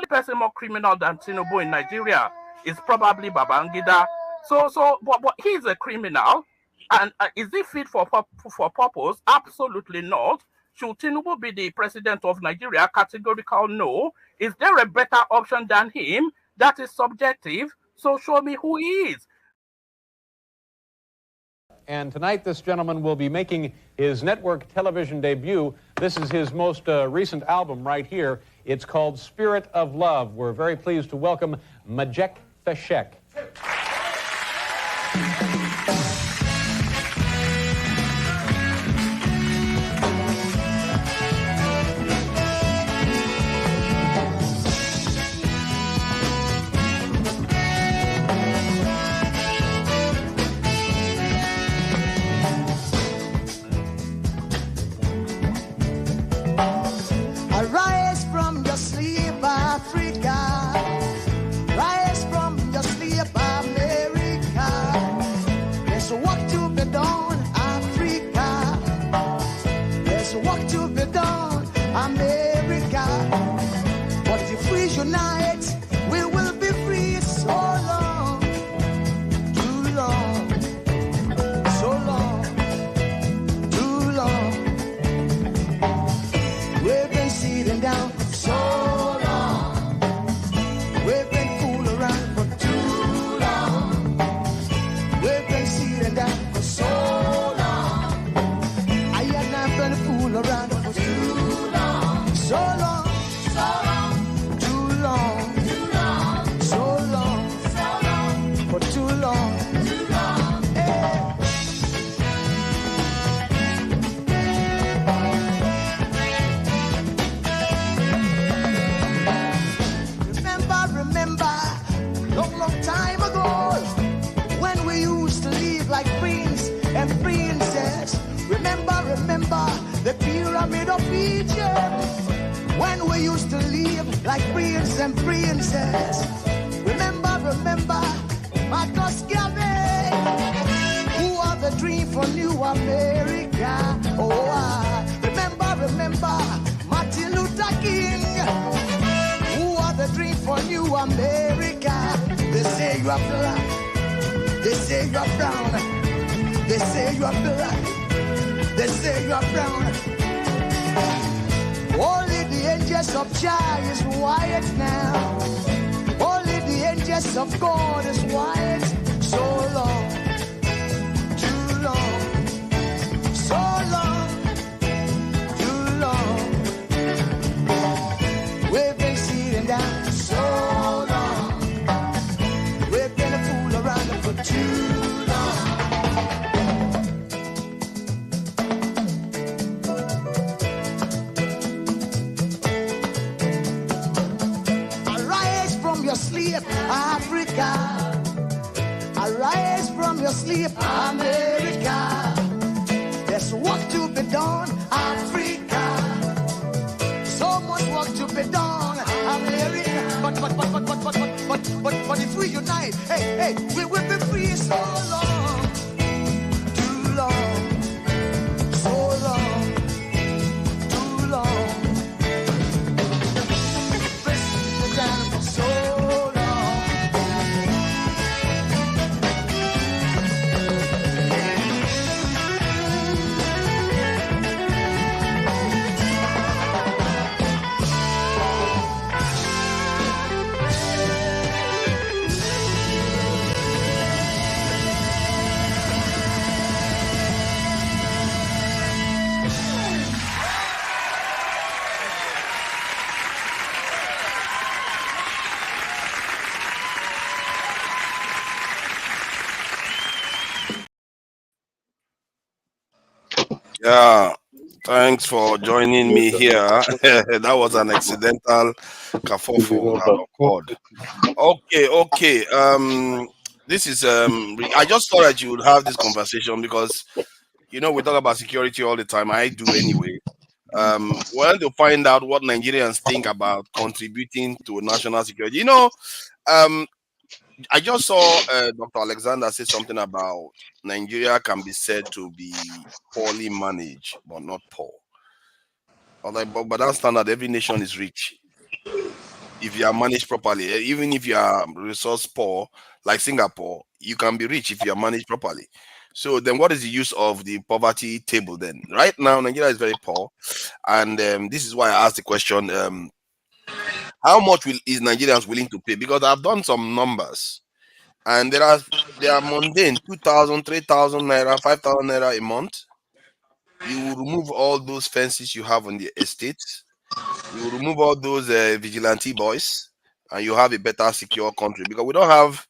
person more criminal than Tinubu in Nigeria is probably Babangida. But he's a criminal, and is he fit for purpose? Absolutely not. Should Tinubu be the president of Nigeria? Categorical no. Is there a better option than him? That is subjective. So show me who he is. And tonight, this gentleman will be making his network television debut. This is his most recent album right here. It's called Spirit of Love. We're very pleased to welcome Majek Feshek. Arise from your sleep, Africa. Rise from your sleep, America. There's work to be done, Africa. There's work to be done, America. But if we unite, we will be free. So long, too long, so long, too long. We've been sitting down for so long. We've been fooling around for too long. We've been sitting down for so long. I have not been fooling around for too long. So long, too long, so long, for too long. Hey. Remember, long time ago, when we used to live like prince and princess. Remember, the pyramid of Egypt, when we used to live like prince and princess. Remember, Marcus Garvey, who are the dream for New America. Oh, remember, Martin Luther King, the dream for New America. They say you are black, they say you are brown, they say you are black, they say you are brown. Only the angels of Jah is white now. Only the angels of God is white. So long, too long, so long, too long. We've been sitting down so long. We've been a fool around for too long. Arise from your sleep, Africa. Arise from your sleep, America. There's work to be done, Africa. So much work to be done, America. But if we unite, hey, we will be free. So long, too long, so long, too long. Press down for so long. Yeah, thanks for joining me here. That was an accidental kerfuffle that occurred. Okay. This is I just thought that you would have this conversation because we talk about security all the time. I do anyway. Want to find out what Nigerians think about contributing to national security. Um, I just saw Dr. Alexander say something about Nigeria can be said to be poorly managed, but not poor. I was like, but that standard, every nation is rich. if you are managed properly. Even if you are resource poor, like Singapore, you can be rich if you are managed properly. So then, what is the use of the poverty table then? Right now, Nigeria is very poor, and this is why I asked the question: how much is Nigerians willing to pay? Because I've done some numbers, and they are mundane: 2,000, 3,000 naira, 5,000 naira a month. You will remove all those fences you have on the estates. You will remove all those vigilante boys, and you have a better, secure country. Because we don't have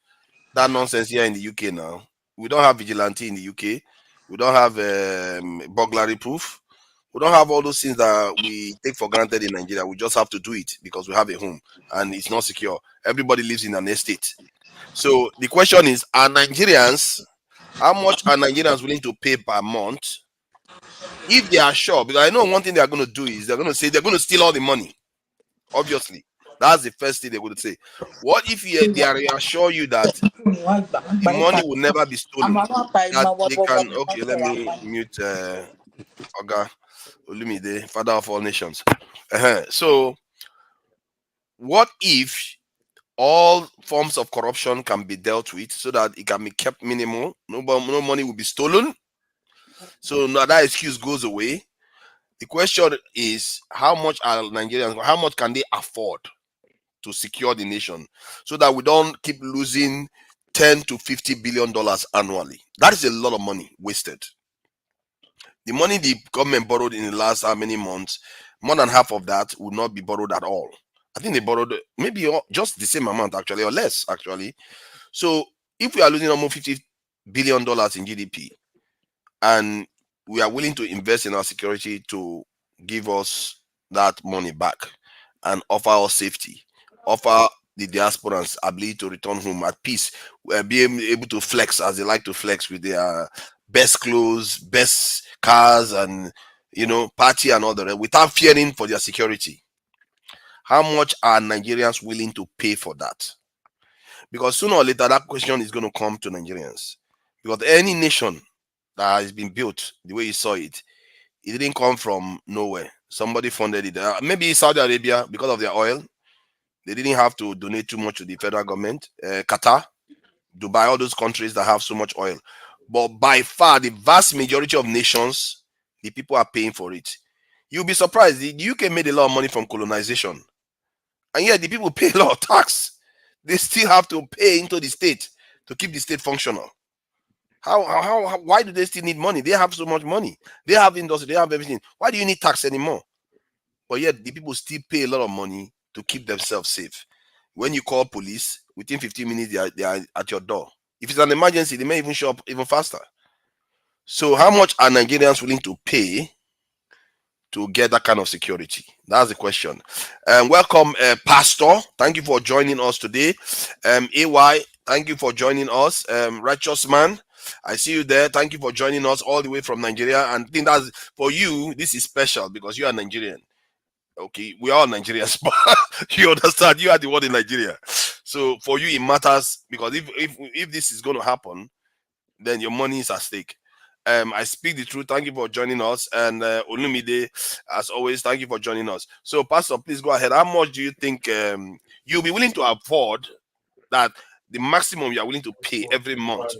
that nonsense here in the UK now. We don't have vigilante in the UK. We don't have burglary proof. We don't have all those things that we take for granted in Nigeria. We just have to do it because we have a home and it's not secure. Everybody lives in an estate. So the question is, how much are Nigerians willing to pay per month if they are sure? Because I know one thing they are going to do is they're going to say they're going to steal all the money. Obviously, that's the first thing they're going to say. What if they reassure you that the money will never be stolen? That they can, okay, let me mute Oga Olumide, father of all nations. So, what if all forms of corruption can be dealt with so that it can be kept minimal? No money will be stolen. So now that excuse goes away. The question is, how much are Nigerians? How much can they afford to secure the nation, so that we don't keep losing $10 to $50 billion annually? That is a lot of money wasted. The money the government borrowed in the last how many months, more than half of that would not be borrowed at all. I think they borrowed maybe just the same amount actually, or less actually. So if we are losing almost $50 billion in GDP, and we are willing to invest in our security to give us that money back and offer us safety, offer the diasporans ability to return home at peace, being able to flex as they like to flex with their best clothes, best cars, and party and all the rest, without fearing for their security. How much are Nigerians willing to pay for that? Because sooner or later that question is going to come to Nigerians. Because any nation that has been built the way you saw it, it didn't come from nowhere. Somebody funded it. Maybe Saudi Arabia, because of their oil, they didn't have to donate too much to the federal government. Qatar, Dubai, all those countries that have so much oil. But by far, the vast majority of nations, the people are paying for it. You'll be surprised. The UK made a lot of money from colonization, and yet the people pay a lot of tax. They still have to pay into the state to keep the state functional. Why do they still need money? They have so much money. They have industry. They have everything. Why do you need tax anymore? But yet the people still pay a lot of money to keep themselves safe. When you call police, within 15 minutes they are at your door. If it's an emergency, they may even show up even faster. So how much are Nigerians willing to pay to get that kind of security? That's the question. Welcome, Pastor. Thank you for joining us today. AY, thank you for joining us. Righteous Man, I see you there. Thank you for joining us all the way from Nigeria. And I think that's for you, this is special because you are Nigerian. Okay, we are Nigerians, but you understand, you are the one in Nigeria. So for you, it matters because if this is going to happen, then your money is at stake. I speak the truth. Thank you for joining us. And Olumide, as always, thank you for joining us. So, Pastor, please go ahead. How much do you think you'll be willing to afford, that the maximum you are willing to pay every month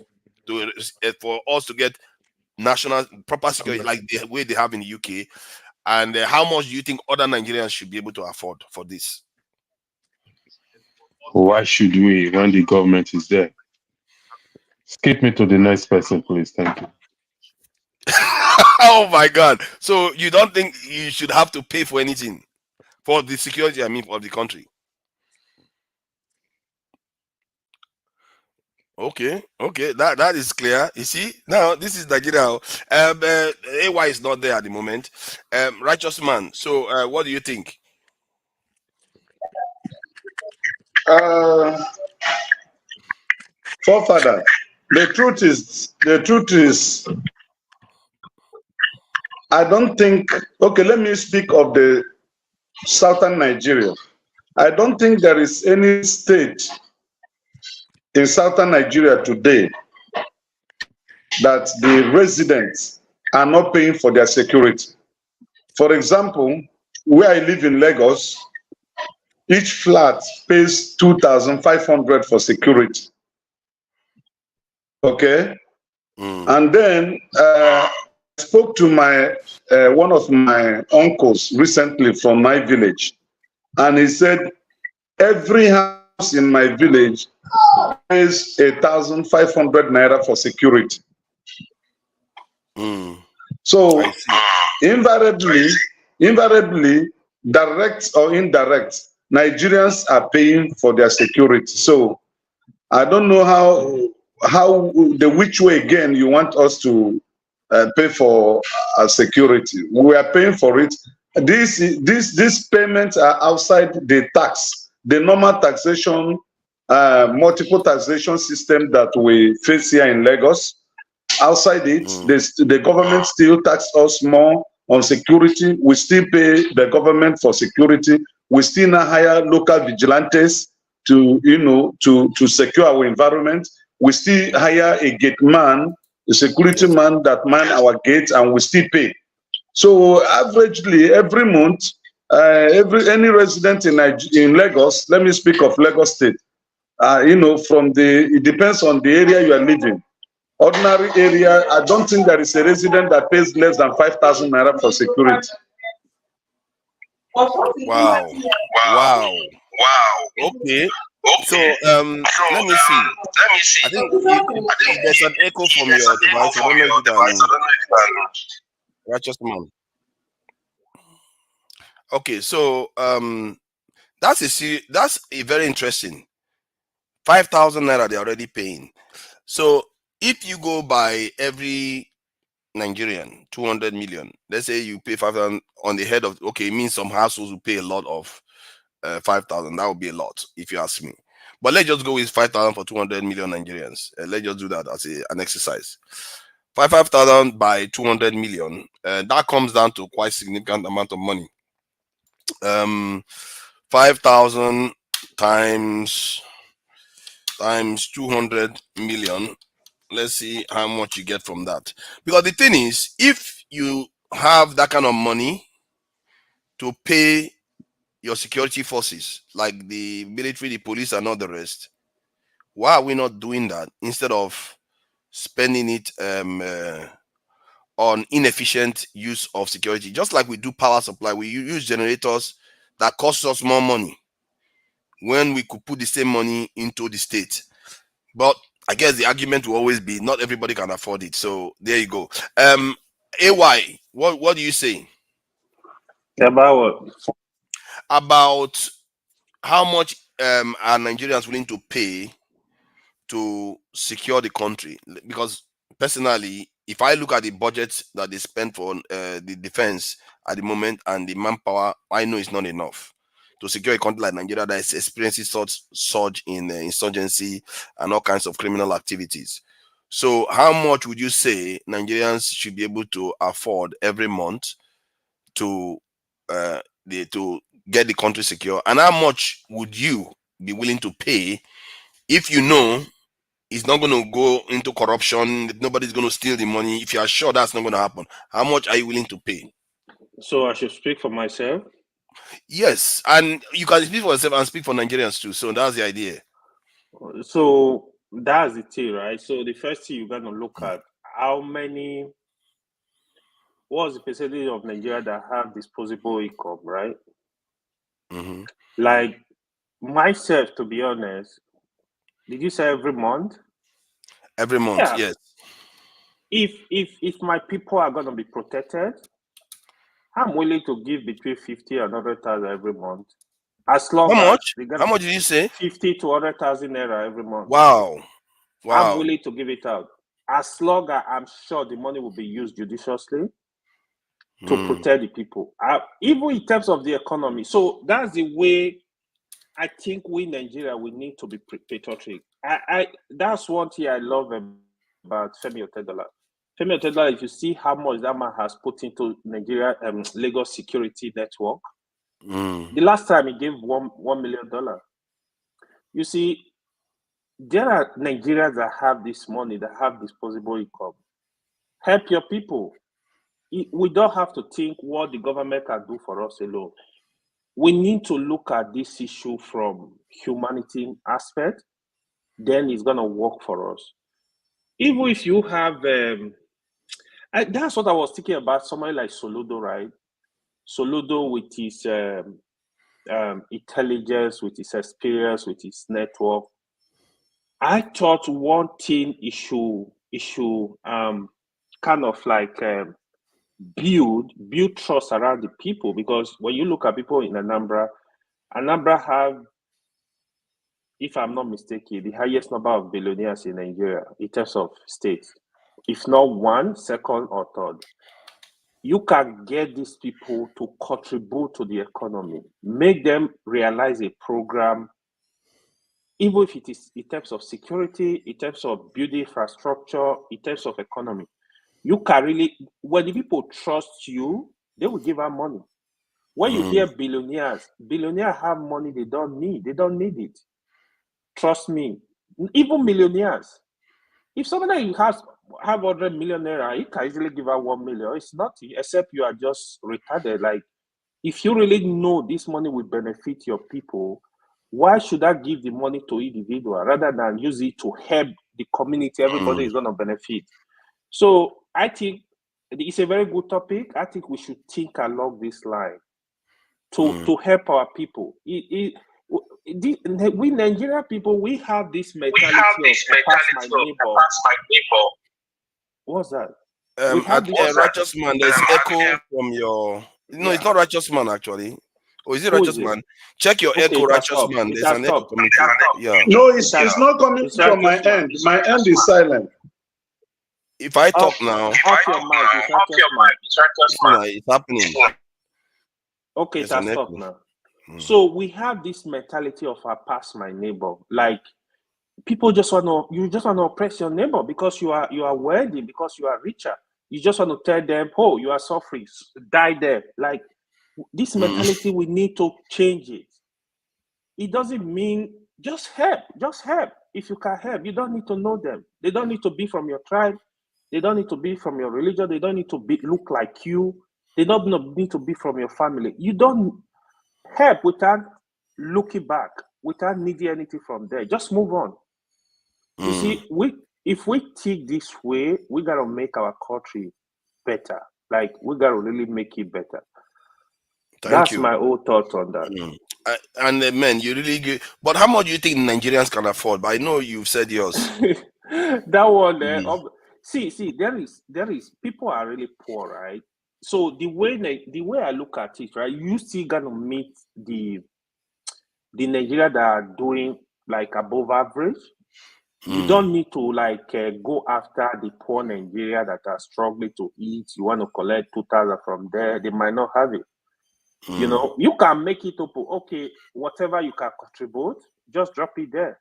for us to get national proper security like the way they have in the UK? And how much do you think other Nigerians should be able to afford for this? Why should we when the government is there? Skip me to the next person, please. Thank you. Oh my God. So you don't think you should have to pay for anything for the security, of the country? Okay, that is clear. You see, now this is Nigeria. AY is not there at the moment. Righteous Man. So what do you think? Forefather, the truth is, I don't think, okay, let me speak of the southern Nigeria. I don't think there is any state in southern Nigeria today that the residents are not paying for their security. For example, where I live in Lagos, each flat pays 2,500 for security. Okay, and then I spoke to my one of my uncles recently from my village, and he said every house in my village pays 1,500 naira for security. So invariably, direct or indirect, Nigerians are paying for their security. So I don't know how which way again you want us to pay for security. We are paying for it. These payments are outside the tax, the normal taxation, multiple taxation system that we face here in Lagos. Outside it, the government still tax us more on security. We still pay the government for security. We still now hire local vigilantes to, to secure our environment. We still hire a gate man, a security man that man our gates, and we still pay. So averagely, every month, any resident in Lagos, let me speak of Lagos State, it depends on the area you are living. Ordinary area, I don't think there is a resident that pays less than 5,000 naira for security. Wow. Okay. So let me see. I think there's an echo from your device. I don't know if you can. Righteous man. Okay, so that's a very interesting. 5,000 naira they're already paying. So if you go by every Nigerian 200 million, let's say you pay 5,000 on the head of, okay, it means some households will pay a lot of 5,000. That would be a lot if you ask me. But let's just go with 5,000 for 200 million Nigerians. Let's just do that as an exercise. 5,000 by 200 million. That comes down to quite significant amount of money. 5,000 times 200 million. Let's see how much you get from that. Because the thing is, if you have that kind of money to pay your security forces, like the military, the police, and all the rest, why are we not doing that instead of spending it on inefficient use of security? Just like we do power supply, we use generators that cost us more money when we could put the same money into the state. But I guess the argument will always be not everybody can afford it. So there you go. AY, what do you say? About what? About how much are Nigerians willing to pay to secure the country? Because personally, if I look at the budget that they spend for the defense at the moment and the manpower, I know it's not enough to secure a country like Nigeria that is experiencing such surge in insurgency and all kinds of criminal activities. So how much would you say Nigerians should be able to afford every month to get the country secure? And how much would you be willing to pay if you know it's not going to go into corruption, nobody's going to steal the money? If you are sure that's not going to happen, how much are you willing to pay? So I should speak for myself? Yes, and you can speak for yourself and speak for Nigerians too. So that's the idea. So that's the thing, right? So the first thing you're going to look at, what's the percentage of Nigeria that have disposable income, right? Mm-hmm. Like myself, to be honest, did you say every month? Every month, yes. If my people are going to be protected, I'm willing to give between 50 and 100,000 every month. As long How as much? How much did you say? 50 to 100,000 naira every month. Wow. I'm willing to give it out. As long as I'm sure the money will be used judiciously to protect the people. Even in terms of the economy. So that's the way I think we in Nigeria, we need to be patriotic. That's one thing I love about Femi Otedola. Femi Otedola, if you see how much that man has put into Nigeria Lagos security network, the last time he gave $1 million. You see, there are Nigerians that have this money, that have disposable income. Help your people. We don't have to think what the government can do for us alone. we need to look at this issue from humanity aspect. Then it's gonna work for us. Even if you have, that's what I was thinking about. Somebody like Soludo, right? Soludo with his intelligence, with his experience, with his network. I thought one thing he should kind of like build trust around the people, because when you look at people in Anambra have, if I'm not mistaken, the highest number of billionaires in Nigeria in terms of states, if not one, second or third. You can get these people to contribute to the economy, make them realize a program, even if it is in terms of security, in terms of building infrastructure, in terms of economy. You can really, when the people trust you, they will give out money. When you hear billionaires have money they don't need it. Trust me. Even millionaires. If somebody have 100 million naira, he can easily give out 1 million. It's nothing, except you are just retarded. Like, if you really know this money will benefit your people, why should I give the money to individual rather than use it to help the community? Everybody is going to benefit. So I think it's a very good topic. I think we should think along this line to help our people. We Nigerian people, we have this mentality of pass my neighbor. What's that? Righteous man, there's echo from your. No, it's not righteous man actually. Or is it righteous man? Check your echo, righteous man. There's an echo coming through. Yeah. No, it's not coming from my end. My end is silent. If I talk now, off your mic. It's happening. Okay, it has stopped now. So we have this mentality of I pass my neighbor. Like, people just want to oppress your neighbor because you are wealthy, because you are richer. You just want to tell them, oh, you are suffering, die there. Like, this mentality, we need to change it. It doesn't mean just help. Just help. If you can help, you don't need to know them. They don't need to be from your tribe. They don't need to be from your religion. They don't need to look like you. They don't need to be from your family. You don't help without looking back, without needing anything from there. Just move on. You see, if we think this way, we gotta make our country better. Like, we gotta really make it better. That's my whole thoughts on that. And man, you really good. But how much do you think Nigerians can afford? But I know you've said yours. That one, see, there is people are really poor, right? So the way I look at it, right, you still gonna meet the Nigeria that are doing like above average. You don't need to like go after the poor Nigeria that are struggling to eat. You want to collect 2,000 from there, they might not have it. You know, you can make it up. Okay, whatever you can contribute, just drop it there.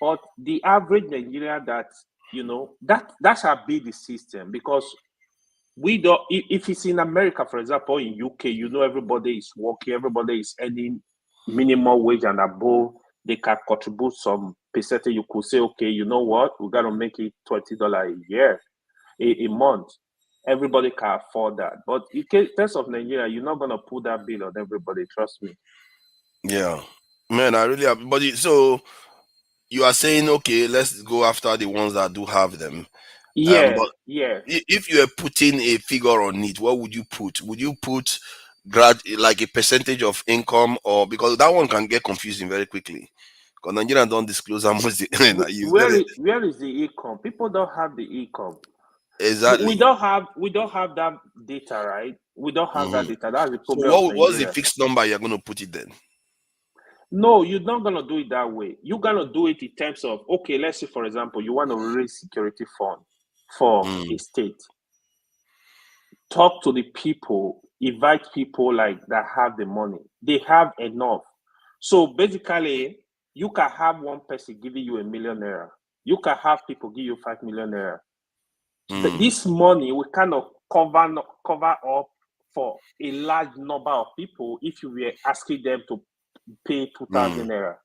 But the average Nigeria that, you know, that shall be the system, because we don't. If it's in America, for example, in UK, you know, everybody is working, everybody is earning minimum wage and above. They can contribute some percentage. You could say, okay, you know what, we gotta make it $20 a year, a month. Everybody can afford that. But in case of Nigeria, you're not gonna put that bill on everybody. Trust me. Yeah, man, I really have. But so you are saying, okay, let's go after the ones that do have them. Yeah, but yeah. If you are putting a figure on it, what would you put? Would you put like a percentage of income, or because that one can get confusing very quickly? Because Nigerians don't disclose how much where is the income? People don't have the income. Exactly. We don't have that data, right? We don't have that data. That's the problem. So what's the fixed number you're going to put it then? No, you're not going to do it that way. You're going to do it in terms of, okay, let's say, for example, you want to raise security fund for a state. Talk to the people, invite people like that have the money. They have enough. So basically, you can have one person giving you $1 million. You can have people give you 5 million. This money will kind of cover up for a large number of people if you were asking them to pay 2,000 naira.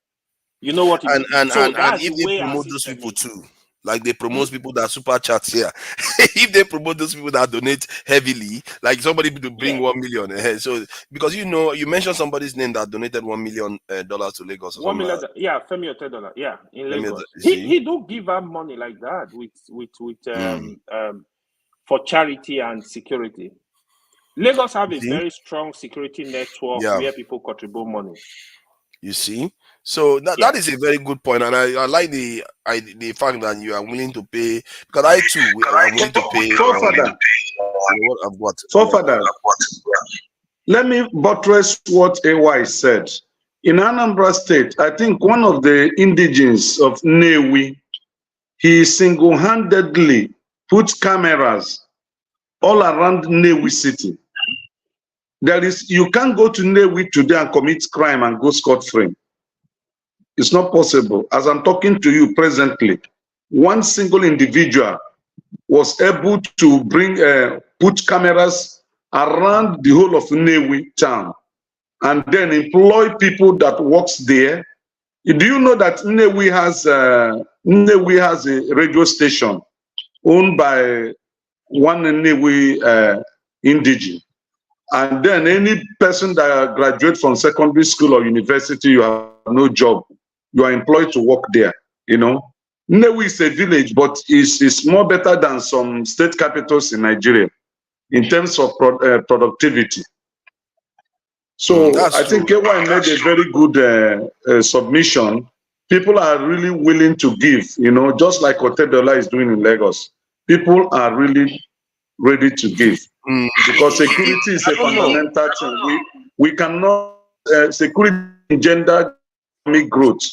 You know what? And if they promote those people too, Like they promote people that super chats here. If they promote those people that donate heavily, like somebody to bring 1 million ahead. So because you mentioned somebody's name that donated $1 million to Lagos or 1 something. million, Femi Otedola, in Lagos. You He see? do give out money like that for charity and security. Lagos have a See? very strong security network Yeah. where people contribute money. You see, so that Yeah. is a very good point, and I like the fact that you are willing to pay, because I too am willing to pay. Forefather, What I've got. forefather, let me buttress what AY said. In Anambra State, I think one of the indigenes of Newi, he single-handedly put cameras all around Newi city. You can't go to Newi today and commit crime and go scot-free. It's not possible. As I'm talking to you presently, one single individual was able to put cameras around the whole of Newi town and then employ people that works there. Do you know that Newi has a radio station owned by one Newi indigene? And then any person that graduates from secondary school or university, you have no job. You are employed to work there, Nnewi is a village, but it's more better than some state capitals in Nigeria in terms of productivity. So I think KY made a very good submission. People are really willing to give, just like Otedola is doing in Lagos. People are really ready to give because security is a fundamental thing. We cannot security engender economic growth,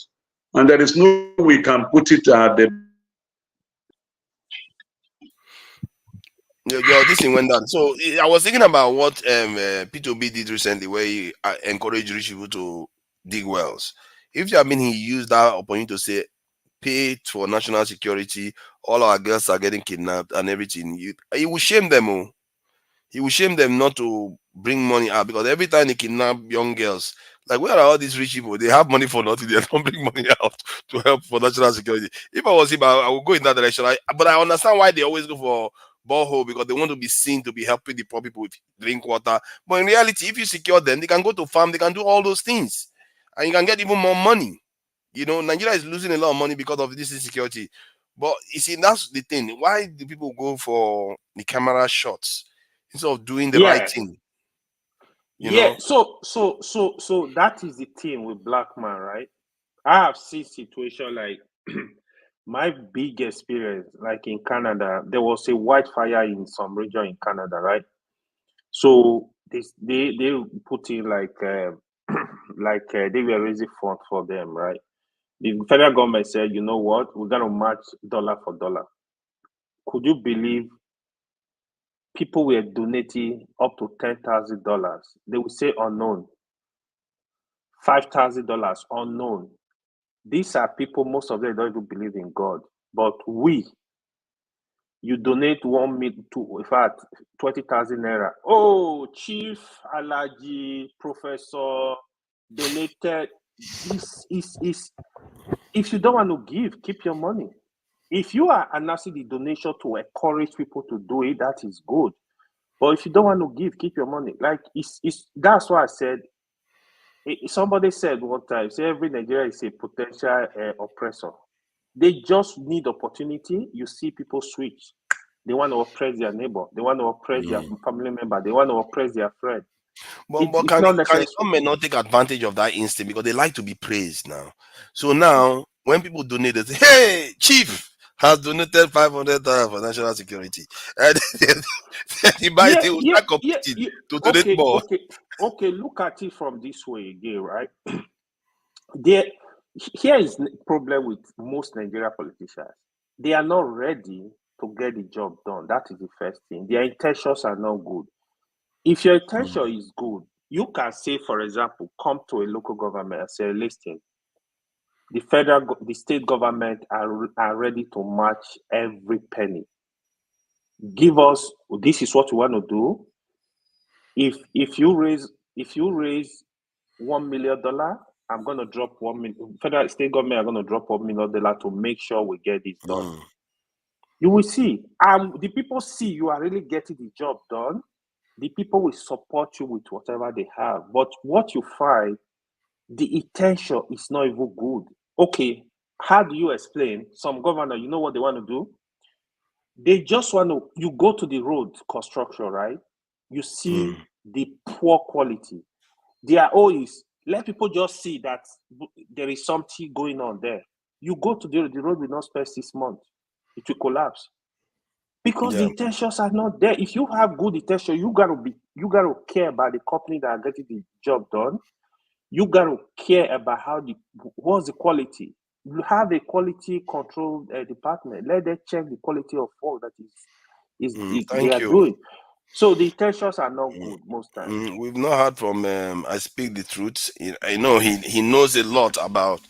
and there is no way we can put it at the. This thing went down. So I was thinking about what P2B did recently, where he encouraged rich people to dig wells. If he used that opportunity to say, pay for national security, all our girls are getting kidnapped and everything, he will shame them. Oh. He will shame them not to bring money out, because every time they kidnap young girls, like, where are all these rich people? They have money for nothing. They don't bring money out to help for national security. If I was him, I would go in that direction. But I understand why they always go for borehole, because they want to be seen to be helping the poor people with drink water. But in reality, if you secure them, they can go to farm, they can do all those things, and you can get even more money. Nigeria is losing a lot of money because of this insecurity. But you see, that's the thing. Why do people go for the camera shots instead of doing the right thing? So that is the thing with black man, right? I have seen situation like my big experience, like in Canada, there was a wildfire in some region in Canada, right? So they put in like they were raising funds for them, right? The federal government said, you know what, we're gonna match dollar for dollar. Could you believe people were donating up to $10,000? They would say unknown. $5,000 unknown. These are people, most of them don't even believe in God. But you donate 1 million to, in fact, 20,000 naira. Oh, chief, Alaji, professor, donated. This is if you don't want to give, keep your money. If you are announcing the donation to encourage people to do it, that is good. But if you don't want to give, keep your money. Like that's why I said. Somebody said one time, say every Nigerian is a potential oppressor. They just need opportunity. You see people switch. They want to oppress their neighbor. They want to oppress their family member. They want to oppress their friend. But can the government not take advantage of that instinct, because they like to be praised now? So now, when people donate, they say, "Hey, chief has donated 500,000 for national security," and they will start competing to donate more. Okay. Look at it from this way again, right? Here is the problem with most Nigerian politicians. They are not ready to get the job done. That is the first thing. Their intentions are not good. If your intention is good, you can say, for example, come to a local government and say, listen, the state government are ready to match every penny. Give us, this is what we want to do. If you raise $1 million, I'm gonna drop 1 million. Federal state government are gonna drop $1 million to make sure we get this done. You will see. The people see you are really getting the job done. The people will support you with whatever they have. But what you find, the intention is not even good. Okay, how do you explain? Some governor, you know what they want to do? They just want to, you go to the road construction, right? You see the poor quality. Their own is, let people just see that there is something going on there. You go to the road will not spend 6 months. It will collapse. Because the intentions are not there. If you have good intention, you gotta care about the company that are getting the job done. You gotta care about what's the quality. You have a quality control department. Let them check the quality of work that they Thank are you. doing. So the intentions are not good most times. We've not heard from I speak the truth. I know he knows a lot about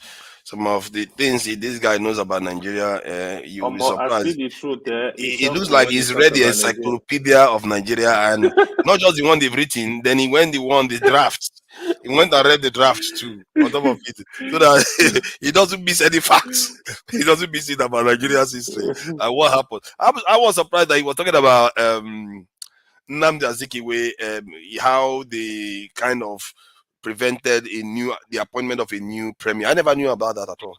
some of the things this guy knows about Nigeria. You will be I surprised. speak the truth. It It shocks looks me like when they he's talk read the about Nigeria. encyclopedia of Nigeria, and not just the one they've written. Then he went the draft. He went and read the draft too on top of it, so that he doesn't miss any facts. He doesn't miss it about Nigeria's history and what happened. I was surprised that he was talking about Nnamdi Azikiwe, how they kind of prevented the appointment of a new premier. I never knew about that at all.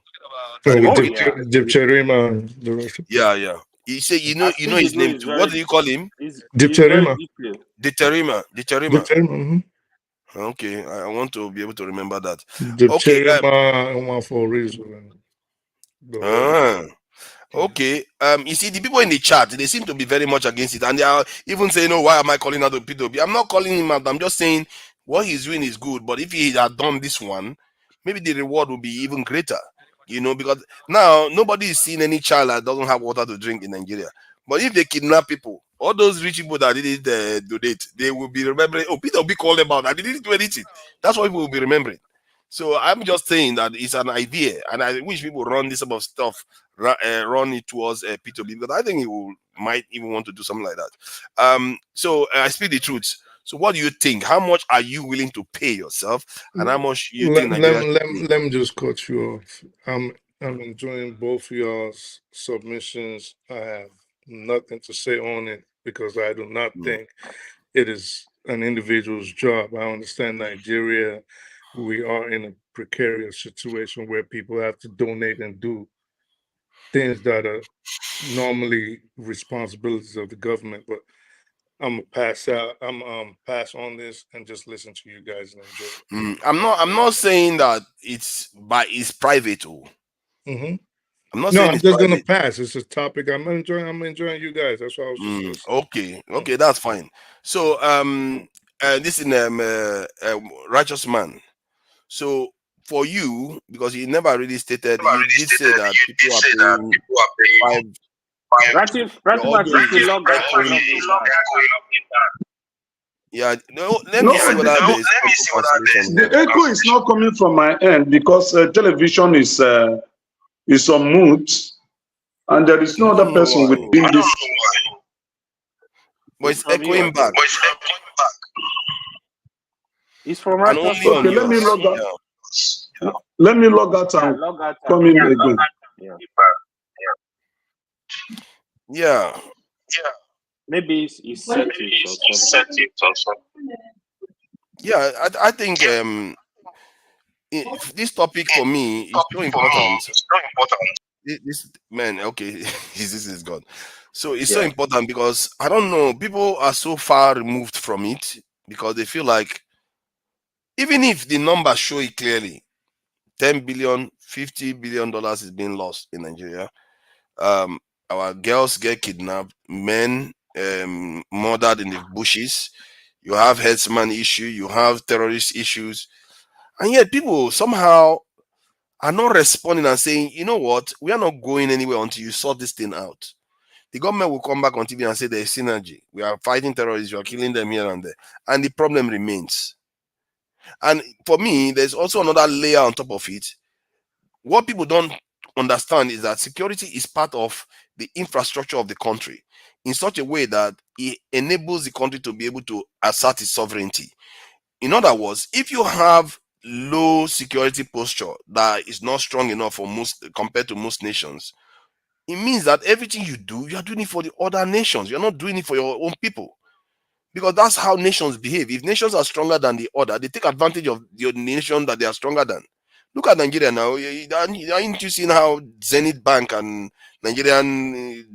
That So they with were Oh going yeah. to. Dipterima and the rest of Yeah, yeah. He said, you I know speak the his truth name is too. What very do you call him? is very Dipterima. detailed. Deterima. Deterima. Dipterima. Okay, I want to be able to remember that. Okay. Dipterima one for reason. Uh, okay. You see, the people in the chat, they seem to be very much against it, and they are even saying, "Oh, why am I calling out the P2P?" I'm not calling him out. I'm just saying what he's doing is good. But if he had done this one, maybe the reward would be even greater. Because now nobody is seeing any child that doesn't have water to drink in Nigeria. But if they kidnap people, all those rich people that didn't donate, they will be remembering. Oh, Peter will be called about. I didn't do anything. That's what people will be remembering. So I'm just saying that it's an idea, and I wish people run this sort of stuff, run it towards P2B, because I think might even want to do something like that. So I speak the truth. So what do you think? How much are you willing to pay yourself, and how much you think Nigeria should pay? Let me just cut you off. I'm enjoying both y'all's submissions. I have nothing to say on it because I do not think it is an individual's job. I understand Nigeria, we are in a precarious situation where people have to donate and do things that are normally responsibilities of the government. But I'm gonna pass out. I'm pass on this and just listen to you guys and enjoy it. I'm not saying that it's private. Mm-hmm. I'm not No, saying I'm it's just gonna private. pass. It's a topic I'm enjoying. I'm enjoying you guys. That's why I was just listening. Okay, that's fine. So this is righteous man. So for you, because you never really stated, you did say that people are paying five. Your Ratimat audio needs to is log out and log in back. Yeah, no, let No, me see whether there is audio cancellation the here. echo is not coming from my end because television is on mute, and there is I no don't other know person why, within this. but It's it's from echoing you. back, It's from and Righteous only on Okay, Man. let me yours. log out. Yeah. Let me log out Yeah, and log out come in again. Yeah. Yeah. Maybe it's settings or something. Yeah, I think this topic for me is so important. This man, okay, this is God. So it's so Yeah. important because I don't know, people are so far removed from it because they feel like even if the numbers show it clearly, 10 billion, $50 billion is being lost in Nigeria. Um, our girls get kidnapped, men murdered in the bushes. You have herdsman issue, you have terrorist issues, and yet people somehow are not responding and saying, you know what, we are not going anywhere until you sort this thing out. The government will come back on TV and say there's synergy. We are fighting terrorists, we are killing them here and there. And the problem remains. And for me, there's also another layer on top of it. What people don't understand is that security is part of the infrastructure of the country in such a way that it enables the country to be able to assert its sovereignty. In other words, if you have low security posture that is not strong enough for most compared to most nations, it means that everything you do, you are doing it for the other nations. You're not doing it for your own people. Because that's how nations behave. If nations are stronger than the other, they take advantage of the nation that they are stronger than. Look at Nigeria now. Aren't you seen how Zenith Bank and Nigerian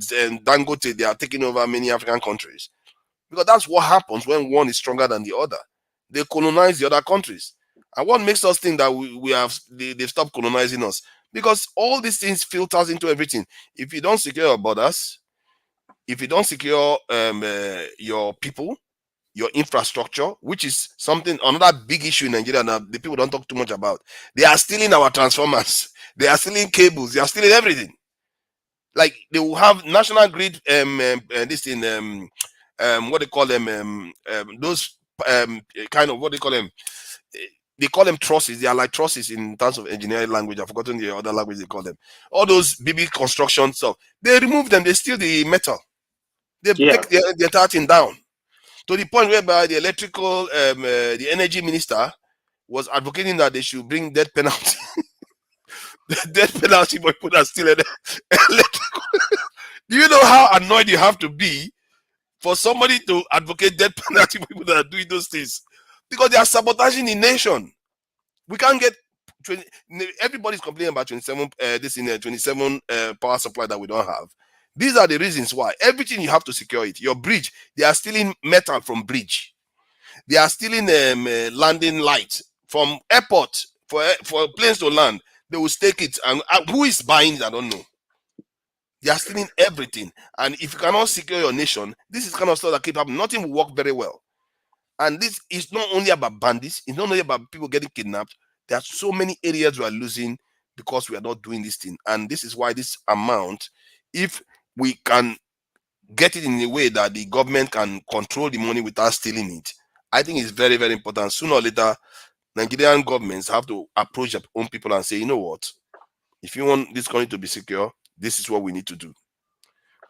Dangote, they are taking over many African countries? Because that's what happens when one is stronger than the other. They colonize the other countries. And what makes us think that they've stopped colonizing us? Because all these things filters into everything. If you don't secure your borders, if you don't secure your people, your infrastructure, which is another big issue in Nigeria that the people don't talk too much about. They are stealing our transformers, they are stealing cables, they are stealing everything. Like they will have national grid this thing what they call them those kind of what they call them. They call them trusses. They are like trusses in terms of engineering language. I've forgotten the other language they call them. All those BB construction stuff. They remove them. They steal the metal. They take the entire thing down, to the point whereby the the energy minister was advocating that they should bring death penalty. Death penalty for people that steal electrical. Do you know how annoyed you have to be for somebody to advocate death penalty for people that are doing those things? Because they are sabotaging the nation. We can't get 20, everybody's complaining about 27 27 power supply that we don't have. These are the reasons why. Everything you have to secure it. Your bridge, they are stealing metal from bridge. They are stealing landing lights from airport for planes to land. They will stake it, and who is buying it? I don't know. They are stealing everything, and if you cannot secure your nation, this is kind of stuff that keep happening. Nothing will work very well. And this is not only about bandits. It's not only about people getting kidnapped. There are so many areas we are losing because we are not doing this thing, and this is why this amount, if we can get it in a way that the government can control the money without stealing it, I think it's very, very important. Sooner or later, Nigerian governments have to approach their own people and say, you know what? If you want this country to be secure, this is what we need to do.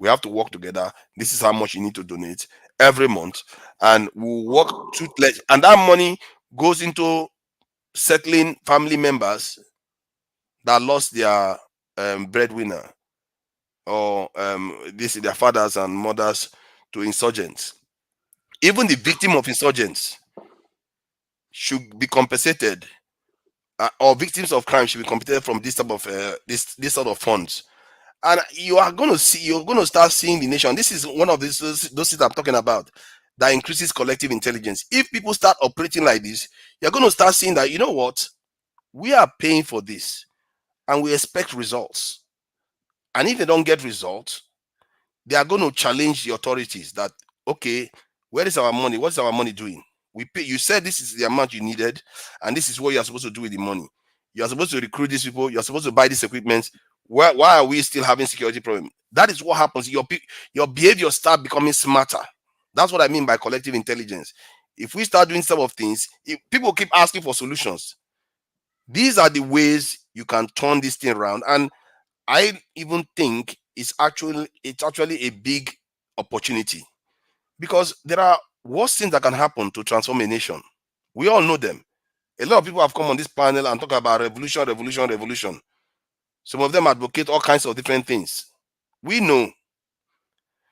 We have to work together. This is how much you need to donate every month, and we'll work toothless. And that money goes into settling family members that lost their breadwinner, or their fathers and mothers to insurgents. Even the victim of insurgents should be compensated, or victims of crime should be compensated from this type of this sort of funds. And you're going to start seeing the nation. This is one of those things I'm talking about, that increases collective intelligence. If people start operating like this, you're going to start seeing that, you know what, we are paying for this and we expect results. And if they don't get results, they are going to challenge the authorities that, okay, where is our money? What's our money doing? We pay. You said this is the amount you needed, and this is what you are supposed to do with the money. You are supposed to recruit these people. You are supposed to buy this equipment. Why are we still having security problem? That is what happens. Your behavior start becoming smarter. That's what I mean by collective intelligence. If we start doing some of things, if people keep asking for solutions, these are the ways you can turn this thing around. And I even think it's actually a big opportunity, because there are worse things that can happen to transform a nation. We all know them. A lot of people have come on this panel and talk about revolution, revolution, revolution. Some of them advocate all kinds of different things. We know.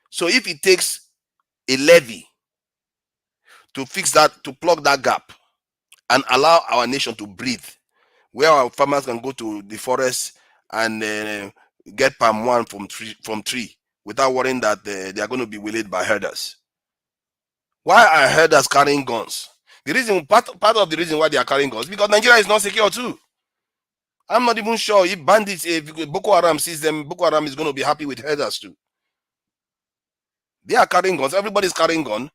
So if it takes a levy to fix that, to plug that gap, and allow our nation to breathe, where our farmers can go to the forest and get palm one from tree without worrying that they are going to be waylaid by herders. Why are herders carrying guns? The reason, part of the reason why they are carrying guns, because Nigeria is not secure too. I'm not even sure if bandits, if Boko Haram sees them, Boko Haram is going to be happy with herders too. They are carrying guns. Everybody's carrying gun.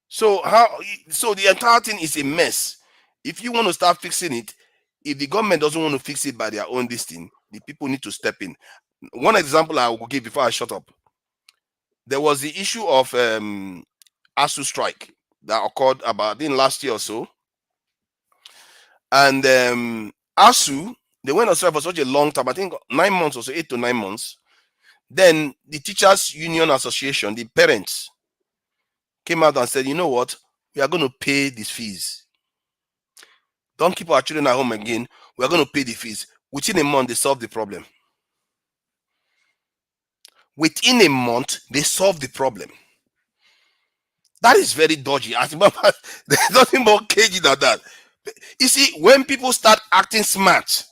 So the entire thing is a mess. If you want to start fixing it, if the government doesn't want to fix it by their own thing, the people need to step in. One example I will give before I shut up. There was the issue of ASU strike that occurred about in last year or so. And ASU, they went on strike for such a long time, I think 9 months or so, 8 to 9 months. Then the Teachers Union Association, the parents, came out and said, you know what, we are going to pay these fees. Don't keep our children at home again. We are going to pay the fees. Within a month, they solved the problem. Within a month, they solve the problem. That is very dodgy. As a matter, there's nothing more cagey than that. You see, when people start acting smart,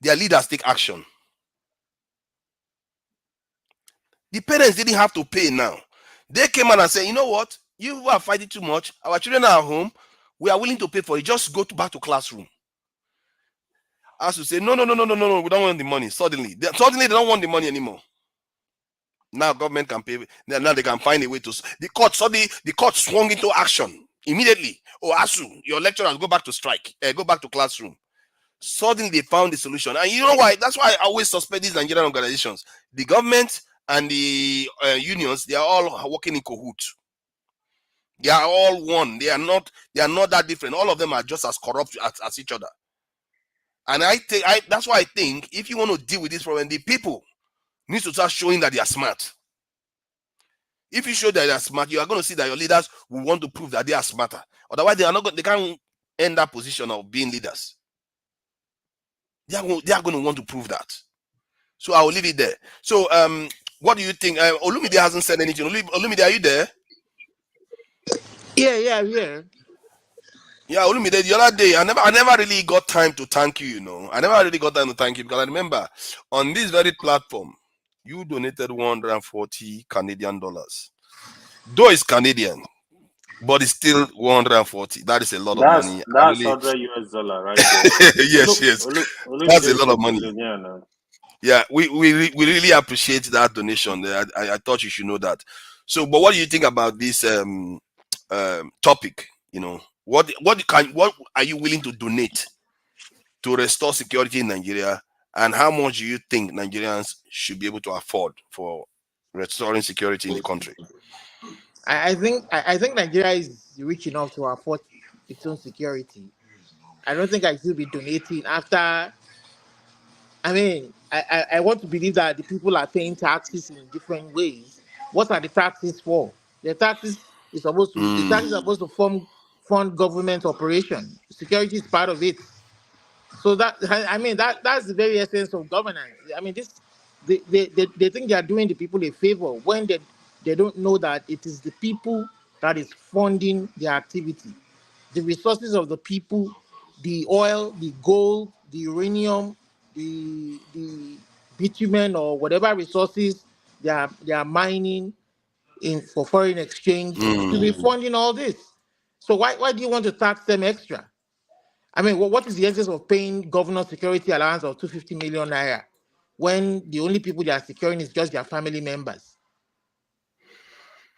their leaders take action. The parents didn't have to pay now. They came out and said, you know what? You are fighting too much. Our children are at home. We are willing to pay for it. Just go back to classroom. As to say, no, we don't want the money. Suddenly they don't want the money anymore. Now government can pay. Now they can find a way to. The court swung into action immediately. Oh, ASU, your lecturers go back to strike. Go back to classroom. Suddenly they found the solution. And you know why? That's why I always suspect these Nigerian organizations. The government and the unions, they are all working in cahoots. They are all one. They are not that different. All of them are just as corrupt as each other. And that's why I think if you want to deal with this problem, the people need to start showing that they are smart. If you show that they are smart, you are going to see that your leaders will want to prove that they are smarter. Otherwise, they can't end that position of being leaders. They are going to want to prove that. So I will leave it there. So what do you think? Olumide hasn't said anything. Olumide, are you there? Yeah. Yeah, Olumide, the other day, I never really got time to thank you, I never really got time to thank you because I remember on this very platform, you donated 140 Canadian dollars. Though it's Canadian, but it's still 140. That is a lot of money. That's $100 right there. Yes. That's a lot of money. Yeah, we really appreciate that donation. I thought you should know that. So, but what do you think about this topic? What are you willing to donate to restore security in Nigeria, and how much do you think Nigerians should be able to afford for restoring security in the country? I think Nigeria is rich enough to afford its own security. I don't think I should be donating after. I mean, I want to believe that the people are paying taxes in different ways. What are the taxes for? The taxes the taxes are supposed to fund government operation. Security is part of it. So that's the very essence of governance. I mean, they think they are doing the people a favor when they don't know that it is the people that is funding their activity. The resources of the people, the oil, the gold, the uranium, the bitumen or whatever resources they are mining for foreign exchange to be funding all this. So why do you want to tax them extra? I mean, what is the essence of paying governor security allowance of 250 million naira when the only people they are securing is just their family members?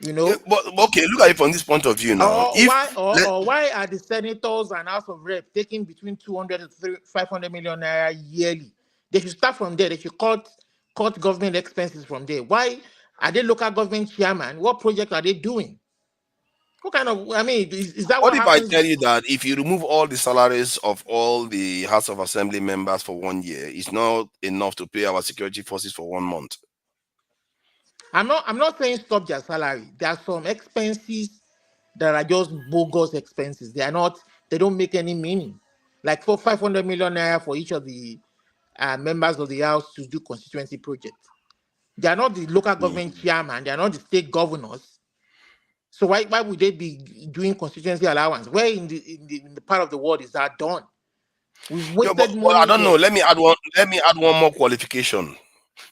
Yeah, but okay, look at it from this point of view now. Why are the senators and House of Reps taking between 200 and 500 million naira yearly? They should start from there. They should cut government expenses from there. Why are they local government chairman? What project are they doing? What kind of, I mean, is that What what if I happens? tell you that if you remove all the salaries of all the House of Assembly members for 1 year, it's not enough to pay our security forces for 1 month? I'm not saying stop their salary. There are some expenses that are just bogus expenses. They don't make any meaning. Like for 500 million naira for each of the members of the house to do constituency projects. They are not the local government chairman. They are not the state governors. So why would they be doing constituency allowance? Where in the part of the world is that done? We've wasted money. I don't know. Let me add one more qualification,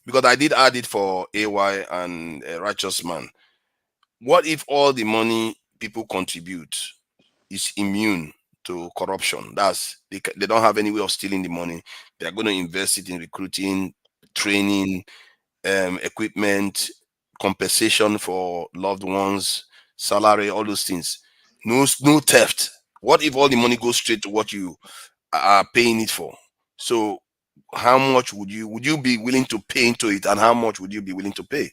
because I did add it for AY and Righteous Man. What if all the money people contribute is immune to corruption? They don't have any way of stealing the money. They are going to invest it in recruiting, training, equipment, compensation for loved ones, salary, all those things. No theft. What if all the money goes straight to what you are paying it for? So how much would you be willing to pay into it, and how much would you be willing to pay?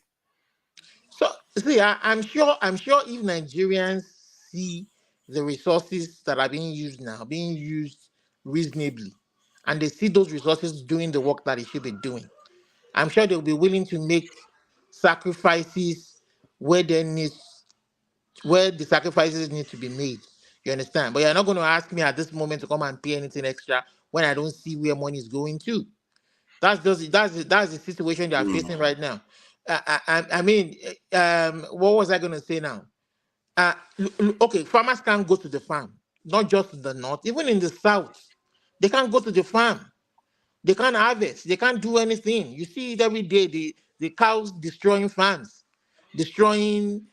So see, I'm sure if Nigerians see the resources that are being used now being used reasonably, and they see those resources doing the work that it should be doing, I'm sure they'll be willing to make sacrifices where the sacrifices need to be made. You understand? But you're not going to ask me at this moment to come and pay anything extra when I don't see where money is going to. That's the situation they are facing right now. I mean, what was I going to say now? Okay, farmers can't go to the farm, not just in the north, even in the south. They can't go to the farm. They can't harvest. They can't do anything. You see it every day. The cows destroying farms, destroying.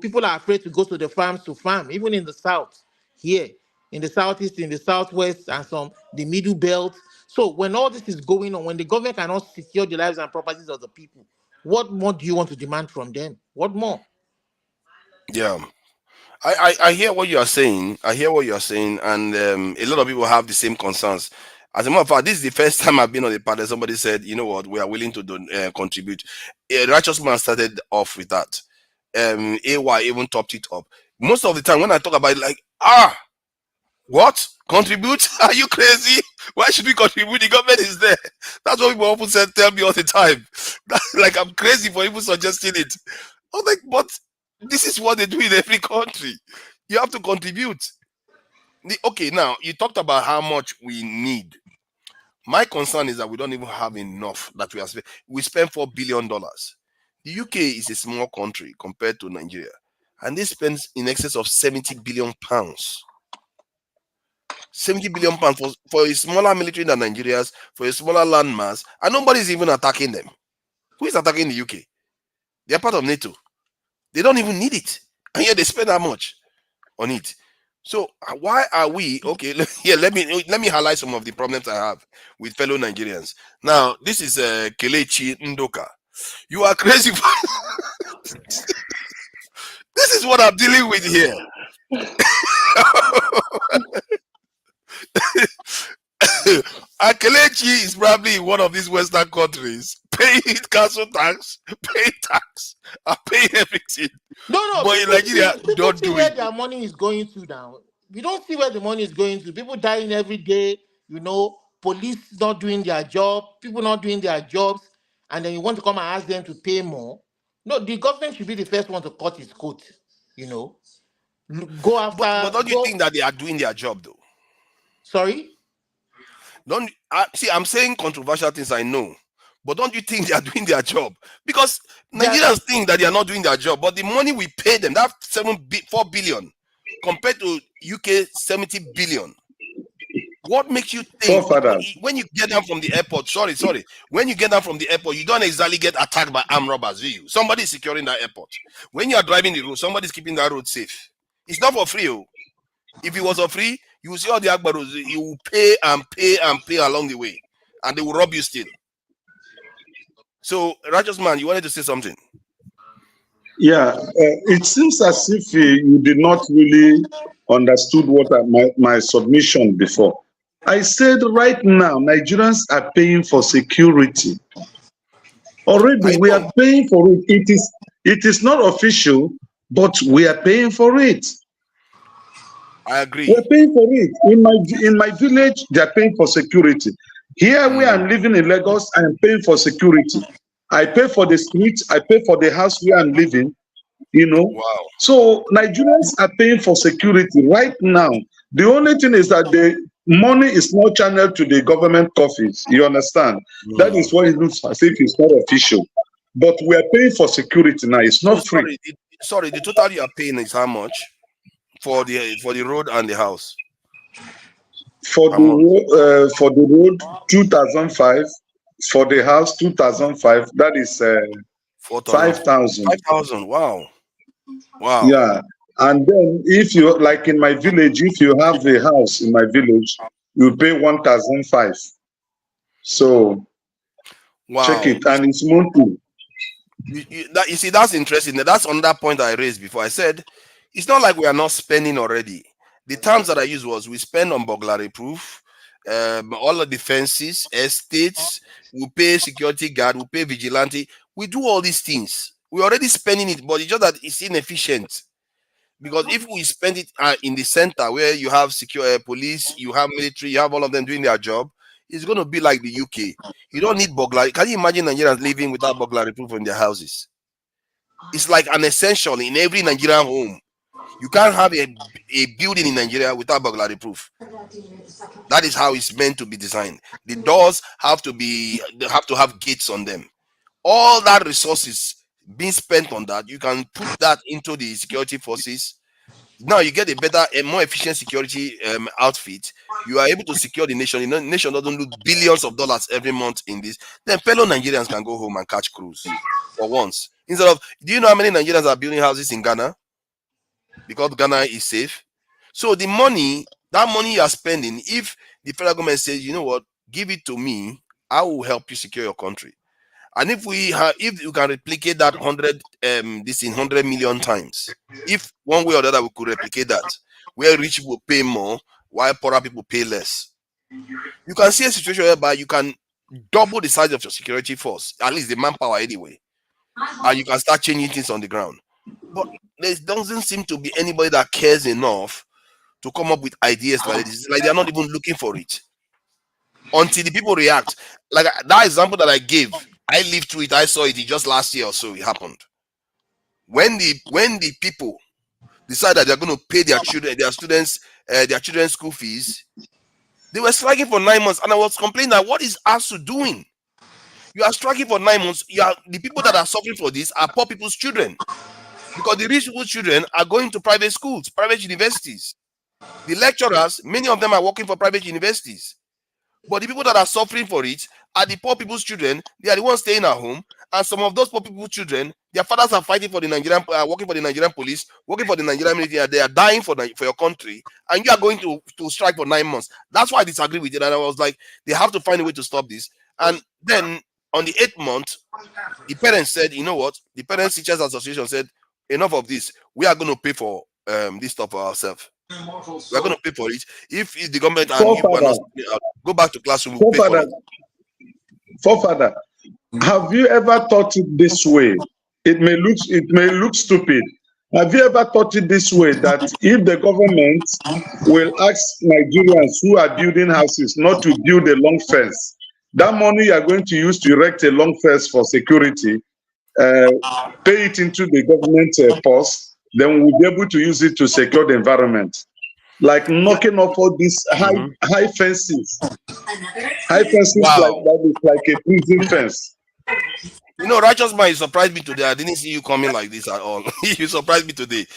People are afraid to go to the farms to farm, even in the south, here, in the southeast, in the southwest, and some the middle belt. So when all this is going on, when the government cannot secure the lives and properties of the people, what more do you want to demand from them? What more? Yeah. I hear what you are saying. I hear what you are saying, and a lot of people have the same concerns. As a matter of fact, this is the first time I've been on the panel. Somebody said, "You know what? We are willing to contribute." A righteous man started off with that. AY even topped it up. Most of the time, when I talk about it, like, what contribute? Are you crazy? Why should we contribute? The government is there. That's what people often tell me all the time. Like I'm crazy for even suggesting it. I'm like, but this is what they do in every country. You have to contribute. Okay, now you talked about how much we need. My concern is that we don't even have enough that we are spending. We spend $4 billion. The UK is a small country compared to Nigeria, and they spend in excess of £70 billion. £70 billion for a smaller military than Nigeria's, for a smaller landmass, and nobody's even attacking them. Who is attacking the UK? They are part of NATO. They don't even need it, and yet they spend that much on it. So why are we okay? Here, let me highlight some of the problems I have with fellow Nigerians. Now, this is Kelechi Ndoka. You are crazy. This is what I'm dealing with here. And Kelechi is probably in one of these Western countries, paying council tax, paying tax, and paying everything. No. But in Nigeria, People don't see do where it. their money is going to now. We don't see where the money is going to. People dying every day. Police not doing their job. People not doing their jobs, and then you want to come and ask them to pay more. No, the government should be the first one to cut its coat. Go But after. don't you Go. think that they are doing their job though? Sorry. Don't see? I'm saying controversial things. I know, but don't you think they are doing their job? Because They are, Nigerians think that they are not doing their job, but the money we pay them, that 4 billion, compared to UK 70 billion. What makes you think Forefathers. when you get down from the airport? Sorry. When you get down from the airport, you don't exactly get attacked by armed robbers, do you? Somebody is securing that airport. When you are driving the road, somebody's keeping that road safe. It's not for free. Oh. If it was for free, you will see all the Akbaros. You will pay and pay and pay along the way, and they will rob you still. So, righteous man, you wanted to say something? Yeah, it seems as if you did not really understood what my submission before. I said right now, Nigerians are paying for security. Already, I we know. are paying for it. It is not official, but we are paying for it. I agree. We're paying for it. In my village, they are paying for security. Here we are living in Lagos, I am paying for security. I pay for the streets, I pay for the house where I'm living. Wow. So Nigerians are paying for security right now. The only thing is that the money is not channeled to the government coffers. You understand? That is why it looks as if it's not official. But we are paying for security now. It's So not free. the total you are paying is how much for the road and the house? For A month. the road, 2005. For the house, 2005. That is 4,000. 5,000. 5,000. Wow. Yeah. And then if you, like in my village, if you have a house in my village, you pay 1,005. So check Wow. it, and it's monthly. You see, that's interesting. That's another point I raised before. I said it's not like we are not spending already. The terms that I used was we spend on burglary proof, all the defenses, estates, we pay security guard, we pay vigilante, we do all these things. We're already spending it, but it's just that it's inefficient. Because if we spend it in the center where you have secure police, you have military, you have all of them doing their job, it's going to be like the UK. You don't need burglary. Can you imagine Nigerians living without burglary proof in their houses? It's like an essential in every Nigerian home. You can't have a building in Nigeria without burglary proof. That is how it's meant to be designed. The doors have to have gates on them. All that resources being spent on that, you can put that into the security forces. Now you get a more efficient security outfit. You are able to secure the nation. The nation doesn't lose billions of dollars every month in this. Then fellow Nigerians can go home and catch cruise for once. Instead of, do you know how many Nigerians are building houses in Ghana? Because Ghana is safe. So that money you are spending, if the federal government says, you know what, give it to me, I will help you secure your country. And if you can replicate that 100 million times, if one way or the other we could replicate that, where rich people pay more while poorer people pay less, you can see a situation whereby you can double the size of your security force, at least the manpower anyway, and you can start changing things on the ground. But there doesn't seem to be anybody that cares enough to come up with ideas like this. Like they're not even looking for it until the people react. Like that example that I gave, I lived through it. I saw it just last year or so. It happened when the people decide that they're going to pay their students, their children's school fees. They were striking for 9 months, and I was complaining that what is ASU doing? You are striking for 9 months. The people that are suffering for this are poor people's children, because the rich people's children are going to private schools, private universities. The lecturers, many of them are working for private universities. But the people that are suffering for it are the poor people's children. They are the ones staying at home. And some of those poor people's children, their fathers are fighting for the Nigerian, working for the Nigerian police, working for the Nigerian military, and they are dying for your country. And you are going to strike for 9 months. That's why I disagree with it. And I was like, they have to find a way to stop this. And then on the 8th month, the parents said, you know what? The Parents Teachers Association said, enough of this. We are going to pay for this stuff for ourselves. We are going to pay for it. If the government and you are not go back to classroom, we'll pay for it. Forefather, have you ever thought it this way? It may look stupid. Have you ever thought it this way, that if the government will ask Nigerians who are building houses not to build a long fence, that money you are going to use to erect a long fence for security, pay it into the government purse, then we'll be able to use it to secure the environment. Like knocking off all these high fences. High fences, wow. like a prison fence. You know, Righteous Man, you surprised me today. I didn't see you coming like this at all. You surprised me today.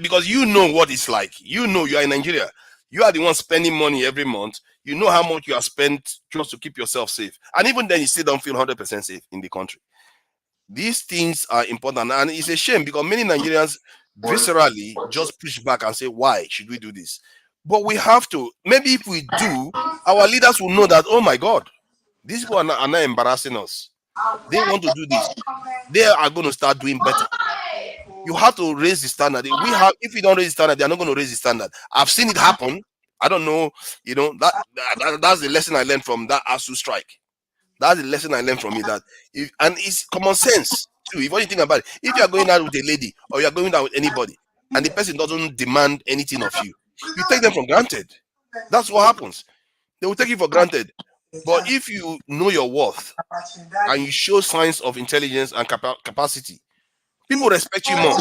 Because you know what it's like. You know you are in Nigeria. You are the one spending money every month. You know how much you have spent just to keep yourself safe. And even then, you still don't feel 100% safe in the country. These things are important. And it's a shame because many Nigerians viscerally just push back and say, why should we do this? But we have to. Maybe if we do, our leaders will know that, oh my God, these people are not embarrassing us. They want to do this. They are going to start doing better. You have to raise the standard. If you don't raise the standard, they're not going to raise the standard. I've seen it happen. I don't know. You know, that's the lesson I learned from that ASU strike. That's the lesson I learned from it. And it's common sense too. If you think about it, if you are going out with a lady or you are going out with anybody, and the person doesn't demand anything of you, you take them for granted. That's what happens. They will take you for granted. But if you know your worth and you show signs of intelligence and capacity, people respect you more.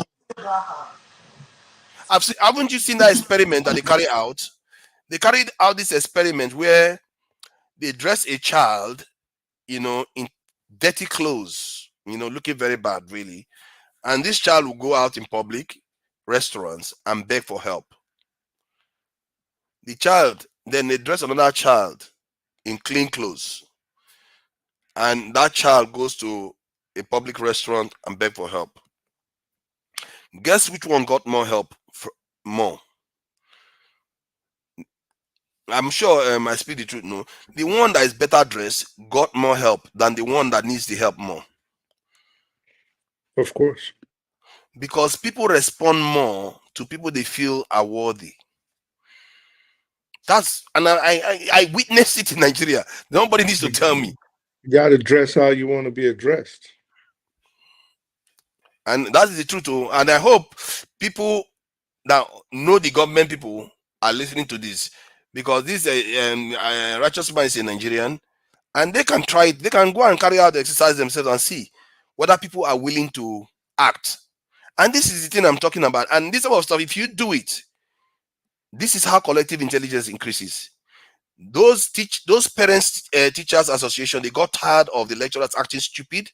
Haven't you seen that experiment that they carry out? They carried out this experiment where they dress a child, you know, in dirty clothes, you know, looking very bad, really. And this child will go out in public restaurants and beg for help. Then they dress another child in clean clothes. And that child goes to a public restaurant and beg for help. Guess which one got more help? More. I'm sure I speak the truth. No, the one that is better dressed got more help than the one that needs the help more. Of course. Because people respond more to people they feel are worthy. I witnessed it in Nigeria. Nobody needs to tell me. You got to dress how you want to be addressed. And that's the truth too. And I hope people that know the government people are listening to this, because this Righteous Man is a Nigerian, and they can try it. They can go and carry out the exercise themselves and see whether people are willing to act. And this is the thing I'm talking about. And this type of stuff, if you do it, this is how collective intelligence increases. Those parents teachers association, they got tired of the lecturers acting stupid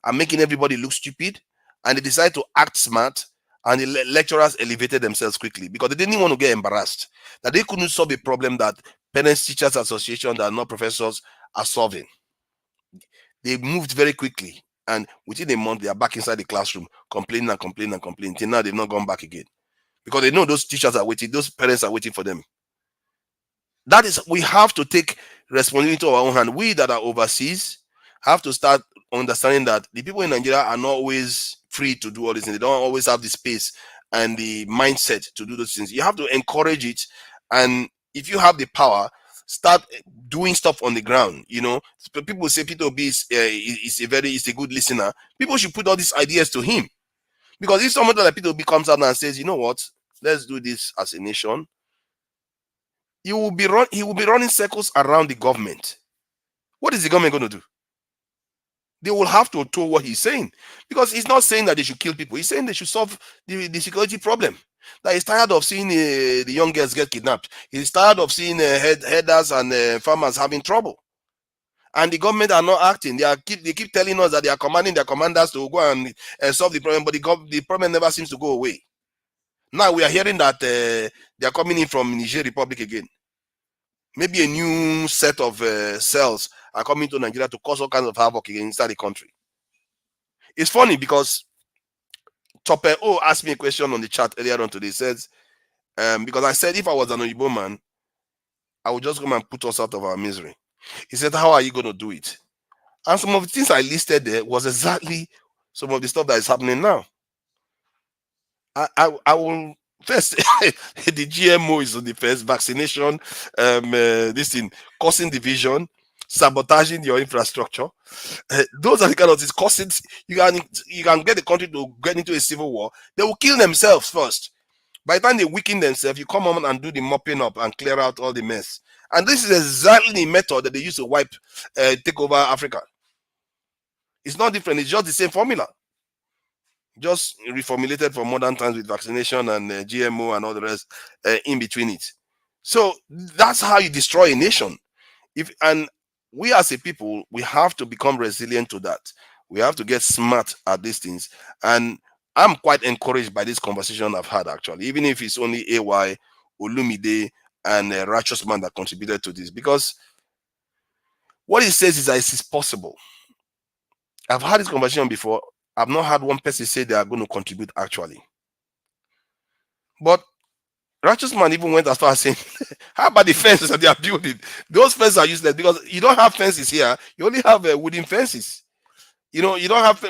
and making everybody look stupid, and they decided to act smart, and the lecturers elevated themselves quickly because they didn't want to get embarrassed that they couldn't solve a problem that parents teachers association that are not professors are solving. They moved very quickly, and within a month they are back inside the classroom complaining and complaining and complaining till now they've not gone back again because they know those teachers are waiting, those parents are waiting for them. That is, we have to take responsibility to our own hand. We that are overseas have to start understanding that the people in Nigeria are not always free to do all these things. They don't always have the space and the mindset to do those things. You have to encourage it, and if you have the power, start doing stuff on the ground. You know, people say Peter Obi is a good listener. People should put all these ideas to him, because if someone like Peter Obi comes out and says, you know what, let's do this as a nation, he will be running circles around the government. What is the government going to do? They will have to toe what he's saying, because he's not saying that they should kill people. He's saying they should solve the security problem. That he's tired of seeing the young girls get kidnapped. He's tired of seeing headers and farmers having trouble. And the government are not acting. They keep telling us that they are commanding their commanders to go and solve the problem, but the problem never seems to go away. Now we are hearing that they are coming in from Niger Republic again. Maybe a new set of cells are coming to Nigeria to cause all kinds of havoc inside the country. It's funny because Topper O asked me a question on the chat earlier on today. He says, because I said if I was an Oyibo man, I would just come and put us out of our misery. He said, how are you going to do it? And some of the things I listed there was exactly some of the stuff that is happening now. I will first, the GMO is on the first, vaccination, this thing, causing division, sabotaging your infrastructure. Those are the kind of things causing. You can get the country to get into a civil war. They will kill themselves first. By the time they weaken themselves, you come on and do the mopping up and clear out all the mess. And this is exactly the method that they use to take over Africa. It's not different. It's just the same formula, just reformulated for modern times with vaccination and GMO and all the rest in between it. So that's how you destroy a nation. And we as a people, we have to become resilient to that. We have to get smart at these things. And I'm quite encouraged by this conversation I've had, actually, even if it's only AY, Olumide, and a Righteous Man that contributed to this, because what he says is that it is possible. I've had this conversation before. I've not had one person say they are going to contribute actually. But Righteous Man even went as far as saying, how about the fences that they are building? Those fences are useless because you don't have fences here. You only have wooden fences. You know, you don't have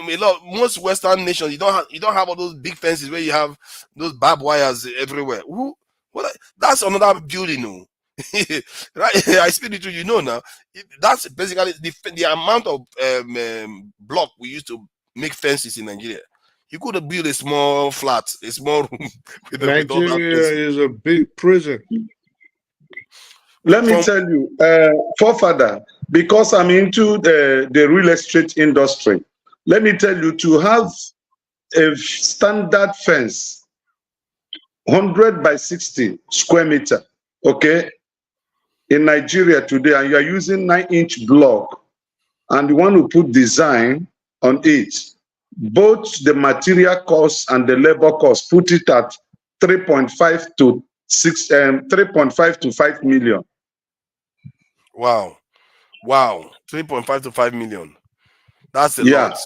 most Western nations. You don't have all those big fences where you have those barbed wires everywhere. That's another building, no. Right? I speak it to you know now. That's basically the amount of block we used to make fences in Nigeria. You could have built a small flat, a small room. Nigeria is a big prison. Let me tell you, forefather, because I'm into the real estate industry, let me tell you, to have a standard fence, 100 by 60 square meter, okay, in Nigeria today, and you're using 9-inch block, and you want to put design on it, both the material cost and the labor cost, put it at 3.5 to 5 million. Wow. 3.5 to 5 million. That's a lot.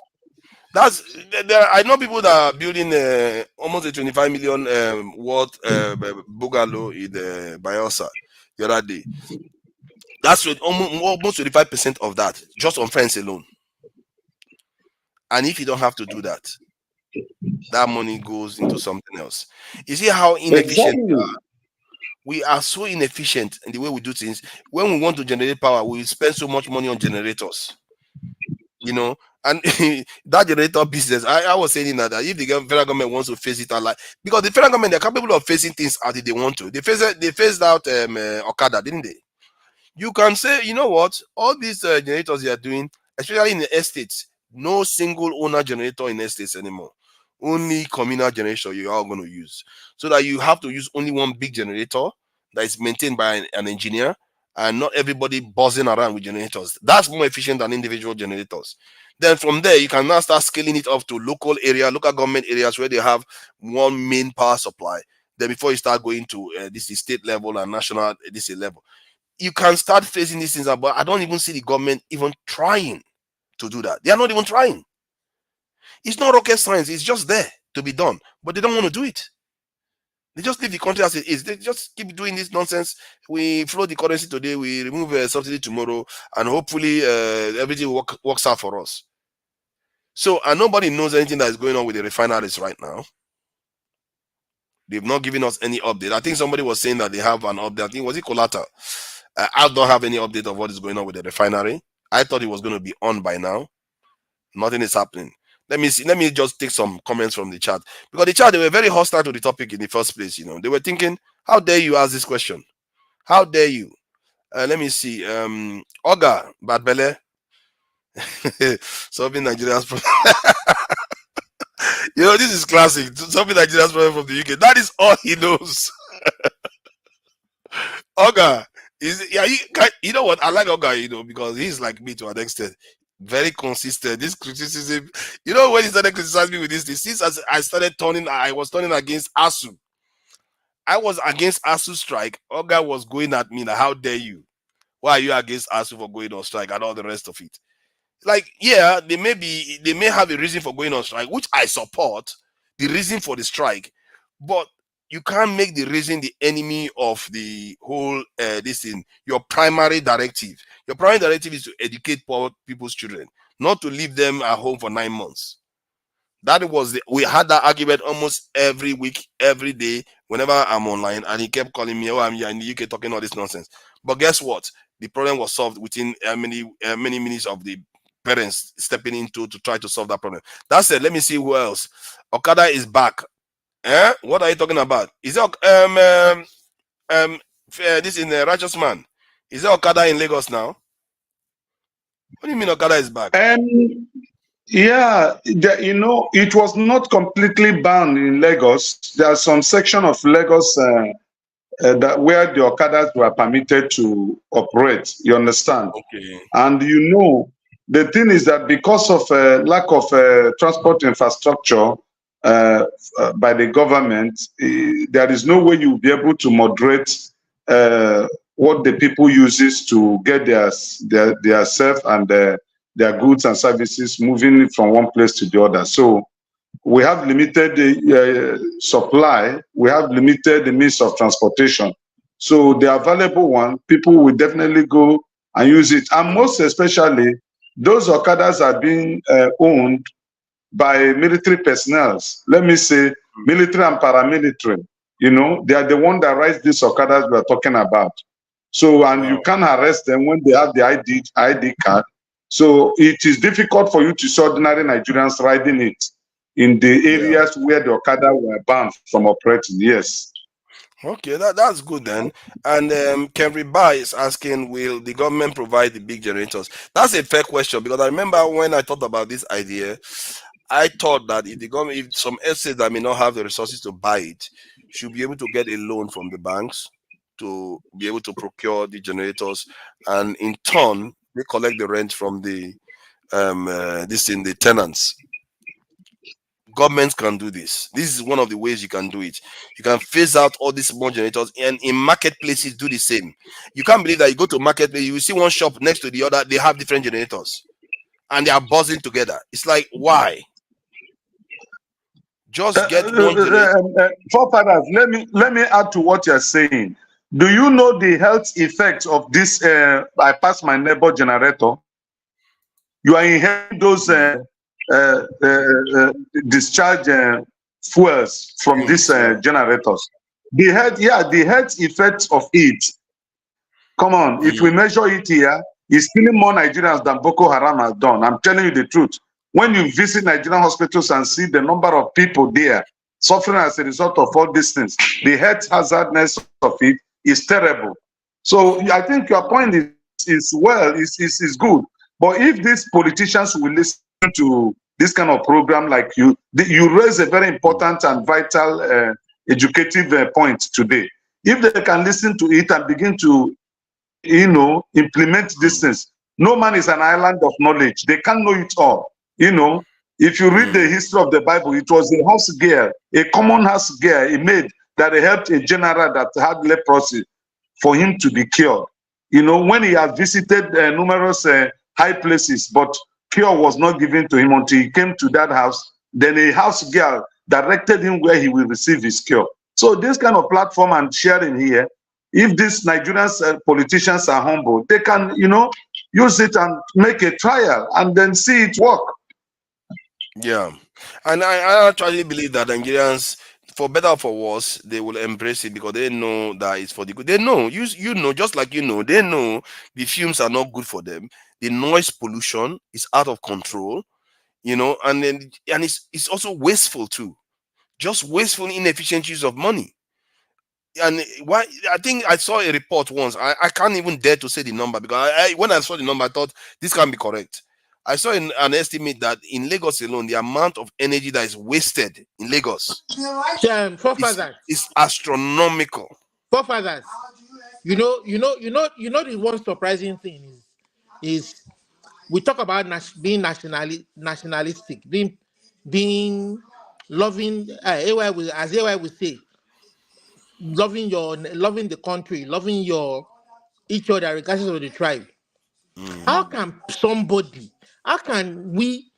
I know people that are building almost a 25 million worth bungalow in Bayelsa the other day. That's almost 25% of that just on fence alone. And if you don't have to do that, that money goes into something else. You see how inefficient we are? We are so inefficient in the way we do things. When we want to generate power, we spend so much money on generators. You know, and that generator business, I was saying that if the federal government wants to phase it out, because the federal government, they're capable of phasing things out if they want to. They phased out Okada, didn't they? You can say, you know what, all these generators they are doing, especially in the estates, no single owner generator in estates anymore. only communal generator you are going to use, so that you have to use only one big generator that is maintained by an engineer, and not everybody buzzing around with generators. That's more efficient than individual generators. Then from there, you can now start scaling it up to local government areas where they have one main power supply. Then before you start going to this is state level and national this is level, you can start facing these things. But I don't even see the government even trying to do that. They are not even trying. It's not rocket science. It's just there to be done, but they don't want to do it. They just leave the country as it is. They just keep doing this nonsense. We float the currency today, we remove a subsidy tomorrow, and hopefully everything works out for us. So, and nobody knows anything that is going on with the refineries right now. They've not given us any update. I think somebody was saying that they have an update. I think, was it Colata? I don't have any update of what is going on with the refinery. I thought it was going to be on by now. Nothing is happening. Let me just take some comments from the chat, because the chat, they were very hostile to the topic in the first place. They were thinking, how dare you ask this question? How dare you? Let me see. Oga Badbele, solving Nigeria's problem. This is classic. Solving Nigeria's problem from the UK. That is all he knows. Oga you know what? I like Oga, because he's like me to an extent. Very consistent. This criticism, when he started criticizing me with this, since I was turning against ASU. I was against ASU strike. Oga was going at me, like, how dare you? Why are you against ASU for going on strike and all the rest of it? Like, yeah, they may have a reason for going on strike, which I support, the reason for the strike, but you can't make the reason the enemy of the whole this thing. Your primary directive is to educate poor people's children, not to leave them at home for 9 months. We had that argument almost every week, every day, whenever I'm online, and he kept calling me, I'm here in the UK talking all this nonsense. But guess what? The problem was solved within many minutes of the parents stepping into to try to solve that problem. That said, let me see who else. Okada is back. What are you talking about? Is it this in the Righteous Man? Is it Okada in Lagos now? What do you mean Okada is back? Yeah, it was not completely banned in Lagos. There are some section of Lagos that where the Okadas were permitted to operate. You understand? Okay. And the thing is that because of lack of transport infrastructure by the government, there is no way you'll be able to moderate what the people uses to get their self and their goods and services moving from one place to the other. So we have limited supply, we have limited the means of transportation. So the available one, people will definitely go and use it. And most especially, those Okadas are being owned by military personnel. Let me say military and paramilitary. They are the one that rides these Okadas we are talking about. So, and you can't arrest them when they have the ID card. So it is difficult for you to see ordinary Nigerians riding it in the areas where the Okada were banned from operating. Yes. Okay, that's good then. And Kenry Ba is asking, will the government provide the big generators? That's a fair question, because I remember when I thought about this idea, I thought that if some estates that may not have the resources to buy it, should be able to get a loan from the banks to be able to procure the generators, and in turn they collect the rent from the the tenants. Governments can do this. This is one of the ways you can do it. You can phase out all these small generators, and in marketplaces do the same. You can't believe that you go to a marketplace, you see one shop next to the other, they have different generators and they are buzzing together. It's like, why? Just get one generator. Forefathers, let me add to what you're saying. Do you know the health effects of this I pass my neighbor generator? You are inheriting those discharge fuels from these generators. The health effects of it. Come on, if we measure it here, it's killing more Nigerians than Boko Haram has done. I'm telling you the truth. When you visit Nigerian hospitals and see the number of people there suffering as a result of all these things, the health hazardness of it is terrible. So I think your point is good. But if these politicians will listen to this kind of program like you raise a very important and vital educative point today. If they can listen to it and begin to, implement these things, no man is an island of knowledge. They can't know it all. If you read the history of the Bible, it was a house girl, a common house girl, a maid that helped a general that had leprosy for him to be cured. When he had visited numerous high places, but cure was not given to him until he came to that house, then a house girl directed him where he will receive his cure. So this kind of platform and sharing here, if these Nigerian politicians are humble, they can, use it and make a trial and then see it work. Yeah, and I actually believe that Nigerians, for better or for worse, they will embrace it because they know that it's for the good. They know, just like they know the fumes are not good for them. The noise pollution is out of control, and it's also wasteful too, just wasteful, inefficient use of money. And why? I think I saw a report once. I can't even dare to say the number because when I saw the number, I thought this can't be correct. I saw an estimate that in Lagos alone, the amount of energy that is wasted in Lagos is astronomical. Forefathers, the one surprising thing is we talk about being nationalistic, being loving, as AY would say, loving the country, loving each other regardless of the tribe. How can we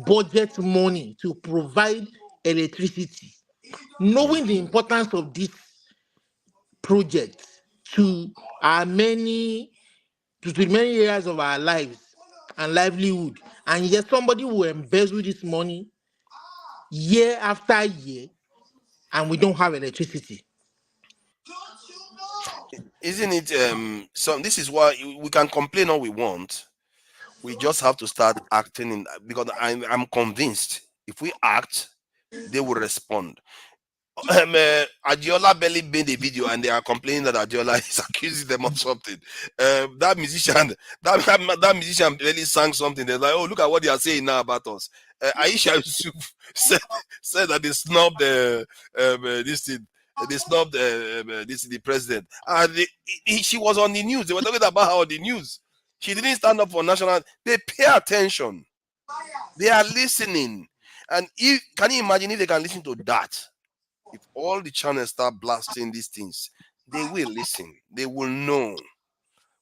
budget money to provide electricity, knowing the importance of this project to many areas of our lives and livelihood, and yet somebody will embezzle this money year after year and we don't have electricity? Isn't it? So this is why we can complain all we want. We just have to start acting because I'm convinced if we act, they will respond. Adiola barely made a video and they are complaining that Adiola is accusing them of something. That musician barely sang something. They're like, oh, look at what they are saying now about us. Aisha Yusuf said that they snubbed this thing. They snubbed the president. And she was on the news. They were talking about her on the news. She didn't stand up for national. They pay attention. They are listening. And can you imagine if they can listen to that? If all the channels start blasting these things, they will listen. They will know.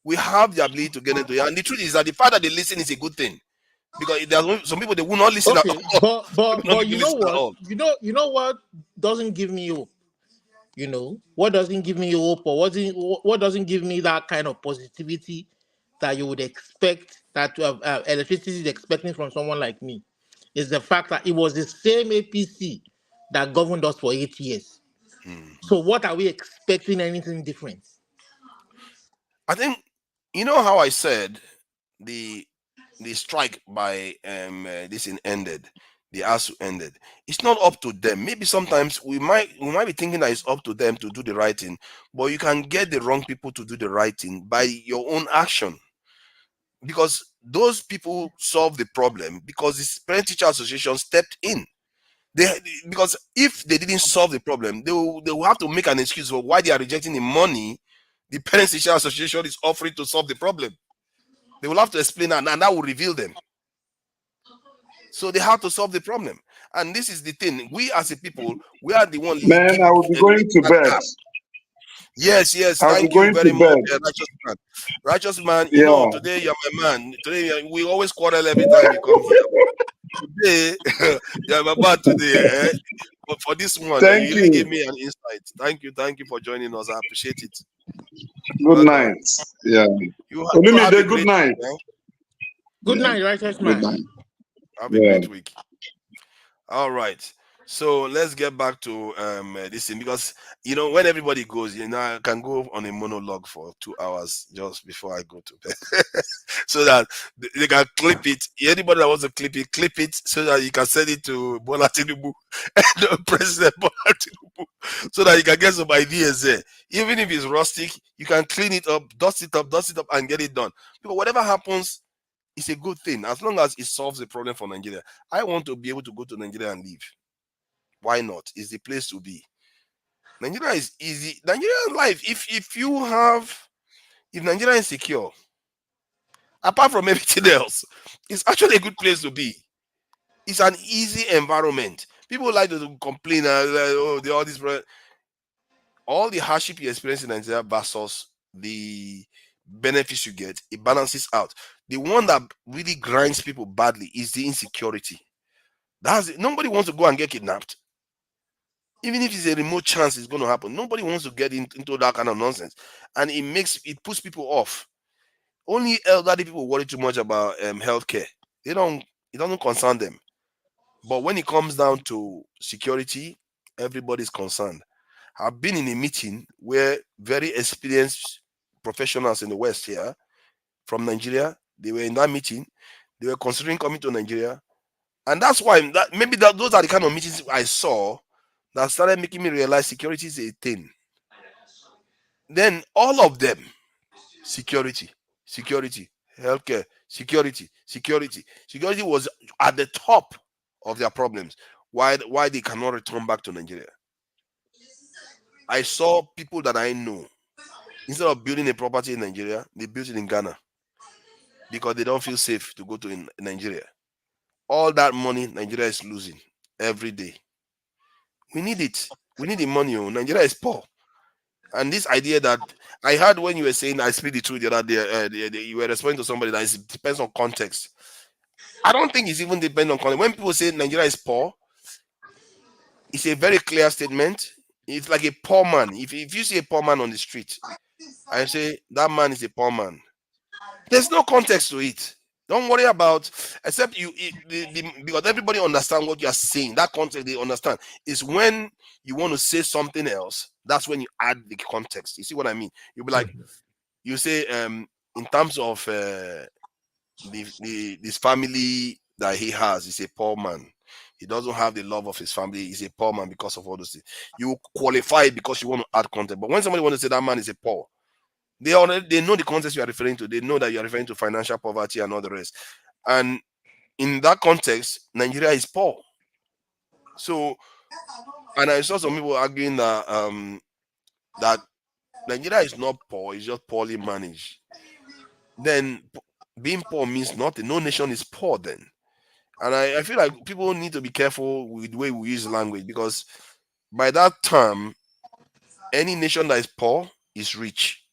We have the ability to get into it. And the truth is that the fact that they listen is a good thing. Because there's some people, they will not listen Okay, at all. but you know what? You know what doesn't give me hope? What doesn't give me hope, or what doesn't give me that kind of positivity that you would expect, that electricity is expecting from someone like me, is the fact that it was the same APC that governed us for 8 years. So what are we expecting anything different? I think, how I said the strike by this ended, the ASU ended. It's not up to them. Maybe sometimes we might be thinking that it's up to them to do the right thing, but you can get the wrong people to do the right thing by your own action. Because those people solve the problem because the Parent Teacher Association stepped in. Because if they didn't solve the problem, they will have to make an excuse for why they are rejecting the money the Parent Teacher Association is offering to solve the problem. They will have to explain that, and that will reveal them. So they have to solve the problem. And this is the thing. We as a people, we are the one Man, I will be going to bed. Yes. Thank you very much, Righteous Man. Righteous Man, today you're my man. Today we always quarrel every time you come here. Today, you're my man today. But for this one, you really gave me an insight. Thank you for joining us. I appreciate it. Good night. Yeah. Good night. Good night, Righteous Man. Good night. Have a great week. All right. So let's get back to this thing, because when everybody goes, I can go on a monologue for 2 hours just before I go to bed, so that they can clip it. Anybody that wants to clip it, so that you can send it to Bola Tinubu, President Bola Tinubu, so that you can get some ideas there. Even if it's rustic, you can clean it up, dust it up, and get it done. Because whatever happens, It's a good thing as long as it solves a problem for Nigeria. I want to be able to go to Nigeria and live. Why not? It's the place to be. Nigeria is easy. Nigerian life, if Nigeria is secure, apart from everything else, it's actually a good place to be. It's an easy environment. People like to complain, oh, all this, all the hardship you experience in Nigeria versus the benefits you get, it balances out. The one that really grinds people badly is the insecurity. That's it. Nobody wants to go and get kidnapped. Even if it's a remote chance it's going to happen, nobody wants to get into that kind of nonsense, and it puts people off. Only elderly people worry too much about healthcare. They don't. It doesn't concern them. But when it comes down to security, everybody's concerned. I've been in a meeting where very experienced professionals in the West here from Nigeria, they were in that meeting. They were considering coming to Nigeria, and that's why those are the kind of meetings I saw that started making me realize security is a thing. Then all of them, security, security, healthcare, security was at the top of their problems. Why they cannot return back to Nigeria? I saw people that I know, instead of building a property in Nigeria, they built it in Ghana because they don't feel safe to go to in Nigeria. All that money Nigeria is losing every day. We need it. We need the money. Oh. Nigeria is poor. And this idea that I heard when you were saying I speak the truth the other day, you were responding to somebody that it depends on context. I don't think it's even dependent on context. When people say Nigeria is poor, it's a very clear statement. It's like a poor man. If you see a poor man on the street, I say that man is a poor man. There's no context to it. Don't worry about, except because everybody understands what you are saying. That context they understand is when you want to say something else. That's when you add the context. You see what I mean? You'll be like, you say, in terms of this family that he has, is a poor man. He doesn't have the love of his family. He's a poor man because of all those things. You qualify it because you want to add context. But when somebody wants to say that man is a poor, they know the context you are referring to. They know that you are referring to financial poverty and all the rest. And in that context, Nigeria is poor. So, and I saw some people arguing that Nigeria is not poor; it's just poorly managed. Then being poor means nothing. No nation is poor then. And I feel like people need to be careful with the way we use language, because by that term, any nation that is poor is rich,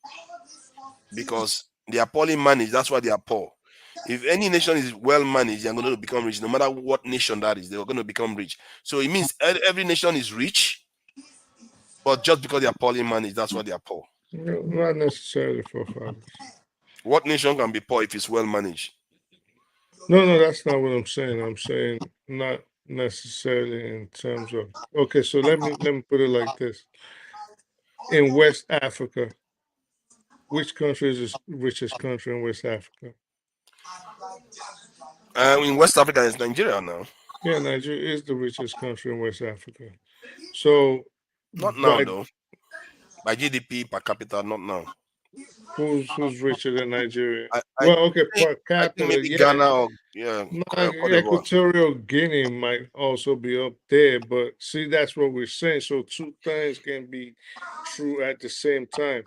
because they are poorly managed. That's why they are poor. If any nation is well managed, they're going to become rich. No matter what nation that is, they're going to become rich. So it means every nation is rich, but just because they are poorly managed, that's why they are poor. No, not necessarily, forefathers. What nation can be poor if it's well managed? No, that's not what I'm saying. I'm saying not necessarily in terms of. Okay, so let me put it like this. In West Africa, which country is the richest country in West Africa? In West Africa, it's Nigeria now. Yeah, Nigeria is the richest country in West Africa. So, Not now, by though. By GDP per capita, not now. who's richer than Nigeria? I Well, okay, per I think capita, maybe yeah. Ghana or No, Cote d'Ivoire. Equatorial Guinea might also be up there, but see, that's what we're saying. So two things can be true at the same time.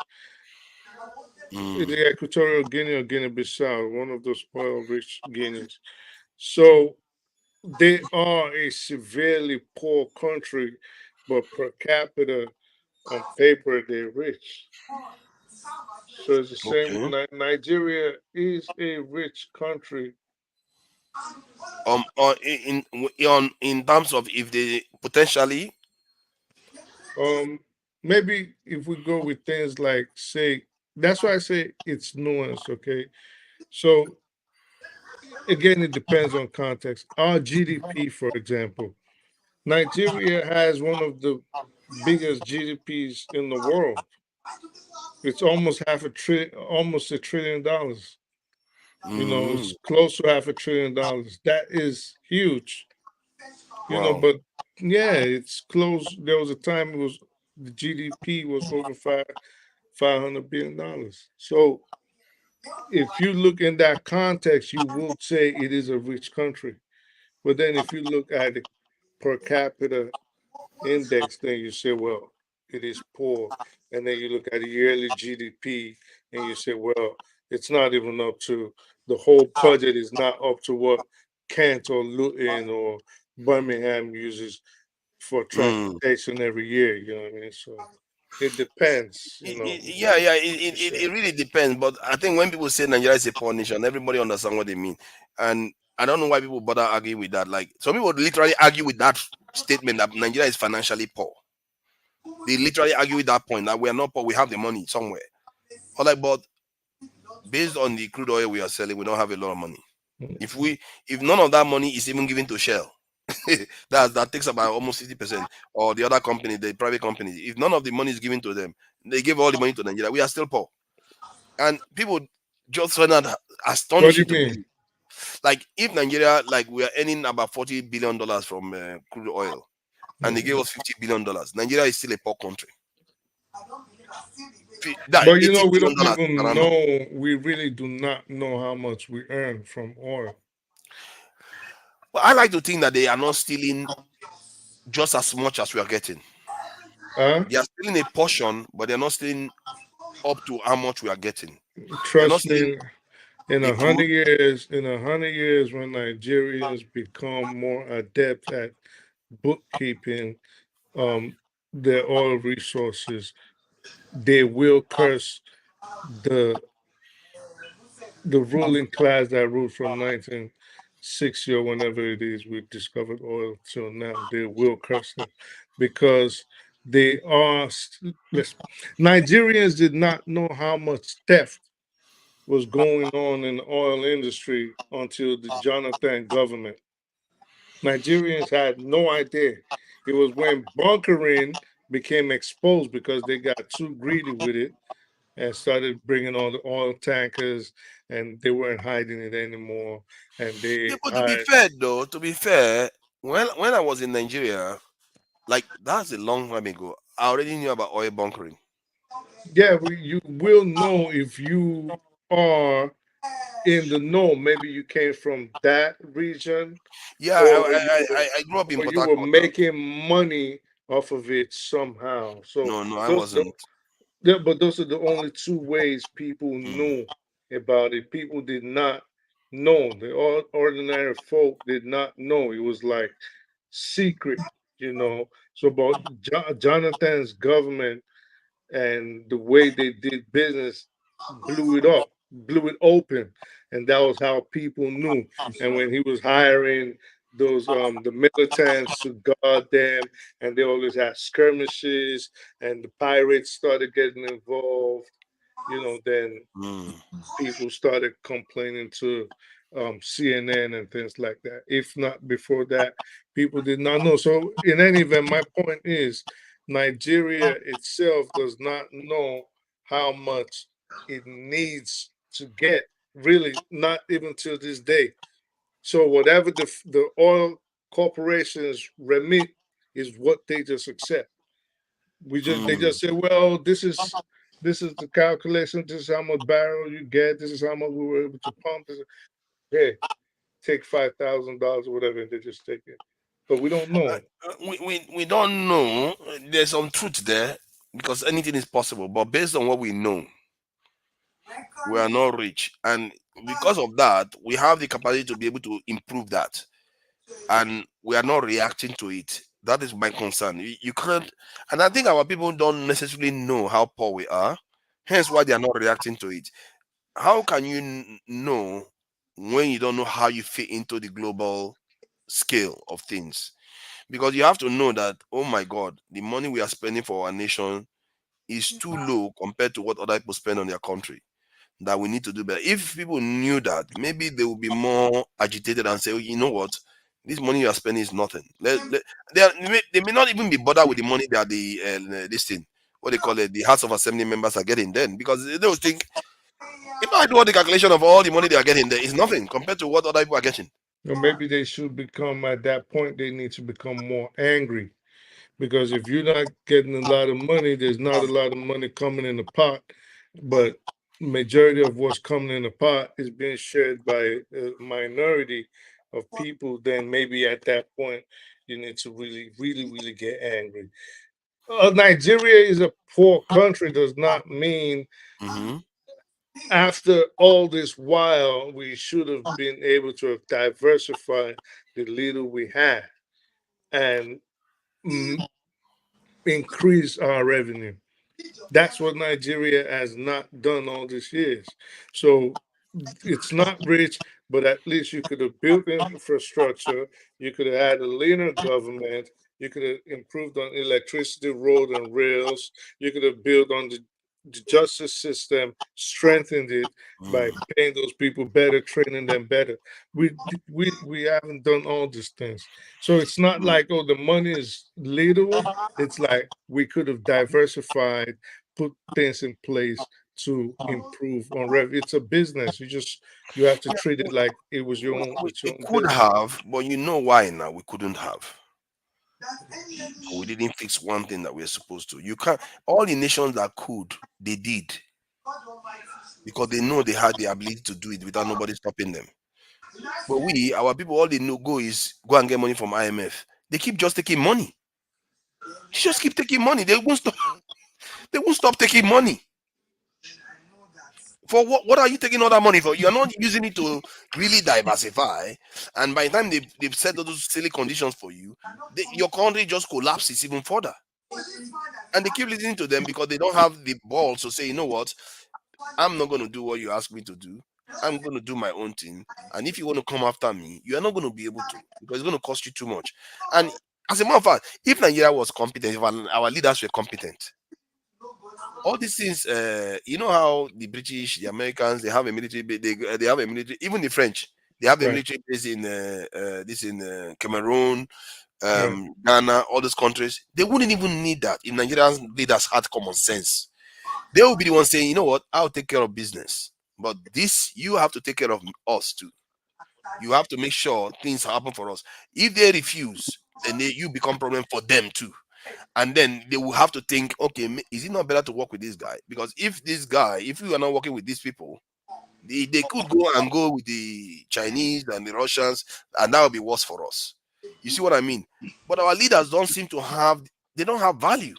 The Equatorial Guinea or Guinea-Bissau, one of those oil-rich Guineas. So they are a severely poor country, but per capita, on paper, they're rich. So it's the same. Okay. Nigeria is a rich country. In terms of if they potentially. Maybe if we go with things like, say, that's why I say it's nuanced. Okay, so again, it depends on context. Our GDP, for example, Nigeria has one of the biggest GDPs in the world. It's almost $1 trillion. Mm, It's close to $500 billion. That is huge. wow. But yeah, it's close. There was a time the GDP was over $500 billion. So if you look in that context, you will say it is a rich country. But then if you look at the per capita index, then you say, well, it is poor. And then you look at the yearly GDP and you say, well, it's not even up to the whole budget is not up to what Kent or Luton or Birmingham uses for Mm. transportation every year. You know what I mean? So it depends, you know, Yeah, yeah, what you say. it really depends. But I think when people say Nigeria is a poor nation, everybody understand what they mean. And I don't know why people bother arguing with that. Like some people would literally argue with that statement that Nigeria is financially poor. They literally argue with that point that we are not poor, we have the money somewhere. Or like, but based on the crude oil we are selling, we don't have a lot of money. If we if none of that money is even given to Shell, that takes about almost 50%, or the other company, the private companies, if none of the money is given to them, they give all the money to Nigeria, we are still poor. And people just find that What do you astonishing to mean? believe. Like if Nigeria, like we are earning about $40 billion from crude oil, and they Mhm. gave us $50 billion, Nigeria is still a poor country. That But you eighty know, we billion don't dollars per even annum. know, we really do not know how much we earn from oil. But I like to think that they are not stealing just as much as we are getting. Huh? They are stealing a portion, but they're not stealing up to how much we are getting. They're not Trust stealing me, in the a crude. hundred years, in 100 years, when Nigerians become more adept at bookkeeping, um, their oil resources, they will curse the the ruling class that ruled from 1960 or whenever it is we discovered oil till now. They will curse them because they are. Listen, Nigerians did not know how much theft was going on in the oil industry until the Jonathan government. Nigerians had no idea. It was when bunkering became exposed because they got too greedy with it and started bringing all the oil tankers, and they weren't hiding it anymore. And Yeah, they but to be hired, fair though, to be fair, when I was in Nigeria, like that's a long time ago, I already knew about oil bunkering. yeah, you will know if you are in the know. Maybe you came from that region, Yeah, or you were, I grew up in or Port you were Harcourt now. making money off of it somehow. So No, no, I those are wasn't. yeah, but those are the only two ways people Mm. knew about it. People did not know. The ordinary folk did not know. It was like secret, you know. So, about Jonathan's government and the way they did business blew it up, blew it open, and that was how people knew. And when he was hiring those the militants to guard them, and they always had skirmishes, and the pirates started getting involved, you know, then Mm. people started complaining to CNN and things like that. If not before that, people did not know. So, in any event, my point is Nigeria itself does not know how much it needs to get, really, not even till this day. So, whatever the oil corporations remit is what they just accept. They Mm. just say, well, this is the calculation. This is how much barrel you get. This is how much we were able to pump. This, hey, take $5,000 or whatever, and they just take it. But we don't know. We don't know. There's some truth there because anything is possible. But based on what we know, we are not rich, and because of that, we have the capacity to be able to improve that, and we are not reacting to it. That is my concern. You can't, and I think our people don't necessarily know how poor we are, hence why they are not reacting to it. How can you know when you don't know how you fit into the global scale of things? Because you have to know that, oh my God, the money we are spending for our nation is too low compared to what other people spend on their country, that we need to do better. If people knew that, maybe they would be more agitated and say, oh, you know what, this money you are spending is nothing. They may not even be bothered with the money that this thing, what they call it, the House of Assembly members are getting then, because they will think, if I do all the calculation of all the money they are getting, there is nothing compared to what other people are getting. Or maybe they should become, at that point, they need to become more angry. Because if you're not getting a lot of money, there's not a lot of money coming in the pot. But majority of what's coming in the pot is being shared by a minority of people, then maybe at that point you need to really, really, really get angry. Nigeria is a poor country does not mean Mm-hmm. after all this while we should have been able to have diversified the little we had and mm, increase our revenue. That's what Nigeria has not done all these years. So it's not rich, but at least you could have built infrastructure. You could have had a leaner government. You could have improved on electricity, road, and rails. You could have built on the justice system, strengthened it by Mm. paying those people better, training them better. We haven't done all these things. So it's not Mm. like, oh, the money is little. It's like we could have diversified, put things in place to improve on revenue. It's a business. You have to Yeah, treat it like it was your own, it's we your own could business. have, but you know why now we couldn't have. Because we didn't fix one thing that we are supposed to. You can't. All the nations that could, they did because they know they had the ability to do it without nobody stopping them. But we, our people, all they know go is go and get money from IMF. They keep just taking money. They just keep taking money. They won't stop. They won't stop taking money. For what? What are you taking all that money for? You are not using it to really diversify. And by the time they've set all those silly conditions for you, your country just collapses even further. And they keep listening to them because they don't have the balls to say, you know what, I'm not going to do what you ask me to do. I'm going to do my own thing. And if you want to come after me, you are not going to be able to because it's going to cost you too much. And as a matter of fact, if Nigeria was competent, if our leaders were competent, all these things, you know how the British, the Americans, they have a military, they have a military, even the French, they have a Right. military base in Cameroon, Right. Ghana, all those countries. They wouldn't even need that if Nigerian leaders had common sense. They will be the ones saying, you know what, I'll take care of business. But this, you have to take care of us too. You have to make sure things happen for us. If they refuse, then you become problem for them too. And then they will have to think, okay, is it not better to work with this guy? Because if we are not working with these people, they could go with the Chinese and the Russians, and that would be worse for us. You see what I mean? But our leaders don't seem to have, they don't have value.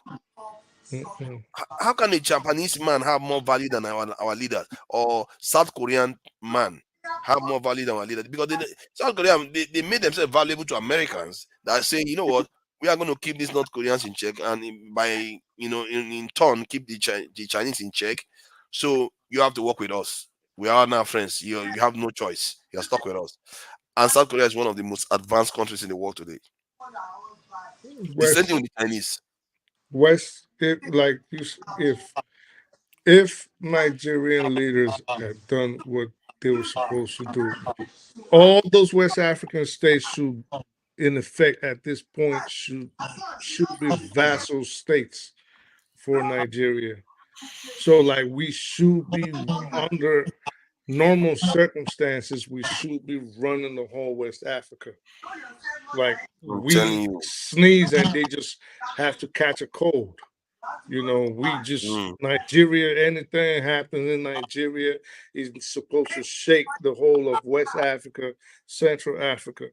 Mm-mm. How can a Japanese man have more value than our leaders, or South Korean man have more value than our leaders? Because South Korea, they made themselves valuable to Americans that are saying, you know what, we are going to keep these North Koreans in check, and by in turn keep the Chinese in check. So you have to work with us. We are now friends. You have no choice. You are stuck with us. And South Korea is one of the most advanced countries in the world today. The same thing West, with the Chinese. West, if, like if Nigerian leaders had done what they were supposed to do, all those West African states should, in effect, at this point, should be vassal states for Nigeria. So, like, we should be under normal circumstances, we should be running the whole West Africa. Like, I'm telling we you. sneeze and they just have to catch a cold. We just Mm. Nigeria, anything happens in Nigeria is supposed to shake the whole of West Africa, Central Africa.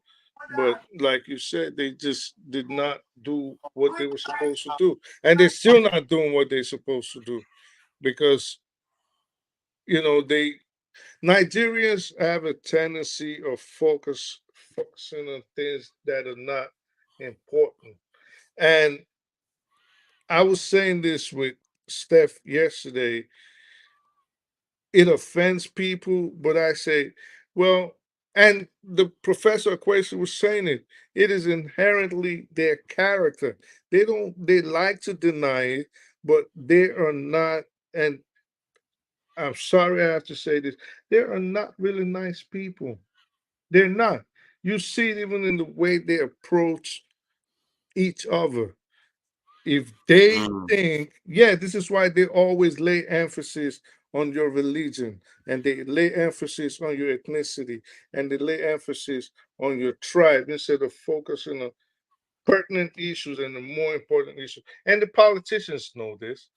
But like you said, they just did not do what they were supposed to do. And they're still not doing what they're supposed to do because, they Nigerians have a tendency of focusing on things that are not important. And I was saying this with Steph yesterday. It offends people, but I say, well, and the professor Equation was saying it is inherently their character. They like to deny it, but they are not, and I'm sorry I have to say this, they are not really nice people. They're not. You see it even in the way they approach each other. If they Mm. think, yeah, this is why they always lay emphasis on your religion, and they lay emphasis on your ethnicity, and they lay emphasis on your tribe instead of focusing on pertinent issues and the more important issues. And the politicians know this.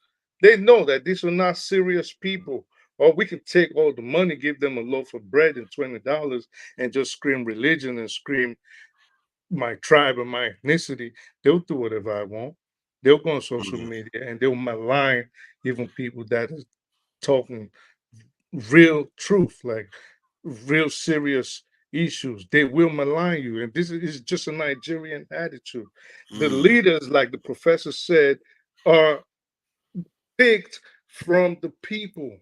They know that these are not serious people Or we can take all the money, give them a loaf of bread and $20, and just scream religion and scream my tribe or my ethnicity. They'll do whatever I want. They'll go on social media and they'll malign even people that is talking real truth, like real serious issues. They will malign you. And this is just a Nigerian attitude. The leaders, like the professor said, are picked from the people.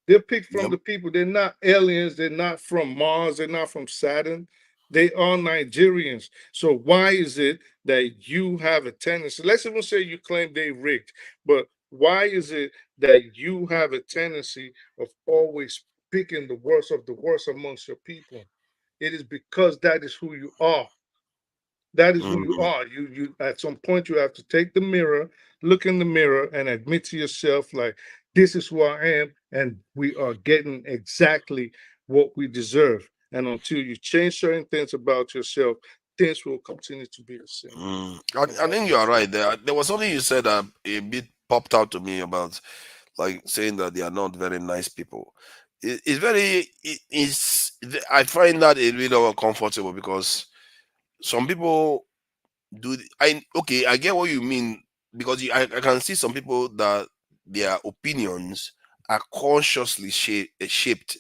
They're picked from Yep. the people. They're not aliens. They're not from Mars. They're not from Saturn. They are Nigerians. So why is it that you have a tendency? Let's even say you claim they rigged, but why is it that you have a tendency of always picking the worst of the worst amongst your people? It is because that is who you are. That is who you Mm, are. You at some point you have to take the mirror, look in the mirror, and admit to yourself, like, this is who I am, and we are getting exactly what we deserve. And until you change certain things about yourself, things will continue to be the same. And I that's think you are just it. right there. There was something you said that a bit popped out to me about, like saying that they are not very nice people. It's very, I find that a little uncomfortable because some people okay, I get what you mean because I can see some people that their opinions are consciously shaped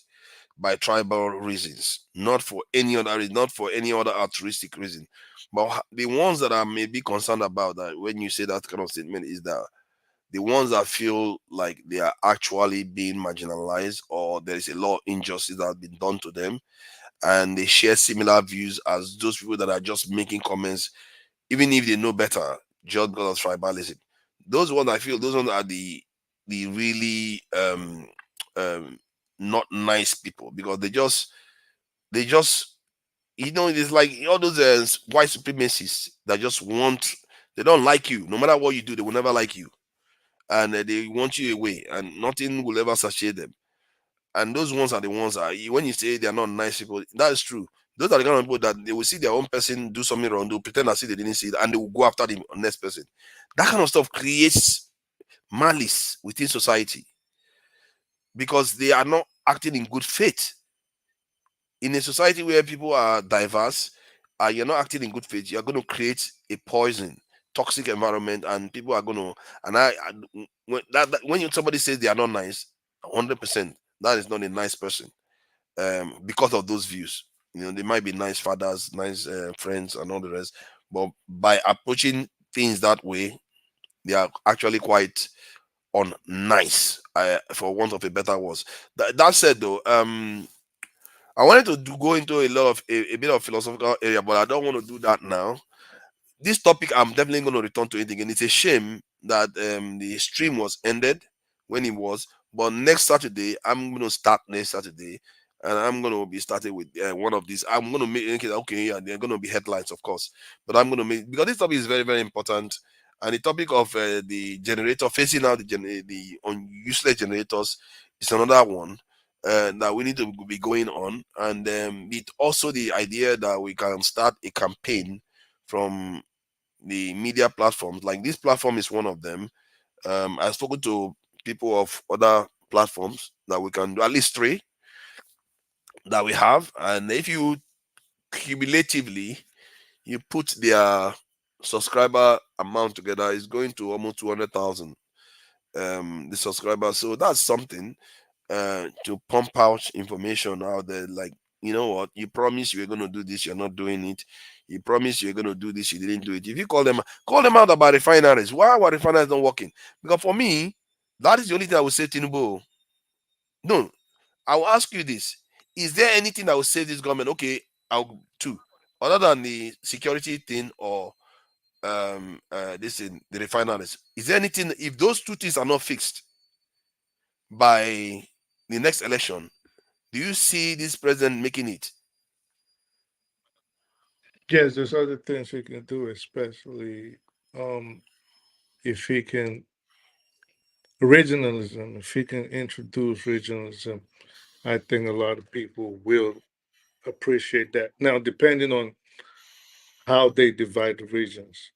by tribal reasons, not for any other reason, not for any other altruistic reason. But the ones that I may be concerned about that when you say that kind of statement is that the ones that feel like they are actually being marginalized or there is a lot of injustice that has been done to them and they share similar views as those people that are just making comments even if they know better, just because of tribalism. Those ones I feel those ones are the really um not nice people because they just it's like all those white supremacists that just want they don't like you no matter what you do they will never like you and they want you away and nothing will ever satiate them and those ones are the ones that when you say they are not nice people, that is true. Those are the kind of people that they will see their own person do something wrong, they'll pretend as if they didn't see it, and they will go after the next person. That kind of stuff creates malice within society because they are not acting in good faith. In a society where people are diverse, you're not acting in good faith, you're going to create a poison, toxic environment, and people are going to. And when somebody says they are not nice, 100%, that is not a nice person because of those views. They might be nice fathers, nice friends, and all the rest. But by approaching things that way, they are actually quite unnice, for want of a better words. That said, though, I wanted to go into a bit of philosophical area, but I don't want to do that now. This topic I'm definitely going to return to it again. It's a shame that the stream was ended when it was, but next Saturday I'm going to start next Saturday, and I'm going to be starting with one of these. I'm going to make it okay. Yeah, they're going to be headlines, of course, but I'm going to make because this topic is very very important, and the topic of the generator facing out the on useless generators is another one. That we need to be going on, and it also the idea that we can start a campaign from the media platforms. Like this platform is one of them. I've spoken to people of other platforms that we can do at least three that we have, and if you cumulatively you put their subscriber amount together, it's going to almost 200,000. The subscribers, so that's something to pump out information out there. Like, you know what, you promised you were going to do this, you're not doing it. You promised you're going to do this, you didn't do it. If you call them out about refineries, why are refineries not working? Because for me, that is the only thing I would say, Tinubu. No, I will ask you this: is there anything that will save this government? Okay, I'll two, other than the security thing or this in the refineries. Is there anything if those two things are not fixed by the next election? Do you see this president making it? Yes, there's other things he can do, especially um, if he can regionalism. If he can introduce regionalism, I think a lot of people will appreciate that. Now, depending on how they divide the regions,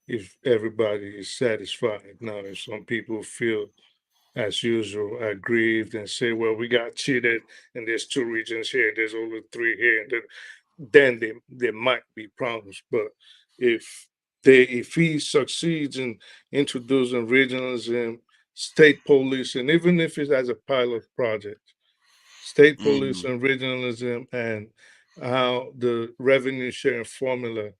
if everybody is satisfied. Now, if some people feel as usual, aggrieved and say, well, we got cheated and there's 2 regions here, there's only 3 here, and then there might be problems. But if if he succeeds in introducing regionalism, state police, and even if it's as a pilot project, state police Mm. and regionalism, and how the revenue sharing formula,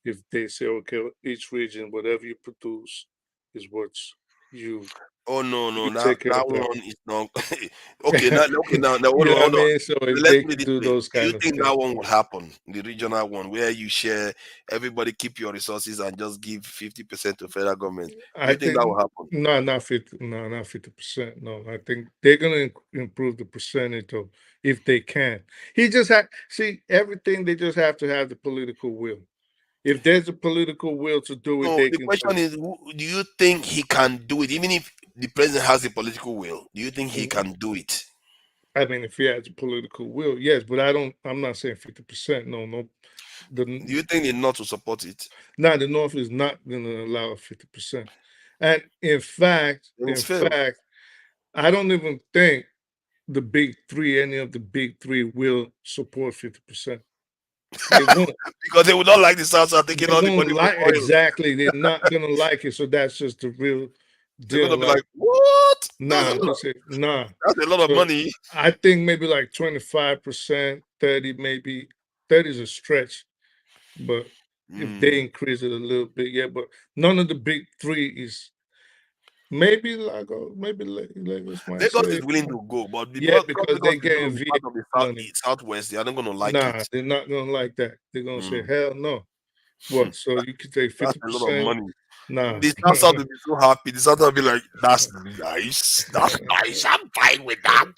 if they say, okay, each region, whatever you produce is what you Oh no, no, you that take care that of that. one is not okay. Now, okay, now, hold You on, know what I hold on. mean? So if Let's they put it could this do way: those do you kind of think that things. one will happen, the regional one, where you share, everybody keep your resources and just give 50% to federal government? Do I you think that will think happen? no, not 50, no, not 50%. No, I think they're gonna improve the percentage of if they can. He just had see everything. They just have to have the political will. If there's a political will to do it, No, they the can question do is, do you think he can do it? Even if the president has the political will, do you think he it. can do it? I mean, if he has a political will, yes, but I don't. I'm not saying 50%. No, no. Do you think the North will support it? Now the North is not going to allow 50%, and Then it's in failed. fact, I don't even think the big three, any of the big three, will support 50%. They won't. Because they would not like the South are taking They all the won't money from like oil. exactly. They're not gonna like it. So that's just the real They're deal. gonna be Like, like, "What? nah, they say nah. That's a lot of So money." I think maybe like 25%, 30, maybe 30 is a stretch. But if they Mm. increase it a little bit, yeah. But none of the big three is maybe like maybe Lagos might Lagos say is willing to go, but yeah because because Lagos they is going getting to be VAT part of the money. southwest, they are not going to like Nah, it. they're not gonna like that. They're gonna say Mm. hell no. What? So you could take That's fifty a lot of percent? money. Nah. The South will be so happy. The South will be like, "That's nice. That's nice. I'm fine with that.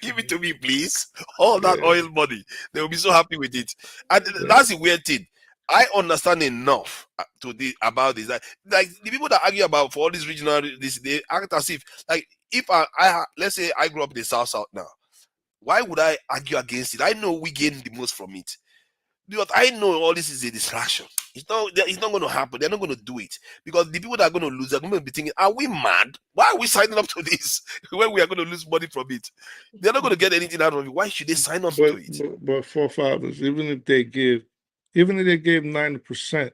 Give it to me, please. All that Yeah. oil money." They will be so happy with it. And Yeah. that's the weird thing. I understand enough to the about this. Like the people that argue about for all these regional, this they act as if like if let's say I grew up in the South now. Why would I argue against it? I know we gain the most from it. Because I know all this is a distraction. It's not going to happen. They're not going to do it because the people that are going to lose are going to be thinking, "Are we mad? Why are we signing up to this when we are going to lose money from it? They're not going to get anything out of it. Why should they sign up to it?" But forefathers, even if they gave 90%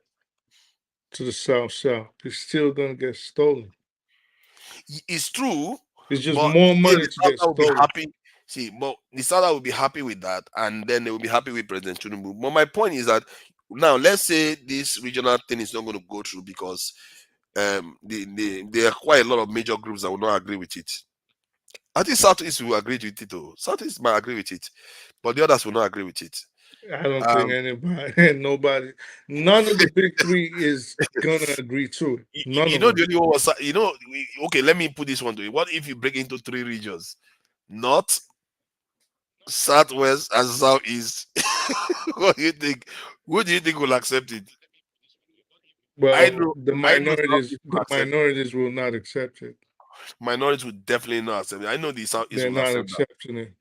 to the South, it's still gonna get stolen. It's true, It's just but more again, money the to South get will be stolen. happy. See, but the South will be happy with that, and then they will be happy with President Tinubu. But my point is that now, let's say this regional thing is not going to go through because there are quite a lot of major groups that will not agree with it. I think Southeast will agree with it though. Southeast might agree with it, but the others will not agree with it. I don't think Um, anybody, nobody, none of the big three is gonna agree to it. None you of know, them. the only one was, okay, let me put this one to you. What if you break into 3 regions? North, Southwest, and Southeast. What do you think? Who do you think will accept it? I Well, know, I know Southeast will the accept it. minorities will not accept it. Minorities will definitely not accept it. I know the Southeast They're will not accept that. accepting it.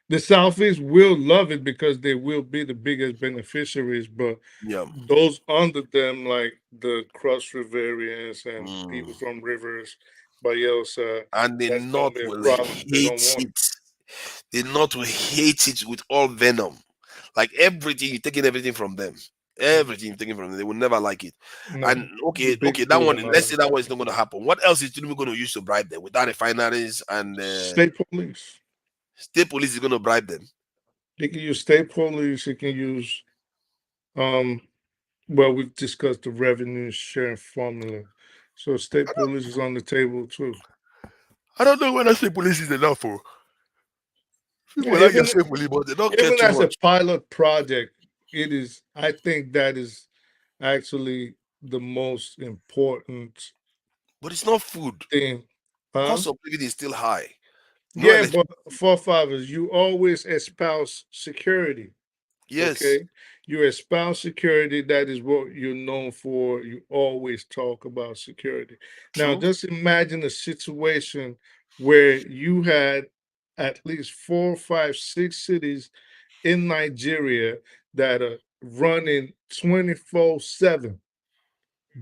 The Southeast will love it because they will be the biggest beneficiaries, but Yeah. those under them, like the Cross Riverians and Mm. people from Rivers, Bayelsa, And the that's gonna North be a will problem. They hate don't want it. The North will hate it with all venom. Like everything, you're taking everything from them. it. Everything you're taking from them. They will never like it. And No, the okay, big okay, that three one, will not let's say that accept one is not it. going to happen. What else is Tinubu going to use to bribe them? Without refineries and State police. state police is going to bribe them. They can use state police. They can use um. Well, we've discussed the revenue sharing formula, so state police is on the table too. I don't know whether state police is enough for. Yeah, People like your state police, but they don't care even too as a much. pilot project, it is. I think that is actually the most important But it's not food. thing, huh? Cost of living is still high. No Yeah, but electricity. forefathers, you always espouse security. Yes, Okay, you espouse security. That is what you're known for. You always talk about security. Now, true. just imagine a situation where you had at least four, five, six cities in Nigeria that are running 24/7.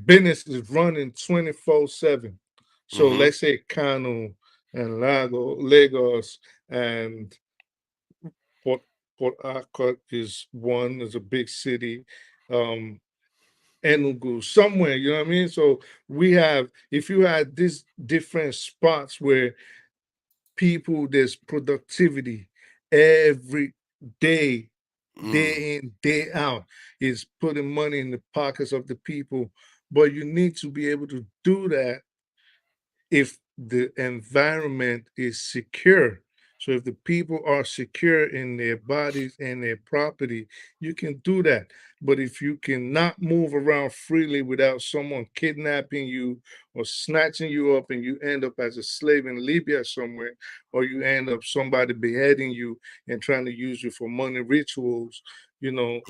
Business is running 24/7. So Mm-hmm. let's say Kano, and Lagos, and Port Port Harcourt is one. Is a big city. Um, Enugu, somewhere, you know what I mean? So we have, if you had these different spots where people, there's productivity every day, day in, day out, is putting money in the pockets of the people. But you need to be able to do that if the environment is secure. So if the people are secure in their bodies and their property, you can do that. But if you cannot move around freely without someone kidnapping you or snatching you up and you end up as a slave in Libya somewhere, or you end up somebody beheading you and trying to use you for money rituals, you know,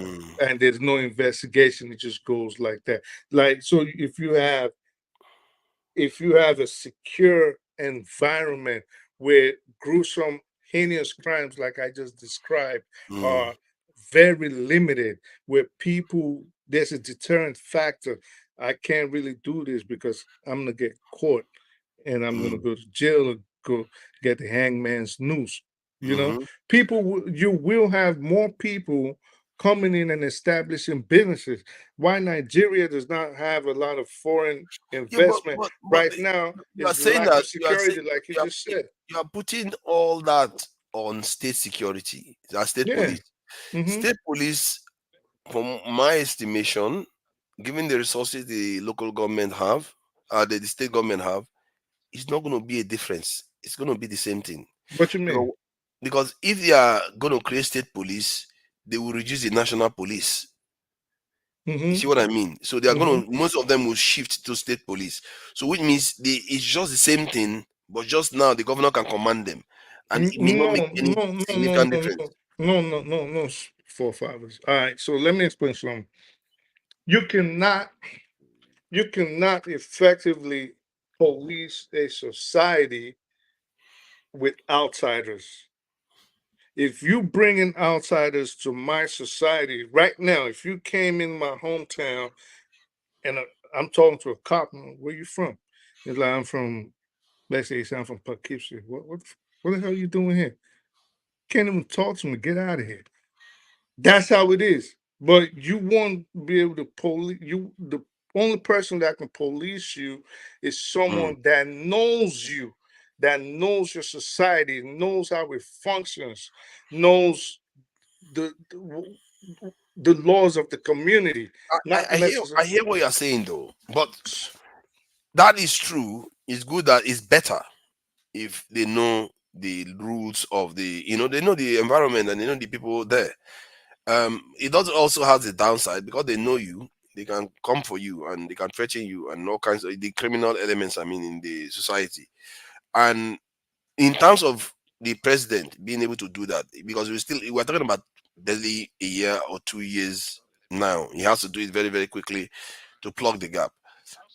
and there's no investigation, it just goes like that. Like, so if you have a secure environment where gruesome, heinous crimes, like I just described, are very limited, where people, there's a deterrent factor. I can't really do this because I'm going to get caught and I'm going to go to jail or go get the hangman's noose. You know, you will have more people coming in and establishing businesses. Why Nigeria does not have a lot of foreign Yeah, investment but right now you are is the saying lack that of security, like you you are, just said. you are putting all that on state security, state Yeah. police. Mm-hmm. State police, from my estimation, given the resources the local government have, the state government have, it's not going to be a difference. It's going to be the same thing. What you mean? Because, because if they are going to create state police, they will reduce the national police. You see Mm-hmm. what I mean? So they are Mm-hmm. going to, most of them will shift to state police. So which means it's just the same thing, but just now the governor can command them, and it may not No, make any no, no, no, significant no, difference. no, forefathers. All right, so let me explain something. You cannot, you cannot effectively police a society with outsiders. If you bring in outsiders to my society right now, if you came in my hometown and I'm talking to a cop, where you from? He's like, I'm from, let's say, I'm from Poughkeepsie. What the hell are you doing here? Can't even talk to me. Get out of here. That's how it is. But you won't be able to police you. The only person that can police you is Mm. someone that knows you, that knows your society, knows how it functions, knows the laws of the community, not I necessarily. hear what you're saying though, but that is true. It's good that it's better if they know the rules of the, they know the environment and they know the people there. It does also has a downside because they know you, they can come for you and they can threaten you and all kinds of the criminal elements, I mean, in the society. And in terms of the president being able to do that, because we're talking about barely a year or 2 years now. He has to do it very, very quickly to plug the gap.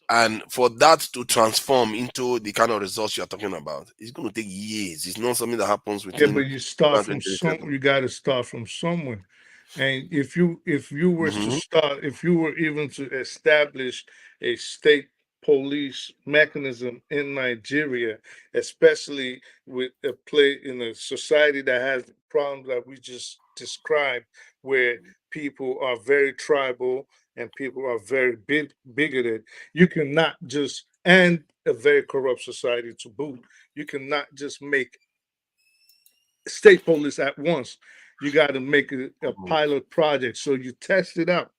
And for that to transform into the kind of results you're talking about, it's going to take years. It's not something that happens Yeah, within but you start from some. 2027. You got to start from somewhere. And if you were to Mm-hmm. start, if you were even to establish a state police mechanism in Nigeria, especially with a play in a society that has the problems that we just described, where people are very tribal and people are very bigoted, you cannot just, and a very corrupt society to boot, you cannot just make state police at once. You got to make a pilot project. So you test it out.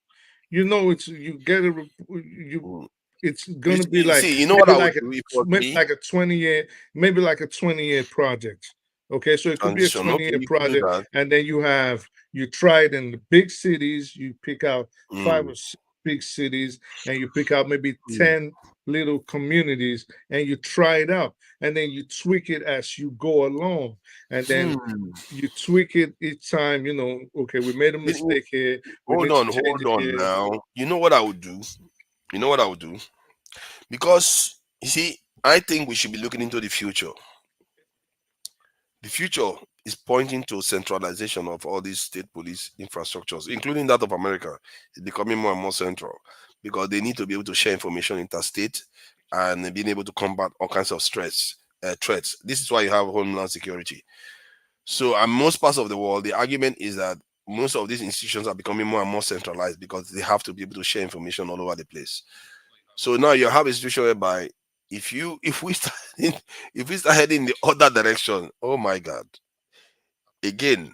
You know, it's you get a you. Mm-hmm. It's gonna be You like see, you know what I would do if it was maybe me? like a 20 year, maybe like a 20 year project. Okay, so it could be a Transition. Okay, 20 year you can do project, that. and then you try it in the big cities. You pick out five Mm. or six big cities, and you pick out maybe Mm. 10 little communities, and you try it out, and then you tweak it as you go along, and then Hmm. you tweak it each time. Okay, we made a mistake here. We need to change Hold it on here. now. You know what I would do? You know what I would do? Because you see, I think we should be looking into the future. The future is pointing to centralization of all these state police infrastructures, including that of America. It's becoming more and more central because they need to be able to share information interstate and being able to combat all kinds of stress threats. This is why you have homeland security. So, in most parts of the world, the argument is that most of these institutions are becoming more and more centralized because they have to be able to share information all over the place. So now you have a situation whereby if we start if we start heading in the other direction, oh my God, again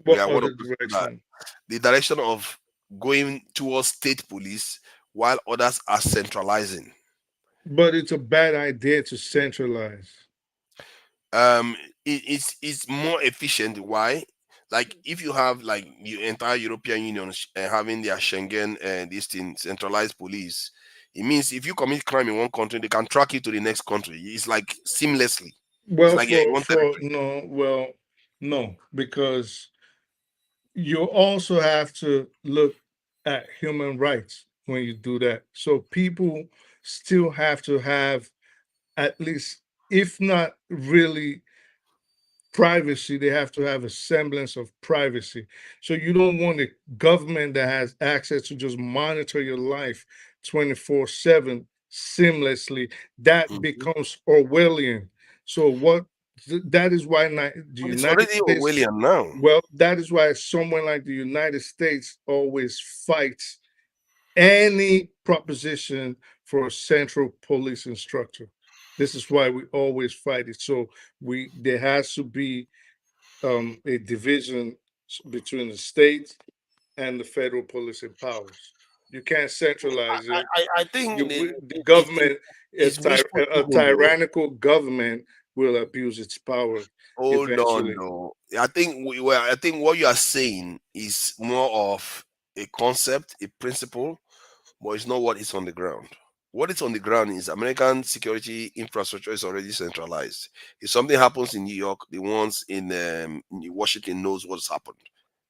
we What are one of other those people that direction? the direction of going towards state police while others are centralizing. But it's a bad idea to centralize. um it's more efficient. Why? Like if you have like the entire European Union having their Schengen this thing centralized police, it means if you commit crime in one country they can track you to the next country. It's like seamlessly. It's Well, like you're in one for territory. no, well, no, because you also have to look at human rights when you do that. So people still have to have at least, if not really privacy, they have to have a semblance of privacy. So you don't want a government that has access to just monitor your life 24/7 seamlessly. That Mhm. becomes Orwellian. So that is why the But it's United already States, Orwellian now. well, that is why someone like the United States always fights any proposition for a central policing structure. This is why we always fight it. So there has to be a division between the state and the federal policing powers. You can't centralize it. I think The government, it's wishful a thinking though. tyrannical government, will abuse its power Hold on, eventually. no. I think what you are saying is more of a concept, a principle, but it's not what is on the ground. What is on the ground is American security infrastructure is already centralized. If something happens in New York, the ones in Washington knows what's happened.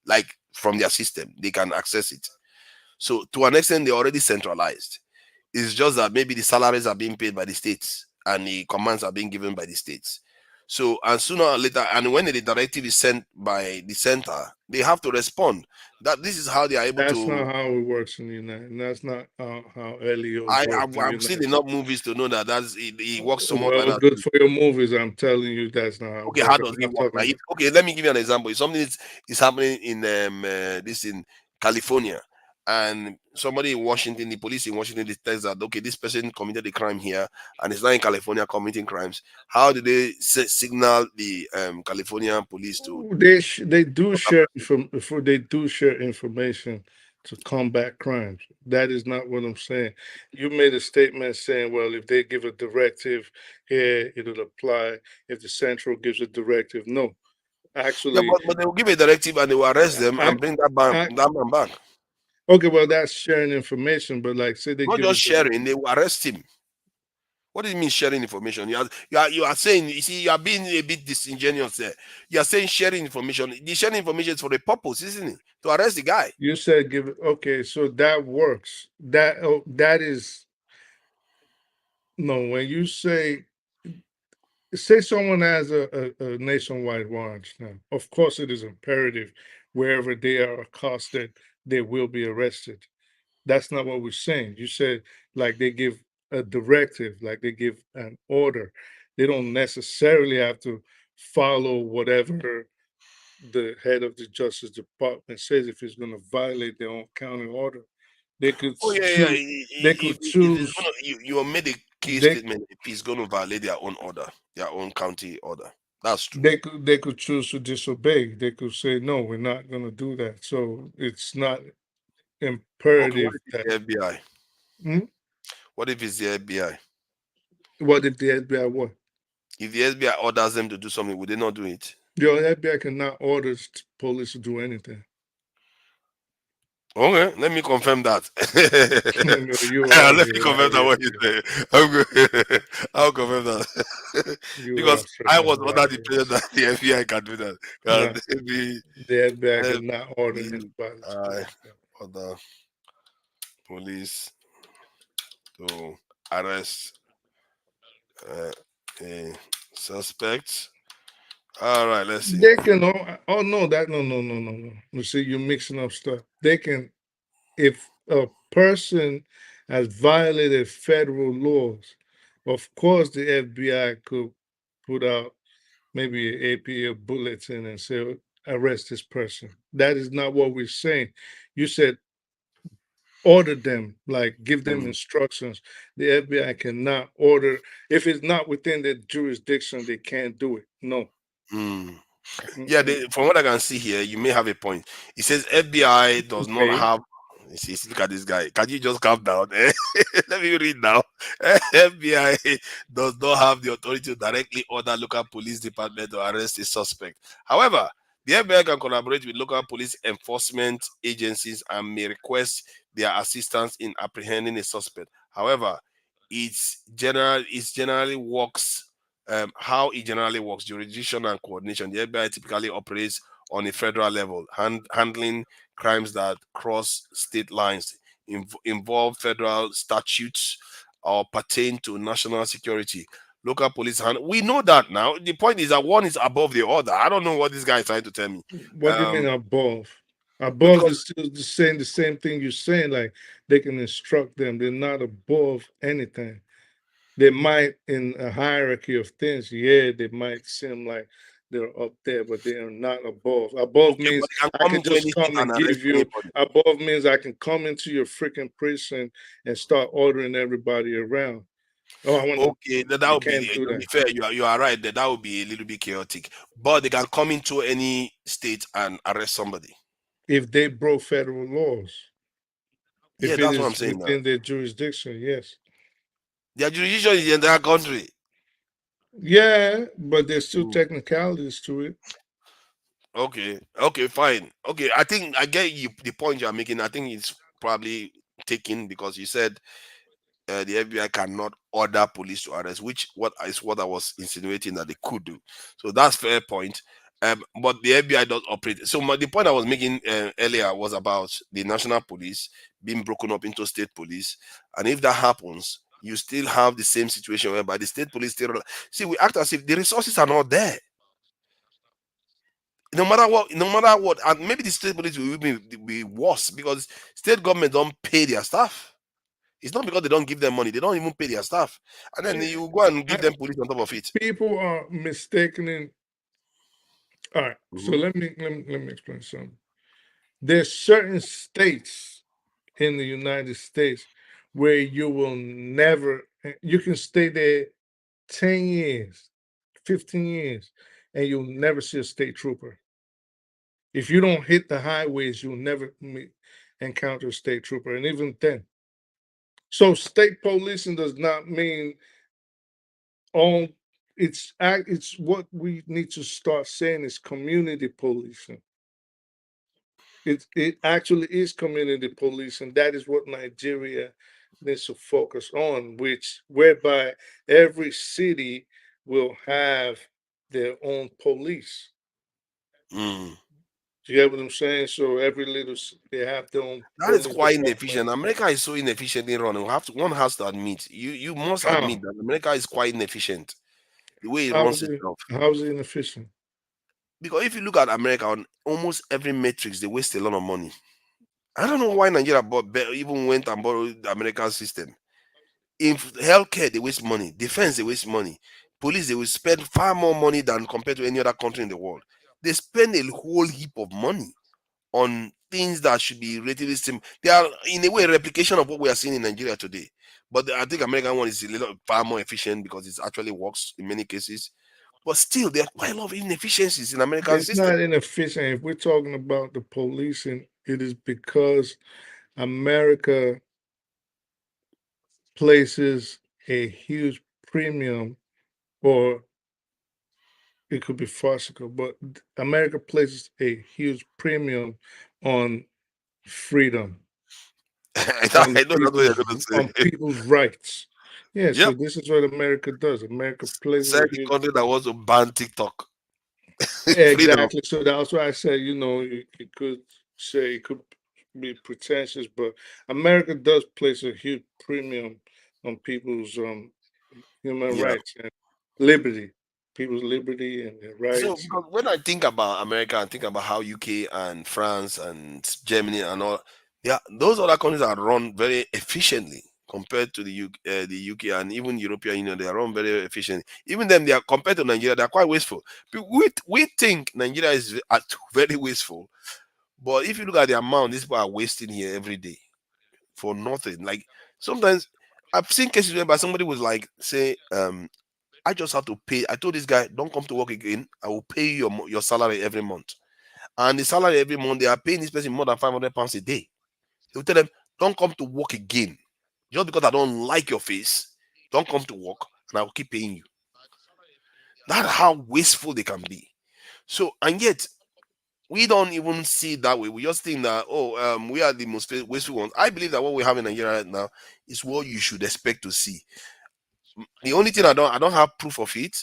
Like from their system, they can access it. So to an extent, they're already centralized. It's just that maybe the salaries are being paid by the states and the commands are being given by the states. So, and sooner or later, and when the directive is sent by the center, they have to respond. That this is how they are able That's to. not how it works in the United. And that's not how LEOs work in the I've seen United. enough movies to know that it works somewhat like Well, that. good for your movies. I'm telling you, that's not how it Okay, how works. does I'm it not work? talking Like, about. okay, let me give you an example. If something is happening in this in California, and somebody in Washington, the police in Washington detects that okay, this person committed a crime here, and is now in California committing crimes. How do they signal the California police to? They do share they do share information to combat crimes. That is not what I'm saying. You made a statement saying, well, if they give a directive here, it'll apply. If the central gives a directive, no. Yeah, Actually, but they will give a directive and they will arrest them I, and bring that man back. okay, well, that's sharing information. But like, say they Not give just it. sharing, they will arrest him. What do you mean sharing information? You are saying, you see, you are being a bit disingenuous there. You are saying sharing information. The sharing information is for a purpose, isn't it? To arrest the guy. You said give it. Okay, so that works. That is no. When you say someone has a nationwide warrant now, of course it is imperative wherever they are accosted, they will be arrested. That's not what we're saying. You said like they give a directive, like they give an order. They don't necessarily have to follow whatever the head of the Justice Department says if it's going to violate their own county order. They could Oh yeah, yeah. choose. They could If it's choose. gonna, you made a key They statement. If it's going to violate their own order, their own county order, that's true. they could choose to disobey. They could say no, we're not going to do that. So it's not Okay, what imperative if it's that. the FBI? Hmm? What if it's the FBI? What if the FBI what? If the FBI orders them to do something, would they not do it? Your FBI cannot order police to do anything. Okay, let me confirm that. No, you are Let me here confirm out that here. what you say. I'm good. I'll confirm that You because are I was under the certain. impression that the FBI can do that. Can No, they be the FBI uh, cannot order the anybody to do anything. other police to arrest uh, a suspect? All right, let's see. They can. Oh no, no. You see, you're mixing up stuff. They can, if a person has violated federal laws, of course the FBI could put out maybe an APA bulletin and say, arrest this person. That is not what we're saying. You said order them, like give them instructions. The FBI cannot order, if it's not within their jurisdiction, they can't do it. No. Mm. Yeah, Mm-mm. from what I can see here, you may have a point. It says FBI does not Okay. have. Look at this guy. Can you just calm down? Let me read now. FBI does not have the authority to directly order local police department to arrest a suspect. However, the FBI can collaborate with local police enforcement agencies and may request their assistance in apprehending a suspect. However, it's generally works how it generally works, jurisdiction and coordination. The FBI typically operates on a federal level, handling crimes that cross state lines, involve federal statutes, or pertain to national security. Local police we know that now. The point is that one is above the other. I don't know what this guy is trying to tell me. What do you mean above? Above Because is still just saying the same thing you're saying, like they can instruct them. They're not above anything. They might, in a hierarchy of things, yeah, they might seem like they're up there, but they are not above. Above okay, means but they can I come can into any just state come and and arrest give you, anybody. above means I can come into your freaking prison and start ordering everybody around. Oh, I want to, Okay, that you would be, can't do to that. be fair, you are right, that would be a little bit chaotic. But they can come into any state and arrest somebody. If they broke federal laws, Yeah, if it that's what I'm is saying now. within their jurisdiction, yes. Their jurisdiction is the entire country. Yeah, but there's still Mm. technicalities to it. Okay, fine. Okay, I think I get you the point you are making. I think it's probably taken because you said the FBI cannot order police to arrest, which what I was insinuating that they could do. So that's fair point. But the FBI does operate. So the point I was making earlier was about the national police being broken up into state police, and if that happens, you still have the same situation whereby the state police still see. We act as if the resources are not there. No matter what, and maybe the state police will be worse because state government don't pay their staff. It's not because they don't give them money; they don't even pay their staff, and then you go and give I, them police on top of it. people are mistaking. All right, so Mhm. let me explain something. There's certain states in the United States where you will never, you can stay there 10 years, 15 years, and you'll never see a state trooper. If you don't hit the highways, you'll never encounter a state trooper, and even then. So state policing does not mean all. It's what we need to start saying is community policing. It actually is community policing. That is what Nigeria needs to focus on, which whereby every city will have their own police. Mm. Do you get what I'm saying? So every they have their own That is police quite department. inefficient. America is so inefficiently run. One has to admit. You must admit How? that America is quite inefficient the way it runs How's it? itself. How's it inefficient? Because if you look at America on almost every matrix, they waste a lot of money. I don't know why Nigeria even went and borrowed the American system. In healthcare, they waste money. Defense, they waste money. Police, they will spend far more money than compared to any other country in the world. They spend a whole heap of money on things that should be relatively simple. They are, in a way, a replication of what we are seeing in Nigeria today. But I think American one is a little far more efficient because it actually works in many cases. But still, there are quite a lot of inefficiencies in American It's system. not inefficient. If we're talking about the policing, it is because America places a huge premium, or it could be farcical, but America places a huge premium on freedom, I know that's what you're going on to say. people's rights. Yeah, so Yep. this is what America does. America places Said a the huge. country that wants to ban TikTok. Freedom. Exactly. So that's why I said, you could say it could be pretentious, but America does place a huge premium on people's human Yeah. rights and liberty, people's liberty and their So rights. because when I think about America, I think about how UK and France and Germany and all, yeah, those other countries are run very efficiently. compared to the UK and even European Union. They are run very efficient. Even them, they are compared to Nigeria, they are quite wasteful. We think Nigeria is very wasteful, but if you look at the amount these people are wasting here every day for nothing, like sometimes I've seen cases whereby somebody was like, say, I just have to pay. I told this guy, don't come to work again. I will pay you your salary every month. And the salary every month, they are paying this person more than £500 a day. They will tell them, don't come to work again. Just because I don't like your face, don't come to work and I will keep paying you. That's how wasteful they can be. So, and yet, we don't even see it that way. We just think that, we are the most wasteful ones. I believe that what we have in Nigeria right now is what you should expect to see. The only thing I don't have proof of it.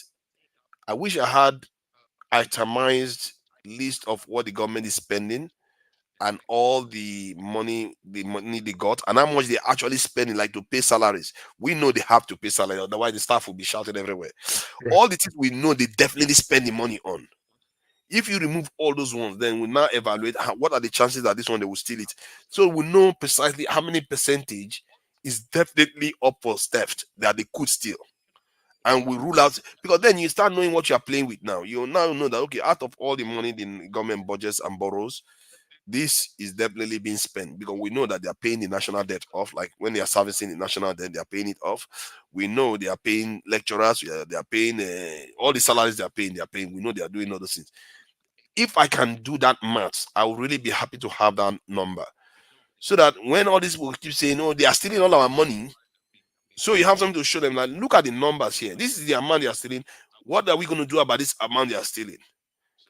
I wish I had itemized list of what the government is spending and all the money they got and how much they actually spending, like to pay salaries. We know they have to pay salary, otherwise the staff will be shouting everywhere. Right. All the things we know they definitely spend the money on. If you remove all those ones, then we now evaluate what are the chances that this one they will steal it. So we know precisely how many percentage is definitely up for theft that they could steal. And we rule out, because then you start knowing what you are playing with now. You now know that, okay, out of all the money the government budgets and borrows, this is definitely being spent, because we know that they are paying the national debt off. Like when they are servicing the national debt, they are paying it off. We know they are paying lecturers, they are paying all the salaries they are paying. They are paying. We know they are doing other things. If I can do that math, I will really be happy to have that number, so that when all these people keep saying, "Oh, they are stealing all our money," so you have something to show them. Like, look at the numbers here. This is the amount they are stealing. What are we going to do about this amount they are stealing?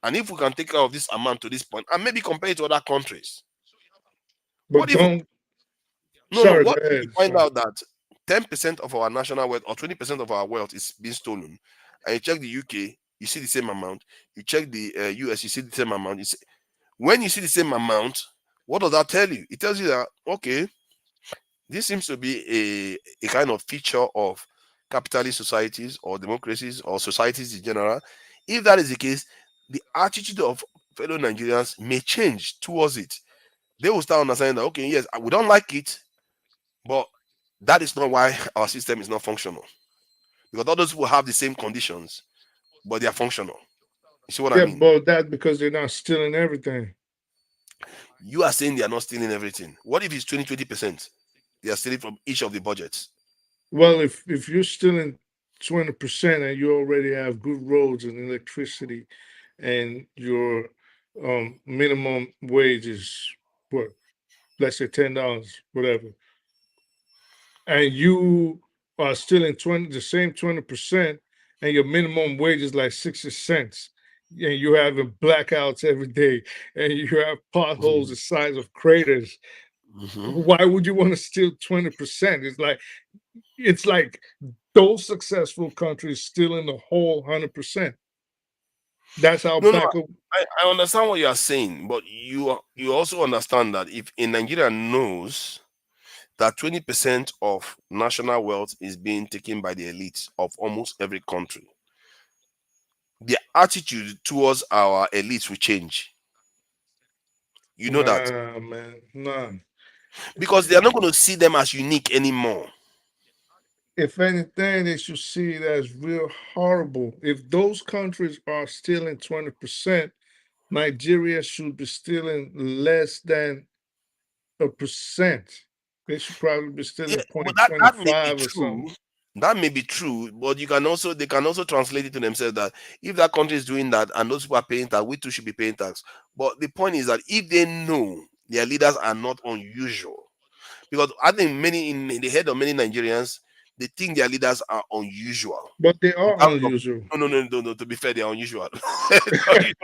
And if we can take care of this amount to this point, and maybe compare it to other countries, what But if don't. no, Sorry, go what if we ahead. find Sorry. out that 10% of our national wealth or 20% of our wealth is being stolen, and you check the UK, you see the same amount. You check the US, you see the same amount. When you see the same amount, what does that tell you? It tells you that, okay, this seems to be a kind of feature of capitalist societies or democracies or societies in general. If that is the case, the attitude of fellow Nigerians may change towards it. They will start understanding that, okay, yes, we don't like it, but that is not why our system is not functional. Because all those people have the same conditions, but they are functional. You see what I Yeah, mean? but that because they're not stealing everything. You are saying they are not stealing everything. What if it's 20%? They are stealing from each of the budgets. Well, if you're stealing 20% and you already have good roads and electricity, and your minimum wage is what, let's say $10, whatever, and you are stealing the same 20%, and your minimum wage is like 60 cents, and you're having blackouts every day, and you have potholes the size of craters, Mhm. why would you want to steal 20%? It's like those successful countries stealing the whole 100%. That's how No, no, backward. I understand what you are saying, but you also understand that if a Nigeria knows that 20% of national wealth is being taken by the elites of almost every country, the attitude towards our elites will change. You know that, Nah, man, nah. because they are not going to see them as unique anymore. If anything, they should see it as real horrible. If those countries are stealing 20%, Nigeria should be stealing less than a percent. They should probably be Yeah, stealing but point that may be 0.25 or true. something. That may be true, but they can also translate it to themselves that if that country is doing that and those people are paying tax, we too should be paying tax. But the point is that if they know their leaders are not unusual, because I think many in the head of many Nigerians, they think their leaders are unusual. But they In are terms of, unusual. no. To be fair, they are unusual. They're unusual.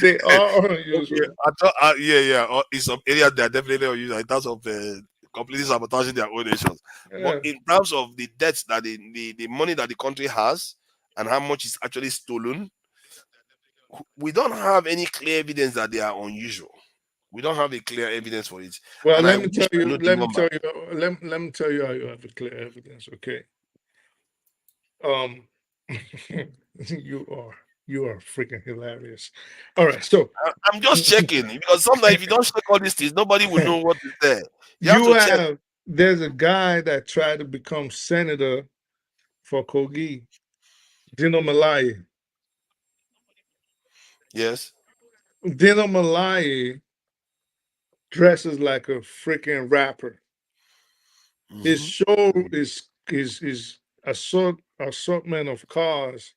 They are Okay, unusual. yeah. In some areas, they are definitely unusual in terms of completely sabotaging their own nations. But Yeah. in terms of the debts that the money that the country has and how much is actually stolen, we don't have any clear evidence that they are unusual. We don't have a clear evidence for it. Well, And I let me wish tell I you. know the Let me number. tell you. Let me tell you how you have a clear evidence. Okay. Um, you are. You are freaking hilarious. All right, so I'm just checking because sometimes if you don't check all these things, nobody will know what is there. You have you to check. have there's a guy that tried to become senator for Kogi, Dino Malaye. Yes. Dino Malaye dresses like a freaking rapper. His Mm-hmm. show is assortment of cars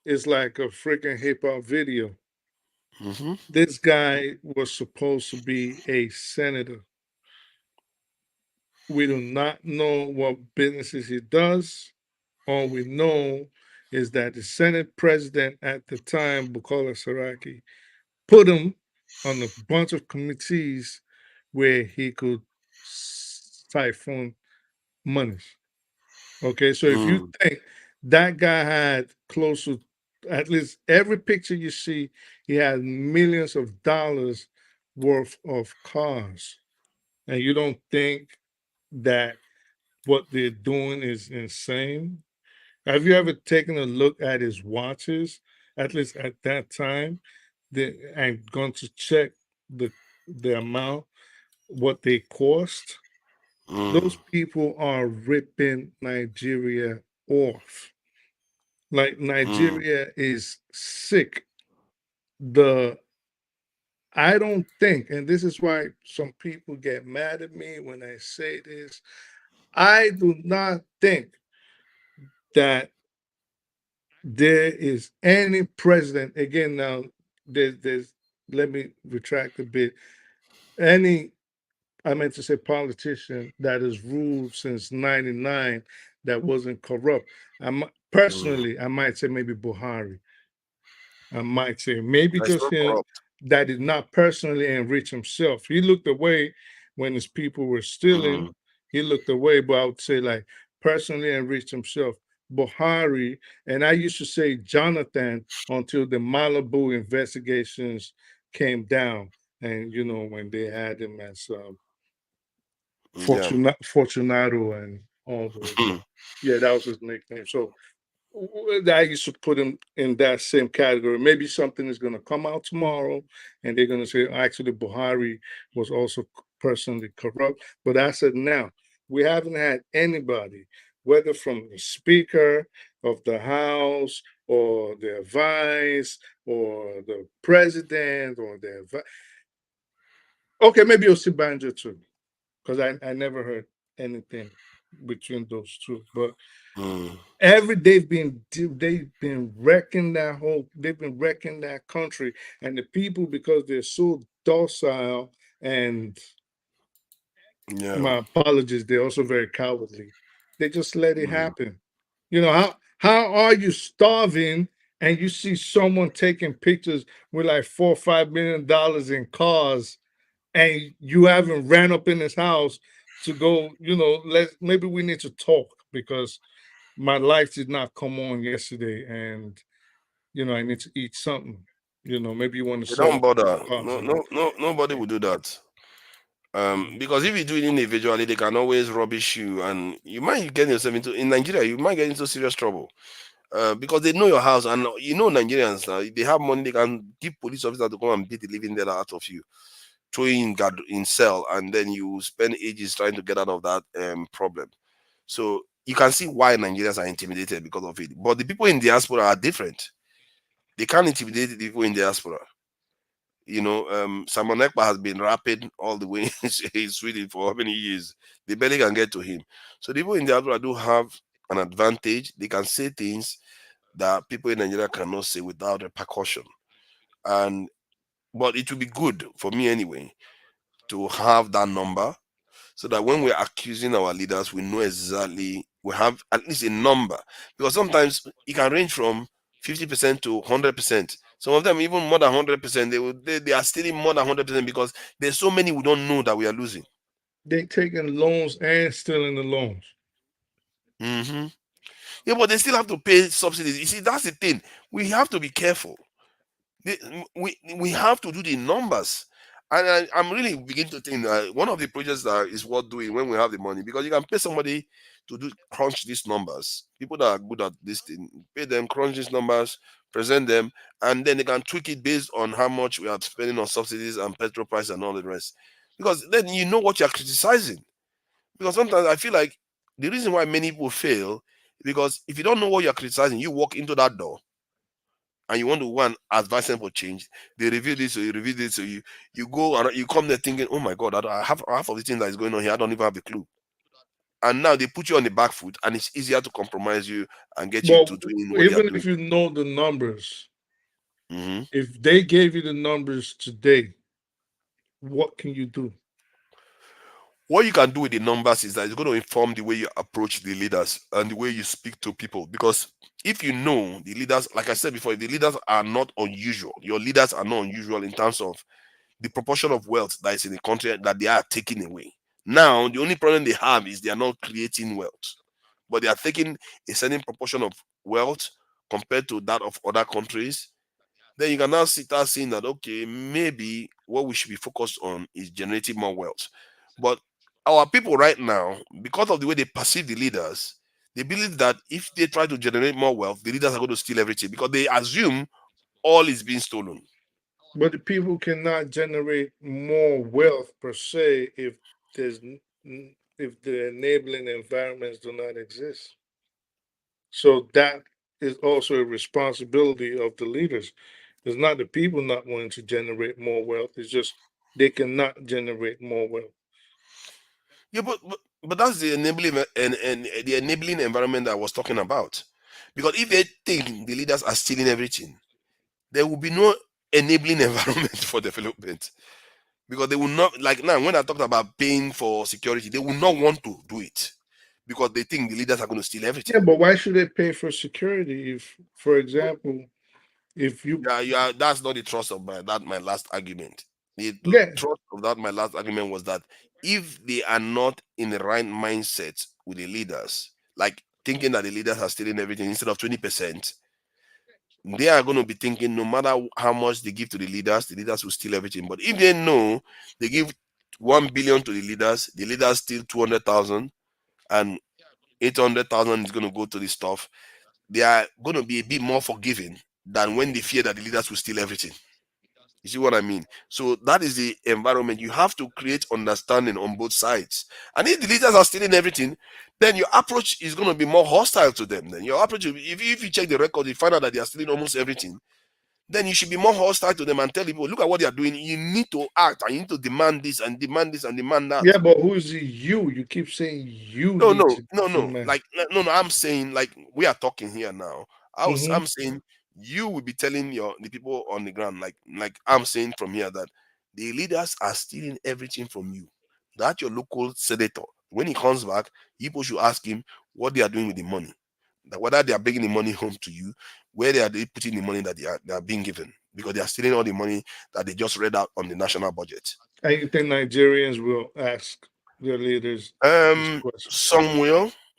is like a freaking hip hop video. Mm-hmm. This guy was supposed to be a senator. We do not know what businesses he does. All we know is that the Senate president at the time, Bukola Saraki, put him on a bunch of committees where he could siphon monies. Okay, so if you Mm, think that guy had close to at least every picture you see, he had millions of dollars worth of cars, and you don't think that what they're doing is insane? Have you ever taken a look at his watches, at least at that time, and gone to check the amount, what they cost? mm, Those people are ripping Nigeria off. Like mm. Nigeria is sick. The I don't think, and this is why some people get mad at me when I say this, I do not think that there is any president, again now, there's let me retract a bit, any, I meant to say politician that has ruled since 99 that wasn't corrupt. Mm. Personally, I might say maybe Buhari. I might say maybe That's just not him corrupt. that did not personally enrich himself. He looked away when his people were stealing. Mm, He looked away, but I would say like personally enriched himself. Buhari, and I used to say Jonathan until the Malibu investigations came down, and when they had him as yeah. Fortunato and all those. Yeah, that was his nickname. So I used to put him in that same category. Maybe something is going to come out tomorrow, and they're going to say actually Buhari was also personally corrupt. But as of now, we haven't had anybody, whether from the Speaker of the House or the Vice or the President or okay, maybe Osibanjo too, because I never heard anything between those two. But Mm, they've been wrecking that country, and the people, because they're so docile, and yeah. my apologies, they're also very cowardly. They just let it Mm. happen. How are you starving and you see someone taking pictures with like $4 or $5 million in cars, and you haven't ran up in his house to go, let maybe we need to talk, because my life did not come on yesterday, and I need to eat something. Maybe you want to They set don't up bother. cars No, and no, all. no. Nobody will do that. Because if you do it individually, they can always rubbish you, and you might get yourself into in Nigeria. You might get into serious trouble. Because they know your house, and Nigerians now they have money. They can give police officer to come and beat the living dead out of you, throw you in guard in cell, and then you spend ages trying to get out of that problem. So you can see why Nigerians are intimidated because of it. But the people in diaspora are different. They can't intimidate the people in diaspora. Simon Ekpa has been rapping all the way in Sweden for how many years? They barely can get to him. So the people in diaspora do have an advantage. They can say things that people in Nigeria cannot say without repercussion. And but it will be good for me anyway to have that number so that when we're accusing our leaders, we know exactly we have at least a number. Because sometimes it can range from 50% to 100%. Some of them even more than 100%. They are stealing more than 100% because there's so many we don't know that we are losing. They taking loans and stealing the loans. Hmm. Yeah, but they still have to pay subsidies. You see, that's the thing. We have to be careful. We have to do the numbers. And I'm really beginning to think that one of the projects that is worth doing when we have the money, because you can pay somebody to do crunch these numbers. People that are good at this thing, pay them, crunch these numbers, present them, and then they can tweak it based on how much we are spending on subsidies and petrol price and all the rest. Because then you know what you're criticizing. Because sometimes I feel like the reason why many people fail, because if you don't know what you're criticizing, you walk into that door and you want to one advise them for change, they review this or you review this, so you go and you come there thinking, oh my god, I have half of the things that is going on here, I don't even have a clue. And now they put you on the back foot, and it's easier to compromise you and get you Well, to doing what they are even doing. if you know the numbers, Hmm. if they gave you the numbers today, what can you do? What you can do with the numbers is that it's going to inform the way you approach the leaders and the way you speak to people. Because if you know the leaders, like I said before, if the leaders are not unusual, your leaders are not unusual in terms of the proportion of wealth that is in the country that they are taking away. Now, the only problem they have is they are not creating wealth, but they are taking a certain proportion of wealth compared to that of other countries. Then you can now start seeing that, okay, maybe what we should be focused on is generating more wealth. But our people right now, because of the way they perceive the leaders, they believe that if they try to generate more wealth, the leaders are going to steal everything because they assume all is being stolen. But the people cannot generate more wealth per se if there's if the enabling environments do not exist. So that is also a responsibility of the leaders. It's not the people not wanting to generate more wealth. It's just they cannot generate more wealth. Yeah, but that's the enabling and the enabling environment that I was talking about. Because if they think the leaders are stealing everything, there will be no enabling environment for development. Because they will not, like now when I talked about paying for security, they will not want to do it because they think the leaders are going to steal Yeah, everything. but why should they pay for security if, for example, if you Yeah, that's not the trust of my last argument. The yeah trust of that my last argument was that if they are not in the right mindset with the leaders, like thinking that the leaders are stealing everything instead of 20%, they are going to be thinking no matter how much they give to the leaders will steal everything. But if they know they give 1 billion to the leaders steal 200,000 and 800,000 is going to go to the stuff, they are going to be a bit more forgiving than when they fear that the leaders will steal everything. You see what I mean? So that is the environment. You have to create understanding on both sides. And if the leaders are stealing everything, then your approach is going to be more hostile to them. Then your approach, if you check the record, you find out that they are stealing almost everything. Then you should be more hostile to them and tell people, look at what they are doing. You need to act and you need to demand this and demand this and demand that. yeah, but who is the you? You keep saying you No, need no, to no, no. demand. Like no, no. I'm saying like we are talking here now. Hmm. I'm saying you will be telling the people on the ground, like I'm saying from here that the leaders are stealing everything from you. That your local senator, when he comes back, people should ask him what they are doing with the money. That whether they are bringing the money home to you, where they putting the money that they are being given, because they are stealing all the money that they just read out on the national budget. And you think Nigerians will ask their leaders this question?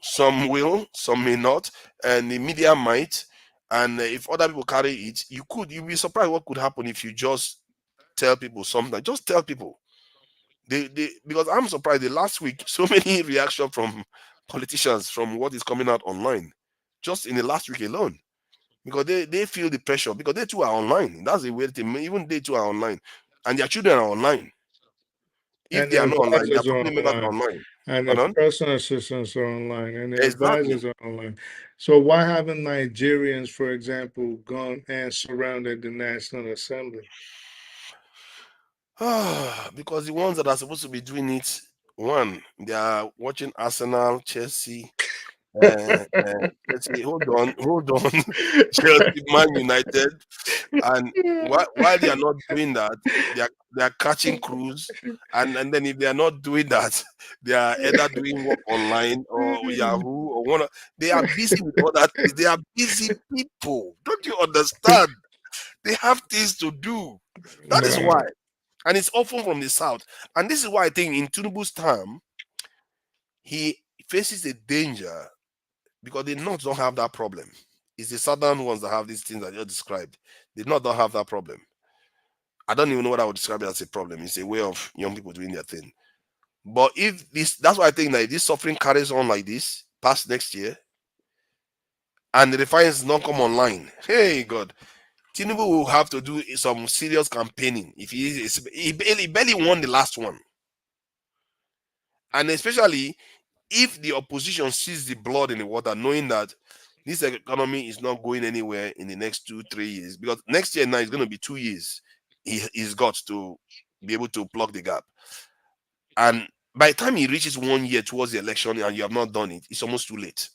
Some will, some may not, and the media might. And if other people carry it, you'll be surprised what could happen if you just tell people something. Just tell people. Because I'm surprised the last week, so many reaction from politicians from what is coming out online, just in the last week alone. Because they feel the pressure because they too are online. That's the weird thing. Even they too are online. And their children are online. If And they the are not online, their advisors are family members are online, online. and the Pardon? personal assistants are online, and the Exactly. advisors are online. So why haven't Nigerians, for example, gone and surrounded the National Assembly? Because the ones that are supposed to be doing it, one, they are watching Arsenal, Chelsea, Chelsea. Hold on, Chelsea, Man United, and while they are not doing that, they are catching cruise, and then if they are not doing that, they are either doing work online or Yahoo or one. They are busy with other things. They are busy people. Don't you understand? They have things to do. That is Nah. why, and it's often from the south. And this is why I think in Tinubu's time, he faces a danger because the north don't have that problem. It's the southern ones that have these things that you described. The north don't have that problem. I don't even know what I would describe it as a problem. It's a way of young people doing their thing. But if this, that's why I think that if this suffering carries on like this past next year, and the refiners not come online, hey God, Tinubu will have to do some serious campaigning. If he barely won the last one, and especially if the opposition sees the blood in the water, knowing that this economy is not going anywhere in the next 2-3 years, because next year now is going to be 2 years, he's got to be able to plug the gap. And by the time he reaches 1 year towards the election and you have not done it, it's almost too late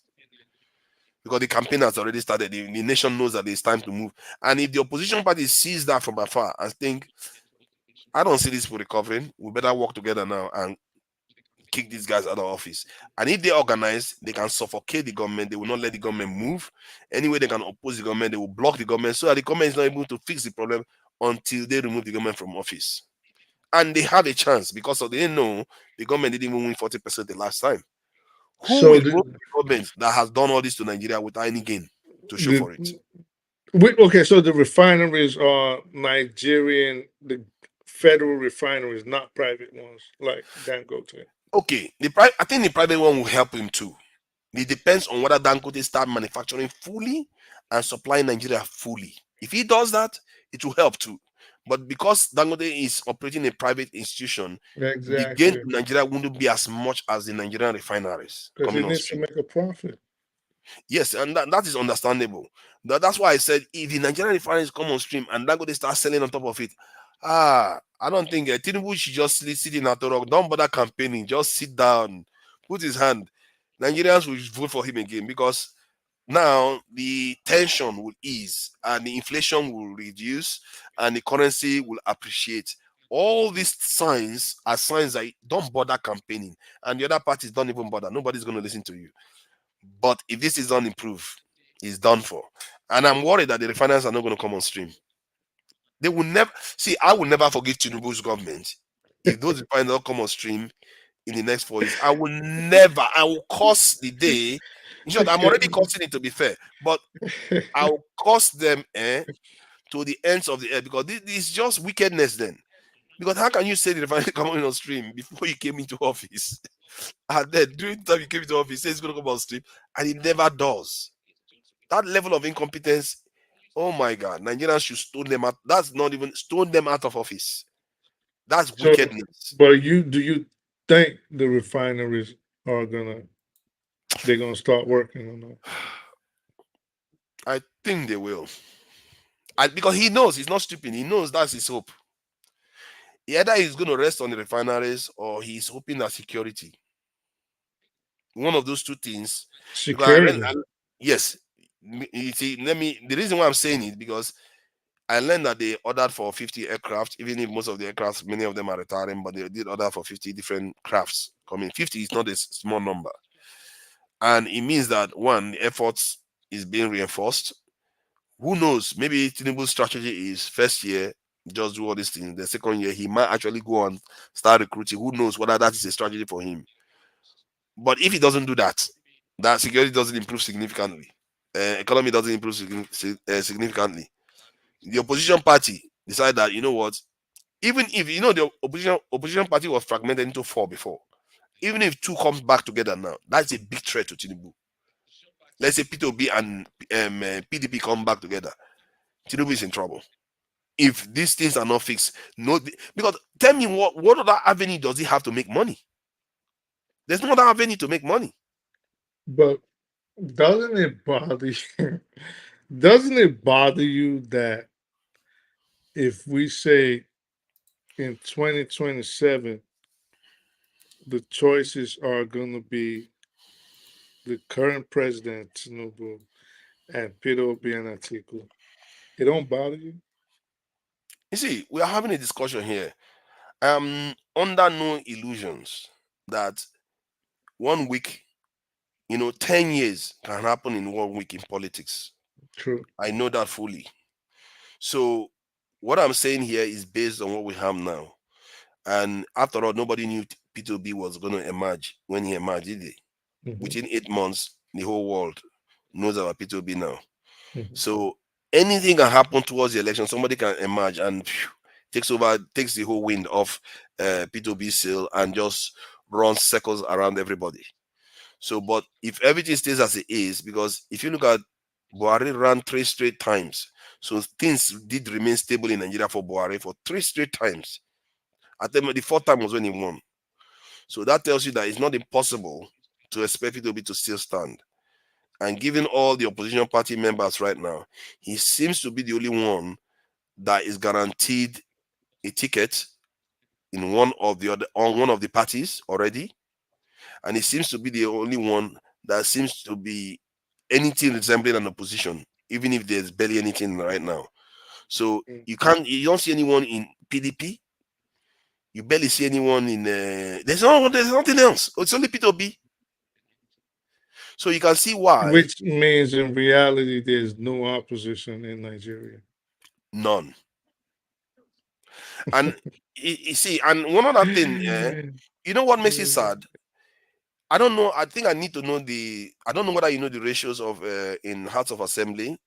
because the campaign has already started. The nation knows that it's time to move. And if the opposition party sees that from afar and think, I don't see this for recovering, we better work together now and kick these guys out of office. And if they organize, they can suffocate the government. They will not let the government move. Anyway, they can oppose the government. They will block the government so that the government is not able to fix the problem until they remove the government from office. And they have a chance because they didn't know the government didn't even win 40% the last time. Who So will vote for the government that has done all this to Nigeria without any gain to show for it? Okay, so the refineries are Nigerian, the federal refineries, not private ones like Dangote. Okay, I think the private one will help him too. It depends on whether Dangote start manufacturing fully and supplying Nigeria fully. If he does that, it will help too. But because Dangote is operating a private institution, the gain Exactly, to Nigeria wouldn't be as much as the Nigerian refineries because coming it on needs to stream. make a profit. Yes, and that is understandable. That's why I said if the Nigerian refineries come on stream and Dangote start selling on top of it, I don't think Tinubu should just sit in Atorok. Don't bother campaigning. Just sit down, put his hand. Nigerians will vote for him again because now the tension will ease and the inflation will reduce and the currency will appreciate. All these signs are signs that don't bother campaigning, and the other parties don't even bother. Nobody's going to listen to you. But if this is not improved, it's done for. And I'm worried that the refiners are not going to come on stream. They will never see. I will never forgive Tinubu's government if those refiners don't come on stream in the next 4 years. I will never. I will curse the day. In short, I'm already cursing it to be fair, but I will curse them to the ends of the earth because this is just wickedness. Then, because how can you say the refinery coming on stream before you came into office, and then during the time you came into office, say it's going to come on stream, and it never does. That level of incompetence. Oh my God, Nigerians should stone them out. That's not even stone them out of office. That's So, wickedness. but do you think the refineries are they're gonna start working or not? I think they will. And because he knows he's not stupid, he knows that's his hope. Either he's going to rest on the refineries or he's hoping that security. One of those two things. Because Security. yes, you see, the reason why I'm saying it because I learned that they ordered for 50 aircraft, even if most of the aircraft, many of them are retiring, but they did order for 50 different crafts coming. 50 is not a small number. And it means that one, the efforts is being reinforced. Who knows? Maybe Tinubu's strategy is first year, just do all these things. The second year, he might actually go on start recruiting. Who knows whether that is a strategy for him? But if he doesn't do that, that security doesn't improve significantly. Economy doesn't improve significantly. The opposition party decide that you know what, even if you know the opposition party was fragmented into four before, even if two comes back together now, that's a big threat to Tinubu. Let's say P2B and PDP come back together, Tinubu is in trouble. If these things are not fixed, no, because tell me what other avenue does he have to make money? There's no other avenue to make money. But doesn't it bother you? Doesn't it bother you that if we say in 2027 the choices are going to be the current president Tinubu and Peter Obi and Atiku, it don't bother you? You see, we are having a discussion here. Under no illusions that 1 week, 10 years can happen in 1 week in politics. True. I know that fully. So what I'm saying here is based on what we have now. And after all, nobody knew P2B was going to emerge when he emerged, did they? Mhm, Within 8 months, the whole world knows about P2B now. mhm. So anything can happen towards the election. Somebody can emerge and takes the whole wind off P2B's sail and just runs circles around everybody. So, but if everything stays as it is, because if you look at Buhari ran 3 straight times, so things did remain stable in Nigeria for Buhari for 3 straight times. I think the 4th time was when he won. So that tells you that it's not impossible to expect P2B to still stand. And given all the opposition party members right now, he seems to be the only one that is guaranteed a ticket in one of the parties already, and he seems to be the only one that seems to be anything resembling an opposition, even if there's barely anything right now. So you don't see anyone in PDP. You barely see anyone in. There's nothing else. It's only P2B. So you can see why. Which means in reality, there's no opposition in Nigeria. None. And you see, and one other thing, you know what makes it sad? I don't know. I think I need to know I don't know whether you know the ratios of in House of Assembly,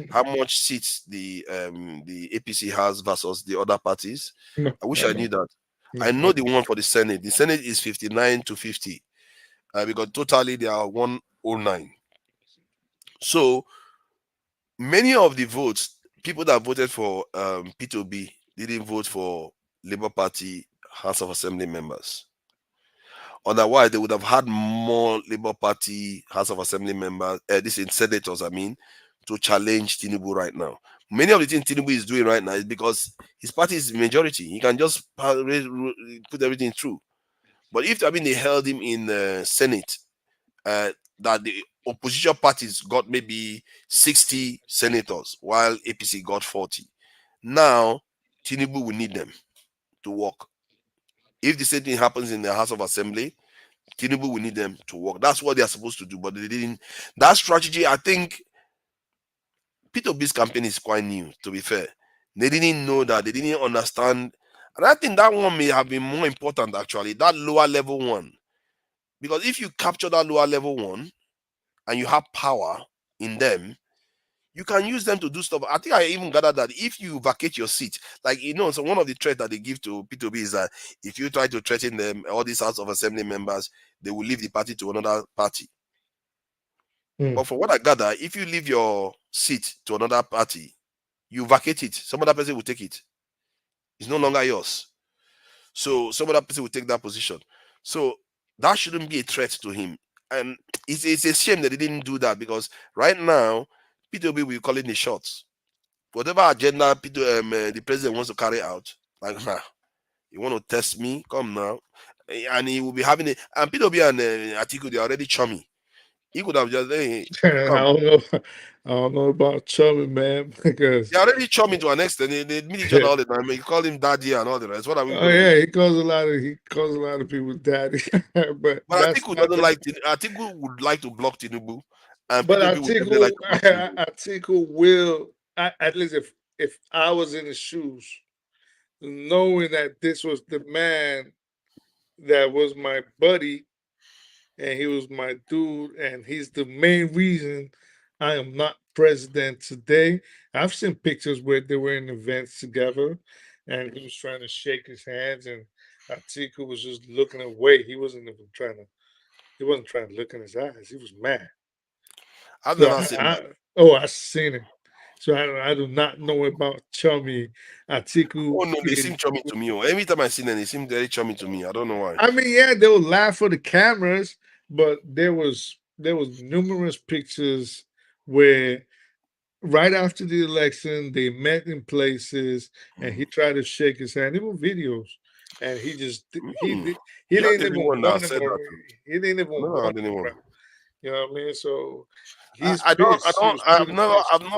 how much seats the APC has versus the other parties. No, I wish I knew that. I know the one for the Senate. The Senate is 59 to 50, because totally they are 109. So many of the votes, people that voted for P2B didn't vote for Labour Party House of Assembly members. Otherwise, they would have had more Labour Party House of Assembly members, senators, to challenge Tinubu right now. Many of the things Tinubu is doing right now is because his party is the majority. He can just put everything through. But if they held him in the Senate, that the opposition parties got maybe 60 senators, while APC got 40. Now, Tinubu will need them to work. If the same thing happens in the House of Assembly, Tinubu will need them to work. That's what they are supposed to do, but they didn't. That strategy, I think, P2B's campaign is quite new, to be fair. They didn't know that. They didn't understand. And I think that one may have been more important, actually, that lower level one. Because if you capture that lower level one and you have power in them, you can use them to do stuff. I think I even gathered that if you vacate your seat, so one of the threats that they give to P2B is that if you try to threaten them, all these House of Assembly members, they will leave the party to another party. But from what I gather, if you leave your seat to another party, you vacate it. Some other person will take it. It's no longer yours. So some other person will take that position. So that shouldn't be a threat to him. And it's a shame that they didn't do that, because right now, P2B will call in the shots. Whatever agenda the president wants to carry out, you want to test me? Come now. And he will be having it. And P2B and Atiku, they're already chummy. He could have just, hey, come. I don't know about chummy, man, because they're already chummy to an extent. They meet each other all the time. You call him daddy and all the rest. What are we going yeah, to do? he calls a lot of people daddy. but Atiku doesn't like Atiku would like to block Tinubu. And But P2B would definitely like to block Tinubu. Atiku will, at least if I was in his shoes, knowing that this was the man that was my buddy and he was my dude and he's the main reason I am not president today. I've seen pictures where they were in events together and he was trying to shake his hands and Atiku was just looking away. He wasn't trying to look in his eyes. He was mad. I've So never seen that. I've seen it. So I do not know about Chummy Atiku. Oh no, they seem chummy to me. Every time I see them, they seem very chummy to me. I don't know why. I mean, yeah, they would laugh for the cameras, but there was numerous pictures where right after the election they met in places and he tried to shake his hand. There were videos, and he just he didn't even want him. He didn't even want him. You know what I mean? So he's I've not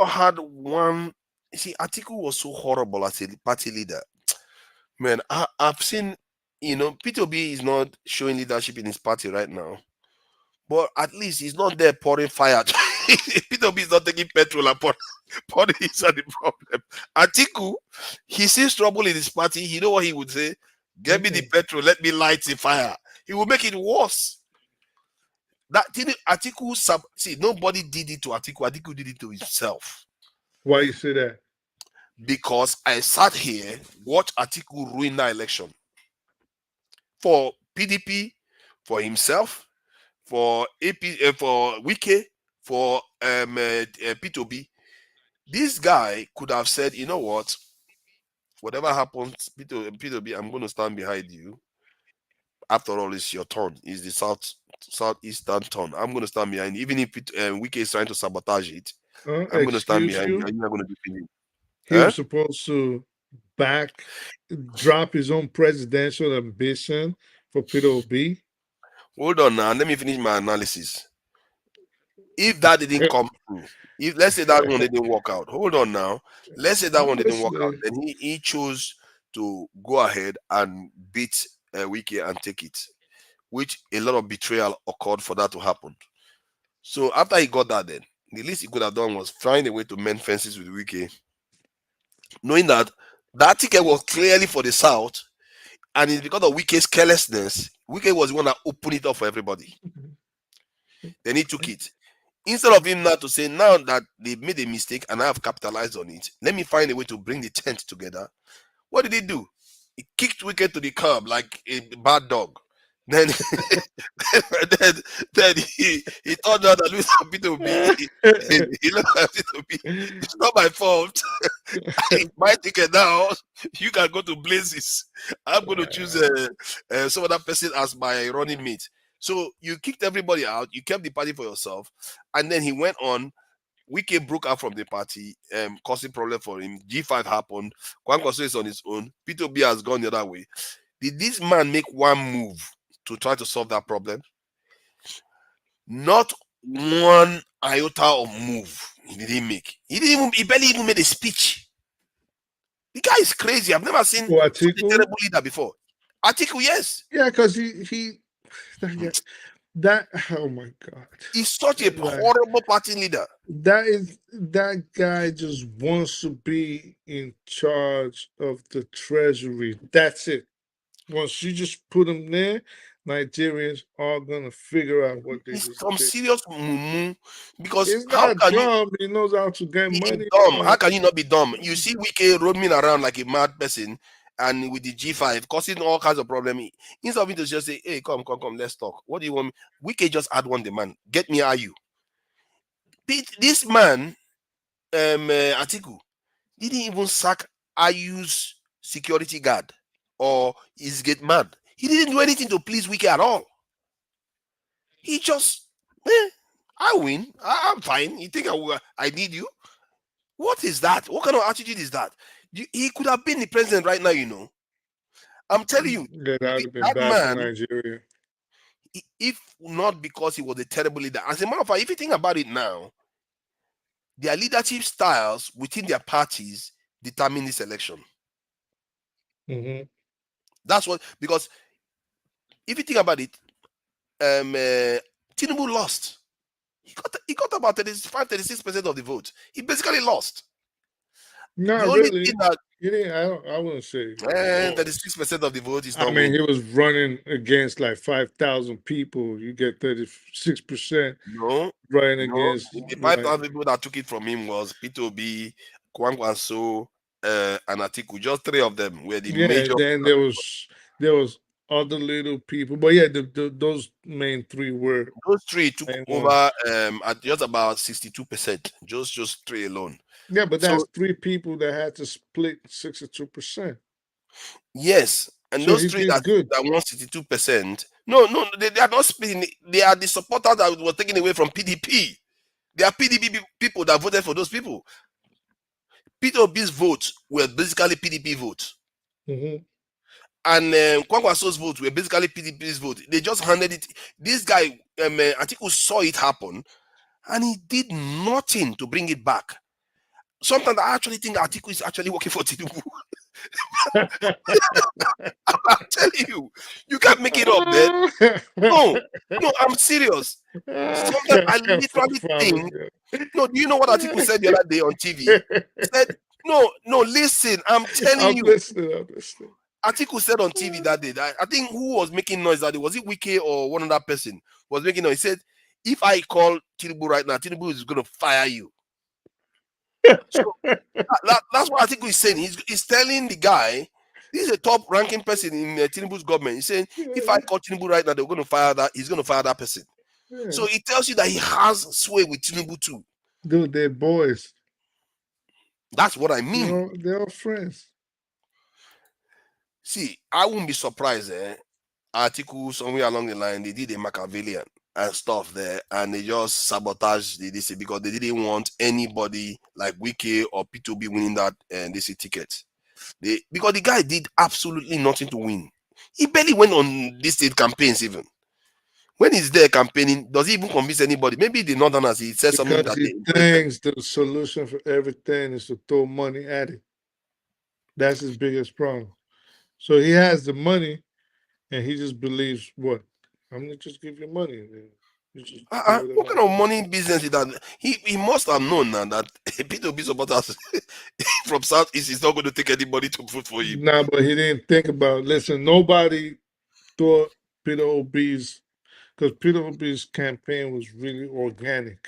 had one. You see, Atiku was so horrible as a party leader. Man, I've seen, P2B is not showing leadership in his party right now. But at least he's not there pouring fire. P2B is not taking petrol and pouring is not the problem. Atiku, he sees trouble in his party. You know what he would say? Get me the petrol, let me light the fire. He will make it worse. That Atiku, nobody did it to Atiku. Atiku did it to himself. Why you say that? because I sat here, watch Atiku ruin that election for PDP, for himself, for AP, for Wike, for P2B. This guy could have said, you know what, whatever happens, P2B, I'm going to stand behind you. After all, it's your turn. It's the southeastern turn. I'm going to stand behind you. Even if Wike is trying to sabotage it, I'm going to stand Excuse behind you, you. and you're going to defend him. He was supposed to drop his own presidential ambition for Peter Obi. Hold on now. Let me finish my analysis. If that didn't come through, if let's say that one didn't work out, hold on now. Let's say that I'm one didn't work out, listening. then he chose to go ahead and beat Wiki and take it, which a lot of betrayal occurred for that to happen. So after he got that, then the least he could have done was find a way to mend fences with Wiki, knowing that that ticket was clearly for the South, and it's because of Wiki's carelessness. Wiki was the one that opened it up for everybody. Then he took it. Instead of him now to say, now that they made a mistake and I have capitalized on it, let me find a way to bring the tent together. What did he do? He kicked Wicked to the curb like a bad dog. Then, then he thought out that Luis Peter be he looked at it to be. It's not my fault. My ticket now. You can go to Blazes. I'm going to choose some other person as my running mate. So you kicked everybody out. You kept the party for yourself, and then he went on. Wike broke out from the party, causing problem for him. G5 happened. Kwankwaso is on his own. P2B has gone the other way. Did this man make one move to try to solve that problem? Not one iota of move he didn't make. He barely even made a speech. The guy is crazy. I've never seen such a terrible leader before. Atiku, yes. Yeah, because that oh my God. He's such a horrible party leader. That guy just wants to be in charge of the treasury. That's it. Once you just put him there, Nigerians are gonna figure out what they He's just some did. serious mumu, because He's how not can dumb. He knows how to get you money. dumb? How can you not be dumb? You see Wike roaming around like a mad person, and with the G5 causing all kinds of problems. Instead of him to just say, "Hey, come, let's talk. What do you want me?" Wike just had one demand: get me IU. This man, Atiku, didn't even sack IU's security guard or his gate man. He didn't do anything to please Wike at all. He just, I win. I'm fine. You think I need you? What is that? What kind of attitude is that? He could have been the president right now, you know. I'm telling you, Yeah, that would have been that bad for man, Nigeria. if not because he was a terrible leader, as a matter of fact, if you think about it now, their leadership styles within their parties determine this election. Mm-hmm. That's what, because if you think about it, Tinubu lost. He got about 36% of the vote. He basically lost. Not The only really. thing that He didn't. I wouldn't say. 36% of the vote is I not mean, he winning. was running against like 5,000 people. You get 36% No, running no. against The like 5,000 people that took it from him was P2B, Kwankwaso, and Atiku. Just three of them were the major. Then there was other little people, but yeah, those main three were Those three took main ones. over at just about 62%. Just three alone. Yeah, but that's So three people that had to split 62%. yes, and So those he three did good. that won 62%. No, they are not splitting. They are the supporters that were taken away from PDP. They are PDP people that voted for those people. P2B's votes were basically PDP votes. Mm-hmm. And Kwankwaso's votes were basically PDP's vote. They just handed it. This guy, Atiku, saw it happen, and he did nothing to bring it back. Sometimes I actually think Atiku is actually working for Tinubu. I'm telling you, you can't make it up, man. No, I'm serious. Sometimes I literally think. No, do you know what Atiku said the other day on TV? He said, no, listen, I'm telling you. I'm listening. Atiku said on TV that day that I think who was making noise that day, was it Wike or one other person was making noise? He said, if I call Tinubu right now, Tinubu is going to fire you. So that's what I think he's saying. He's telling the guy, this is a top ranking person in Tinubu's government. He's saying, if I call Tinubu right now, they're going to fire that. He's going to fire that person. Yeah. So it tells you that he has sway with Tinubu too. Dude, they're boys. That's what I mean. They're all friends. See, I wouldn't be surprised. Article somewhere along the line, they did a Machiavellian and stuff there, and they just sabotaged the DC because they didn't want anybody like Wike or P2B winning that DC ticket. Because the guy did absolutely nothing to win. He barely went on this state campaigns even. When he's there campaigning, does he even convince anybody? Maybe the Northerners, he says something Because that he thinks the solution for everything is to throw money at it. That's his biggest problem. So he has the money, and he just believes what? I'm gonna just give you money. You just do whatever what kind I of want. money business is that? He must have known now that P2B supporters from Southeast is not going to take anybody to vote for him. Nah, but he didn't think about. Listen, nobody thought Peter Ob's because Peter Ob's campaign was really organic.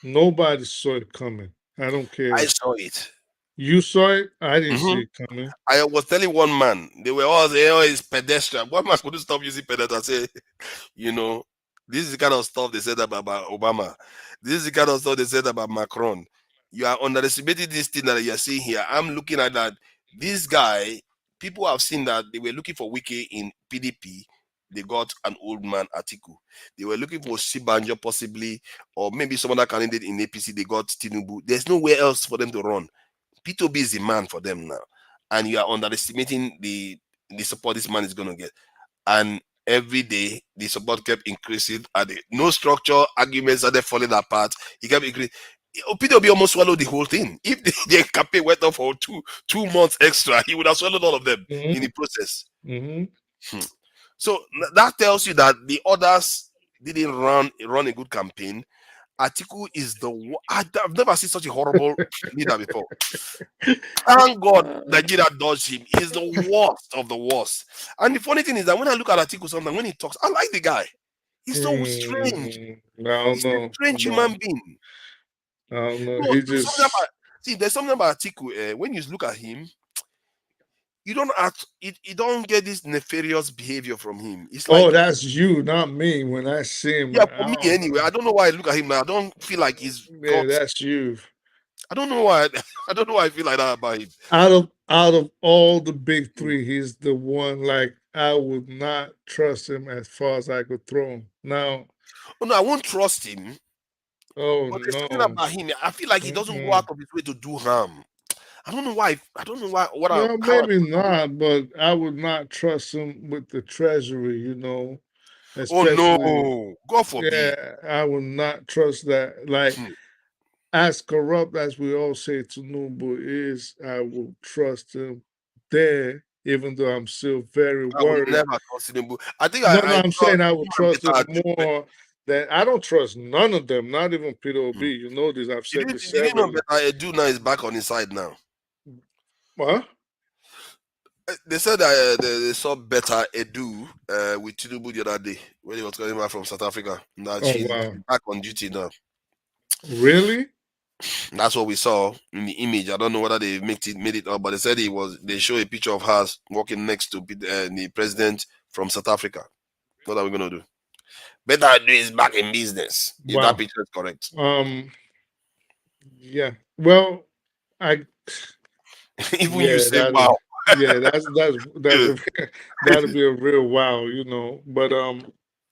Nobody saw it coming. I don't care. I saw it. You saw it. I didn't Mhm. see it coming. I was telling one man, they were all saying, oh, it's pedestrian. One man couldn't stop using pedestrian. I say, you know, this is the kind of stuff they said about Obama. This is the kind of stuff they said about Macron. You are underestimating this thing that you're seeing here. I'm looking at that. This guy, people have seen that they were looking for Wiki in PDP. They got an old man Atiku. They were looking for Shibanjo possibly, or maybe some other candidate in APC. They got Tinubu. There's nowhere else for them to run. P2B is the man for them now, and you are underestimating the support this man is going to get. And every day the support kept increasing, and no structure arguments started falling apart. He kept increasing. P2B almost swallowed the whole thing. If the campaign went on for 2 months extra, he would have swallowed all of them in the process. So that tells you that the others didn't run a good campaign. Atiku is I've never seen such a horrible leader before. Thank God Nigeria dodged him. He's the worst of the worst. And the funny thing is that when I look at Atiku sometimes, when he talks, I like the guy. He's so strange. I don't He's a strange human being. I don't know. No, He just there's something about Atiku. When you look at him, you don't get this nefarious behavior from him. It's like, that's you, not me. When I see him, yeah, for me anyway. I don't know why I look at him now. I don't feel like he's got. That's you. I don't know why. I don't know why I feel like that about him. Out of all the big three, he's the one. Like I would not trust him as far as I could throw him. Now, oh no, I won't trust him. Oh but there's no! something about him. I feel like he doesn't go out of his way to do harm. I don't know why. I don't know why. Maybe not, but I would not trust him with the treasury. You know, especially. Oh no! God forbid. Yeah, I would not trust that. Like, as corrupt as we all say Tinubu is, I will trust him there, even though I'm still very worried. I would never trust Tinubu. I think I'm saying I would trust him more. That I don't trust none of them, not even Peter Obi. You know this. I've said this. Did you know that Edu now is back on his side now? What? They said that they saw better Edu with Tinubu the other day when he was coming back from South Africa. That she's back on duty now. Really? That's what we saw in the image. I don't know whether they made it up, but they said they show a picture of her walking next to the president from South Africa. What are we gonna do? Better Edu is back in business. If that picture is correct. Yeah. Well, even you say wow. That'll be a real wow, you know. But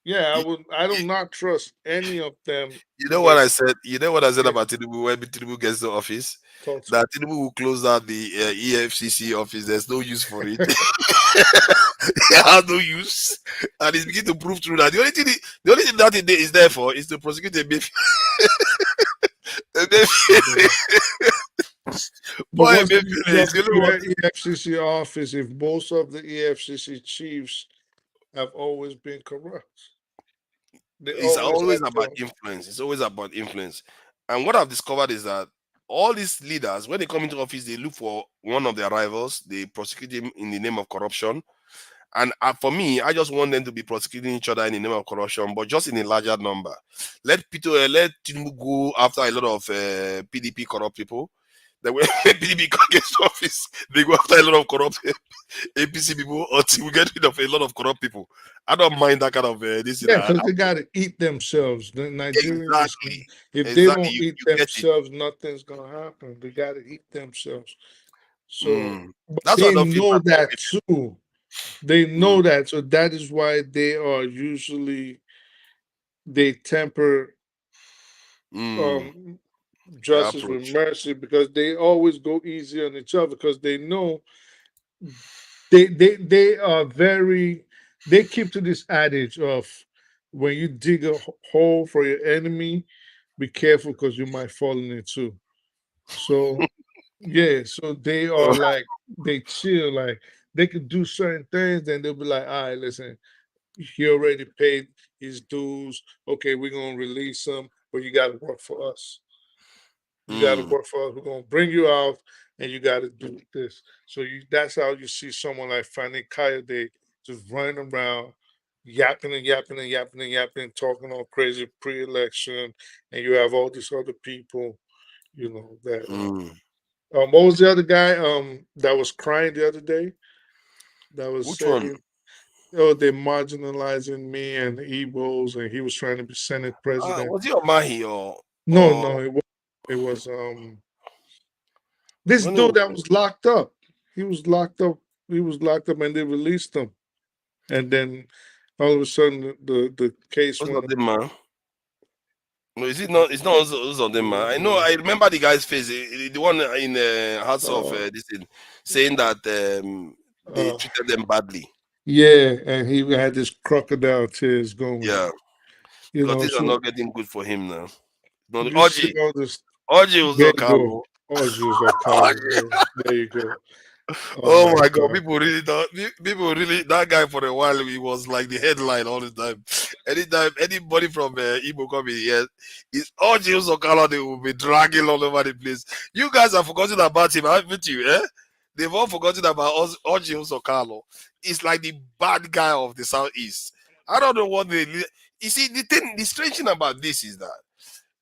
yeah, I do not trust any of them. You know what I said? You know what I said about Tinubu when Tinubu gets to office? That Tinubu will close out the EFCC office. There's no use for it. It has no use, and it's beginning to prove true that the only thing that it is there for is to prosecute a baby. Boy, the EFCC office, if most of the EFCC chiefs have always been corrupt. It's always about influence. It's always about influence. And what I've discovered is that all these leaders, when they come into office, they look for one of their rivals, they prosecute him in the name of corruption, And for me, I just want them to be prosecuting each other in the name of corruption, but just in a larger number. Let Tinubu go after a lot of PDP corrupt people. Then when PDP gets office, they go after a lot of corrupt APC people until we get rid of a lot of corrupt people. I don't mind that kind of this. Yeah, because they got to eat themselves. The Nigerians, Exactly. if they Exactly. don't You eat get it. themselves, nothing's gonna happen. They got to eat themselves. So but That's why I they don't feel know bad for that too. They know Mm. that, so that is why they are usually they temper the justice with approach. mercy, because they always go easy on each other, because they know they are very, they keep to this adage of, when you dig a hole for your enemy, be careful because you might fall in it too. So yeah, so they are like, they chill, like they could do certain things, then they'll be like, all right, listen, he already paid his dues. Okay, we're gonna release him, but you gotta work for us. You got to Mm. work for us. We're gonna bring you out, and you got to do this. So that's how you see someone like Fani Kayode just running around, yapping and yapping and yapping and yapping, talking all crazy pre-election, and you have all these other people, that. Mm. What was the other guy? That was crying the other day. That was Which one? saying, "Oh, they're marginalizing me and the Igbos," and he was trying to be Senate president. Was it Omahi No, or no, it was this when dude that was locked up. He was locked up. He was locked up, and they released him. And then all of a sudden, the case what's went. the man? No, is it not? It's not also them, man. I know. I remember the guy's face. The one in House of Uh, this thing, saying that they uh, treated them badly. yeah, and he had this crocodile tears going. Yeah, because things are So not getting good for him now. No, you see Oji, all this. Oji There you go. Uzokalo. Orgies are calling. There you go. Oh Oh my my God, God. people really don't. People really, that guy for a while he was like the headline all the time. Anytime anybody from Igbo come in here, it's all James Okala, they will be dragging all over the place. You guys have forgotten about him, haven't you? Eh? They've all forgotten about us, Oji Okalo. He's like the bad guy of the southeast. I don't know what they. You see, the strange thing about this is that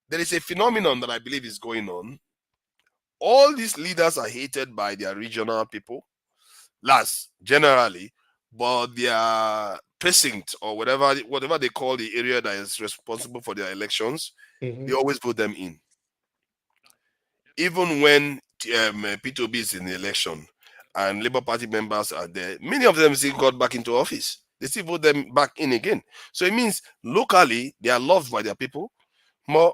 there is a phenomenon that I believe is going on. All these leaders are hated by their regional people last generally, but their precinct or whatever they call the area that is responsible for their elections, they Mhm. always vote them in, even when P2B is in the election and Labour Party members are there. Many of them still got back into office. They still vote them back in again. So it means locally they are loved by their people, more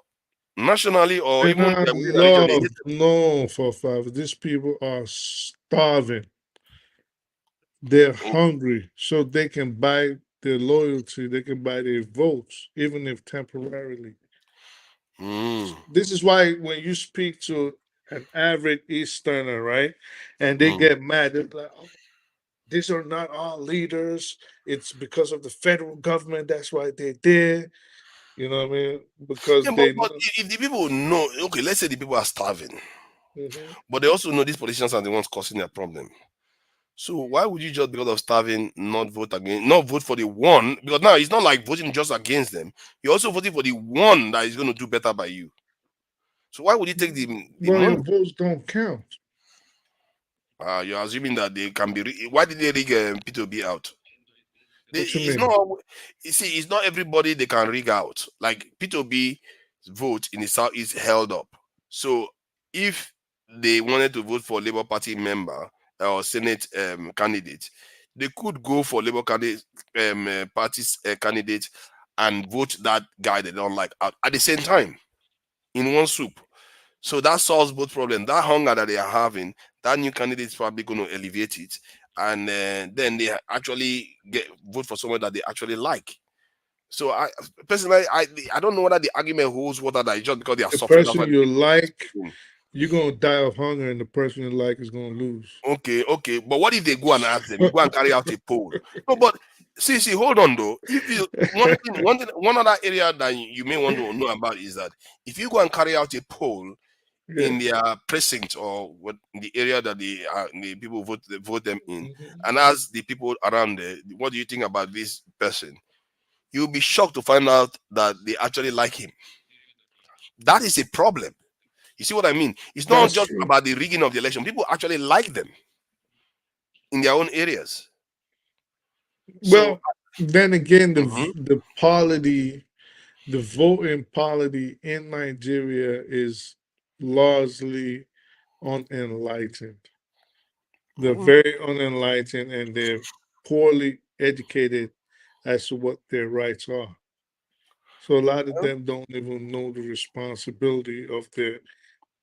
nationally or They're even not within the region they hate loved. No, for five. These people are starving. They're them. hungry, so they can buy their loyalty, they can buy their votes, even if temporarily. Mm, This is why when you speak to an average Easterner, right, and they mm. get mad, they're like, oh, these are not our leaders. It's because of the federal government. That's why they're there. You know what I mean? Because Yeah, they but know. if the people know, okay, let's say the people are starving, Mhm. but they also know these politicians are the ones causing their problem. So why would you just because of starving not vote for the one? Because now it's not like voting just against them. You're also voting for the one that is going to do better by you. So why would you take the Well, your money? votes don't count. You're assuming that they can be. Why did they rig P2B out? What you It's mean? not. You see, it's not everybody they can rig out. Like P2B vote in the south is held up. So if they wanted to vote for Labour Party member or Senate candidate, they could go for Labour candidate party's candidate and vote that guy they don't like out at the same time in one soup. So that solves both problems. That hunger that they are having, that new candidate is probably going to alleviate it, and then they actually get vote for someone that they actually like. So I personally, I don't know whether the argument holds water that it's just because they are The suffering. That's person why you like, they you're gonna die of hunger, and the person you like is gonna lose. okay. But what if they go and ask them? You go and carry out a poll. No, but see, hold on though. If you one other area that you may want to know about is that if you go and carry out a poll in their precinct or what in the area that the people vote them in, Mhm. and ask the people around there, what do you think about this person? You'll be shocked to find out that they actually like him. That is a problem. You see what I mean? It's not That's just true. about the rigging of the election. People actually like them in their own areas. So, Well, then again, mhm, the polity, the voting polity in Nigeria is largely unenlightened. They're mhm, very unenlightened and they're poorly educated as to what their rights are. So a lot of them don't even know the responsibility of their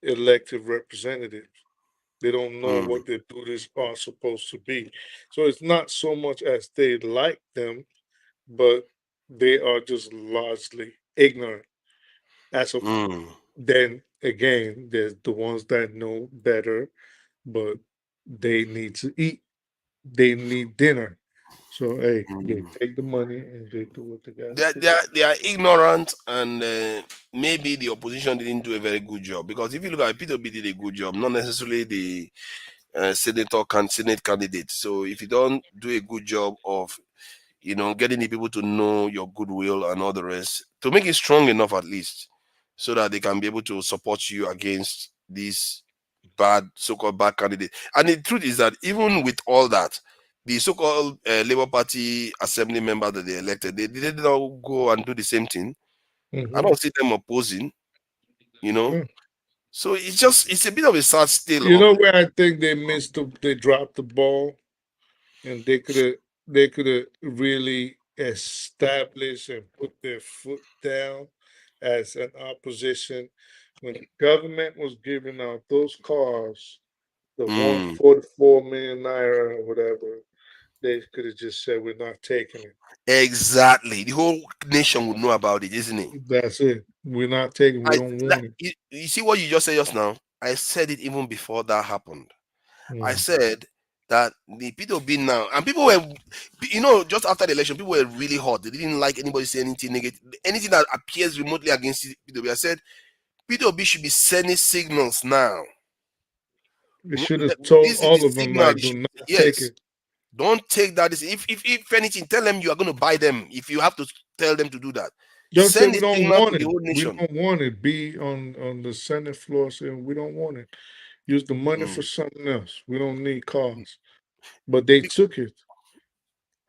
elected representatives. They don't know mm, what their duties are supposed to be. So it's not so much as they like them, but they are just largely ignorant. As of mm, then again, there's the ones that know better, but they need to eat. They need dinner. So hey, they mm. take the money and they do what they gotta They, do. they, are, they are ignorant, and maybe the opposition didn't do a very good job. Because if you look at P2B did a good job, not necessarily the senate candidate. So if you don't do a good job of getting the people to know your goodwill and all the rest, to make it strong enough at least, so that they can be able to support you against these so-called bad candidate. And the truth is that even with all that, the so-called Labour Party assembly members that they elected, they did not go and do the same thing. I Hmm. don't see them opposing, you know. So it's a bit of a sad You still. know where I think they dropped the ball, and they could have really established and put their foot down as an opposition when the government was giving out those cars, the Mm, 144 million naira or whatever. They could have just said we're not taking it. exactly. The whole nation would know about it, isn't it? That's it. We're not taking. We don't want it. You see what you just said just now? I said it even before that happened. I Mm. said that the P2B now, and people were, just after the election, people were really hot. They didn't like anybody saying anything negative, anything that appears remotely against P2B. I said P2B should be sending signals now. They should have told This is the all of them signal. like, do not take Yes, it. don't take that. If anything, tell them you are going to buy them. If you have to tell them to do that, Just say send we the don't signal want to the it. whole We nation. don't want it. Be on the Senate floor saying we don't want it. Use the money for Mm. something else. We don't need cars. But they took it.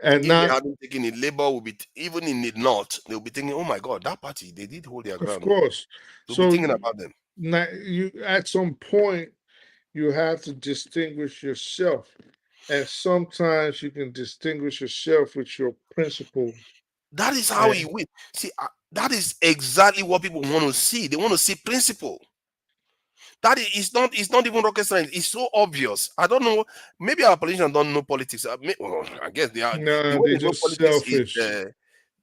And If they not, hadn't taken it, Labour will be even in the north. They'll be thinking, "Oh my God, that party they did hold their of ground." Oh. course. They'll be So thinking about them. you at some point you have to distinguish yourself. And sometimes you can distinguish yourself with your principles. That is how he And win. See, that is exactly what people want to see. They want to see principle. That is it's not. It's not even rocket science. It's so obvious. I don't know. Maybe our politicians don't know politics. Well, I guess they are. The nah, way they're they know just politics is selfish.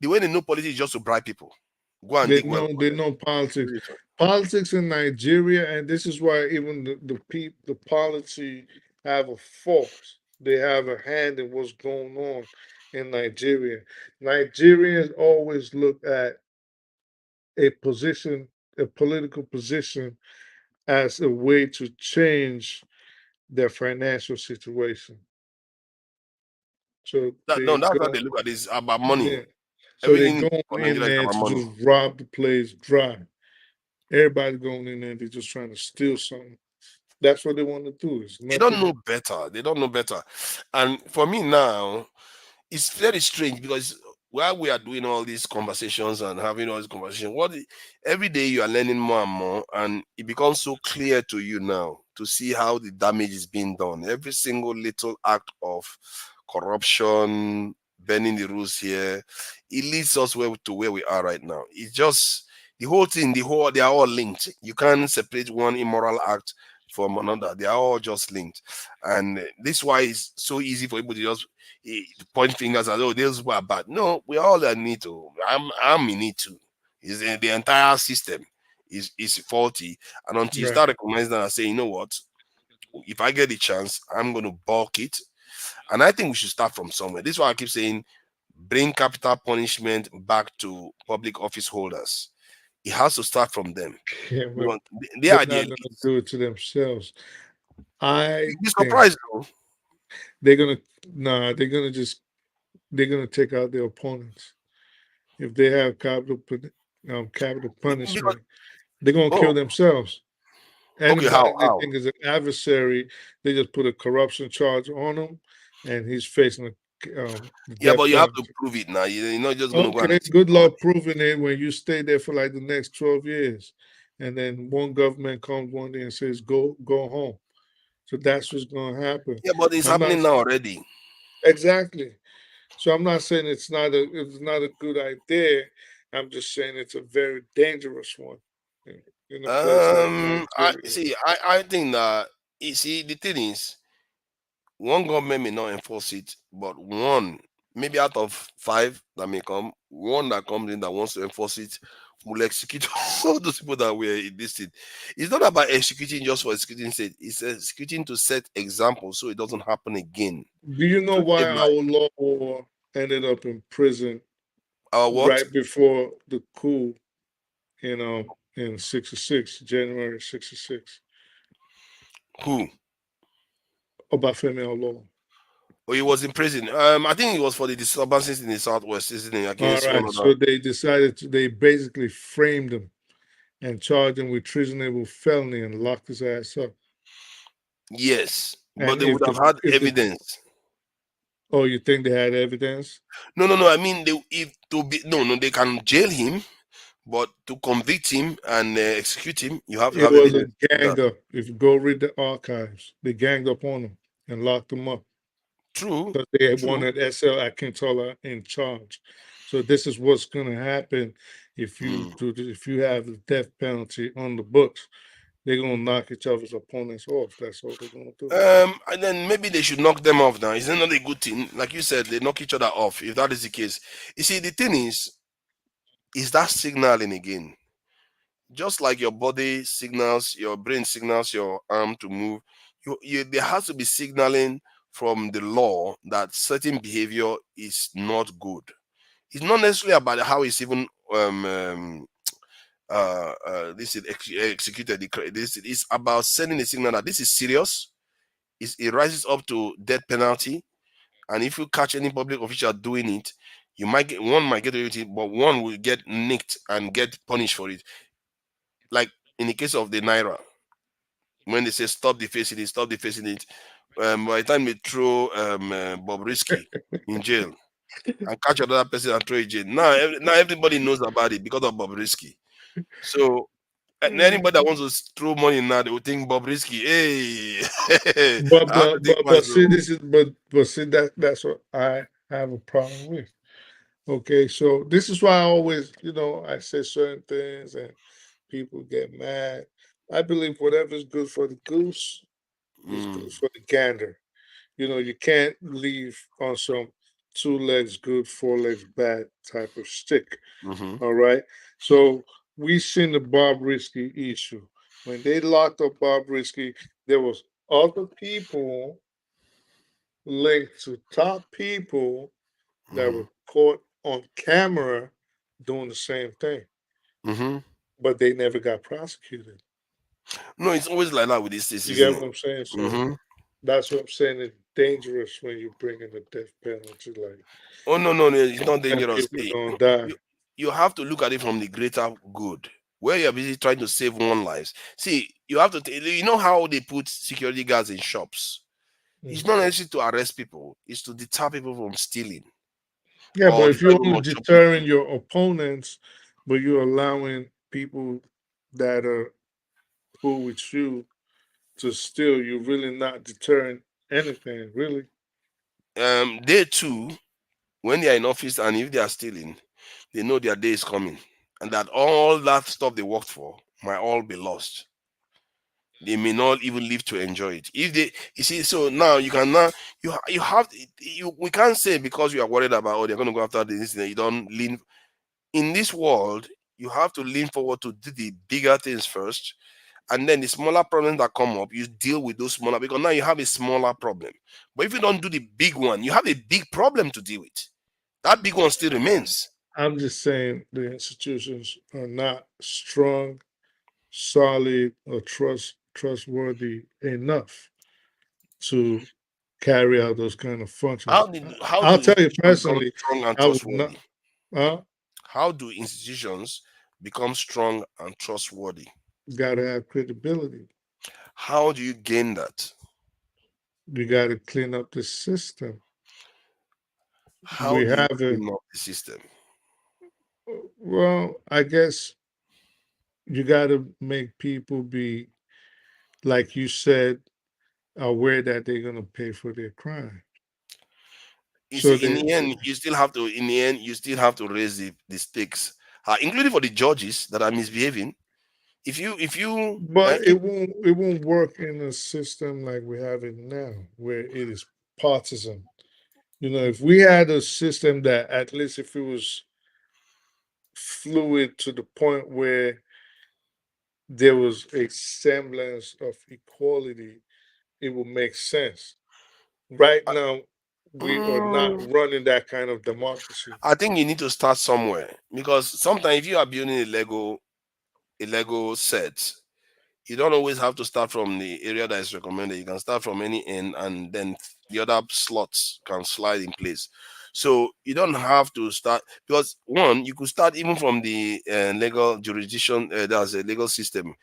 the way they know politics is just to bribe people. Go and They dig well. know they know politics. Politics in Nigeria, and this is why even the policy have a fault. They have a hand in what's going on in Nigeria. Nigerians always look at a position, a political position, as a way to change their financial situation. So No, they that's how go, they look at this about money. yeah. So they Everything go for in Nigeria is there about to money. just rob the place dry. Everybody going in there, they're just trying to steal something. That's what they want to do. It's They don't nothing. know better. They don't know better. And for me now, it's very strange because while we are doing all these conversations and having all these conversations, every day you are learning more and more, and it becomes so clear to you now to see how the damage is being done. Every single little act of corruption, bending the rules here, it leads us to where we are right now. It's just the whole thing, they are all linked. You can't separate one immoral act from another. They are all just linked, and this is why it's so easy for people to just point fingers at, oh, those were bad. No, we all need to. I'm in it too. Is the entire system is faulty, and until you Right. start recognizing that and say, you know what, if I get the chance, I'm going to bulk it, and I think we should start from somewhere. This is why I keep saying, bring capital punishment back to public office holders. It has to start from them. Yeah, but Because they they're are the not going to elites. do it to themselves. I You'd be think surprised though. they're gonna nah, they're gonna take out their opponents. If they have capital Because punishment, they're gonna oh, kill themselves. okay, Anybody how they how? think is an adversary, they just put a corruption charge on him, and he's facing the Yeah, death but you have to penalty. prove it now. You're not just gonna go and Okay, execute good somebody. luck proving it when you stay there for like the next 12 years, and then one government comes one day and says go home. So that's what's gonna happen. Yeah, but it's I'm not happening now already. exactly. So I'm not saying it's not a good idea. I'm just saying it's a very dangerous one in a place like I Nigeria. see. I think that you see the thing is one government may not enforce it, but one maybe out of five that may come, one that comes in that wants to enforce it will execute all those people that were in this thing. It's not about executing just for executing sake. It's executing to set examples so it doesn't happen again Do you know to why save life. our law ended up in prison Our what? right before the coup in '66, January '66? Who? Obafemi Awolowo. Oh, he was in prison. I think it was for the disturbances in the southwest, isn't it? All Against one right, of the so they basically framed him and charged him with treasonable felony and locked his ass up. yes, but And they would have had if the evidence. oh, you think they had evidence? No, no, no. I mean, they if to be no, no. They can jail him, but to convict him and execute him, you have to It have was a evidence to do that. gang up. If you go read the archives, they ganged up on him and locked him up True, because they true. wanted SL Akintola in charge. So this is what's going to happen Mm. if you have the death penalty on the books. They're going to knock each other's opponents off. That's all they're going to do. And then maybe they should knock them off now. Is that not a good thing? Like you said, they knock each other off. If that is the case, you see, the thing is that signaling again. Just like your body signals, your brain signals your arm to move. There has to be signaling from the law that certain behavior is not good. It's not necessarily about how it's even this is executed. This is about sending a signal that this is serious. It rises up to death penalty, and if you catch any public official doing it, you might get one might get away with it, but one will get nicked and get punished for it. Like in the case of the naira, when they say stop defacing it. By the time they throw Bob Risky in jail and catch another person and throw in jail, now everybody knows about it because of Bob Risky. So and anybody that wants to throw money now, they will think Bob Risky. Hey, But I have to but think but but twice. see, So, this is but see that's what I have a problem with. Okay, so this is why I always, I say certain things and people get mad. I believe whatever's good for the goose is good for the gander. You can't leave on some two legs good, four legs bad type of stick. mm-hmm, All right. So we seen the Bob Risky issue. When they locked up Bob Risky, there was other people linked to top people that mm-hmm, were caught on camera doing the same thing, mm-hmm. but they never got prosecuted. No, it's always like that with these things, You isn't get what it? I'm saying? So Mm-hmm. that's what I'm saying. It's dangerous when you bring in the death penalty, like, Oh no, no, no, it's not and dangerous. people See, don't die. you have to look at it from the greater good. Where you're busy trying to save one life. See, you have to. You know how they put security guards in shops. It's Mm. not necessarily to arrest people. It's to deter people from stealing Yeah, or but if deter you're people only from deterring shoplifting. your opponents, but you're allowing people that are cool with you to steal, you're really not deterring anything, really. They too, when they are in office and if they are stealing, they know their day is coming, and that all that stuff they worked for might all be lost. They may not even live to enjoy it. If they, you see, so now you can now you have you we can't say because you are worried about they're going to go after this that you don't lean in this world. You have to lean forward to do the bigger things first, and then the smaller problems that come up, you deal with those smaller because now you have a smaller problem. But if you don't do the big one, you have a big problem to deal with. That big one still remains. I'm just saying the institutions are not strong, solid, or trustworthy enough to carry out those kind of functions. How I'll do tell you institutions become personally, strong and I would not. trustworthy? Uh, How do institutions become strong and trustworthy? gotta have credibility. How do you gain that? You gotta clean up the system. How We do you have a clean up the system? well, I guess you gotta make people be, like you said, aware that they're gonna pay for their crime. You So see, in they, the end, you still have to. In the end, you still have to raise the stakes, including for the judges that are misbehaving. but it won't work in a system like we have it now, where it is partisan. If we had a system that, at least if it was fluid to the point where there was a semblance of equality, it would make sense. Right now, we are not Mm, running that kind of democracy. I think you need to start somewhere, because sometimes if you are building a Lego set, you don't always have to start from the area that is recommended. You can start from any end, and then the other slots can slide in place. So you don't have to start, because one, you could start even from the legal jurisdiction. There's a legal system.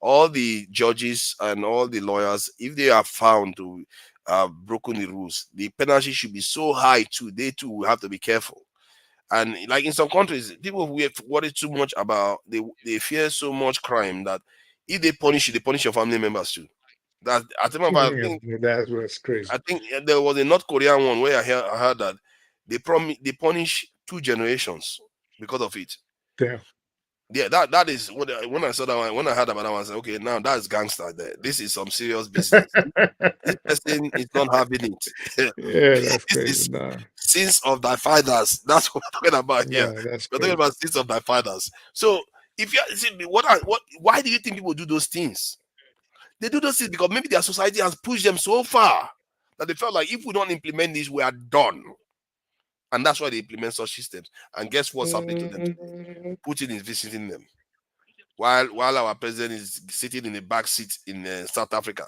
All the judges and all the lawyers, if they are found to have broken the rules, the penalty should be so high too. They too will have to be careful. And like in some countries, people who worry too much about, they fear so much crime that if they punish you, they punish your family members too. That I think about, Yeah, that's what's crazy. I think there was a North Korean one where I heard that they punish two generations because of it. Damn. Yeah, that is what when I saw that one, when I heard about that one, I said, okay, now that's gangster there. This is some serious business. This person is not having it. Yeah, that's This crazy. is Nah, sins of thy fathers. That's what we're talking about here. nah, that's We're talking crazy. about sins of thy fathers. So if you see why do you think people do those things? They do those things because maybe their society has pushed them so far that they felt like if we don't implement this, we are done. And that's why they implement such systems. And guess what's happening to them today? Mm, Putin is visiting them while our president is sitting in the back seat in South Africa,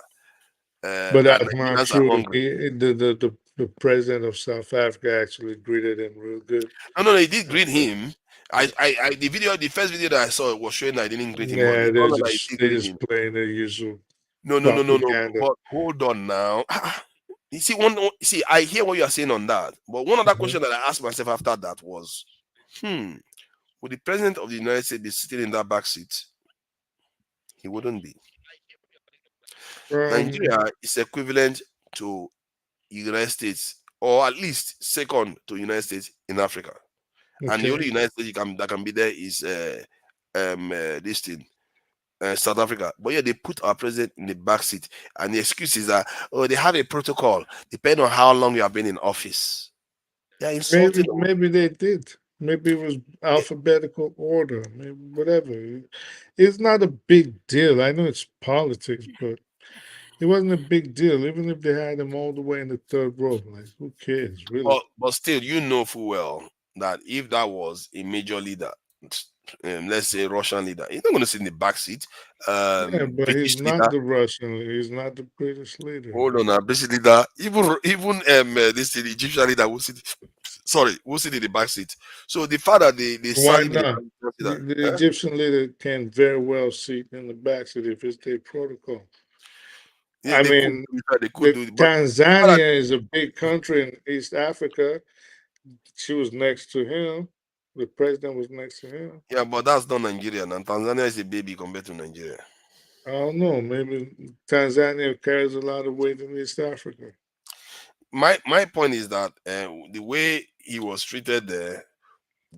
But and that's not Nigerians are true. hungry. The president of South Africa actually greeted him real good. No, they did greet him. The first video that I saw was showing that I didn't greet him, but Yeah, it's they're not that I just did they greet just him. playing their usual No. propaganda. But hold on now. You see, I hear what you are saying on that. But one other Mhm. question that I asked myself after that was, would the president of the United States be sitting in that back seat? He wouldn't be. Um. Nigeria is equivalent to United States, or at least second to United States in Africa. And the only Okay. United States that can be there is this thing, South Africa. But yeah, they put our president in the back seat, and the excuse is that, oh, they have a protocol depending on how long you have been in office. They're insulting. Maybe they did. Maybe it was alphabetical order. Maybe whatever. It's not a big deal. I know it's politics, but it wasn't a big deal. Even if they had him all the way in the third row, like who cares, really? But still, you know full well that if that was a major leader, let's say Russian leader, he's not going to sit in the back seat. Yeah, but he's British not leader, the Russian. He's not the British leader. hold on, British leader, even this the Egyptian leader will sit. Sorry, will sit in the back seat. So the fact that they sat Why him in the not? back seat, The Egyptian leader can very well sit in the back seat if it's their protocol. yeah, I they could mean, do it, they could do it, but the fact that Tanzania is a big country in East Africa. She was next to him. The president was next to him. yeah, but that's not Nigeria, and Tanzania is a baby compared to Nigeria. I don't know. Maybe Tanzania carries a lot of weight in East Africa. My point is that the way he was treated there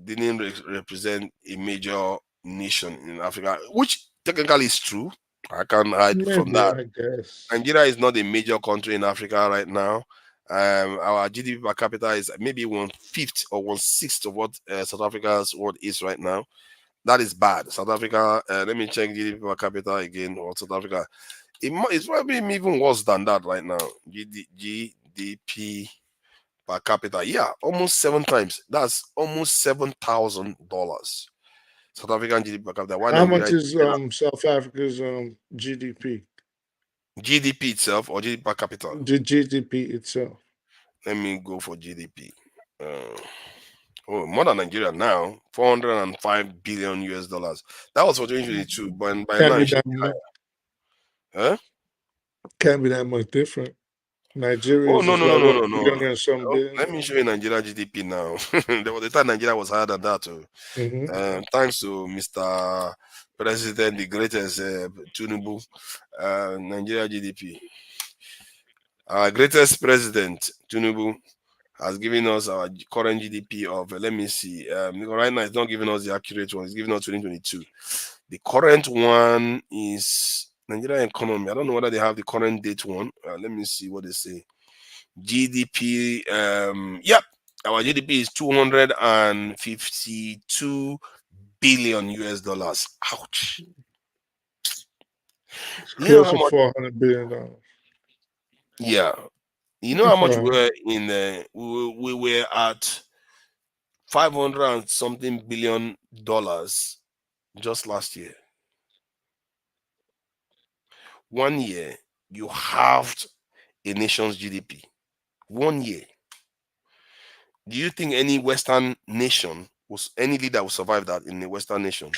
didn't represent a major nation in Africa, which technically is true. I can't hide from Maybe, that. I guess. Nigeria is not a major country in Africa right now. Our GDP per capita is maybe 1/5 or 1/6 of what South Africa's what is right now. That is bad. South Africa, let me check GDP per capita again. Or South Africa, it's probably even worse than that right now. GDP per capita. Yeah, almost 7 times. That's almost $7,000. South African GDP per capita. Why How Nigeria much is South Africa's GDP? GDP itself or GDP per capita? The GDP itself. Let me go for GDP. Uh, oh, more than Nigeria now. 405 billion US dollars. That was for 2022, but by Can't now be it should that be much. higher. Huh? Can't be that much different. Oh Nigeria's no is no no like no what, no no. 300 and some Oh, billion. let me show you Nigeria GDP now. There was a time Nigeria was higher than that too. Mm-hmm. Thanks to Mr. President, the greatest Tinubu, Nigeria GDP. Our greatest president, Tinubu, has given us our current GDP of, let me see, right now it's not giving us the accurate one, it's giving us 2022. The current one is Nigeria economy. I don't know whether they have the current date one. Let me see what they say. GDP, yep, our GDP is 252 billion US dollars. Ouch. It's You know close how to much? $400 billion. Yeah. You know how much we Wow. were in, we were at 500 and something billion dollars just last year. 1 year, you halved a nation's GDP. 1 year. Do you think any Western nation was any leader will survive that in a Western nation?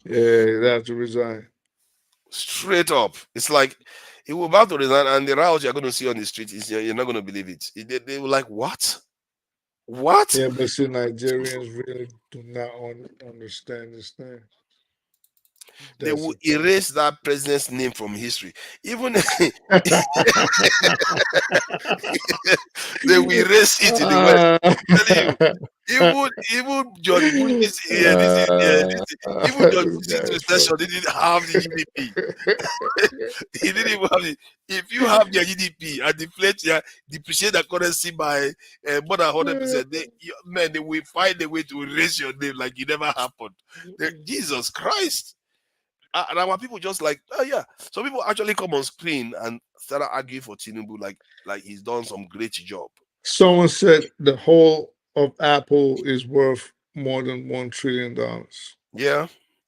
Yeah, you have to resign. Straight up. It's like he will about to resign, and the route you're going to see on the street is you're not going to believe it. They were like, what? What? Yeah, but see, Nigerians really do not understand this thing. They That's will the problem. erase that president's name from history. Even they will erase it in the West. I'm telling you, even George Bush's even George Bush's That's recession, they didn't have the GDP. He didn't even have it. If you have their GDP and depreciate the currency by more than 100%, they will find a way to erase your name like it never happened. Jesus Christ. And our people just like, oh yeah. So people actually come on screen and start arguing for Tinubu like he's done some great job. Someone said the whole of Apple is worth more than $1 trillion. Yeah,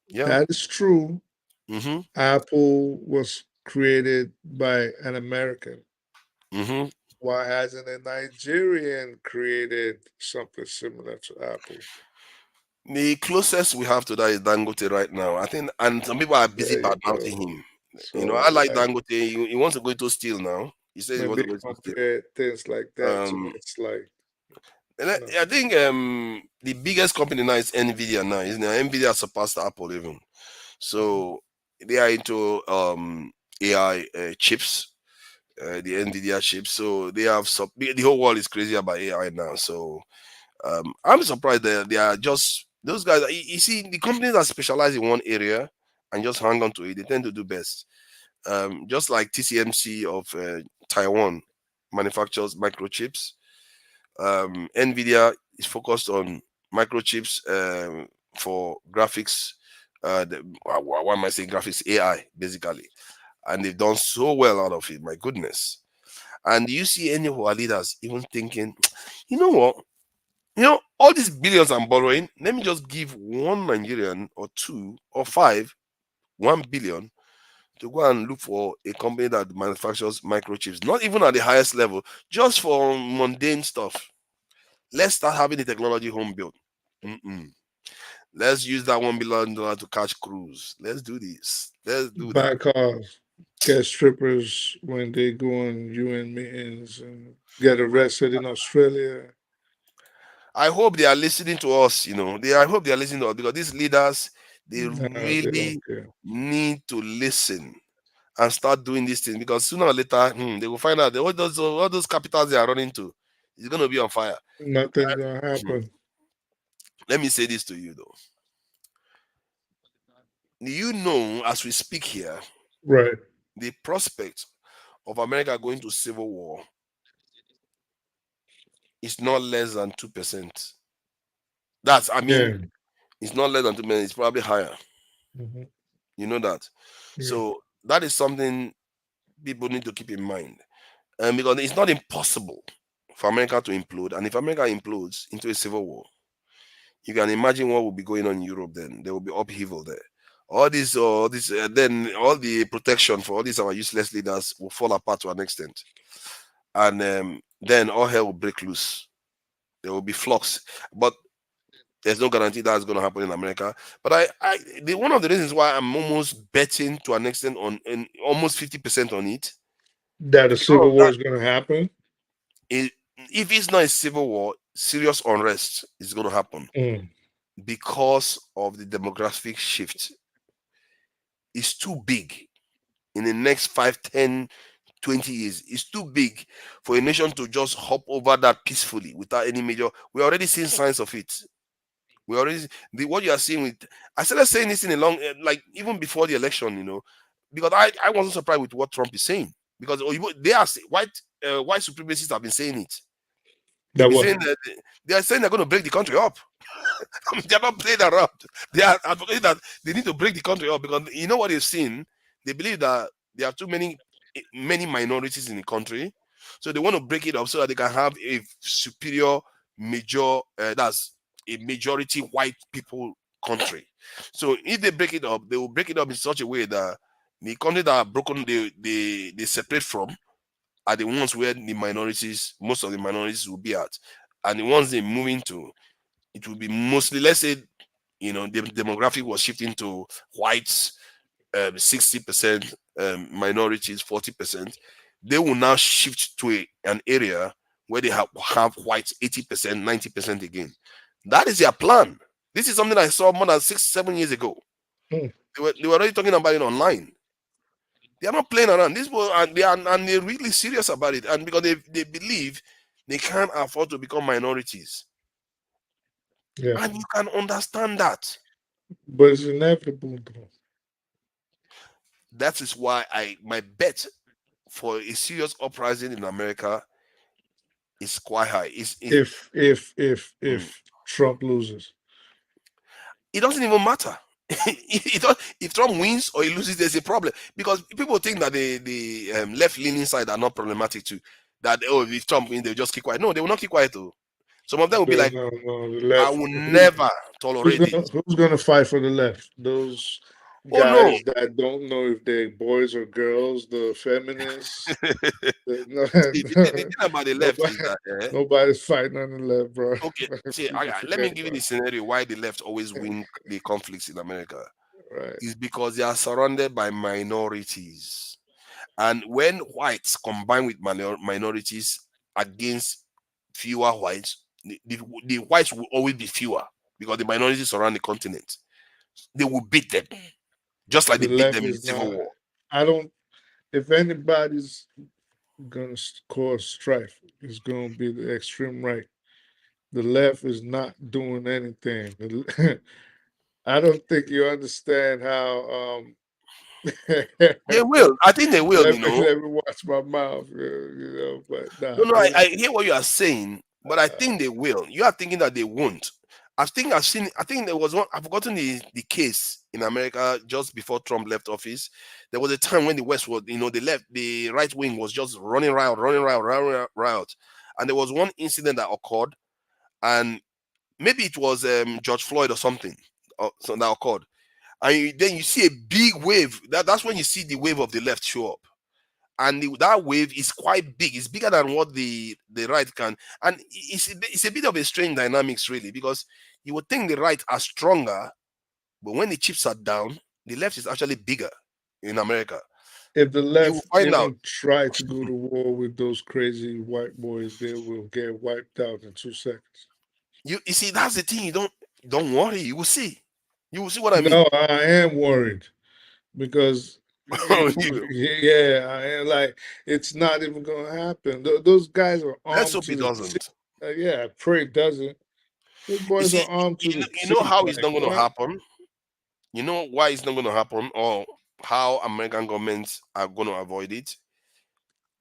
yeah. That is true. Mm-hmm. Apple was created by an American. Mm-hmm. Why hasn't a Nigerian created something similar to Apple? The closest we have to that is Dangote right now. I think, and some people are busy There you bad go. mouthing him. I So like Dangote. He wants to go into steel now. He says he when wants they to go into steel. compare things like that to me, Um, it's like, and no. I think the biggest company now is Nvidia now. Isn't it? Nvidia surpassed Apple even. So they are into AI chips, the Nvidia chips. So they have the whole world is crazy about AI now. So I'm surprised that they are just those guys. You see, the companies that specialize in one area and just hang on to it, they tend to do best. Just like TCMC of Taiwan manufactures microchips. Nvidia is focused on microchips for graphics. Why am I saying graphics? AI basically, and they've done so well out of it. My goodness. And do you see any of our leaders even thinking, you know what? All these billions I'm borrowing, let me just give one Nigerian or two or five, 1 billion to go and look for a company that manufactures microchips, not even at the highest level, just for mundane stuff. Let's start having the technology home built. Mm-mm. Let's use that $1 billion to catch cruise. Let's do this. Let's do that. Buy cars, get strippers when they go on UN meetings and get arrested in Australia. I hope they are listening to us. I hope they are listening to us because these leaders, they Nah, they don't really care. need to listen and start doing these things because sooner or later they will find out that all those capitals they are running to is going to be on fire. Nothing's gonna Hmm. happen. Let me say this to you though. Do you know, as we speak here, Right. the prospect of America going to civil war is not less than 2%. Yeah. It's not less than 2%. It's probably higher. Hmm. You know that. Yeah. So that is something people need to keep in mind. because it's not impossible for America to implode. And if America implodes into a civil war, you can imagine what will be going on in Europe. Then there will be upheaval there. Then all the protection for all these our useless leaders will fall apart to an extent, and then all hell will break loose. There will be flux, but there's no guarantee that's going to happen in America. But one of the reasons why I'm almost betting to an extent on almost 50% on it That a is because civil of war that. is going to happen. If it's not a civil war, serious unrest is going to happen Mm. because of the demographic shift. It's too big in the next 5, 10, 20 years. It's too big for a nation to just hop over that peacefully without any major. We're already seeing signs of it. We already what you are seeing with. I started saying this in a long, like even before the election, because I wasn't surprised with what Trump is saying, because they are white supremacists have been saying it. They've That been what? saying that they are saying they're going to break the country up. I mean, they're not playing around. They are advocating that they need to break the country up because you know what they've seen. They believe that there are too many minorities in the country, so they want to break it up so that they can have a superior major. That's a majority white people country. So if they break it up, they will break it up in such a way that the country that are broken, they separate from are the ones where the minorities, most of the minorities will be at, and the ones they move into, it will be mostly, let's say, the demographic was shifting to whites, 60%, minorities 40%. They will now shift to an area where they have whites 80%, 90% again. That is their plan. This is something I saw more than 6, 7 years ago. Mm. They were already talking about it online. They are not playing around. This was, and they're really serious about it. And because they believe they can't afford to become minorities. Yeah, And you can understand that. but it's inevitable, though. That is why my bet for a serious uprising in America is quite high. If Mm. Trump loses, It doesn't even matter. If Trump wins or he loses, there's a problem because people think that the left leaning side are not problematic too. That if Trump wins, they'll just keep quiet. No, they will not keep quiet. Though some of them will be like, no, the I left. will never tolerate it. Who's gonna fight for the left? Those Oh no. guys that don't know if they're boys or girls, the feminists. See, the thing about the left Nobody, is that nobody's fighting on the left, bro. okay. See, let me Forget give you about the scenario why the left always win the conflicts in America. it. Right. Is because they are surrounded by minorities. And when whites combine with minorities against fewer whites, the whites will always be fewer because the minorities surround the continent. They will beat them, just like they The beat left them in the is Civil not. War. I don't. If anybody's gonna cause strife, it's gonna be the extreme right. The left is not doing anything. I don't think you understand how. They will. I think they will, Let me watch my mouth, but No, nah, no, they I hear what you are saying, but I think they will. You are thinking that they won't. I think there was one, I've forgotten the case in America just before Trump left office. There was a time when the West was, the right wing was just running riot, running riot. And there was one incident that occurred, and maybe it was George Floyd or something so that occurred. And then you see a big wave. That's when you see the wave of the left show up, and that wave is quite big. It's bigger than what the right can, and it's a bit of a strange dynamics really, because you would think the right are stronger, but when the chips are down, the left is actually bigger in America. if the You will left find out. even try to go to war with those crazy white boys, they will get wiped out in 2 seconds. You see, that's the thing. You don't worry. You will see. You will see what I mean. No, I am worried because You- yeah, I am like it's not even gonna happen. Those guys are Let's armed hope to it the teeth. doesn't. Yeah, I pray it doesn't. Those You boys see, are armed to the you know teeth. how it's Like not going to what? happen. You know why it's not going to happen, or how American governments are going to avoid it.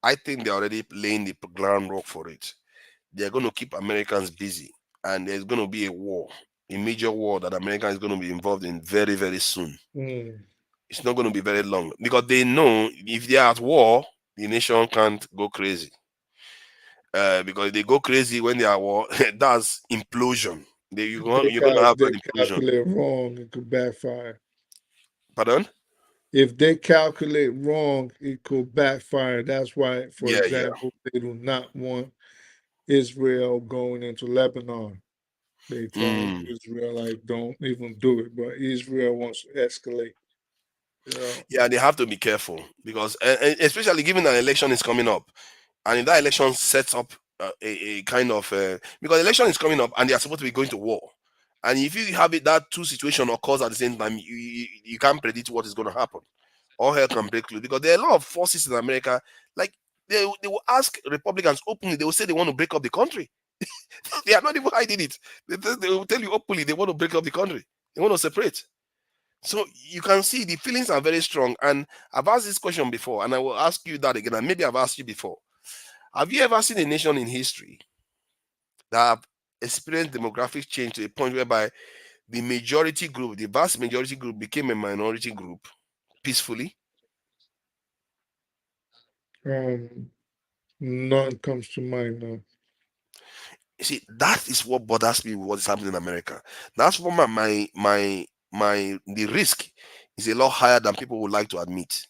I think they're already laying the groundwork for it. They're going to keep Americans busy, and there's going to be a major war that America is going to be involved in very, very soon. Mm, It's not going to be very long because they know if they are at war, the nation can't go crazy. Because if they go crazy when they are war, that's implosion. You're gonna have They an implosion. calculate wrong, it could backfire. Pardon? If they calculate wrong, it could backfire. That's why, for Yeah, yeah. example, they do not want Israel going into Lebanon. They telling Mm. Israel like don't even do it, but Israel wants to escalate. You know, Yeah, they have to be careful because, especially given an election is coming up, and if that election sets up a kind of because election is coming up and they are supposed to be going to war, and if you have it that two situation occurs at the same time, you can't predict what is going to happen. All hell can break loose because there are a lot of forces in America. Like they will ask Republicans openly. They will say they want to break up the country. They are not even hiding it. They will tell you openly they want to break up the country. They want to separate. So you can see the feelings are very strong. And I've asked this question before, and I will ask you that again. And maybe I've asked you before. Have you ever seen a nation in history that have experienced demographic change to a point whereby the majority group, the vast majority group, became a minority group peacefully? um, none comes to mind now. You see, that is what bothers me with what is happening in America. That's what my the risk is a lot higher than people would like to admit.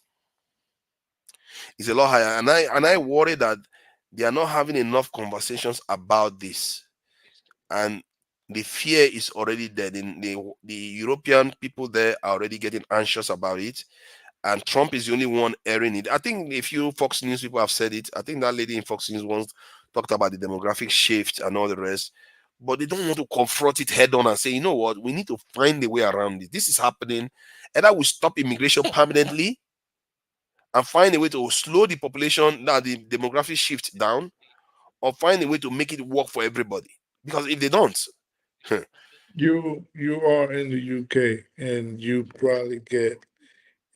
It's a lot higher, and I worry that they are not having enough conversations about this, and the fear is already there. The European people there are already getting anxious about it, and Trump is the only one airing it. I think a few Fox News people have said it. I think that lady in Fox News once talked about the demographic shift and all the rest, but they don't want to confront it head on and say, you know what, we need to find a way around it. This is happening. Either we stop immigration permanently and find a way to slow the population, that the demographic shift down, or find a way to make it work for everybody. Because if they don't, You are in the UK and you probably get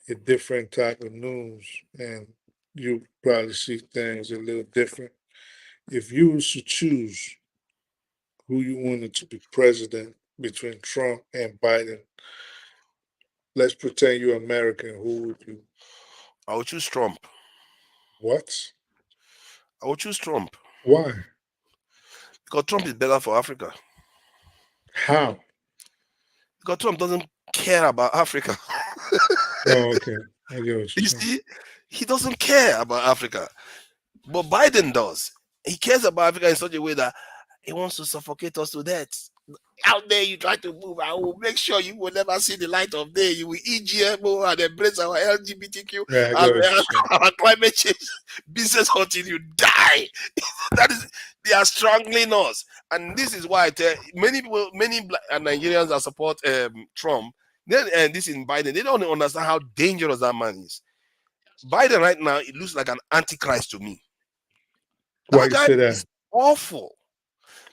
a different type of news and you probably see things a little different. If you was to choose who you wanted to be president between Trump and Biden, let's pretend you're American, who would you? I will choose Trump. What? I will choose Trump Why? because Trump is better for Africa. How? Because Trump doesn't care about Africa. Oh, okay. I get what you're You saying. see, he doesn't care about Africa, but Biden does. He cares about Africa in such a way that he wants to suffocate us to death. Out there, you try to move. I will make sure you will never see the light of day. You will eat GMO and embrace our LGBTQ Yeah, I get and what you're saying. our climate change business until you die. That is, they are strangling us, and this is why I tell many people, many Nigerians that support Trump. Then and this in Biden, they don't understand how dangerous that man is. Biden right now, it looks like an antichrist to me. Why That you guy say that? is awful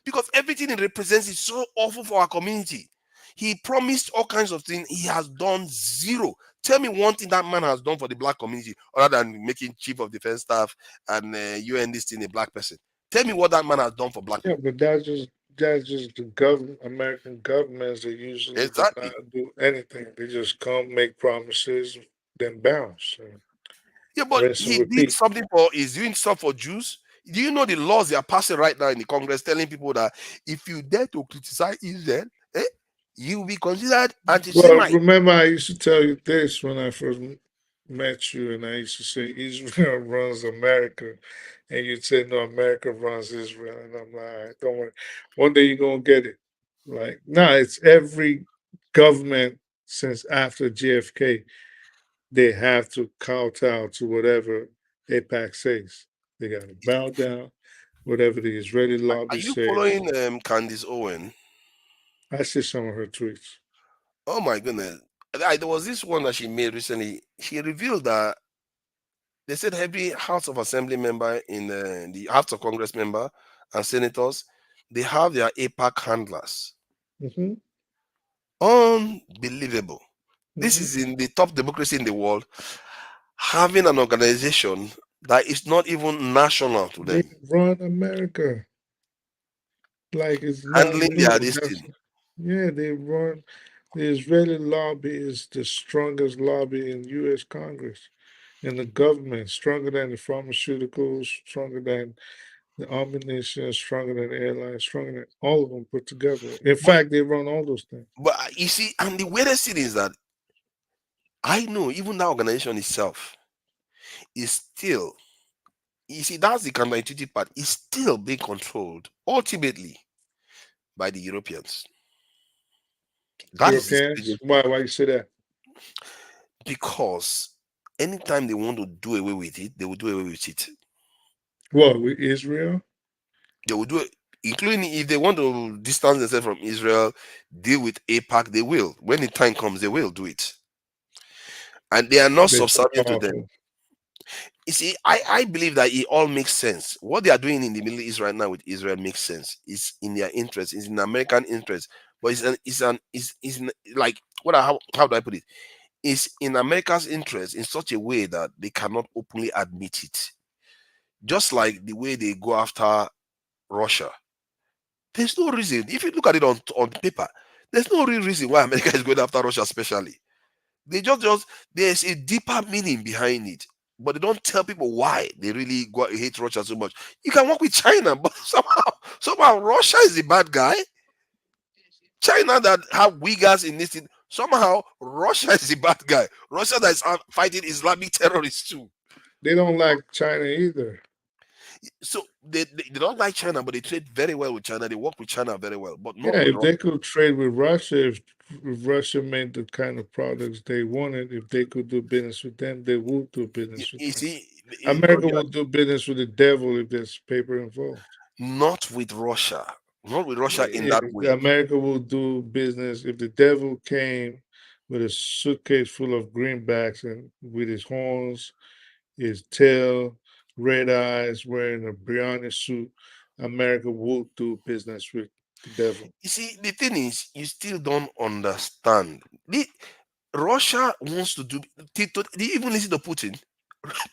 because everything he represents is so awful for our community. He promised all kinds of things. He has done zero. Tell me one thing that man has done for the black community other than making chief of defense staff and UN this thing a black person. Tell me what that man has done for black Yeah, people. but that's just the government. American governments, they usually do not Exactly. do anything. They just come, make promises, then bounce, and Yeah, but rinse and he did repeat. something for, he's doing stuff for Jews. Do you know the laws they are passing right now in the Congress telling people that if you dare to criticize Israel, eh, you will be considered Well, anti-Semite? remember, I used to tell you this when I first met you, and I used to say Israel runs America, and you'd say no, America runs Israel, and I'm like, all right, don't worry, one day you're gonna get it. Like, nah, it's every government since after JFK, they have to kowtow to whatever APAC says. They got to bow down, whatever the Israeli Are lobby you says. following Candice Owen? I see some of her tweets. Oh my goodness. There was this one that she made recently. She revealed that they said every House of Assembly member in the House of Congress member and senators, they have their APAC handlers. Hmm. Unbelievable. This Hmm. is in the top democracy in the world, having an organization that is not even national to They them, run America like it's not handling their new. this That's thing. yeah. They run. The Israeli lobby is the strongest lobby in U.S. Congress, And the government, stronger than the pharmaceuticals, stronger than the ammunition, stronger than the airlines, stronger than all of them put together. In But fact, they run all those things. you see, and the weirdest thing is that I know even that organization itself is still, you see, that's the counterintuitive part, is still being controlled ultimately by the Europeans. That is the Europeans, strange why you say that? because anytime they want to do away with it, they will do away with it. What, with Israel? They will do it, including if they want to distance themselves from Israel, deal with APAC, they will. When the time comes, they will do it. And they are not They're so subservient to them. powerful. You see, I believe that it all makes sense. What they are doing in the Middle East right now with Israel makes sense. It's in their interest. It's in American interest. But like how do I put it? It's in America's interest in such a way that they cannot openly admit it. Just like the way they go after Russia. There's no reason. If you look at it on paper, there's no real reason why America is going after Russia, especially. They just there's a deeper meaning behind it, but they don't tell people why they really hate Russia so much. You can work with China, but somehow Russia is the bad guy. China that have Uyghurs in this thing, somehow Russia is the bad guy. Russia that is fighting Islamic terrorists too. They don't like China either. So they don't like China, but they trade very well with China. They work with China very well, but not Yeah, with if Russia. they could trade with Russia, if Russia made the kind of products they wanted, if they could do business with them, they would do business with You them. see, America will do business with the devil if there's paper involved. not with Russia, not with Russia in that way. America will do business if the devil came with a suitcase full of greenbacks and with his horns, his tail, red eyes, wearing a bionic suit. America will do business with the devil. You see, the thing is, you still don't understand. Russia wants to do. Do you even listen to Putin?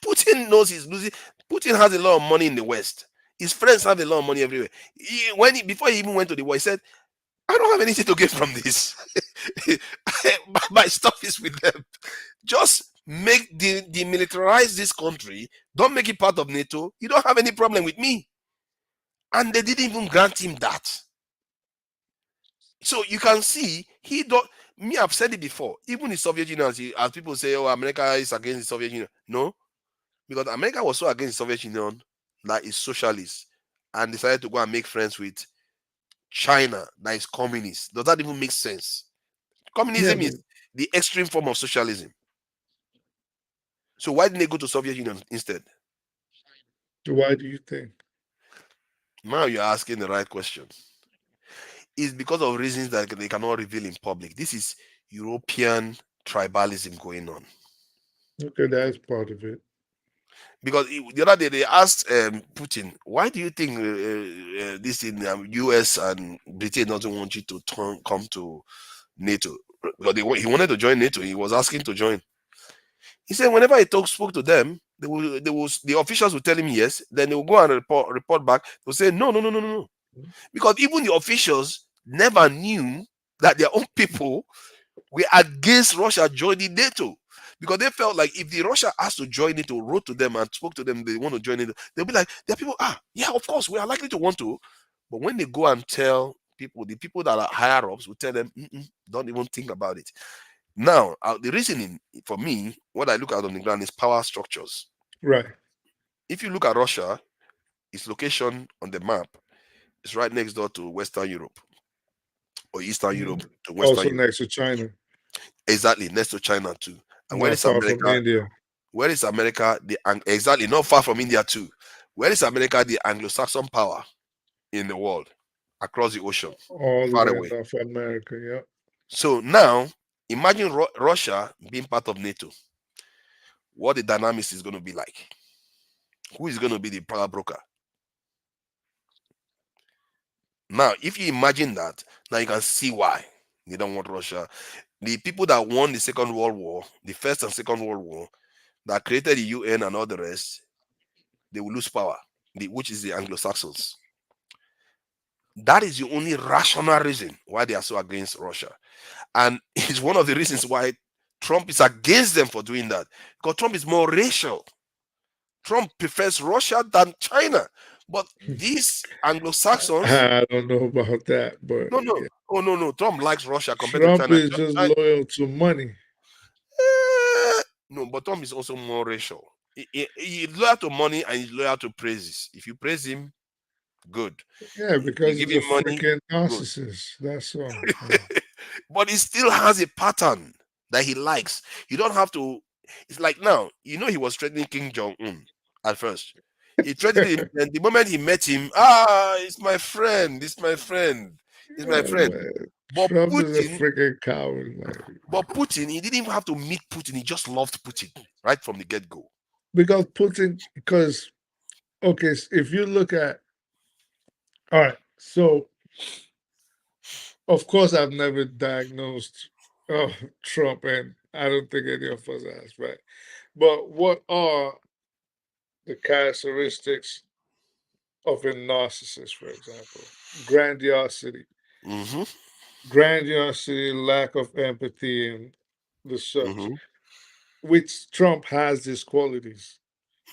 Putin knows he's losing. Putin has a lot of money in the West. His friends have a lot of money everywhere. Before he even went to the war, he said, "I don't have anything to gain from this. My stuff is with them. Just demilitarize this country. Don't make it part of NATO. You don't have any problem with me." And they didn't even grant him that. So you can see he don't. Me, I've said it before. Even the Soviet Union, as people say, "Oh, America is against the Soviet Union." No, because America was so against the Soviet Union that is socialist and decided to go and make friends with China that is communist. Does that even make sense? Yeah, Communism but is the extreme form of socialism. So why didn't they go to Soviet Union instead? why do you think? Now you're asking the right question. It's because of reasons that they cannot reveal in public. This is European tribalism going on. Okay, that's part of it. Because the other day they asked Putin, why do you think this in US and Britain doesn't want you to come to NATO? Because he wanted to join NATO. He was asking to join. He said whenever he spoke to them, the officials will tell him yes. Then they will go and report back. They'll say no, no, no, no, no, no. Because even the officials never knew that their own people were against Russia joining NATO. Because they felt like if the Russia has to join NATO, wrote to them and spoke to them, they want to join NATO, they'll be like, there are people, yeah, of course, we are likely to want to. But when they go and tell people, the people that are higher ups will tell them, don't even think about it. Now, the reasoning for me, what I look at on the ground is power structures. Right. If you look at Russia, its location on the map is right next door to Western Europe or Eastern Europe to Western Also Europe. next to China. Exactly, next to China too. And where Not is far from America? India. Where is America? Exactly, not far from India too. Where is America, the Anglo-Saxon power in the world, across the ocean, All the far way in away? North America, yeah. So now, imagine Russia being part of NATO. What the dynamics is going to be like? Who is going to be the power broker? Now, if you imagine that, now you can see why they don't want Russia. The people that won the Second World War, the First and Second World War, that created the UN and all the rest, they will lose power, which is the Anglo-Saxons. That is the only rational reason why they are so against Russia. And it's one of the reasons why Trump is against them for doing that because Trump is more racial. Trump prefers Russia than China. But these Anglo-Saxons, I don't know about that, but no, no, yeah. oh no, Trump likes Russia compared to Trump China. is just loyal to money. No, but Trump is also more racial. He's loyal to money and he's loyal to praises. If you praise him, good. Yeah, If you because give he's a him money, freaking good. narcissist. That's all. Yeah. But he still has a pattern that he likes. You don't have to. It's like now, he was threatening King Jong Un at first. He threatened him, and the moment he met him, it's my friend, it's my friend, it's my Yeah, friend. man. But Trump is a Putin, freaking coward, man. he didn't even have to meet Putin. He just loved Putin right from the get go. Because Putin, because okay, if you look at, all right, so of course I've never diagnosed Trump, and I don't think any of us has, right? But what are the characteristics of a narcissist, for example? Grandiosity, Mm-hmm. lack of empathy, and the such. Mm-hmm. Which Trump has these qualities,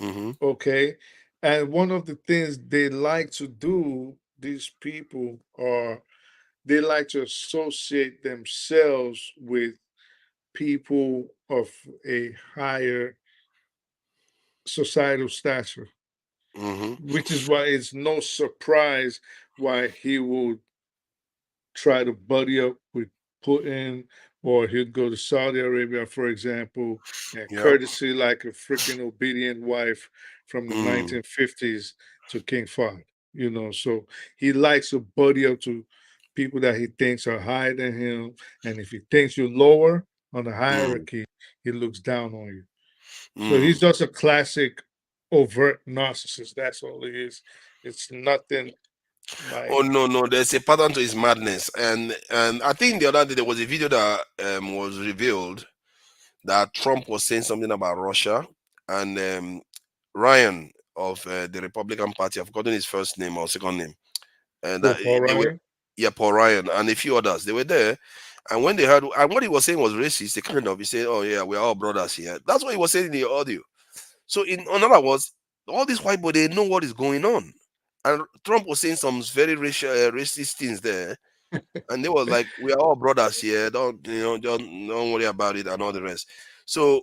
Mm-hmm. okay? And one of the things they like to do, these people are, they like to associate themselves with people of a higher societal stature, Mm-hmm. which is why it's no surprise why he would try to buddy up with Putin, or he'd go to Saudi Arabia, for example, and Yep. courtesy like a freaking obedient wife from the Mm. 1950s to King Fahd. So he likes to buddy up to people that he thinks are higher than him. And if he thinks you're lower on the Mm. hierarchy, he looks down on you. So Mm. he's just a classic overt narcissist. That's all he is. It's nothing Oh like, no, there's a pattern to his madness, and I think the other day there was a video that was revealed that Trump was saying something about Russia, and Ryan of the Republican Party, I've forgotten his first name or second name, and oh, Paul they were, Ryan. yeah, Paul Ryan and a few others. They were there, and when they heard, and what he was saying was racist. They he said, "Oh yeah, we're all brothers here." That's what he was saying in the audio. So in other words, all these white boys, they know what is going on. And Trump was saying some very racist things there, and they were like, "We are all brothers here. Don't worry about it," and all the rest. So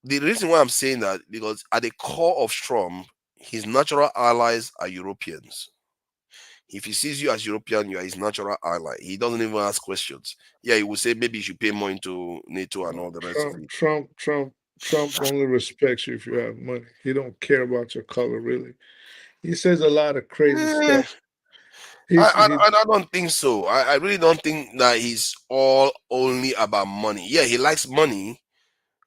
the reason why I'm saying that, because at the core of Trump, his natural allies are Europeans. If he sees you as European, you are his natural ally. He doesn't even ask questions. Yeah, he will say maybe you should pay more into NATO and all the rest of Trump, it. Trump, Trump, Trump only respects you if you have money. He don't care about your color, really. He says a lot of crazy Eh, stuff. He's he I don't think so. I really don't think that he's all only about money. Yeah, he likes money,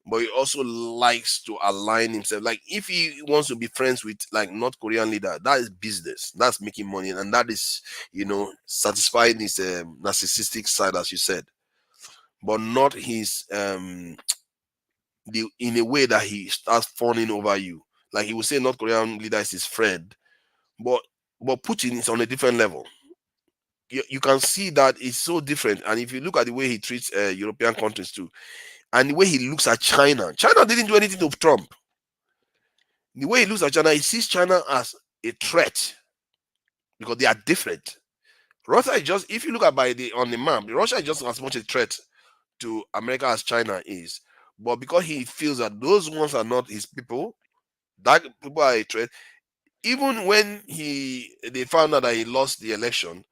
but he also likes to align himself. Like if he wants to be friends with like North Korean leader, that is business. That's making money, and that is satisfying his narcissistic side, as you said, but not his in a way that he starts fawning over you. Like he will say North Korean leader is his friend, but Putin is on a different level. You can see that it's so different. And if you look at the way he treats European countries too, and the way he looks at China didn't do anything to Trump. The way he looks at China, he sees China as a threat because they are different. Russia is just, if you look at on the map, Russia is just as much a threat to America as China is. But because he feels that those ones are not his people, that people are a threat. Even when they found out that he lost the election,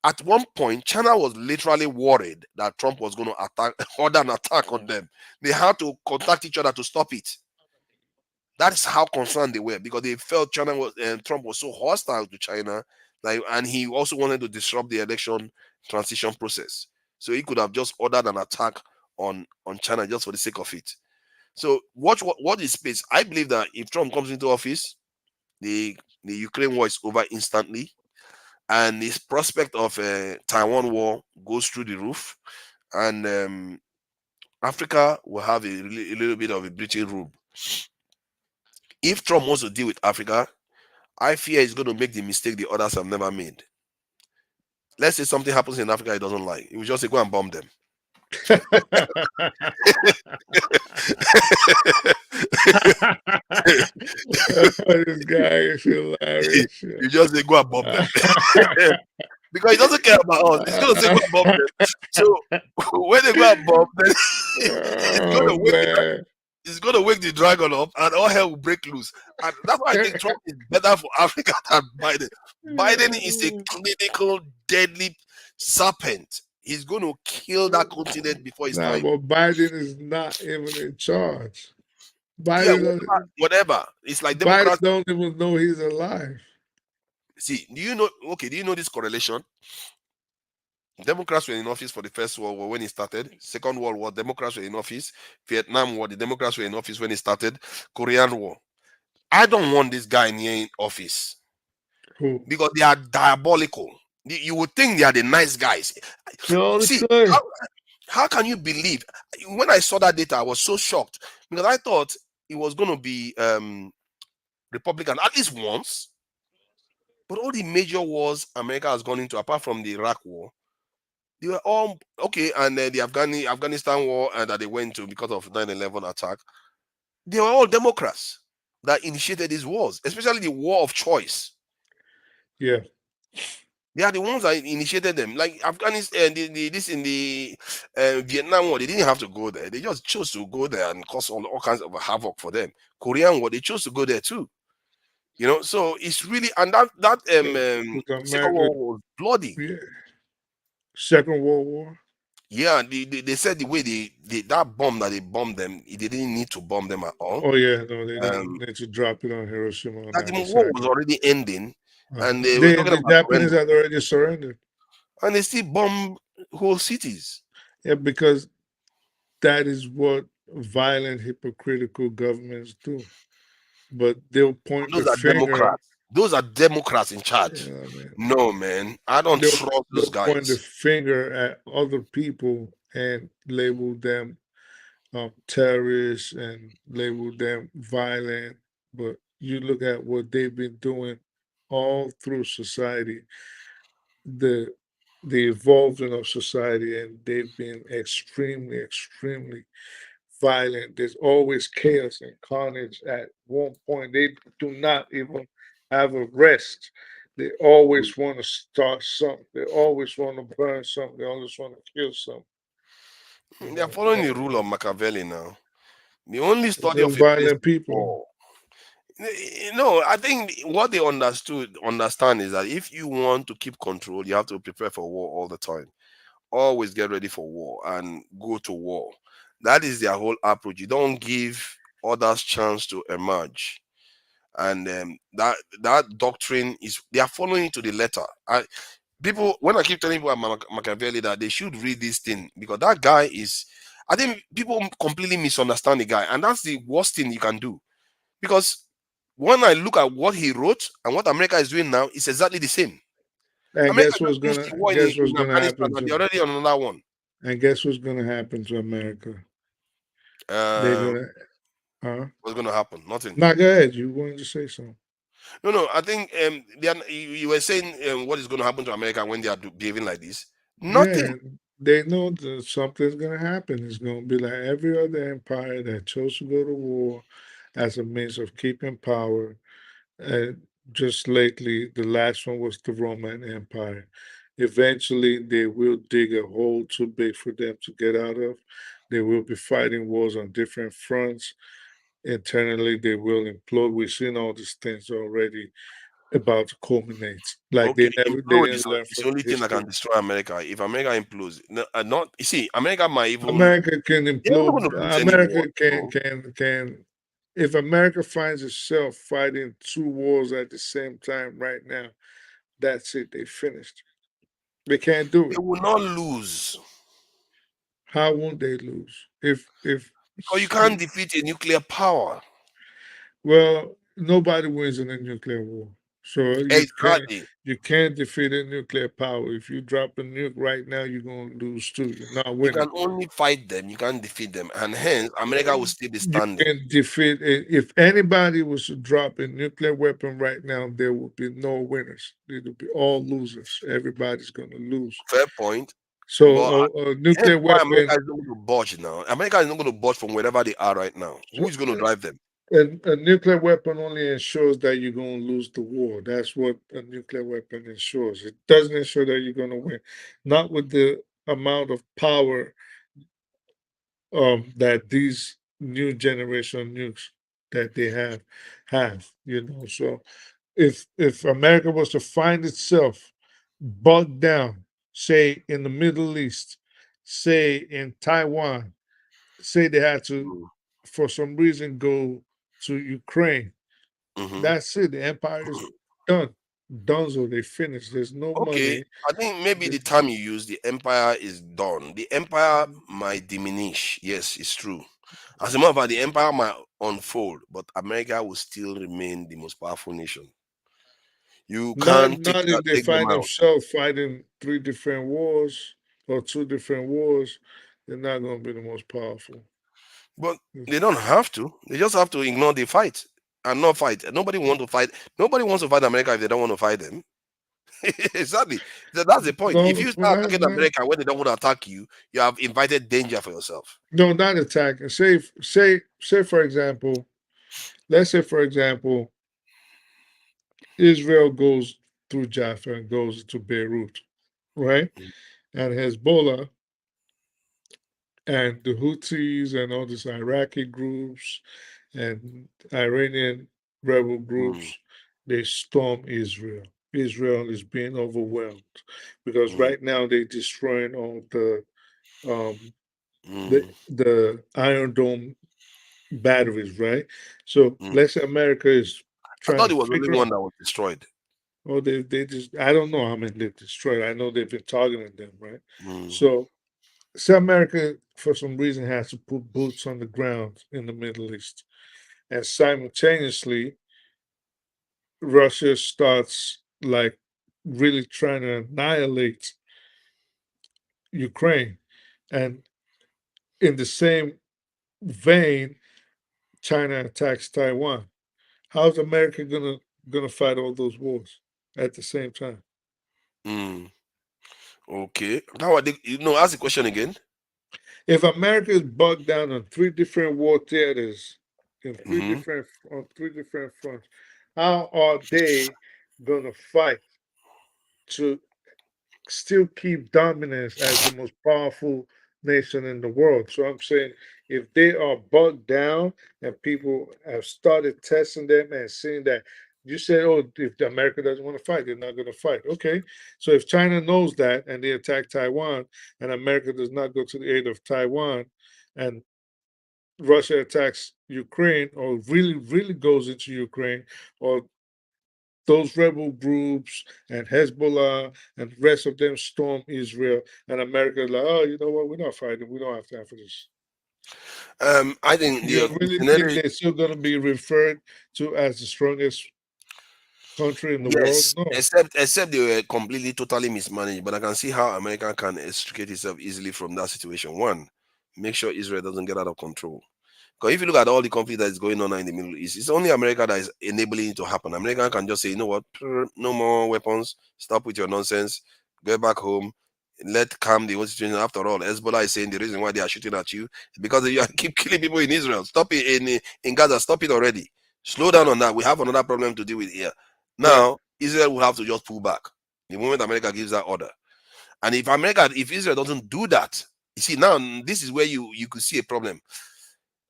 at one point, China was literally worried that Trump was going to order an attack on them. They had to contact each other to stop it. That is how concerned they were, because they felt Trump was so hostile to China, like, and he also wanted to disrupt the election transition process. So he could have just ordered an attack on China just for the sake of it. So watch what is space. I believe that if Trump comes into office, the Ukraine war is over instantly, and this prospect of a Taiwan war goes through the roof, and Africa will have a little bit of a breathing room. If Trump wants to deal with Africa, I fear he's going to make the mistake the others have never made. Let's say something happens in Africa he doesn't like. He will just say, go and bomb them. This guy is hilarious. You just say go and bomb them. Because he doesn't care about us. He's gonna say go and bomb them. So when they go and bomb, then it's Oh gonna wake the man. it's gonna wake the dragon up and all hell will break loose. And that's why I think Trump is better for Africa than Biden. Biden is a clinical deadly serpent. He's gonna kill that continent before his Nah, time. but Biden is not even in charge. Yeah, Biden, whatever. It's like Biden Democrats. don't even know he's alive. See, do you know? Okay, do you know this correlation? Democrats were in office for the First World War when it started. Second World War, Democrats were in office. Vietnam War, the Democrats were in office when it started. Korean War. I don't want this guy near in office Who? because they are diabolical. You would think they are the nice guys. No, the See, truth. how can you believe? When I saw that data, I was so shocked because I thought it was going to be Republican at least once. But all the major wars America has gone into, apart from the Iraq War, they were all okay. And the Afghanistan war that they went to because of 9/11 attack, they were all Democrats that initiated these wars, especially the war of choice. Yeah. They are the ones that initiated them. Like Afghanistan, this in the Vietnam War, they didn't have to go there. They just chose to go there and cause all kinds of havoc for them. Korean War, they chose to go there too. You know, so it's really and that Look, Second America. War was bloody. Yeah. Second World War. Yeah, they said the way that bomb that they bombed them, they didn't need to bomb them at all. Oh yeah, no, they didn't Um, need to drop it on Hiroshima and that the war was Nagasaki. already ending, and they were talking The about Japanese surrender, had already surrendered. and they still bomb whole cities. Yeah, because that is what violent, hypocritical governments do. But they'll point the Those are finger. Democrats. Those are Democrats in charge. You know what I mean? No, man, I don't trust those They'll point the guys. finger at other people and label them terrorists and label them violent. But you look at what they've been doing all through society, the evolving of society, and they've been extremely violent. There's always chaos and carnage at one point. They do not even have a rest. They always want to start something. They always want to burn something. They always want to kill something. You They are know, following the rule of Machiavelli now. The only study of them a place violent people. war. No, I think what they understand is that if you want to keep control, you have to prepare for war all the time. Always get ready for war and go to war. That is their whole approach. You don't give others chance to emerge, and that doctrine is they are following it to the letter. People, when I keep telling people about Machiavelli that they should read this thing because that guy is. I think people completely misunderstand the guy, and that's the worst thing you can do because when I look at what he wrote and what America is doing now, it's exactly the same. And America guess just what's finished gonna the war guess what's in gonna Afghanistan happen and to they're already on another one. and guess what's gonna happen to America? They're Uh, gonna what's going to happen? Nothing. Now go ahead. You wanted to say something. No. I think you were saying what is going to happen to America when they are behaving like this. Yeah, Nothing. they know that something's gonna happen. It's gonna be like every other empire that chose to go to war as a means of keeping power. Just lately, the last one was the Roman Empire. Eventually, they will dig a hole too big for them to get out of. They will be fighting wars on different fronts. Internally, they will implode. We've seen all these things already about to culminate. Like Okay, they implode didn't learn is the from only thing that history. can destroy America. If America implodes, not you see, America might even America can they're not implode. going to lose any war. America can. If America finds itself fighting two wars at the same time right now, that's it. They finished. They can't do They it. will not lose How won't they lose? If because you can't defeat a nuclear power. Well, nobody wins in a nuclear war. So Exactly. you can't defeat a nuclear power. If you drop a nuke right now, you're gonna lose too. You're not You winning. can only fight them. You can't defeat them, and hence America will still be You standing. can defeat if anybody was to drop a nuclear weapon right now, there would be no winners. It would be all losers. Everybody's gonna lose. Fair point. So a Hence nuclear why America weapon, is not going to budge now. America is not going to budge from wherever they are right now. Who is going to drive them? a nuclear weapon only ensures that you're going to lose the war. That's what a nuclear weapon ensures. It doesn't ensure that you're going to win. Not with the amount of power that these new generation nukes that they have. So if America was to find itself bogged down, say in the Middle East, say in Taiwan, say they had to for some reason go to Ukraine, Mhm. that's it. The empire is done. Donezo, they finished. There's no Okay, money. I think maybe the term you use, the empire is done. The empire might diminish. Yes, it's true. As a matter of fact, the empire might unfold, but America will still remain the most powerful nation. You Not can't not if they take them find out. themselves fighting three different wars or two different wars, they're not gonna be the most powerful. But they don't have to. They just have to ignore the fight and not fight. Nobody want to fight. Nobody wants to fight America if they don't want to fight them. Exactly. That's the point. If No, you we're start not, attacking America when they don't want to attack you, you have invited danger for yourself. no, not attacking. Say for example, let's say for example, Israel goes through Jaffa and goes to Beirut, right? And Hezbollah and the Houthis and all these Iraqi groups and Iranian rebel Mm, groups, they storm Israel. Israel is being overwhelmed because mm, right now they're destroying all um, mm, the Iron Dome batteries, right? So mm. let's say America is I trying thought to it was only figure out. one that was destroyed. Oh, they just I don't know how many they've destroyed. I know they've been targeting them, right? Mm, So South America, for some reason, has to put boots on the ground in the Middle East. And simultaneously, Russia starts like really trying to annihilate Ukraine. And in the same vein, China attacks Taiwan. How's America gonna fight all those wars at the same time? mm. Okay. How are they? Ask the question again. If America is bogged down on three different war theaters in Hmm. three different fronts, how are they gonna fight to still keep dominance as the most powerful nation in the world? So I'm saying if they are bogged down and people have started testing them and seeing that you said, oh, if America doesn't want to fight, they're not going to fight. Okay. So if China knows that and they attack Taiwan and America does not go to the aid of Taiwan and Russia attacks Ukraine or really, really goes into Ukraine, or those rebel groups and Hezbollah and the rest of them storm Israel, and America is like, oh, you know what? We're not fighting. We don't have time for this. I think You the really think scenario. they're still going to be referred to as the strongest country in the world? Yes, No. except they were completely, totally mismanaged. But I can see how America can extricate itself easily from that situation. One, make sure Israel doesn't get out of control. Because if you look at all the conflict that is going on now in the Middle East, it's only America that is enabling it to happen. America can just say, you know what, no more weapons, stop with your nonsense, get back home, let calm the whole situation. After all, Hezbollah is saying the reason why they are shooting at you is because you keep killing people in Israel. Stop it in Gaza. Stop it already. Slow down on that. We have another problem to deal with here. Right. Now, Israel will have to just pull back the moment America gives that order. And if Israel doesn't do that, you see, now this is where you could see a problem.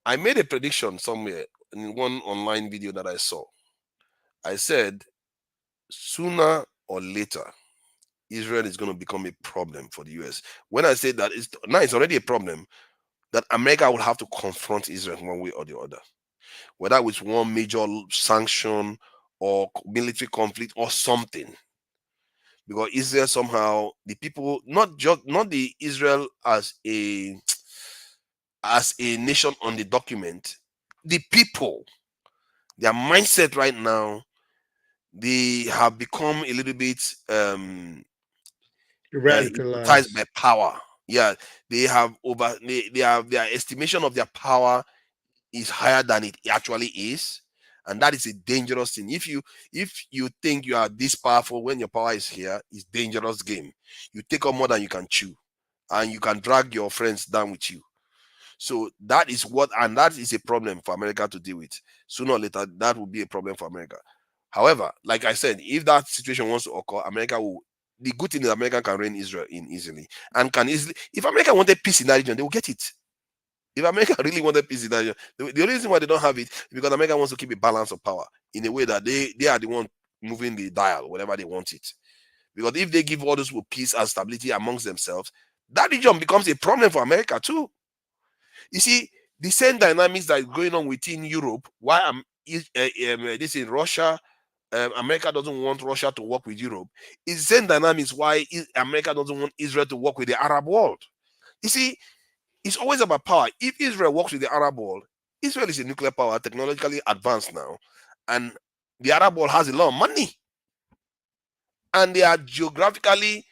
I made a prediction somewhere in one online video that I saw. I said sooner or later, Israel is going to become a problem for the US. When I say that, it's already a problem that America will have to confront Israel one way or the other, whether with one major sanction or military conflict or something. Because Israel somehow, the people, not the Israel as a nation on the document, the people, their mindset right now, they have become a little bit hypnotized by Radicalized. power. Yeah, they have they have their estimation of their power is higher than it actually is, and that is a dangerous thing. If you think you are this powerful when your power is here, it's dangerous game. You take on more than you can chew. and you can drag your friends down with you. So that is that is a problem for America to deal with. Sooner or later, that will be a problem for America. However, like I said, if that situation wants to occur, America will. The good thing is America can rein Israel in easily and can easily. If America wanted peace in that region, they will get it. If America really wanted peace in that region, the only reason why they don't have it is because America wants to keep a balance of power in a way that they are the one moving the dial, whatever they want it. Because if they give all those with peace and stability amongst themselves, that region becomes a problem for America too. You see, the same dynamics that is going on within Europe, why this in Russia, America doesn't want Russia to work with Europe, is the same dynamics why America doesn't want Israel to work with the Arab world. You see, it's always about power. If Israel works with the Arab world, Israel is a nuclear power, technologically advanced now, and the Arab world has a lot of money. And they are geographically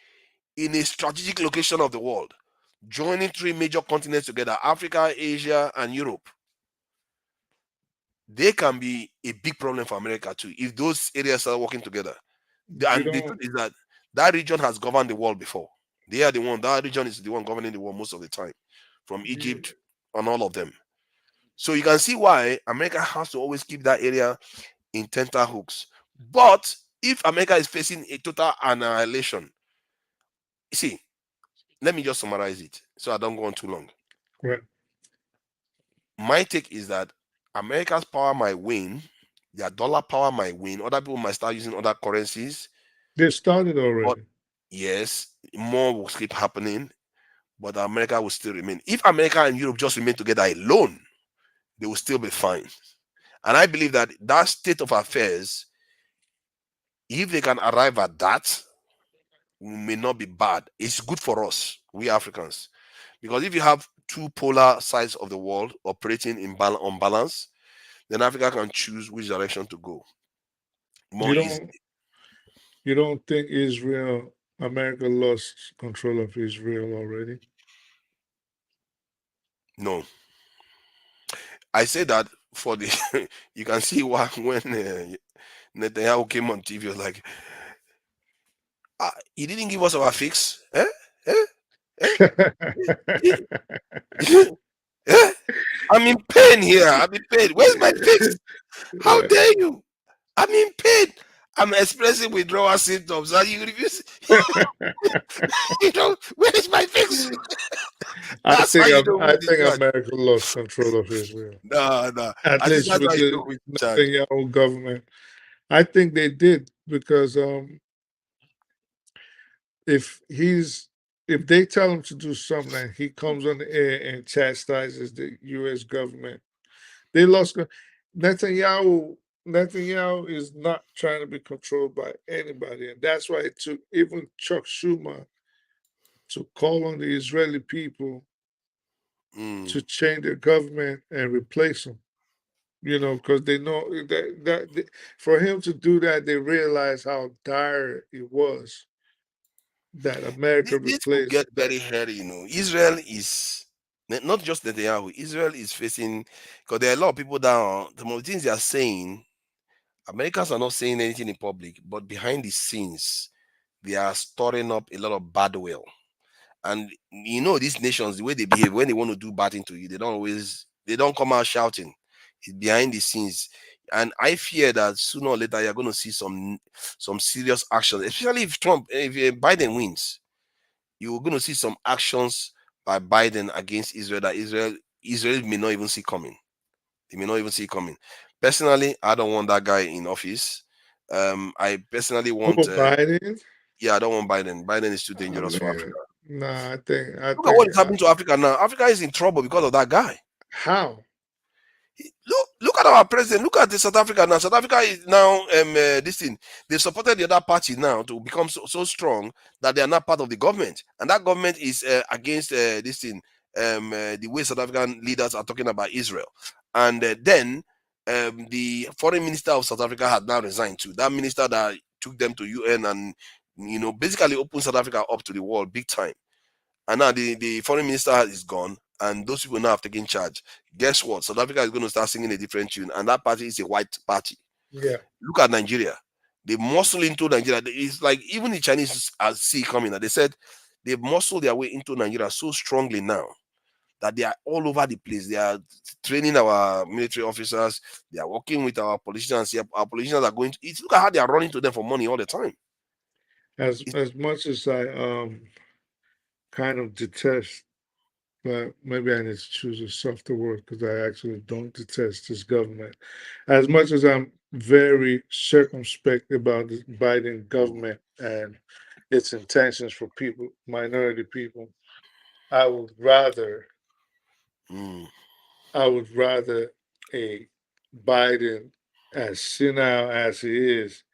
in a strategic location of the world, joining 3 major continents together, Africa, Asia, and Europe. They can be a big problem for America too, if those areas are working together. And the truth is that region has governed the world before. They are the one, that region is the one governing the world most of the time, from Egypt and all of them. So you can see why America has to always keep that area in tenterhooks. But if America is facing a total annihilation, see, let me just summarize it so I don't go on too long. Right. My take is that America's power might wane, their dollar power might wane, other people might start using other currencies. They started already. But yes, more will keep happening, but America will still remain. If America and Europe just remain together alone, they will still be fine. And I believe that that state of affairs, if they can arrive at that, may not be bad. It's good for us, we Africans. Because if you have 2 polar sides of the world operating on balance, then Africa can choose which direction to go more easily. You don't think America lost control of Israel already? No. I say that for the, you can see why when Netanyahu came on TV, he was like, he didn't give us our fix. I'm in pain here. I'm in pain. Where's my fix? How dare you? I'm in pain. I'm expressing withdrawal symptoms. And you refuse. Where is my fix? I think America lost control of Israel. No. At least with the Netanyahu government. I think they did because if they tell him to do something and he comes on the air and chastises the U.S. government, they lost. Netanyahu is not trying to be controlled by anybody, and that's why it took even Chuck Schumer to call on the Israeli people to change their government and replace them. Because they know that for him to do that, they realize how dire it was that America this replaced. Will get very hairy, Israel is not just Netanyahu. Israel is facing, because there are a lot of people down. The more things they are saying, Americans are not saying anything in public, but behind the scenes, they are storing up a lot of bad will. And these nations, the way they behave when they want to do bad thing to you, they don't come out shouting. It's behind the scenes. And I fear that sooner or later you're going to see some serious action, especially if Biden wins. You're going to see some actions by Biden against Israel that Israel may not even see coming. They may not even see coming. Personally, I don't want that guy in office. I personally want Biden. Yeah, I don't want Biden. Biden is too dangerous for Africa. Nah, I think. Look at what is happening to Africa now. Africa is in trouble because of that guy. How? Look at our president. Look at the South Africa now. South Africa is now this thing. They supported the other party now to become so strong that they are not part of the government, and that government is against this thing. The way South African leaders are talking about Israel, and then the foreign minister of South Africa had now resigned too. That minister that took them to UN and basically opened South Africa up to the world big time. And now the foreign minister is gone, and those people now have taken charge. Guess what? South Africa is going to start singing a different tune, and that party is a white party. Yeah. Look at Nigeria. They muscle into Nigeria. It's like even the Chinese see coming. And they said They've muscled their way into Nigeria so strongly now that they are all over the place. They are training our military officers. They are working with our politicians. Our politicians are going to look at how they are running to them for money all the time. As much as I kind of detest, but maybe I need to choose a softer word because I actually don't detest this government. As much as I'm very circumspect about the Biden government and its intentions for people, minority people, I would rather Mm, I would rather a Biden, as senile as he is,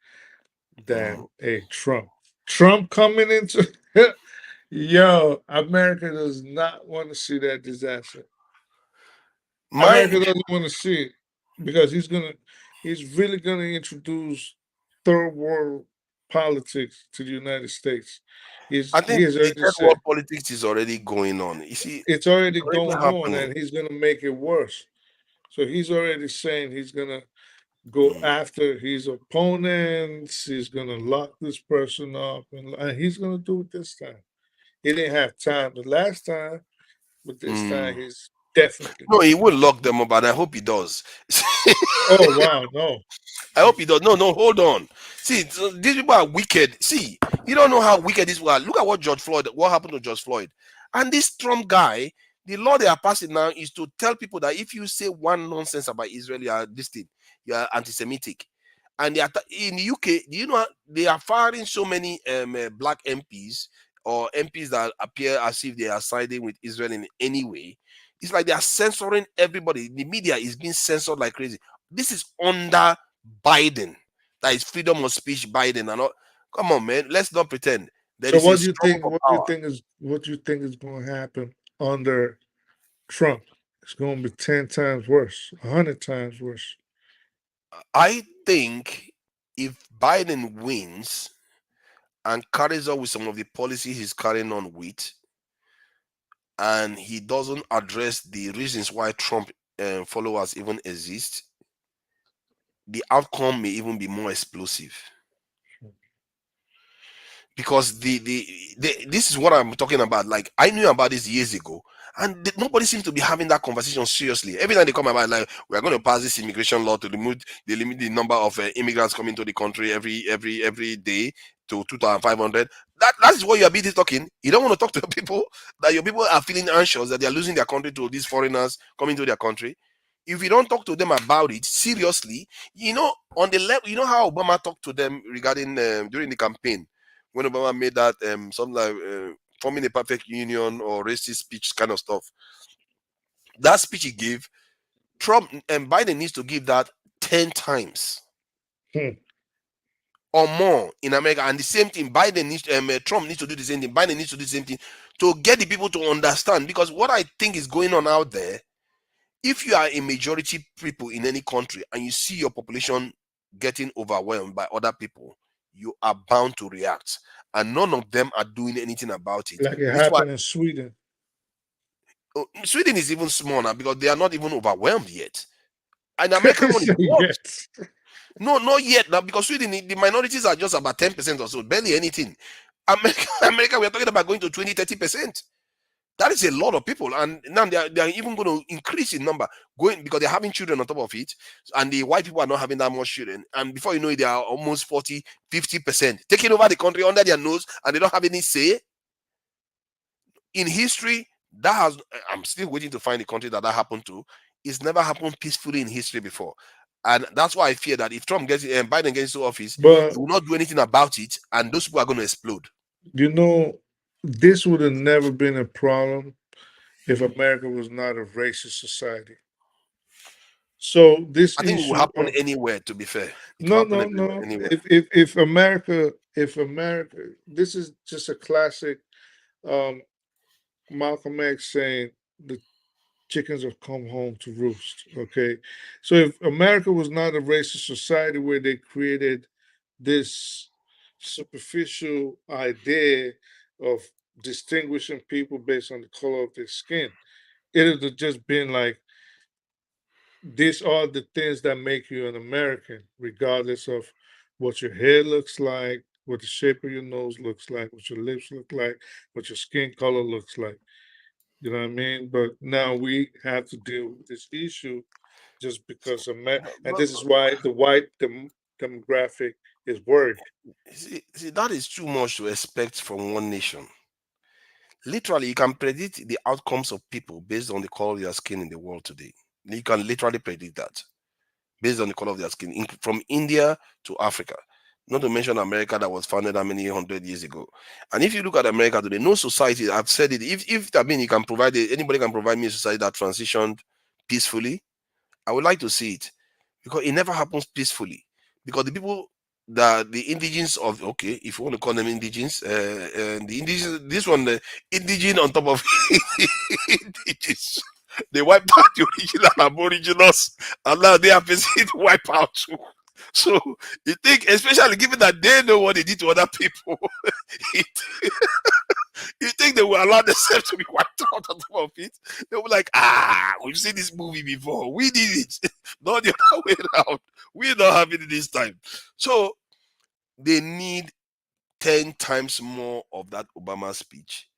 mm. than a Trump. Trump coming into yo, America does not want to see that disaster. America Mind, doesn't want to see it because he's really gonna introduce third world politics to the United States. I He think has the already third said world politics is already going on. You see, it's it's already already going on, happening. and he's gonna make it worse. So he's already saying he's gonna go Mm, after his opponents. He's gonna lock this person up, and he's gonna do it this time. He didn't have time the last time, but this time mm. he's definitely No, gonna he do will it. lock them up, and I hope he does. Oh wow, no. I hope he does. No, no, hold on. See, these people are wicked. See, you don't know how wicked these people are. Look at what happened to George Floyd. And this Trump guy, the law they are passing now is to tell people that if you say one nonsense about Israel, you are this thing, you are anti-Semitic. And in the UK, do you know they are firing so many black MPs or MPs that appear as if they are siding with Israel in any way? It's like they are censoring everybody. The media is being censored like crazy. This is under Biden. That is freedom of speech Biden and all. Come on, man. Let's not pretend. There So is a what do you struggle think? for power. What do you think is going to happen under Trump? It's going to be 10 times worse, 100 times worse. I think if Biden wins and carries on with some of the policies he's carrying on with, and he doesn't address the reasons why Trump followers even exist, the outcome may even be more explosive. Because this is what I'm talking about. Like I knew about this years ago, and nobody seems to be having that conversation seriously. Every time they come about, like we are going to pass this immigration law to limit the number of immigrants coming to the country every day to 2,500. That is what you are busy talking. You don't want to talk to your people that your people are feeling anxious that they are losing their country to these foreigners coming to their country. If you don't talk to them about it seriously, on the level, how Obama talked to them regarding during the campaign when Obama made that something like forming a perfect union or racist speech kind of stuff. That speech he gave, Trump and Biden needs to give that 10 times Hmm. or more in America. And the same thing, Trump needs to do the same thing. Biden needs to do the same thing to get the people to understand. Because what I think is going on out there, if you are a majority people in any country and you see your population getting overwhelmed by other people, you are bound to react. And none of them are doing anything about it. Like it This is why happened in Sweden. Sweden is even small now because they are not even overwhelmed yet. And American one is worse. Yes. No, not yet now because Sweden, the minorities are just about 10% or so, barely anything. America, we are talking about going to 20-30%. That is a lot of people, and now they are even going to increase in number, going because they're having children on top of it, and the white people are not having that much children. And before you know it, they are almost 40-50% taking over the country under their nose, and they don't have any say in history. I'm still waiting to find a country that happened to. It's never happened peacefully in history before, and that's why I fear that if Trump gets and Biden gets to office, he But will not do anything about it, and those people are going to explode. you know, this would have never been a problem if America was not a racist society. So this I think it will issue happen of anywhere. To be fair, it will no, happen no, everywhere, no. anywhere. If America, this is just a classic. Um, Malcolm X saying the chickens have come home to roost. Okay, so if America was not a racist society where they created this superficial idea of distinguishing people based on the color of their skin, it would have just been like these are the things that make you an American, regardless of what your hair looks like, what the shape of your nose looks like, what your lips look like, what your skin color looks like. You know what I mean? But now we have to deal with this issue just because of and But, this is why the white demographic is worried. see, that is too much to expect from one nation. Literally, you can predict the outcomes of people based on the color of their skin in the world today. You can literally predict that based on the color of their skin, from India to Africa. Not to mention America that was founded how many 100 years ago. And if you look at America today, no society, I've said it, if I mean you can provide it, anybody can provide me a society that transitioned peacefully, I would like to see it. Because it never happens peacefully. Because the people that the indigens of, okay, if you want to call them indigens, the indigenous, this one, the indigen on top of indigens, they wiped out the original aboriginals, and now they are facing to wipe out too. So you think, especially given that they know what they did to other people, it, you think they will allow themselves to be wiped out on top of it? They will be like, we've seen this movie before. We did it. Not the other way around. We're not having it this time. So they need 10 times more of that Obama speech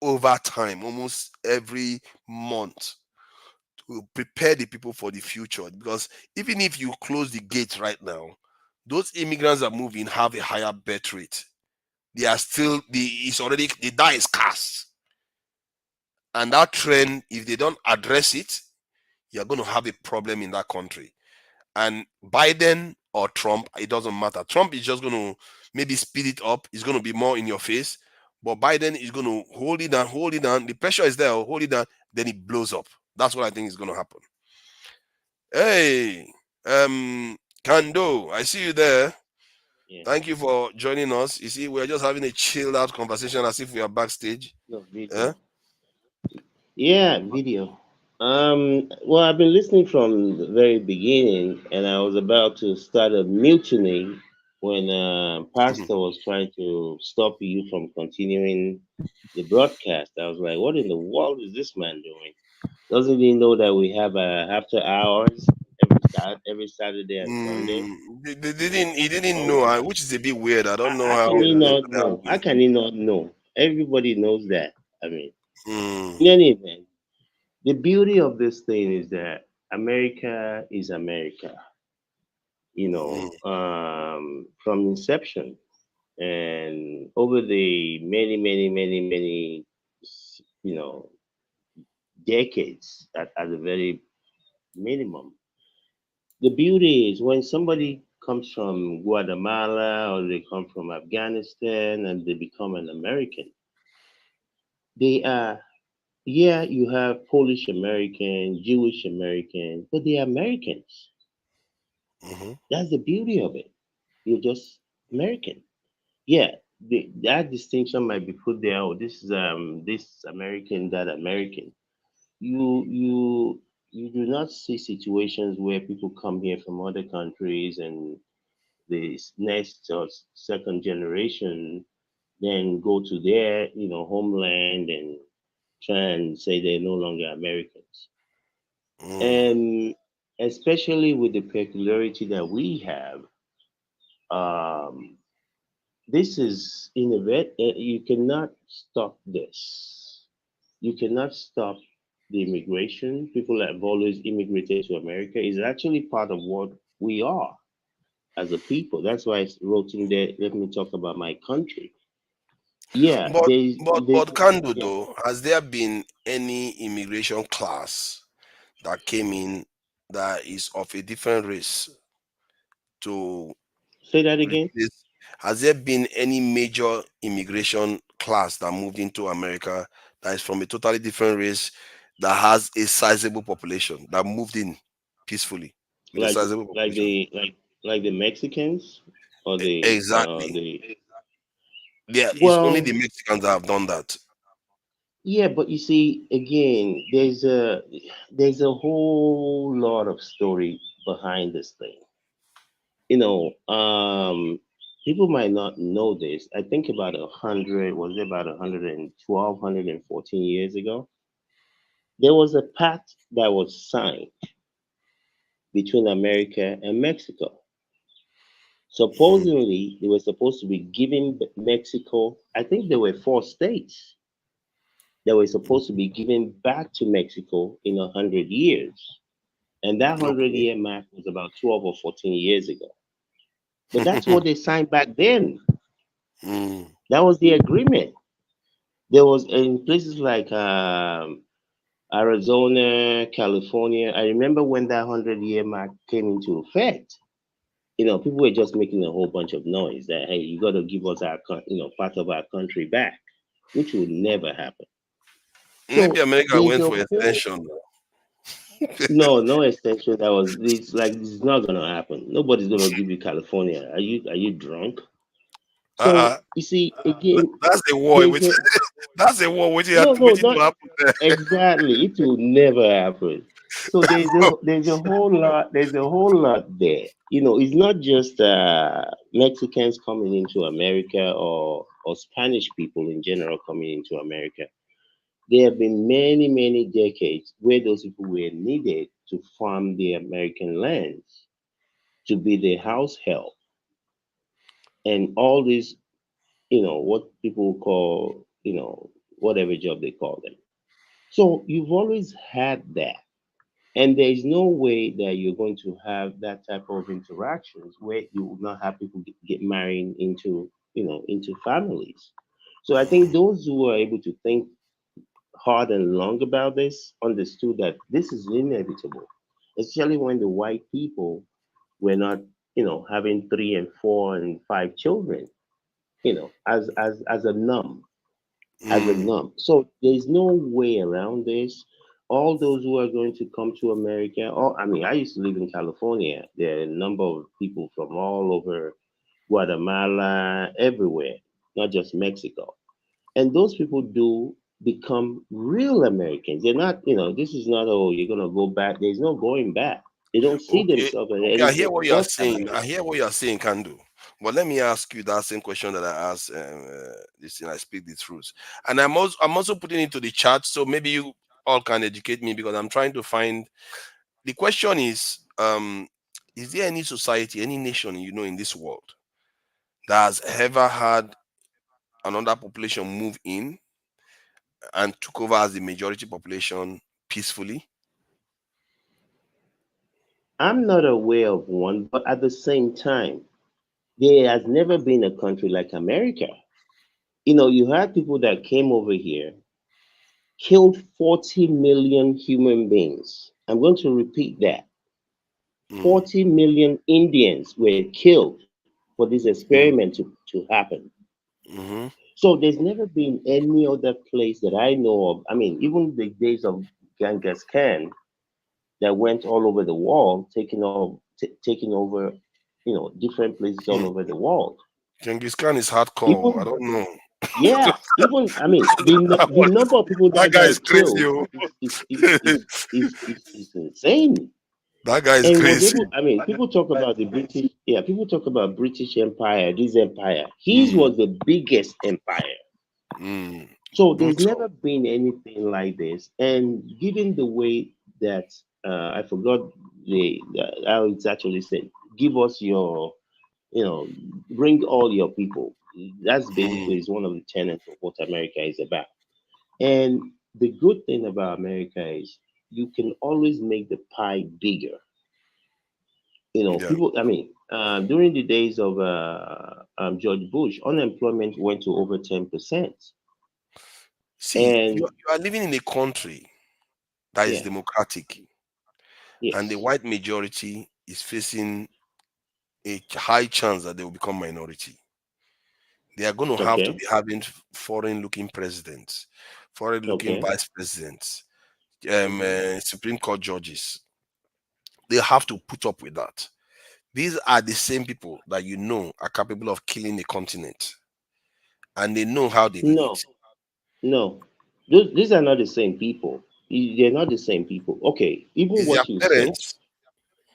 over time, almost every month, to prepare the people for the future. Because even if you close the gate right now, those immigrants that move in have a higher birth rate. They are still the die is cast. And that trend, if they don't address it, you're going to have a problem in that country. And Biden or Trump, it doesn't matter. Trump is just going to maybe speed it up. It's going to be more in your face. But Biden is going to hold it down, hold it down. The pressure is there, hold it down. Then it blows up. That's what I think is going to happen. Hey, Kando, I see you there. Yeah, Thank you for joining us. You see, we're just having a chilled out conversation as if we are backstage. no Eh? video. Yeah, video. Well, I've been listening from the very beginning, and I was about to start a mutiny when Pastor was trying to stop you from continuing the broadcast. I was like, "What in the world is this man doing? Doesn't he know that we have after hours every Saturday and Sunday?" He didn't Oh, know, which is a bit weird. I don't know how can how he they not could have know? How can he not know? Everybody knows that. I mean, mm, in any event, the beauty of this thing is that America is America, mm, from inception and over the many, you know, decades at the very minimum. The beauty is when somebody comes from Guatemala or they come from Afghanistan and they become an American, they are, yeah, you have Polish American, Jewish American, but they are Americans. mhm, That's the beauty of it. You're just American. Yeah, that distinction might be put there. Oh, this is this American, that American. You do not see situations where people come here from other countries and the next or second generation then go to their homeland and try and say they're no longer Americans. mm, And especially with the peculiarity that we have, um, this is you cannot stop this. You cannot stop the immigration. People that have always immigrated to America is actually part of what we are as a people. That's why I wrote in there, let me talk about my country. Yeah, But there's but Kando yeah. though, has there been any immigration class that came in that is of a different race to Say that again. replace? Has there been any major immigration class that moved into America that is from a totally different race that has a sizable population that moved in peacefully with a Like sizable like population? the like like the Mexicans or Exactly. the Yeah, it's only well, the Mexicans that have done that. yeah, but you see, again, there's a whole lot of story behind this thing. People might not know this. I think about 112, 114 years ago, there was a pact that was signed between America and Mexico. Supposedly, they were supposed to be giving Mexico, I think there were 4 states that were supposed to be given back to Mexico in 100 years. And that 100-year mark was about 12 or 14 years ago. But that's what they signed back then. That was the agreement. There was in places like Arizona, California. I remember when that 100-year mark came into effect. People were just making a whole bunch of noise that hey, you got to give us our part of our country back, which would never happen. Maybe So America there's went a for whole extension. no extension. That was it's like this is not gonna happen. Nobody's gonna give you California. Are you drunk? So Uh-uh. you see again, That's a war. there's Which a that's a war. no, Waiting to not happen there. exactly. It will never happen. So there's a whole lot there. It's not just Mexicans coming into America or Spanish people in general coming into America. There have been many, many decades where those people were needed to farm the American lands, to be the house help, and all these, what people call, whatever job they call them. So you've always had that. And there is no way that you're going to have that type of interactions where you will not have people get married into families. So I think those who are able to think hard and long about this understood that this is inevitable, especially when the white people were not, having 3 and 4 and 5 children, as a norm, as a Mm. norm. So there's no way around this. All those who are going to come to America, I mean, I used to live in California. There are a number of people from all over Guatemala, everywhere, not just Mexico. And those people do become real Americans. They're not, this is not, oh, you're going to go back. There's no going back. They don't see Okay, themselves as okay. I hear anything what you are but saying. I American. hear what you are saying, Kandu. But let me ask you that same question that I asked. This thing, I speak the truth, and I'm also putting it to the chat, so maybe you all can educate me because I'm trying to find. The question is there any society, any nation in this world that has ever had another population move in and took over as the majority population peacefully? I'm not aware of one, but at the same time, there has never been a country like America. You had people that came over here, killed 40 million human beings. I'm going to repeat that. Mm, 40 million Indians were killed for this mm, experiment to happen. mhm. So there's never been any other place that I know of. I mean, even the days of Genghis Khan that went all over the world, taking over, different places all Hmm. over the world. Genghis Khan is hardcore. I Even don't know. yeah, even I mean, that, the one- number of people that that guy guy is crazy. killed Oh. is insane. That guy is And was crazy. able, I mean, people talk about the British, yeah, people talk about British Empire, this empire. His Mm, was the biggest empire. mm, So there's brutal. never been anything like this. And given the way that I forgot how it's actually said, give us your, bring all your people. That's Mm, basically is one of the tenets of what America is about. And the good thing about America is you can always make the pie bigger. yeah. People, I mean, during the days of George Bush, unemployment went to over 10%. See, you, And you are living in a country that is yeah, democratic, and the yes, white majority is facing a high chance that they will become minority. They are going to have to okay, be having foreign-looking presidents, foreign-looking okay. vice presidents, Hmm. Supreme Court judges. They have to put up with that. These are the same people that are capable of killing a continent, and they know how they did No, it. no, these are not the same people. They're not the same people. Okay, even It's their what you said. parents.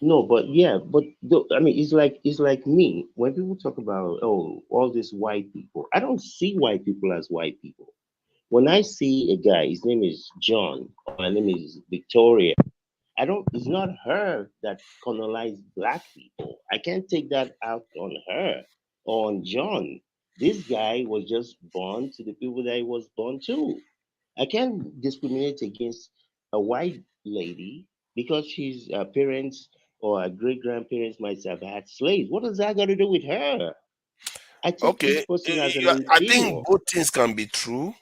No, but yeah, but I mean, it's like me when people talk about all these white people. I don't see white people as white people. When I see a guy, his name is John, or my name is Victoria. I don't. It's not her that colonized black people. I can't take that out on her or on John. This guy was just born to the people that he was born to. I can't discriminate against a white lady because she's parents or her great grandparents might have had slaves. What does that got to do with her? I take Okay, each person as an I think individual. both things can be true.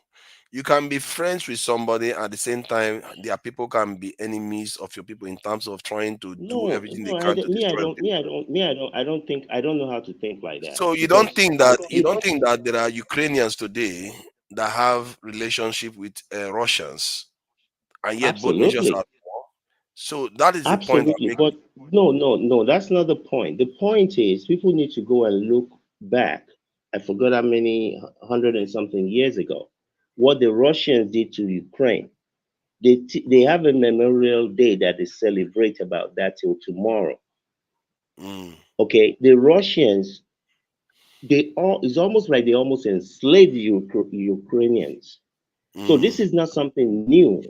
You can be friends with somebody at the same time. Their people can be enemies of your people in terms of trying to do No, everything they no, I can to don't, me, I destroy don't, people. me, I don't, me, I don't, I don't think, I don't know how to think like that So because the you people, don't think that there are Ukrainians today that have relationship with Russians, and yet both nations absolutely, are at war. So that is the point I'm absolutely. making. But no, no, no, that's not the point. The point is people need to go and look back. I forgot how many hundred and something years ago, what the Russians did to Ukraine. They have a memorial day that they celebrate about that till tomorrow. Mm, Okay, the Russians, they all, it's almost like they almost enslaved Ukrainians. So mm, this is not something new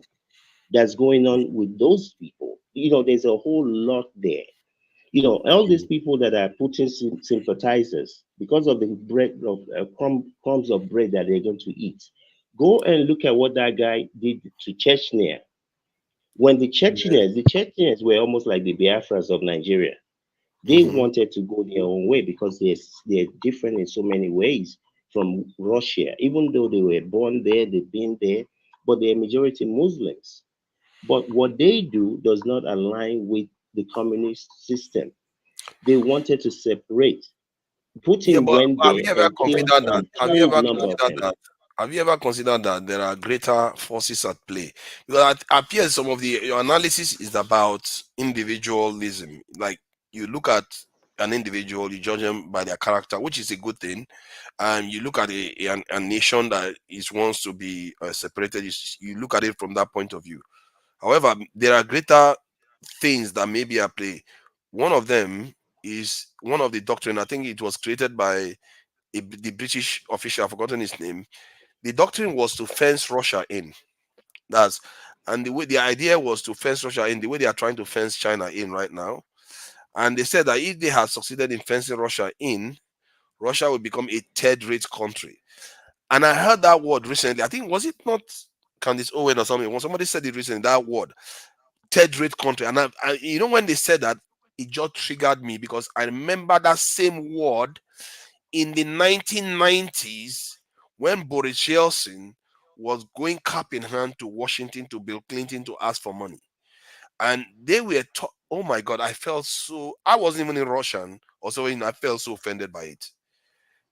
that's going on with those people. There's a whole lot there. All these mm. people that are Putin sympathizers because of the bread of crumbs of bread that they're going to eat. Go and look at what that guy did to Chechnya. When Yeah. The Chechens were almost like the Biafras of Nigeria. They Hmm. wanted to go their own way because they're different in so many ways from Russia. Even though they were born there, they've been there, but they're majority Muslims. But what they do does not align with the communist system. They wanted to separate. Yeah, Putin but went have there you ever and considered that? Have you killed ever number of considered them. that? Have you ever considered that there are greater forces at play? Because it appears some of your analysis is about individualism. Like you look at an individual, you judge them by their character, which is a good thing. And you look at a nation that is wants to be separated. You look at it from that point of view. However, there are greater things that may be at play. One of them is one of the doctrine. I think it was created by the British official. I've forgotten his name. The doctrine was to fence Russia in. That's and the idea was to fence Russia in the way they are trying to fence China in right now. And they said that if they had succeeded in fencing Russia in, Russia would become a third-rate country. And I heard that word recently. I think was it not Candice Owen or something? When somebody said it recently, that word third-rate country. And when they said that, it just triggered me because I remember that same word in the 1990s when Boris Yeltsin was going cap in hand to Washington to Bill Clinton to ask for money. And they were, oh my God, I wasn't even in Russian or so, I felt so offended by it.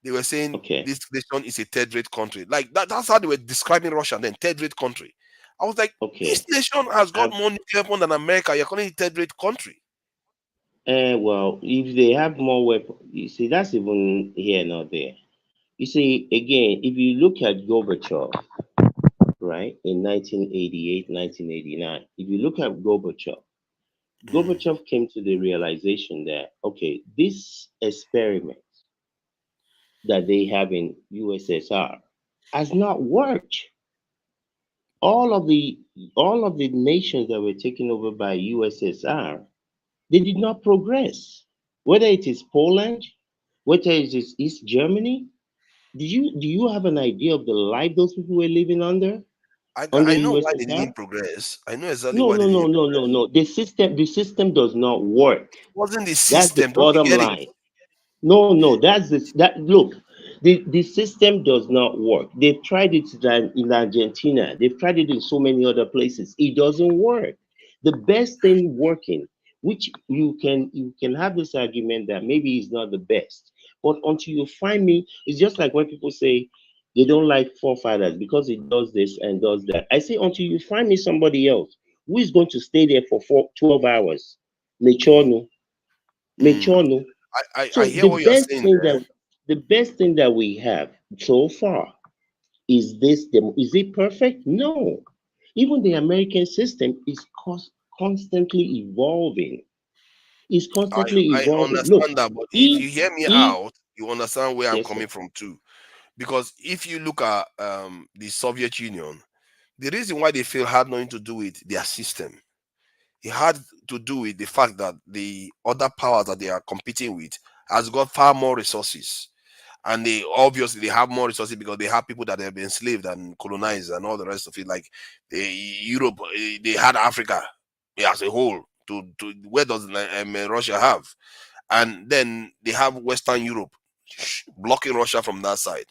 They were saying Okay, this nation is a third-rate country. Like that's how they were describing Russia then, third-rate country. I was like, this okay. nation has got I've, more nuclear weapons than America. You're calling it third-rate country. well, if they have more weapons, you see, that's even here, not there. You see, again, if you look at Gorbachev, right, in 1988, 1989, if you look at Gorbachev, Mm, Gorbachev came to the realization that, okay, this experiment that they have in USSR has not worked. All of the all of the nations that were taken over by USSR, they did not progress. Whether it is Poland, whether it is East Germany, do you have an idea of the life those people were living under I know why they USSR? didn't progress. I know exactly No, why they no, no, didn't no, no, progress. no. The system does not work. It wasn't the That's the system. Don't you bottom get it? line. No, no, that's this. That look, the system does not work. They've tried it in Argentina. They've tried it in so many other places. It doesn't work. The best thing working, which you can have this argument that maybe is not the best, but until you find me, it's just like when people say they don't like forefathers because it does this and does that. I say until you find me somebody else who is going to stay there for 12 hours. Mechono, Mm. mechono. I So hear what you're saying there. the best thing that we have so far is it perfect? No. Even the American system is constantly evolving. It's constantly I evolving. Look, understand that, but if if you hear me if out, you understand where I'm yes, sir. coming from too. Because if you look at the Soviet Union, the reason why they fail had nothing to do with their system. It had to do with the fact that the other powers that they are competing with has got far more resources, and they obviously they have more resources because they have people that have been enslaved and colonized and all the rest of it. Like Europe, they had Africa as a whole. To where does Russia have? And then they have Western Europe blocking Russia from that side.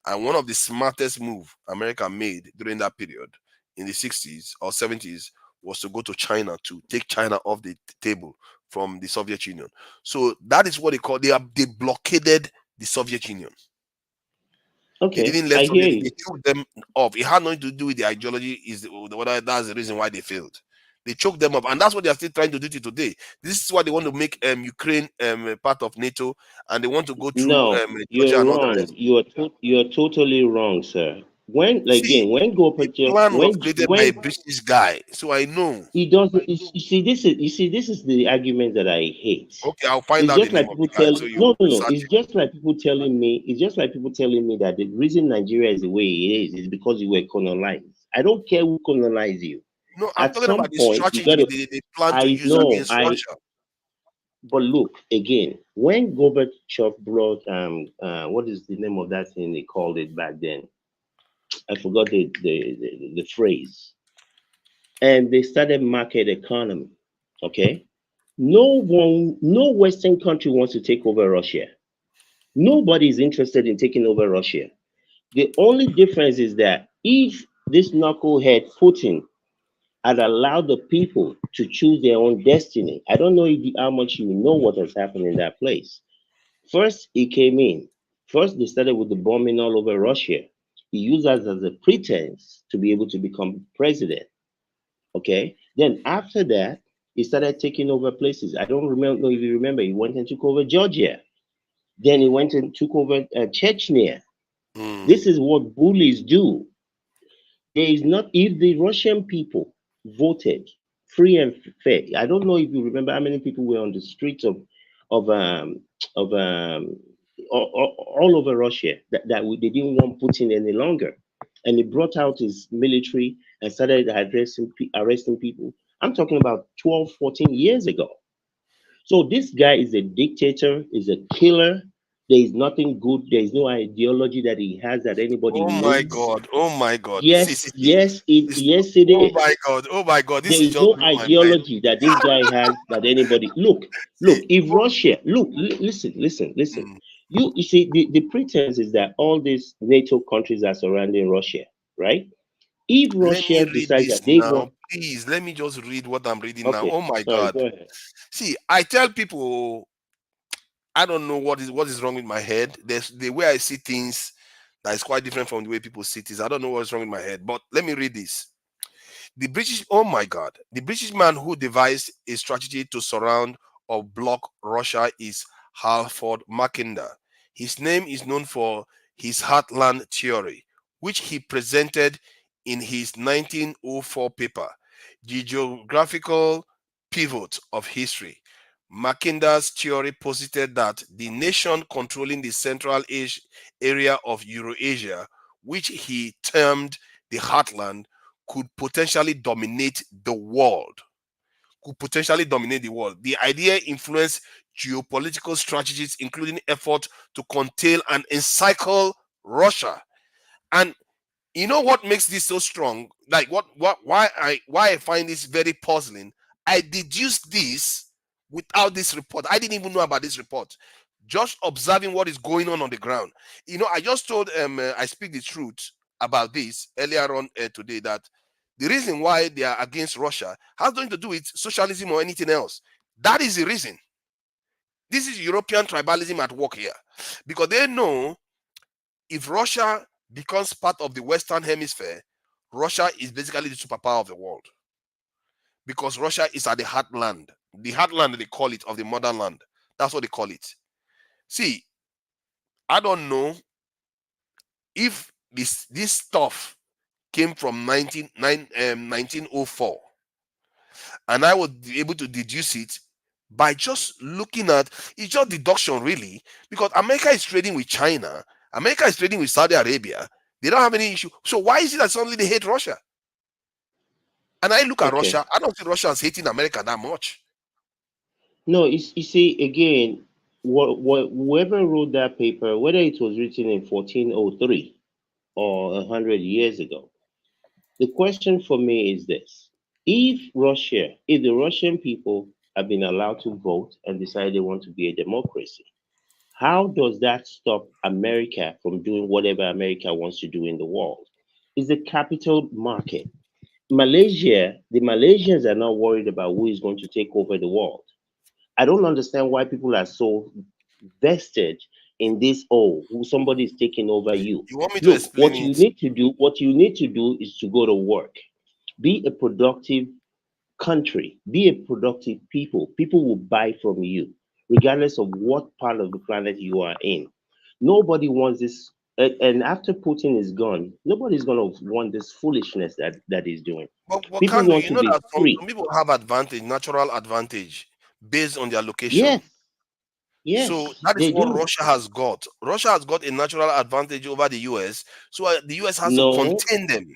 And one of the smartest move America made during that period in the 60s or 70s was to go to China to take China off the table from the Soviet Union. So that is what they blockaded the Soviet Union. They Okay, didn't let I hear Soviet, they you. choked them off. It had nothing to do with the ideology, that's the reason why they failed. They choked them up, and that's what they are still trying to do till today. This is why they want to make Ukraine a part of NATO, and they want to go through No, Georgia you're and all the wrong. rest. You're totally wrong, sir. When See, again, when the Gorbachev, plan was created by a British guy, so I know. he doesn't, you see, this is the argument that I hate. Okay, I'll find It's out the just name like of people the guy, tell so no, you no, no. research It's him. just like people telling me. It's just like people telling me that the reason Nigeria is the way it is because you were colonized. I don't care who colonized you. No, I'm At talking some about the point, you strategy got to. they plan to I use know. against Russia. But look again. When Gorbachev brought what is the name of that thing they called it back then? I forgot the phrase. And they started market economy. Okay. No Western country wants to take over Russia. Nobody is interested in taking over Russia. The only difference is that if this knucklehead Putin had allowed the people to choose their own destiny, I don't know how much you know what has happened in that place. First, he came in. First, they started with the bombing all over Russia. He used us as a pretense to be able to become president. Okay. Then after that, he started taking over places. I don't remember if you remember. He went and took over Georgia. Then he went and took over Chechnya. Mm. This is what bullies do. There is not if the Russian people voted free and fair. I don't know if you remember how many people were on the streets of um of all over Russia they didn't want Putin any longer, and he brought out his military and started arresting people. I'm talking about 12, 14 years ago. So this guy is a dictator, is a killer. There is nothing good. There is no ideology that he has that anybody Oh my needs. God! Oh my God! See, Yes, see, see. yes, it This, yes it oh is. my God! Oh my God! There This is is just no blew my mind. ideology that this guy has that anybody look. See, If Russia listen. mm, You see the pretense is that all these NATO countries are surrounding Russia, right? If let me Russia read decides this that they now, want, please. Let me just read what I'm reading now. okay, Oh my sorry, God! go ahead. See, I tell people I don't know what is wrong with my head. There's the way I see things that is quite different from the way people see things. I don't know what's wrong with my head, but let me read this. Oh my God, the British man who devised a strategy to surround or block Russia is Halford Mackinder. His name is known for his heartland theory, which he presented in his 1904 paper, The Geographical Pivot of History. Mackinder's theory posited that the nation controlling the Central area of Eurasia, which he termed the heartland, could potentially dominate the world. Could potentially dominate the world. The idea influenced geopolitical strategies, including effort to contain and encircle Russia. And you know what makes this so strong? Like why I find this very puzzling. I deduced this without this report. I didn't even know about this report. Just observing what is going on the ground. I just told I speak the truth about this earlier on today, that the reason why they are against Russia has nothing to do with socialism or anything else. That is the reason. This is European tribalism at work here, because they know if Russia becomes part of the Western Hemisphere, Russia is basically the superpower of the world, because Russia is at the heartland they call it, of the motherland. That's what they call it. See, I don't know if this stuff came from 1904, and I was able to deduce it by just looking at it's just deduction, really, because America is trading with China, America is trading with Saudi Arabia. They don't have any issue. So why is it that suddenly they hate Russia? And I look at Okay. Russia, I don't see Russia as hating America that much. No, you see, again, whoever wrote that paper, whether it was written in 1403 or 100 years ago, the question for me is this: if the Russian people have been allowed to vote and decide they want to be a democracy, how does that stop America from doing whatever America wants to do in the world? It's a capital market. The Malaysians are not worried about who is going to take over the world. I don't understand why people are so vested in this. Oh, who somebody is taking over you. You want me to Look, explain it? what you need to do is to go to work. Be a productive country. Be a productive people. People will buy from you, regardless of what part of the planet you are in. Nobody wants this. And after Putin is gone, nobody's going to want this foolishness that he's doing. But People Kando, want you to know be that some free. people have advantage, natural advantage, based on their Yes, location. So yes, that is they what do. Russia has got. Russia has got a natural advantage over the US. So the US has to No, contain them.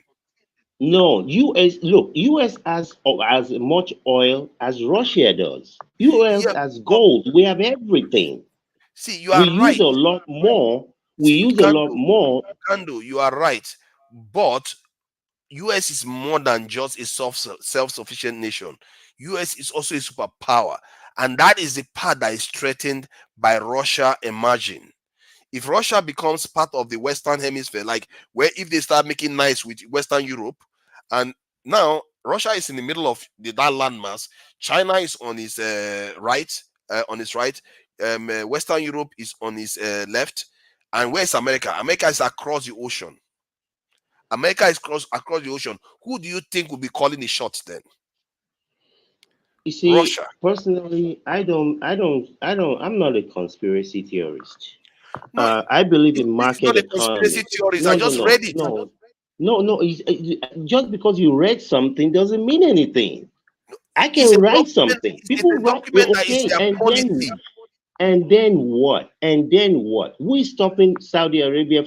no. US has as much oil as Russia does. US Yeah, has but gold. We have everything. see, you We are use right. a lot more. We See, use a lot more. Kando, you are right. But US is more than just a self-sufficient nation. US is also a superpower. And that is the part that is threatened by Russia emerging. If Russia becomes part of the Western Hemisphere, like where if they start making nice with Western Europe, and now Russia is in the middle of that landmass, China is on his right, Western Europe is on his left, and where's America? America is across the ocean. America is across the ocean. Who do you think will be calling the shots then? You see, Russia. personally, I'm not a conspiracy theorist. No, I believe this in is market not a conspiracy economy. theorist. I No, no, just no, read it. no, no. Just because you read something doesn't mean anything. I It's can a write document. something. It's People a write, document that is okay, their policy. and then what? And then what? We stopping Saudi Arabia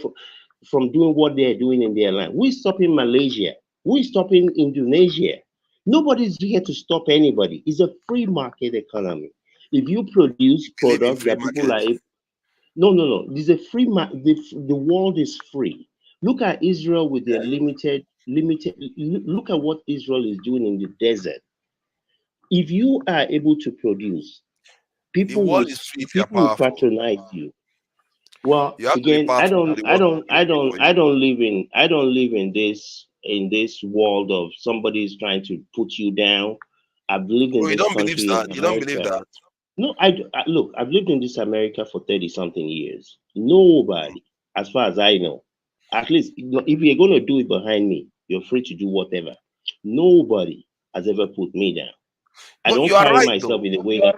from doing what they're doing in their land. We stopping Malaysia. We stopping Indonesia. Nobody's here to stop anybody. It's a free market economy. If you produce Believe in products free that people market. are no, no, no. There's a free the world is free. Look at Israel with their limited. Look at what Israel is doing in the desert. If you are able to produce, The world is free if you are people will powerful. patronize you. Well, You have to be again, powerful for the world to be okay for you. I don't live in this world of somebody is trying to put you down. I've lived in Oh, you this don't believe country in that? You don't believe America. that? No, look. I've lived in this America for 30 something years. Nobody, as far as I know, at least if you're going to do it behind me, you're free to do whatever. Nobody has ever put me down. I But you don't are carry right, myself though. in a way that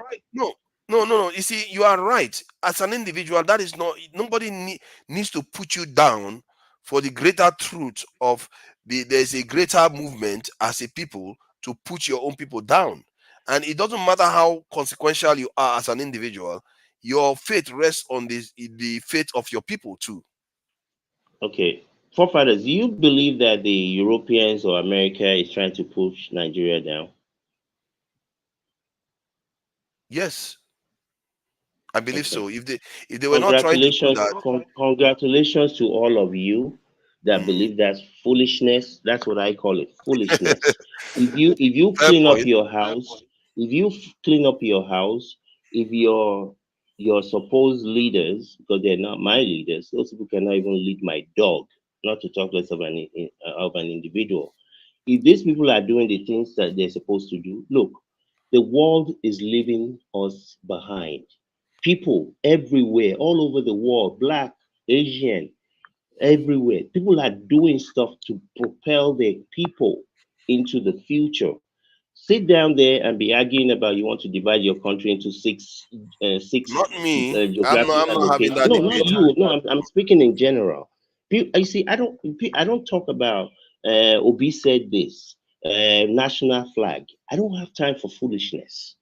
No, no. You see, you are right. As an individual, that is not nobody needs to put you down for the greater truth of there's a greater movement as a people to put your own people down. And it doesn't matter how consequential you are as an individual, your faith rests on the faith of your people too. okay. Forefathers, do you believe that the Europeans or America is trying to push Nigeria down? Yes, I believe Okay. so. If they were not trying to do that, Congratulations to all of you that mm, believe that's foolishness. That's what I call it, foolishness. If you fair clean up point. your house, if you clean up your house, if your supposed leaders, because they're not my leaders, those people cannot even lead my dog, not to talk less of an individual. If these people are doing the things that they're supposed to do, look, the world is leaving us behind. People everywhere, all over the world, black, Asian, everywhere, people are doing stuff to propel their people into the future. Sit down there and be arguing about you want to divide your country into six Not me. I'm geographical not having locations. that No, not debate. you. No, I'm speaking in general. You see, I don't talk about Obi said this, national flag. I don't have time for foolishness.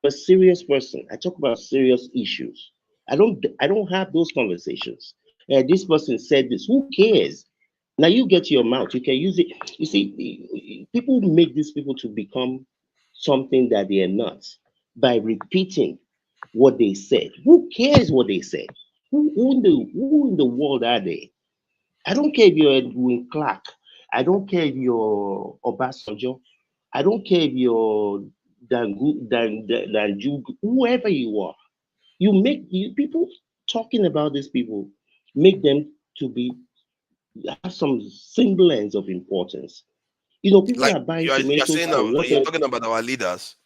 I'm a serious person. I talk about serious issues. I don't have those conversations. This person said this. Who cares? Now you get your mouth. You can use it. You see, people make these people to become something that they are not by repeating what they said. Who cares what they said? Who in the world are they? I don't care if you're Edwin Clark. I don't care if you're Obasanjo. I don't care if you're Danju, whoever you are. People talking about these people make them to be have some semblance of importance. People Like are buying you're tomatoes saying for that you're whatever. talking about our leaders.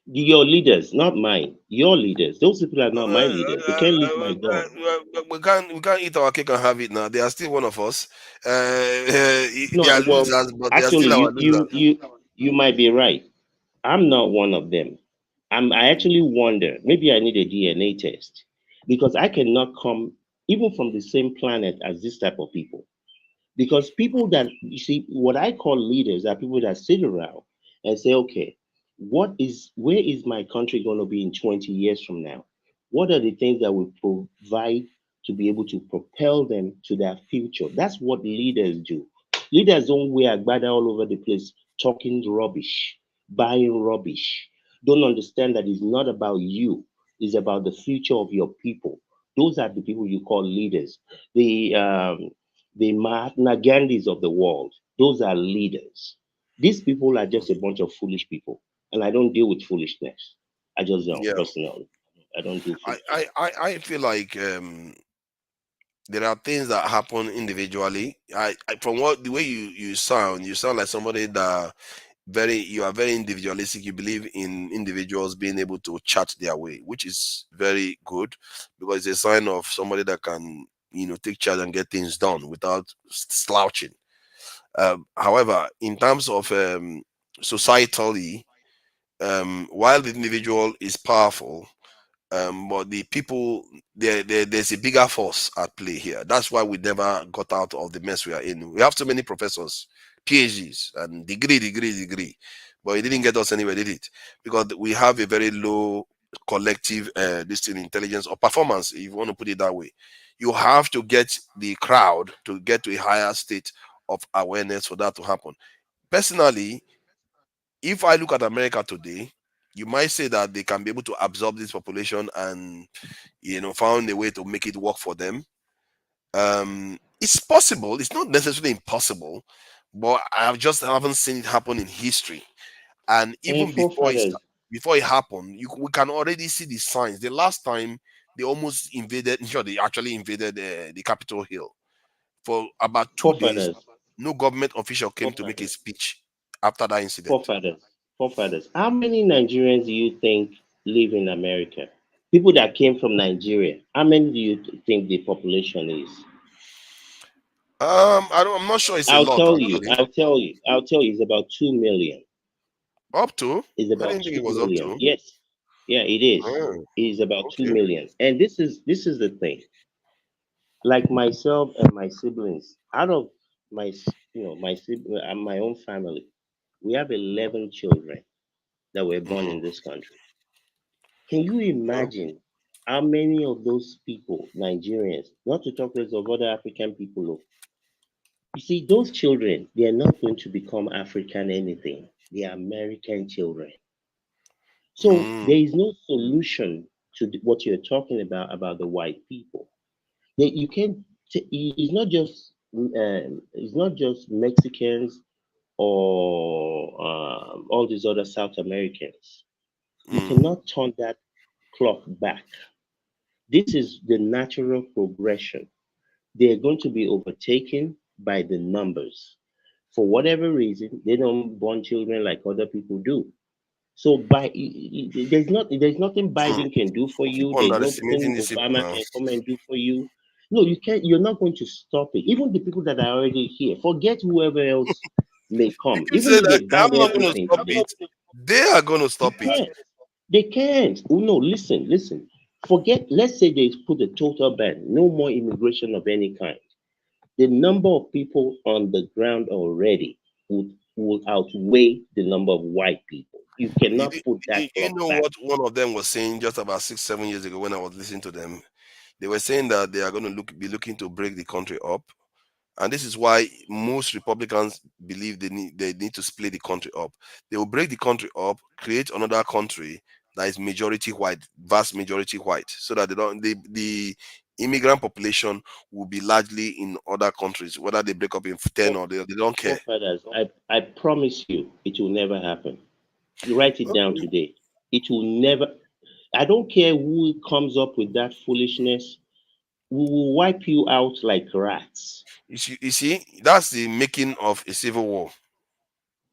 Your leaders, not mine. Your leaders. Those people are Uh, not my leaders. They uh, can't lick my dog. we can't eat our cake and have it now. They are still one of us. They No, are well, losers, but they are actually, still our you losers. you you you might be right. I'm not one of them. I actually wonder, maybe I need a DNA test because I cannot come even from the same planet as this type of people. Because people that you see, what I call leaders are people that sit around and say, okay, where is my country going to be in 20 years from now? What are the things that will provide to be able to propel them to their future? That's what leaders do. Leaders don't wear agbada all over the place talking rubbish, buying rubbish. Don't understand that it's not about you, it's about the future of your people. Those are the people you call leaders. The Mahatma Gandhis of the world, those are leaders. These people are just a bunch of foolish people. And I don't deal with foolishness. I just don't, Yeah, personally. I don't do I foolishness. I I, I feel like there are things that happen individually. From what the way you sound like somebody that you are very individualistic. You believe in individuals being able to chart their way, which is very good because it's a sign of somebody that can take charge and get things done without slouching. However, in terms of societally, while the individual is powerful, but the people, there's a bigger force at play here. That's why we never got out of the mess we are in. We have so many professors, PhDs, and degree, but it didn't get us anywhere, did it? Because we have a very low collective this thing, intelligence or performance, if you want to put it that way. You have to get the crowd to get to a higher state of awareness for that to happen. Personally, if I look at America today, you might say that they can be able to absorb this population and found a way to make it work for them. It's possible. It's not necessarily impossible, but haven't seen it happen in history. And And even forefathers, before it happened, we can already see the signs. The last time they almost invaded, sure, they actually invaded the Capitol Hill for about 2 days. forefathers, No government official came to make a forefathers, speech after that incident. forefathers. How many Nigerians do you think live in America? People that came from Nigeria. How many do you think the population is? I'm not sure it's a lot actually. I'll tell you, it's about 2 million. Up to? It's I about didn't think 2 it was up million. to. Yes. Yeah, it is. Oh, It is about 2 okay. million. And this is the thing. Like myself and my siblings, out of my own family, we have 11 children that were born Mm, in this country. Can you well, imagine how many of those people, Nigerians, not to talk less of other African people, you see, those children, they are not going to become African anything. They are American children. So mm, there is no solution to what you're talking about the white people. You can't. It's not just Mexicans or all these other South Americans. You mm, cannot turn that clock back. This is the natural progression. They're going to be overtaken by the numbers. For whatever reason, they don't born children like other people do. So there's nothing mm. Biden can do for Keep you. There's underestimating nothing these people Obama now. can come and do for you. No, you can't. You're not going to stop it. Even the people that are already here, forget whoever else may You come. can Even say if that they I'm ban not going to everything, stop it. They are going to they stop it. can't. They can't. Oh no, listen. Forget. Let's say they put a total ban. No more immigration of any kind. The number of people on the ground already would outweigh the number of white people. You You, cannot do- put that you clock know back. what one of them was saying just about 6, 7 years ago when I was listening to them. They were saying that they are going to be looking to break the country up And this is why most Republicans believe they need to split the country up. They will break the country up, create another country that is majority white, vast majority white, so that the immigrant population will be largely in other countries, whether they break up in 10 or they don't care. Forefathers, I promise you, it will never happen. You write it down Okay. today. It will never. I don't care who comes up with that foolishness. We will wipe you out like rats. You see, that's the making of a civil war.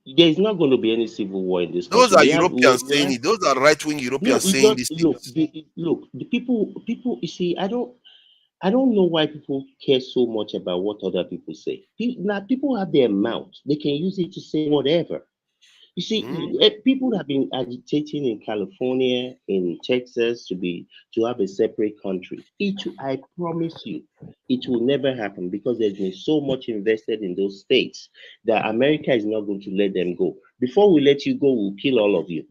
There is not going to be any civil war in this Those country. are We Europeans saying have it. Those are right-wing no. Europeans It's saying not. these things. Look. The people. You see, I don't know why people care so much about what other people say. Now, people have their mouth. They can use it to say whatever. You Mm. see, people have been agitating in California, in Texas, to have a separate country. I promise you, it will never happen because there's been so much invested in those states that America is not going to let them go. Before we let you go, we'll kill all of you,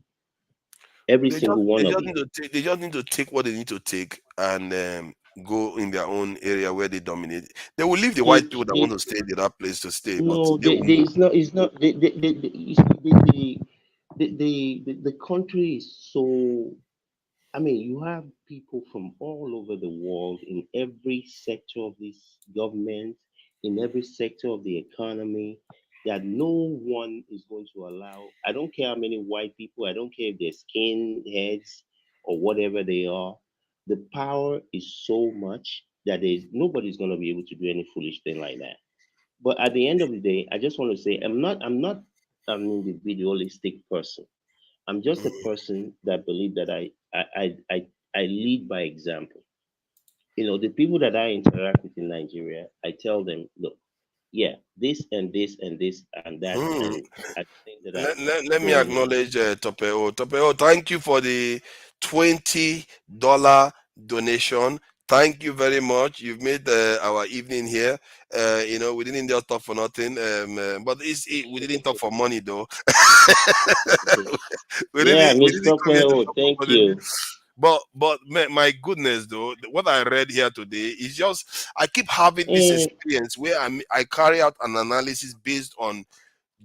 every They just single one they of just you. need to take they just need to take what they need to take and go in their own area where they dominate. They will leave the white people that want They to stay in that place to stay, but no, they will move. it's not. You see, the country is so. I mean, you have people from all over the world in every sector of this government, in every sector of the economy, that no one is going to allow. I don't care how many white people, I don't care if they're skinheads or whatever they are. The power is so much that nobody's going to be able to do any foolish thing like that. But at the end of the day, I just want to say I'm not an individualistic person. I'm just a Mm. person that believe that I lead by example. The people that I interact with in Nigeria, I tell them, look, yeah, this and this and this and that, Hmm. and I think that are Let me going on. acknowledge Topeo. Topeo, thank you for the $20 donation. Thank you very much. You've made our evening here. We didn't just talk for nothing. But we didn't talk for money though. we Yeah, didn't we Mr. didn't come here to Peo, talk for thank money. you. But my goodness, though, what I read here today is just I keep having this And experience where I carry out an analysis based on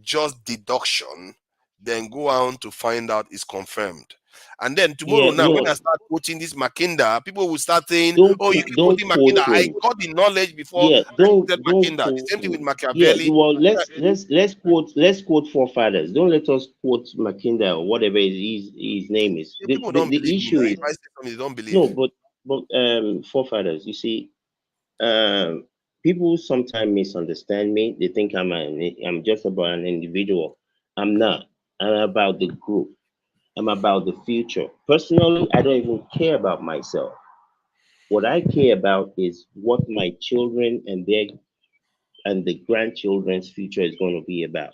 just deduction, then go on to find out is confirmed. And then tomorrow yeah, now, when I no, start quoting this Makinda, people will start saying, "Oh, you keep don't quoting quote Makinda." I him. got the knowledge before Yeah, I quoted don't Makinda. The quote same thing with him. Yeah, Machiavelli. well, let's quote forefathers. Don't let us quote Makinda or whatever his name is. Yeah, The, people the don't the believe me issue now. is If I say something, they don't no, believe. but forefathers. You see, um, people sometimes misunderstand me. They think I'm just about an individual. I'm not. I'm about the group. I'm about the future. Personally, I don't even care about myself. What I care about is what my children and the grandchildren's future is going to be about.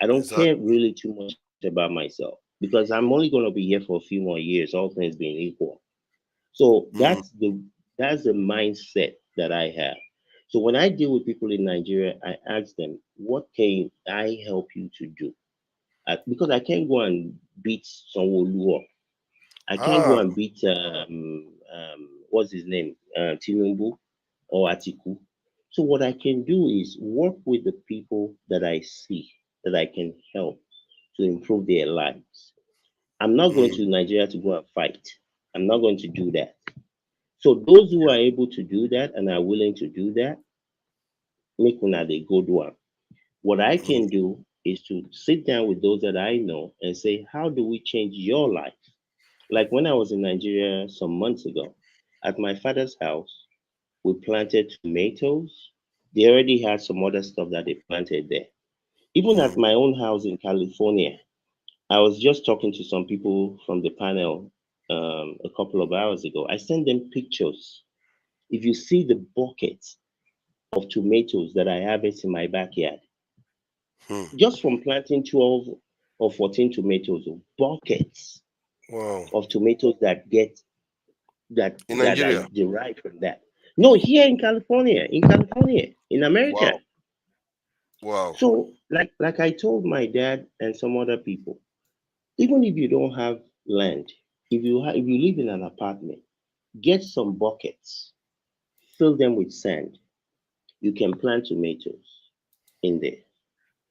I don't care Exactly. really too much about myself because I'm only going to be here for a few more years, all things being equal. So Mm. that's the mindset that I have. So when I deal with people in Nigeria, I ask them, "What can I help you to do?" Because I can't go and beat Sanwo-Olu up. I can't go Ah. and beat what's his name, Tinubu or Atiku. So what I can do is work with the people that I see that I can help to improve their lives. I'm not going Mm. to Nigeria to go and fight. I'm not going to do that. So those who are able to do that and are willing to do that, make una the good one. What I Mm. can do is to sit down with those that I know and say, how do we change your life? Like when I was in Nigeria some months ago, at my father's house, we planted tomatoes. They already had some other stuff that they planted there. Even at Mm. my own house in California, I was just talking to some people from the panel a couple of hours ago. I sent them pictures. If you see the buckets of tomatoes that I harvest in my backyard, Mm. just from planting 12 or 14 tomatoes, buckets Wow. of tomatoes In that I Nigeria. derived from that. No, here in California, in America. Wow. Wow. So, like I told my dad and some other people, even if you don't have land, if you live in an apartment, get some buckets, fill them with sand, You can plant tomatoes in there.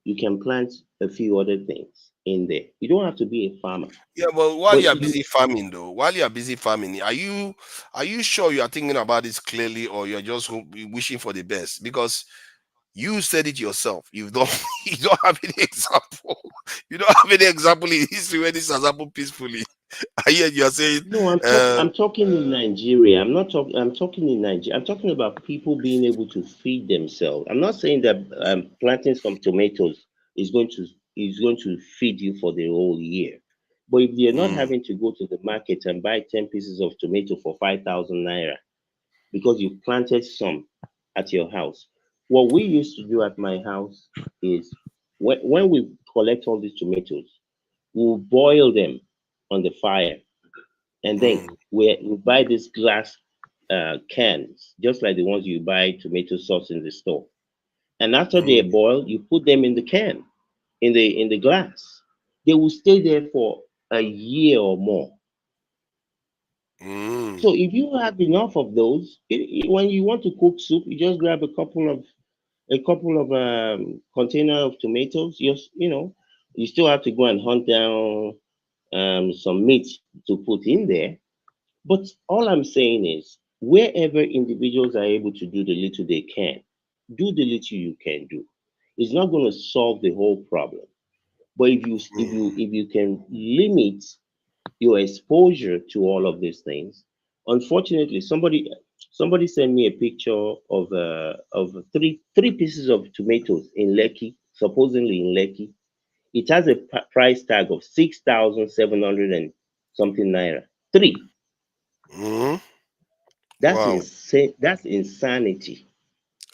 You can plant a few other things in there. You don't have to be a farmer. Yeah, but while But you are busy farming, though, while you are busy farming, are you sure you are thinking about this clearly, or you're just wishing for the best? Because you said it yourself. You don't you don't have any example. You don't have any example in history where this has happened peacefully. And yet you are saying, no, uh, I'm talking in Nigeria. I'm talking in Nigeria. I'm talking about people being able to feed themselves. I'm not saying that planting some tomatoes is going to feed you for the whole year. But if you're not mm, having to go to the market and buy 10 pieces of tomato for 5,000 naira because you planted some at your house. What we used to do at my house is when we collect all these tomatoes, we'll boil them on the fire, and then mm, we buy these glass cans, just like the ones you buy tomato sauce in the store. And after they are mm, boiled, you put them in the can, in the glass. They will stay there for a year or more. mm, So if you have enough of those, when you want to cook soup, you just grab a couple of container of tomatoes. You still have to go and hunt down some meat to put in there. But all I'm saying is, wherever individuals are able to do the little they can, do the little you can do. It's not going to solve the whole problem. But mm. if you can limit your exposure to all of these things. Unfortunately, somebody sent me a picture of three pieces of tomatoes in Lekki, supposedly in Lekki. It has a price tag of 6,700 and something naira. Three. Mm. That's Wow. insane. That's insanity.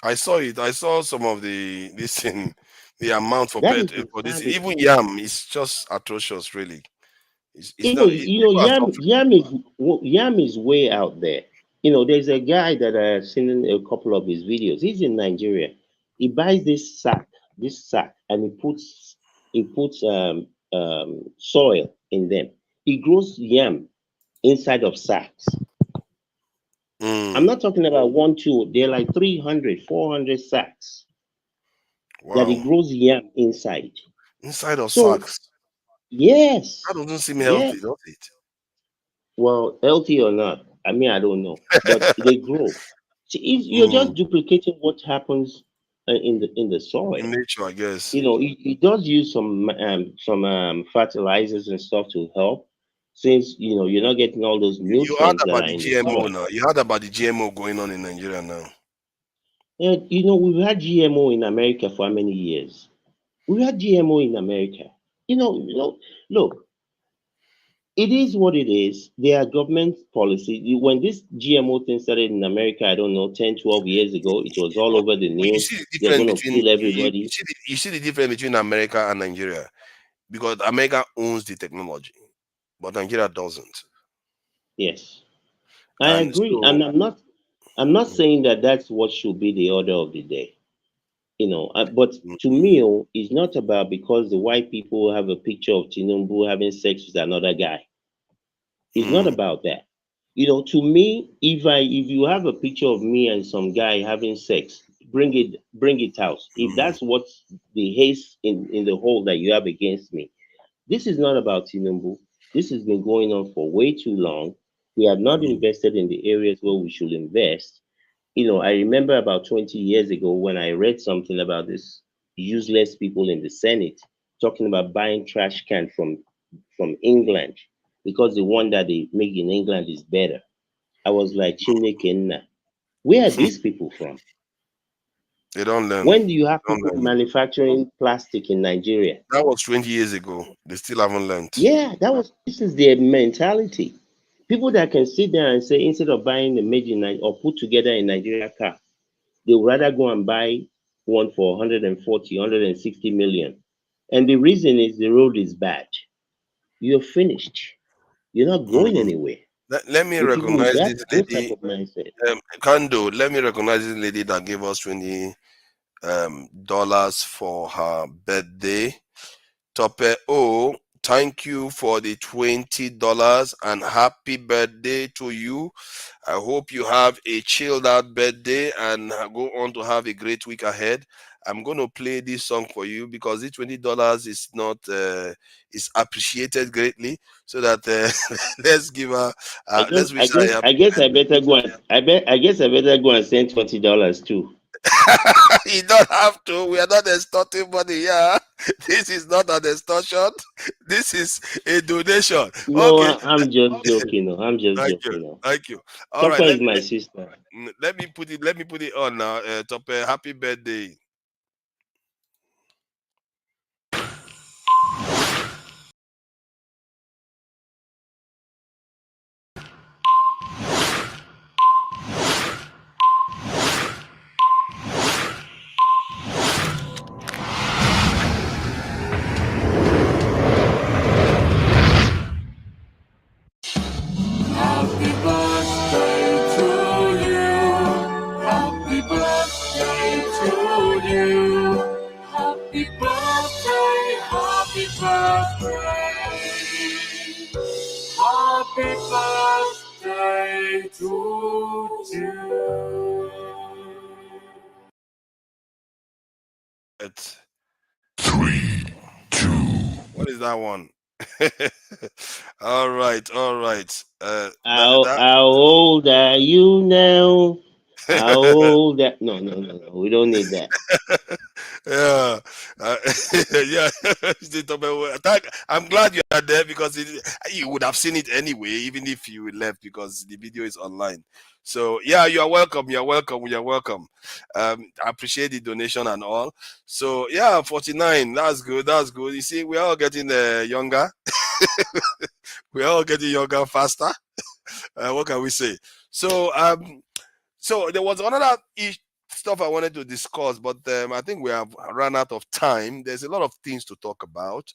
I saw it. I saw some of this thing, the amount for That is for this. insanity. Even yam is just atrocious, really. It's Even not. People are suffering. yam is way out there. There's a guy that I've seen a couple of his videos. He's in Nigeria. He buys this sack, and he puts soil in them. He grows yam inside of sacks. I'm Mm. not talking about one, two. They're like 300, 400 sacks that he Wow. grows yam inside. Inside of So sacks. That yes, doesn't seem yes. healthy, does it? Well, healthy or not, I mean, I don't know, but they grow. See, you're Mm. just duplicating what happens in the soil. In nature, I guess. It does use some fertilizers and stuff to help, since you're not getting all those You heard nutrients that about are the in the GMO soil. now. You heard about the GMO going on in Nigeria now. And we've had GMO in America for how many years? We've had GMO in America. Look, it is what it is. They are government policy. When this GMO thing started in America, I don't know, 10, 12 years ago, it was all But, over the but you news. see the They're difference going to between kill everybody. you see the difference between America and Nigeria, because America owns the technology, but Nigeria doesn't. Yes, I And agree. so, And I'm not saying that that's what should be the order of the day. But to mm, me, it's not about because the white people have a picture of Tinubu having sex with another guy. It's not mm, about that. To me, if you have a picture of me and some guy having sex, bring it out. If mm, that's what the haste in the hole that you have against me. This is not about Tinubu. This has been going on for way too long. We have not mm, invested in the areas where we should invest. I remember about 20 years ago when I read something about this useless people in the Senate talking about buying trash can from England because the one that they make in England is better. I was like, Chineke, where are mm. these people from? They don't learn. When do you have Don't people learn. manufacturing plastic in Nigeria? That was 20 years ago. They still haven't learned. Yeah, this is their mentality. People that can sit there and say, instead of buying a made in or put together in Nigeria car, they would rather go and buy one for 140, 160 million. And the reason is the road is bad. You're finished. You're not going Mm. anywhere. Let me The people with recognize this those type lady, of mindset. Kando. Let me recognize this lady that gave us $20 for her birthday. Tope O thank you for the $20 and happy birthday to you. I hope you have a chilled out birthday and go on to have a great week ahead. I'm going to play this song for you because the $20 is not is appreciated greatly. So that let's give her let's wish her a happy I guess I birthday. better go and I guess I better go and send $20 too. You don't have to. We are not extorting money. Yeah, this is not an extortion. This is a donation. No, Okay. I'm just joking. No, I'm just Thank you. joking. No. Thank you. All right. Topa is my sister. Let me put it. Let me put it on now. Top. Happy birthday. Happy birthday to you. Happy birthday to you. Happy birthday, happy birthday. Happy birthday to you. It's what is that one? All right. All right. How old are you now? How old? No. We don't need that. Yeah, yeah. I'm glad you are there because you would have seen it anyway, even if you left because the video is online. So yeah, you are welcome. You are welcome. You are welcome. I appreciate the donation and all. So yeah, 49. That's good. That's good. You see, we're all getting younger. We're all getting younger faster. What can we say? So there was another stuff I wanted to discuss, but I think we have run out of time. There's a lot of things to talk about.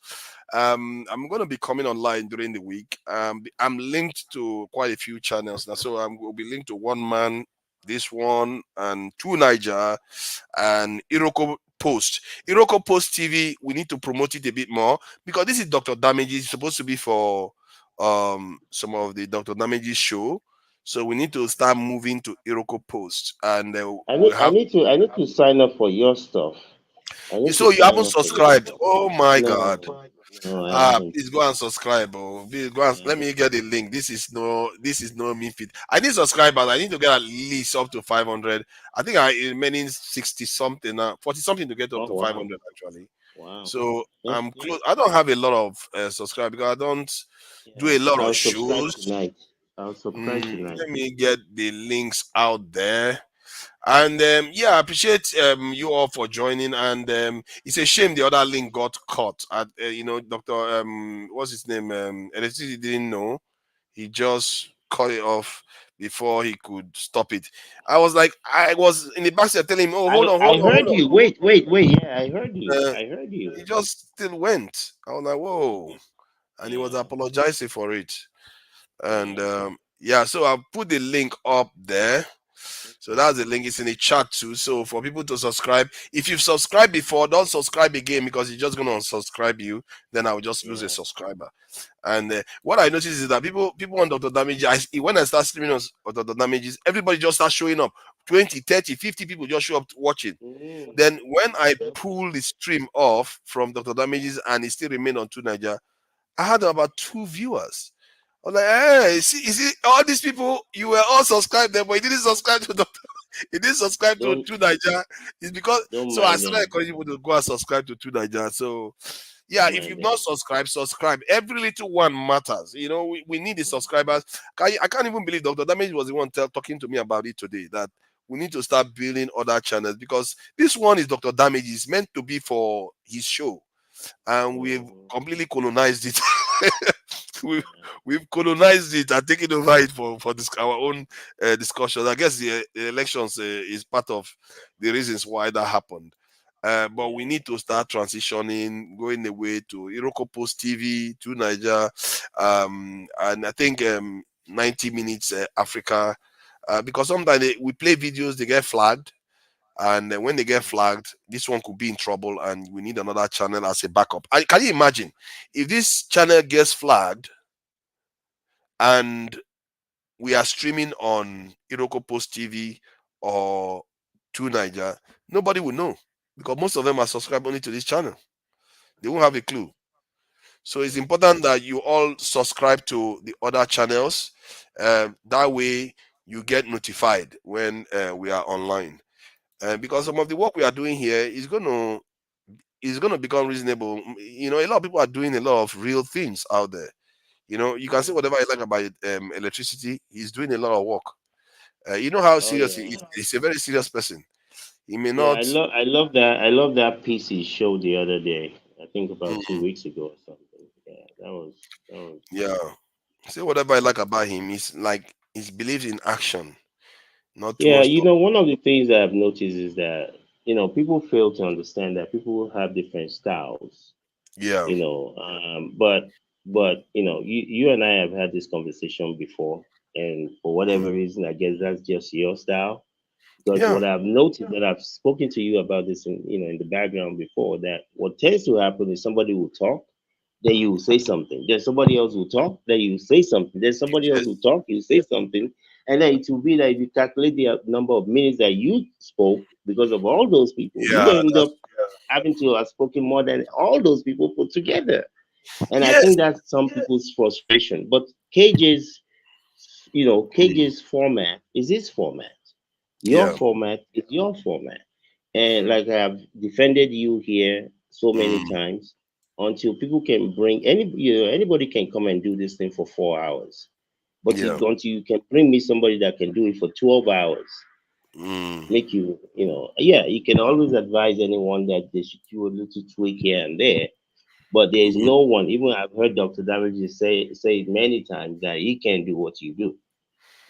I'm going to be coming online during the week. I'm linked to quite a few channels now, so will be linked to One Man, this one, and Two Niger, and Iroko Post. Iroko Post TV. We need to promote it a bit more because this is Dr. Damages. It's supposed to be for some of the Dr. Damages show. So we need to start moving to Iroko Post, and we'll have. I need to sign up for your stuff. I need to So you sign haven't up for your subscribed? stuff. Oh my No, God! no, I haven't. Please go and subscribe. Oh, please go and let me get the link. This is no me fit. I need subscribers. I need to get at least up to 500. I think I remaining 60 something, 40 something to get up Oh to wow, 500 actually. wow. So That's I'm great. close. I don't have a lot of subscribers because I don't do Yeah, a lot I'll of subscribe shows. tonight. I'll subscribe tonight. Let me get the links out there. And yeah, I appreciate you all for joining. And it's a shame the other link got caught. At Dr. What's his name? Electricity didn't know. He just cut it off before he could stop it. I was in the backseat telling him, "Oh, I hold heard on." you. Wait. Yeah, I heard you. Uh, I heard you. he just still went. I was like, "Whoa!" And he was Yeah, apologizing for it. And yeah. yeah, so I'll put the link up there. So that's the link. It's in the chat too. So for people to subscribe, if you've subscribed before, don't subscribe again because it's just gonna unsubscribe you. Then I will just lose a Yeah. subscriber. And what I noticed is that people want Dr. Damages. When I start streaming on Dr. Damages, everybody just starts showing up. 20, 30, 50 people just show up watching. Mm. Then when I pull the stream off from Dr. Damages and it still remain on Two Niger, I had about 2 viewers. I was like, hey, you see, all these people, you were all subscribed there, but you didn't subscribe to Dr. You didn't subscribe to Don't Two Niger. It's because don't so I mind started them. encouraging people to go and subscribe to Two Niger. So yeah, Don't if mind you've them. not subscribed, subscribe. Every little one matters. We need the subscribers. I can't even believe Dr. Damage was the one talking to me about it today. That we need to start building other channels because this one is Dr. Damage. It's meant to be for his show, and we've Mhm. completely colonized it. We've colonized it and taken over it for this our own discussion. I guess the elections is part of the reasons why that happened. But we Yeah. need to start transitioning, going away to Iroko Post TV, to Niger, and I think 90 minutes Africa, because sometimes we play videos, they get flagged. And when they get flagged, this one could be in trouble, and we need another channel as a backup. Can you imagine if this channel gets flagged and we are streaming on Iroko Post TV or Two Niger? Nobody will know because most of them are subscribed only to this channel. They won't have a clue. So it's important that you all subscribe to the other channels. That way you get notified when we are online. Because some of the work we are doing here is gonna become reasonable. A lot of people are doing a lot of real things out there. You can say whatever you like about electricity. He's doing a lot of work. You know how Oh serious he yeah. is. He's a very serious person. He may Yeah, not. I love that piece he showed the other day. I think about two Mm, weeks ago or something. Yeah, that was yeah. Say whatever I like about him. He's like he believes in action, not too yeah, much talk. one of the things that I've noticed is that, people fail to understand that people have different styles, Yeah. but you and I have had this conversation before, and for whatever Mm, reason, I guess that's just your style. Because yeah. what I've noticed, that I've spoken to you about this in the background before, that what tends to happen is somebody will talk, then you will say something. Then somebody else will talk, then you say something. Then somebody else will Yes. talk, you say something. And then it will be that if you calculate the number of minutes that you spoke because of all those people, you Yeah. end That's up having to have spoken more than all those people put together. And I yes. think that's some people's frustration. But KJ's format is his format. Your Yeah. format is your format. And like I've defended you here so many Mm, times, until people can bring anybody can come and do this thing for 4 hours. But yeah. until you can bring me somebody that can do it for 12 hours, Mm, make yeah, you can always advise anyone that they should do a little tweak here and there. But there is mm, no one, even I've heard Dr. Damages say it many times, that he can do what you do.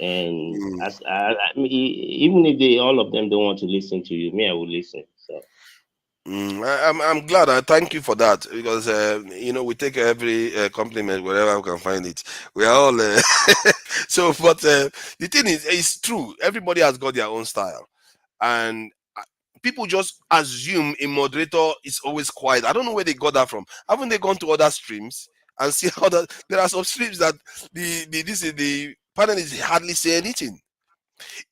And mm. I mean, even if they all of them don't want to listen to you, me, I will listen. So I'm glad. I thank you for that because we take every compliment wherever we can find it. We are all so. But the thing is, it's true. Everybody has got their own style, and people just assume a moderator is always quiet. I don't know where they got that from. Haven't they gone to other streams and see how that there are some streams that the panelists hardly say anything.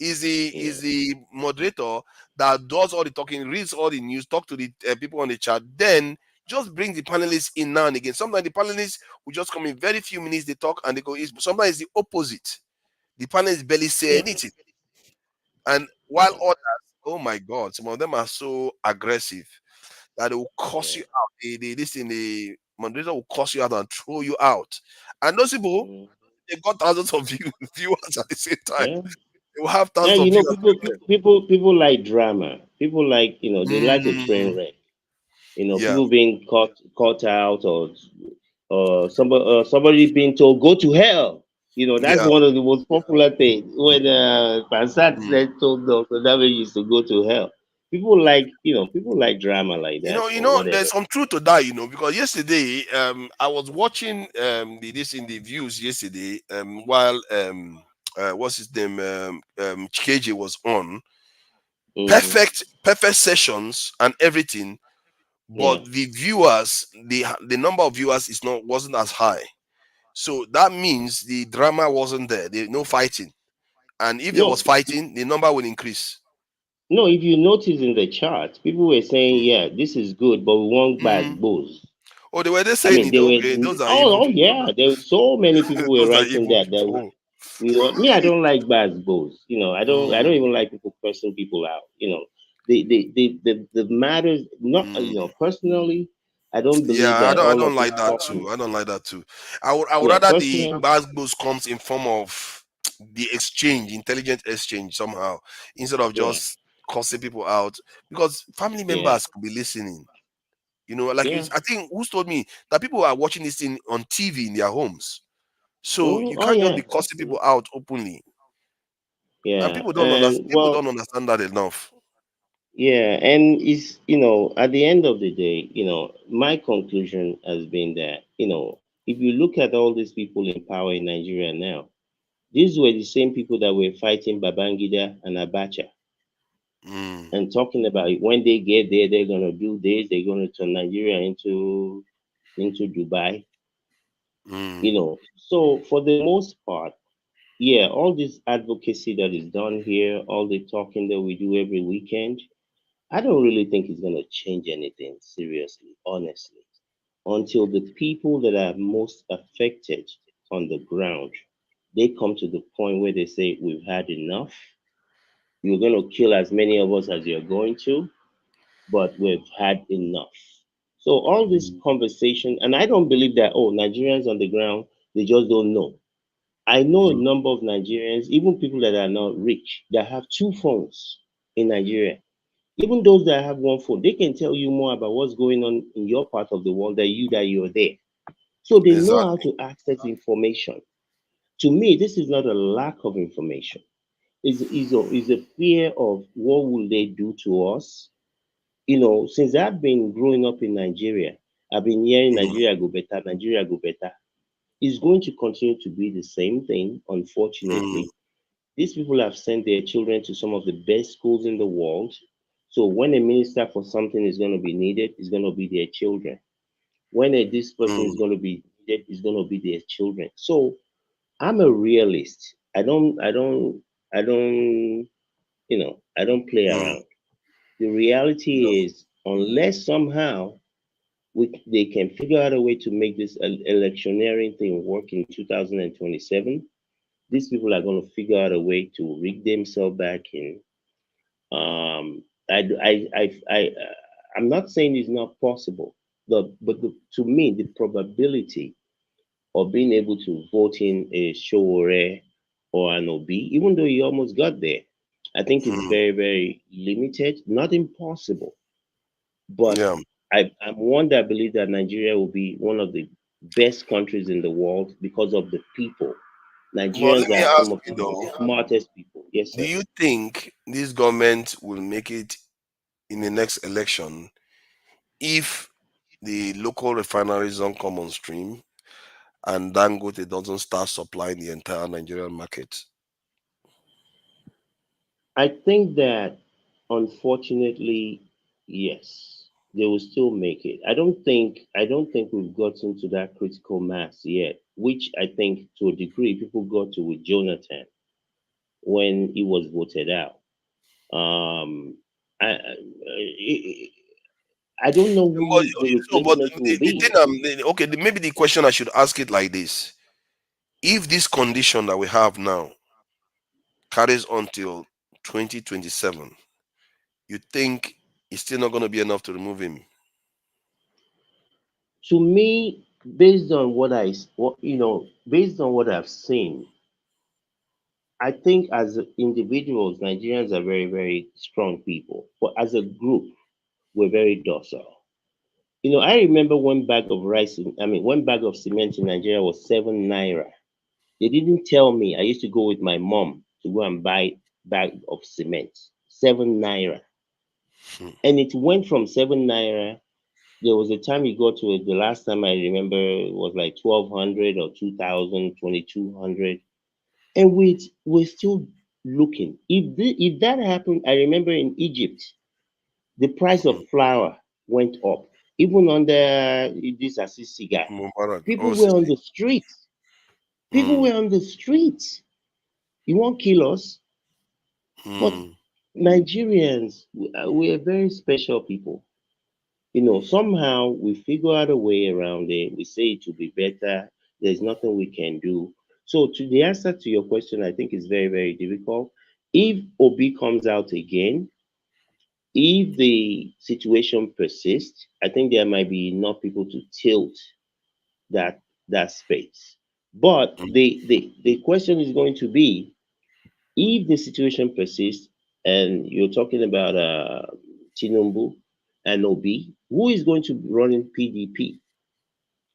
Is yeah, the moderator that does all the talking, reads all the news, talk to the people on the chat, then just bring the panelists in now and again. Sometimes the panelists will just come in very few minutes, they talk and they go. Sometimes it's the opposite. The panelists barely say yeah, anything, and while yeah, others, oh my God, some of them are so aggressive that they will cuss yeah. you out. The moderator will cuss you out and throw you out. And those people, Mm, they got thousands of viewers at the same time. yeah. They will have Yeah, thousands of viewers. people like drama. People like, they like a train Mm, wreck. yeah, People being caught out, or somebody being told go to hell. That's yeah. one of the most popular things. When Pansat Mm. said told Dr. David used to go to hell. People like drama like that or There's whatever. some truth to that, because yesterday, I was watching this in the views yesterday, while what's his name, KJ was on. Hmm. Perfect sessions and everything, Yeah. but the viewers, the number of viewers wasn't as high. So that means the drama wasn't there. There no fighting, and if there was No, fighting, the number will increase. no. If you notice in the chart, people were saying, "Yeah, this is good, but we want bad Mm. bulls." Oh, they were just I saying mean, it. there were Okay, those are evil oh people. yeah, there were so many people were Those are writing evil that. people. Me, I don't like bad bulls. I don't Mm, even like people cursing people out. The matters not. mm. Personally, I don't Yeah, believe I that don't. I all don't of this like that talk. too. I don't like that too. I would Yeah, rather the personally, bad boost comes in form of the exchange, intelligent exchange somehow, instead of yeah, just cussing people out. Because family yeah, members could be listening. Like yeah. I think who's told me that people are watching this thing on TV in their homes. So Mm, you oh can't just yeah, be cussing people out openly, and yeah. people don't understand. And People well, don't understand that enough. yeah, and it's at the end of the day, my conclusion has been that if you look at all these people in power in Nigeria now, these were the same people that were fighting Babangida and Abacha. and talking about when they get there, they're gonna do this, they're gonna turn Nigeria into Dubai, you know. So for the most part, yeah, all this advocacy that is done here, all the talking that we do every weekend, I don't really think it's gonna change anything seriously, honestly, until the people that are most affected on the ground, they come to the point where they say, we've had enough. You're gonna kill as many of us as you're going to, but we've had enough. So all this conversation, and I don't believe that, oh, Nigerians on the ground, they just don't know. I know a number of Nigerians, even people that are not rich, that have two phones in Nigeria. Even those that have one phone, they can tell you more about what's going on in your part of the world than you that you're there. So they know how Exactly. to access information. To me, this is not a lack of information. It's a fear of what will they do to us. You know, since I've been growing up in Nigeria, I've been hearing Nigeria go better, Nigeria go better. It's going to continue to be the same thing, unfortunately. These people have sent their children to some of the best schools in the world. So when a minister for something is going to be needed, it's going to be their children. When this person is going to be needed, it's going to be their children. So I'm a realist. I don't, I don't play around. The reality is, unless somehow they can figure out a way to make this electioneering thing work in 2027, these people are going to figure out a way to rig themselves back in. I'm not saying it's not possible, to me, the probability of being able to vote in a Showore or an Obi, even though he almost got there, I think it's very, very limited, not impossible. But Yeah. I'm one that believes that Nigeria will be one of the best countries in the world because of the people. Well, let Nigerians me are ask some of you the though, smartest people. Yes, do sir. you think this government will make it in the next election if the local refineries don't come on stream and Dangote doesn't start supplying the entire Nigerian market? I think that unfortunately, yes, they will still make it. I don't think we've gotten to that critical mass yet, which I think to a degree people got to with Jonathan when he was voted out. Um, I, I don't know But, who the but replacement will the thing be. okay, maybe the question I should ask it like this: if this condition that we have now carries on till 2027, you think it's still not going to be enough to remove him? To me, based on based on what I've seen, I think as individuals, Nigerians are very, very strong people. But as a group, we're very docile. I remember one bag of cement in Nigeria was 7 naira. They didn't tell me. I used to go with my mom to go and buy bag of cement, 7 naira. And it went from 7 naira. There was a time you got to it. The last time I remember it was like 1,200 or 2,000, 2,200. And we're still looking. If that happened, I remember in Egypt, the price of flour went up. Even under this Assisi guy, Mubarak. people Oh, were on Sisi. the streets. People were on the streets. You won't kill us, but Nigerians, we are very special people. Somehow we figure out a way around it. We say it will be better. There's nothing we can do. So, to the answer to your question, I think it's very, very difficult. If Obi comes out again, if the situation persists, I think there might be enough people to tilt that space. But the question is going to be, if the situation persists, and you're talking about Tinubu and Obi, who is going to be running PDP?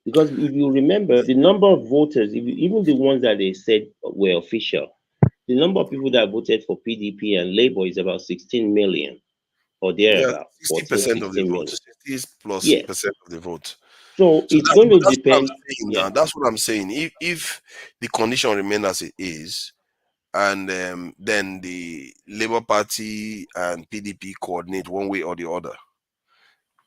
Because if you remember, the number of voters, even the ones that they said were official, the number of people that voted for PDP and Labour is about 16 million or Yeah, thereabout, 14, 60% of the 16 vote, million. 60 plus Yes. percent of the vote. So So it's going to that's what I'm depend. saying Yeah. now. That's what I'm saying. If the condition remains as it is, and then the Labour Party and PDP coordinate one way or the other,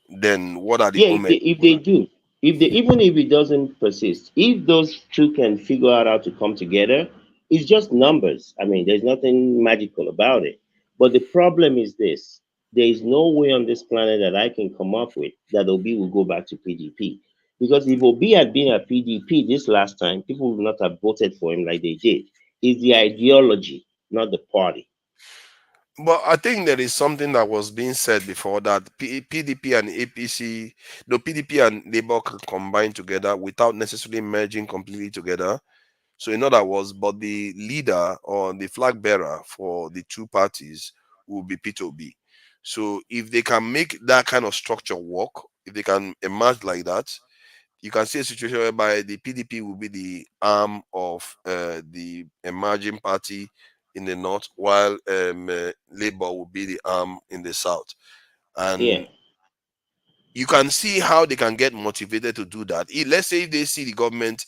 then what are the Yeah, omens? if they do, if they even if it doesn't persist, if those two can figure out how to come together, it's just numbers. I mean, there's nothing magical about it. But the problem is this: there is no way on this planet that I can come up with that Obi will go back to PDP. Because if Obi had been at PDP this last time, people would not have voted for him like they did. It's the ideology, not the party. But I think there is something that was being said before that PDP and APC, the PDP and Labour can combine together without necessarily merging completely together. So, in other words, but the leader or the flag bearer for the two parties will be Peter Obi. So, if they can make that kind of structure work, if they can emerge like that, you can see a situation whereby the PDP will be the arm of the emerging party in the north, while Labour will be the arm in the south. Yeah. And you can see how they can get motivated to do that. Let's say if they see the government,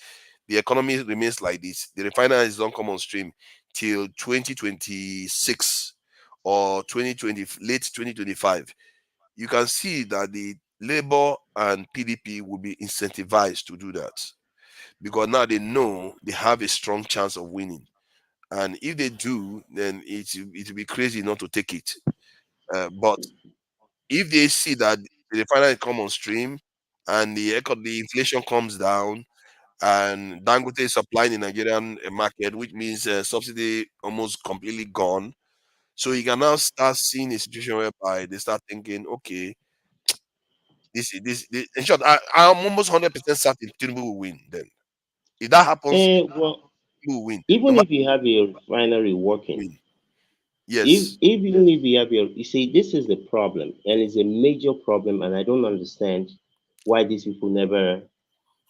the economy remains like this, the refineries don't come on stream till 2026 or 2020, late 2025. You can see that the Labour and PDP will be incentivized to do that because now they know they have a strong chance of winning. And if they do, then it will be crazy not to take it. But if they see that the refinery come on stream and the inflation comes down and Dangote is supplying the Nigerian market, which means subsidy almost completely gone. So you can now start seeing a situation whereby they start thinking, okay, this in short, I'm almost 100% certain Tinubu will win. Then, if that happens, Well, Tinubu will win. No even matter if you have a refinery who working, win. Yes. if even if you have your, you see, this is the problem, and it's a major problem, and I don't understand why these people never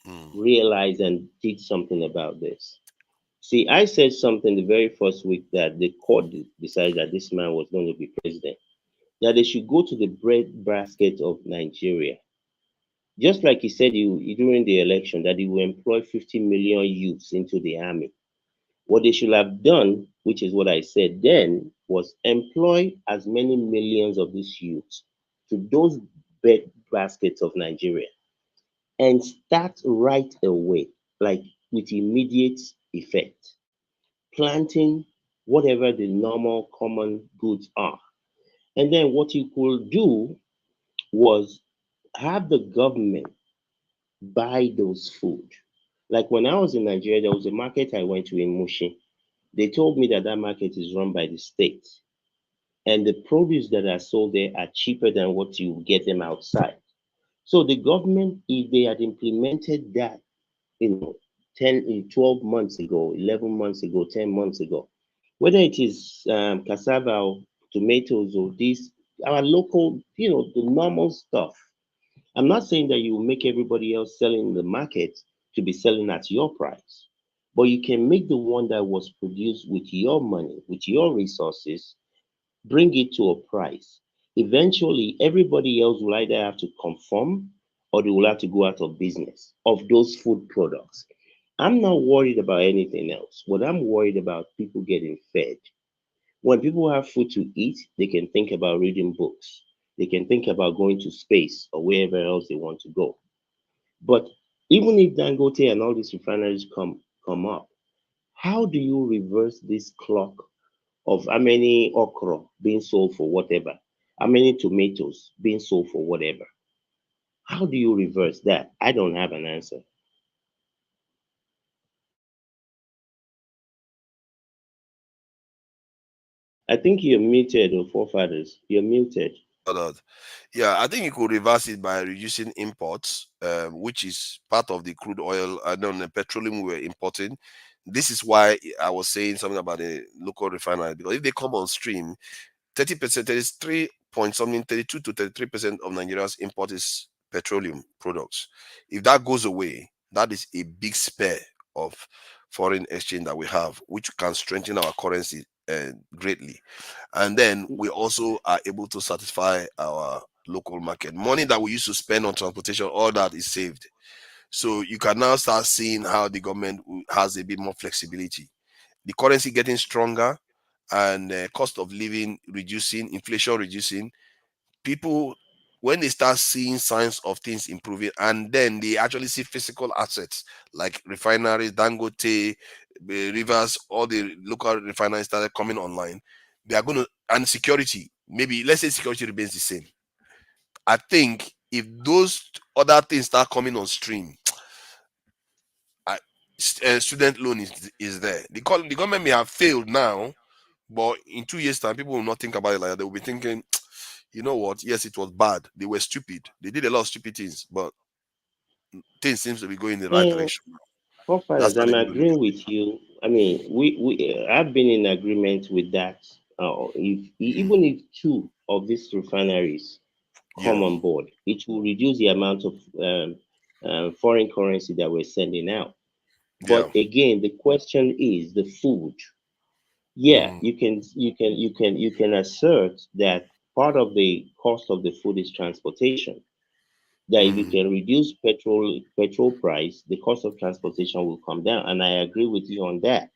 Hmm. realized and did something about this. See, I said something the very first week that the court decided that this man was going to be president, that they should go to the bread basket of Nigeria. Just like he said during the election that he will employ 50 million youths into the army. What they should have done, which is what I said then, was employ as many millions of these youths to those bread baskets of Nigeria and start right away, like with immediate effect, planting whatever the normal common goods are. And then what you could do was have the government buy those food. Like when I was in Nigeria, there was a market I went to in Mushi. They told me that that market is run by the state, and the produce that are sold there are cheaper than what you get them outside. So the government, if they had implemented that, you know, 12 months ago, 11 months ago, 10 months ago, whether it is cassava or tomatoes or this, our local, the normal stuff. I'm not saying that you will make everybody else selling in the market to be selling at your price, but you can make the one that was produced with your money, with your resources, bring it to a price. Eventually, everybody else will either have to conform or they will have to go out of business of those food products. I'm not worried about anything else. What I'm worried about people getting fed. When people have food to eat, they can think about reading books. They can think about going to space or wherever else they want to go. But even if Dangote and all these refineries come up, how do you reverse this clock of how many okra being sold for whatever, how many tomatoes being sold for whatever? How do you reverse that? I don't have an answer. I think you're muted, or forefathers. You're muted. That. Yeah, I think you could reverse it by reducing imports, which is part of the crude oil and then the petroleum we were importing. This is why I was saying something about the local refinery because if they come on stream, 30%, 33 point something, 32 to 33% of Nigeria's import is petroleum products. If that goes away, that is a big spare of foreign exchange that we have, which can strengthen our currency greatly. And then we also are able to satisfy our local market. Money that we used to spend on transportation, all that is saved. So you can now start seeing how the government has a bit more flexibility. the currency getting stronger, and cost of living reducing, inflation reducing, people, when they start seeing signs of things improving, and then they actually see physical assets like refineries, Dangote, rivers, all the local refineries started coming online, they are going to, and security, maybe let's say security remains the same. I think if those other things start coming on stream, student loan is there. The government may have failed now, but in 2 years' time, people will not think about it like that. They will be thinking, you know what? Yes, it was bad. They were stupid. They did a lot of stupid things, but things seems to be going in the right Mm, direction. That's Forefathers, how I'm they're going to look agreeing with you. I mean, I've been in agreement with that. If at it. even if two of these refineries come Yeah, on board, it will reduce the amount of foreign currency that we're sending out. yeah, But again, the question is the food. Yeah, mm, you can assert that part of the cost of the food is transportation. That if you mm, can reduce petrol price, the cost of transportation will come down. And I agree with you on that.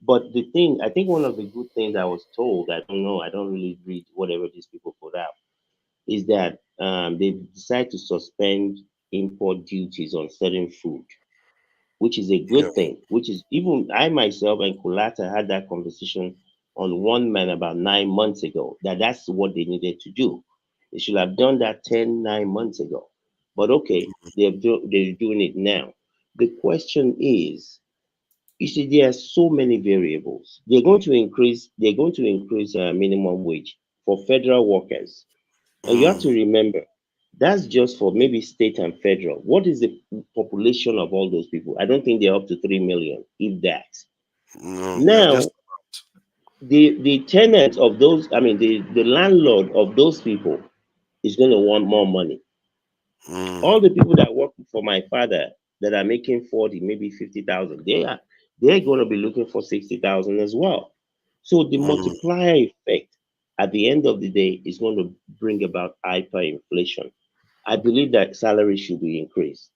But the thing, I think one of the good things I was told, I don't know, I don't really read whatever these people put out, is that they decide to suspend import duties on certain food, which is a yeah, good thing. Which is, even I myself and Kulata had that conversation on One Man about 9 months ago. That's what they needed to do. They should have done that 9 months ago. But okay, they're doing it now. The question is, you see, there are so many variables. They're going to increase minimum wage for federal workers, and you have to mm, remember, that's just for maybe state and federal. What is the population of all those people? I don't think they're up to 3 million, if that. no, they are just Now, the tenant of those, I mean, the landlord of those people is going to want more money. mm, All the people that work for my father that are making 40, maybe 50,000, they're going to be looking for 60,000 as well. So the mm, multiplier effect at the end of the day is going to bring about hyperinflation. I believe that salary should be increased.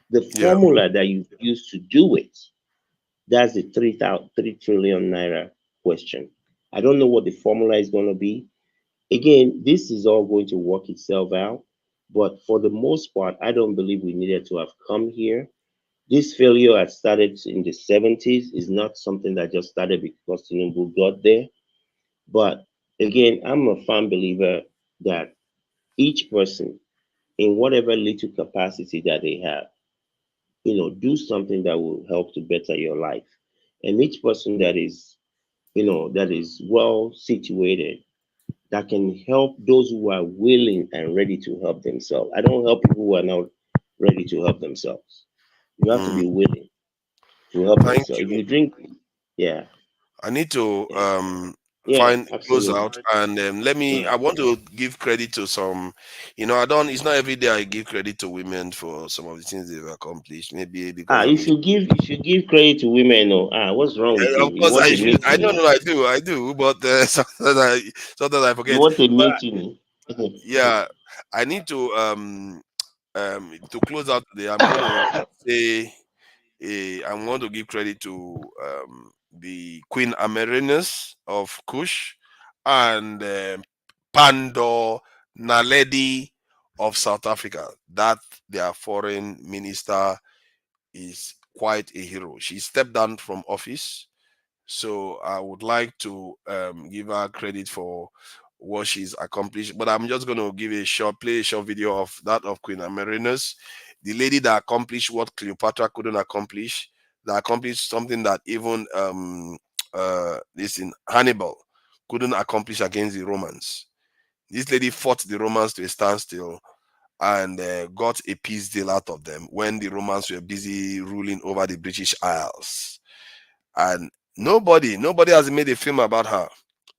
The yeah, formula that you use to do it, that's the 3 trillion naira question. I don't know what the formula is going to be. Again, this is all going to work itself out. But for the most part, I don't believe we needed to have come here. This failure had started in the 70s, is not something that just started because Tinubu got there. But again, I'm a firm believer that each person, in whatever little capacity that they have, do something that will help to better your life. And each person that is well situated, that can help those who are willing and ready to help themselves. I don't help people who are not ready to help themselves. You have to mm. be willing to help Thank yourself. If you. you drink, yeah, I need to yeah, yeah, find close absolutely. out, and let me. I Mm. want to give credit to some. I don't. It's not every day I give credit to women for some of the things they've accomplished. Maybe because You I'm. should give credit to women. Oh, what's wrong with Of you? You course, want I a should. I don't meeting? know. I do, but sometimes I You forget. want a But meeting? yeah, I need to close out today. I'm going to say I'm going to give credit to the Queen Amerinus of Kush and Pandor Naledi of South Africa. That their foreign minister is quite a hero. She stepped down from office, so I would like to give her credit for what she's accomplished. But I'm just going to play a short video of that of Queen Amerinus, the lady that accomplished what Cleopatra couldn't accomplish, that accomplished something that even Hannibal couldn't accomplish against the Romans. This lady fought the Romans to a standstill and got a peace deal out of them when the Romans were busy ruling over the British Isles. And nobody has made a film about her.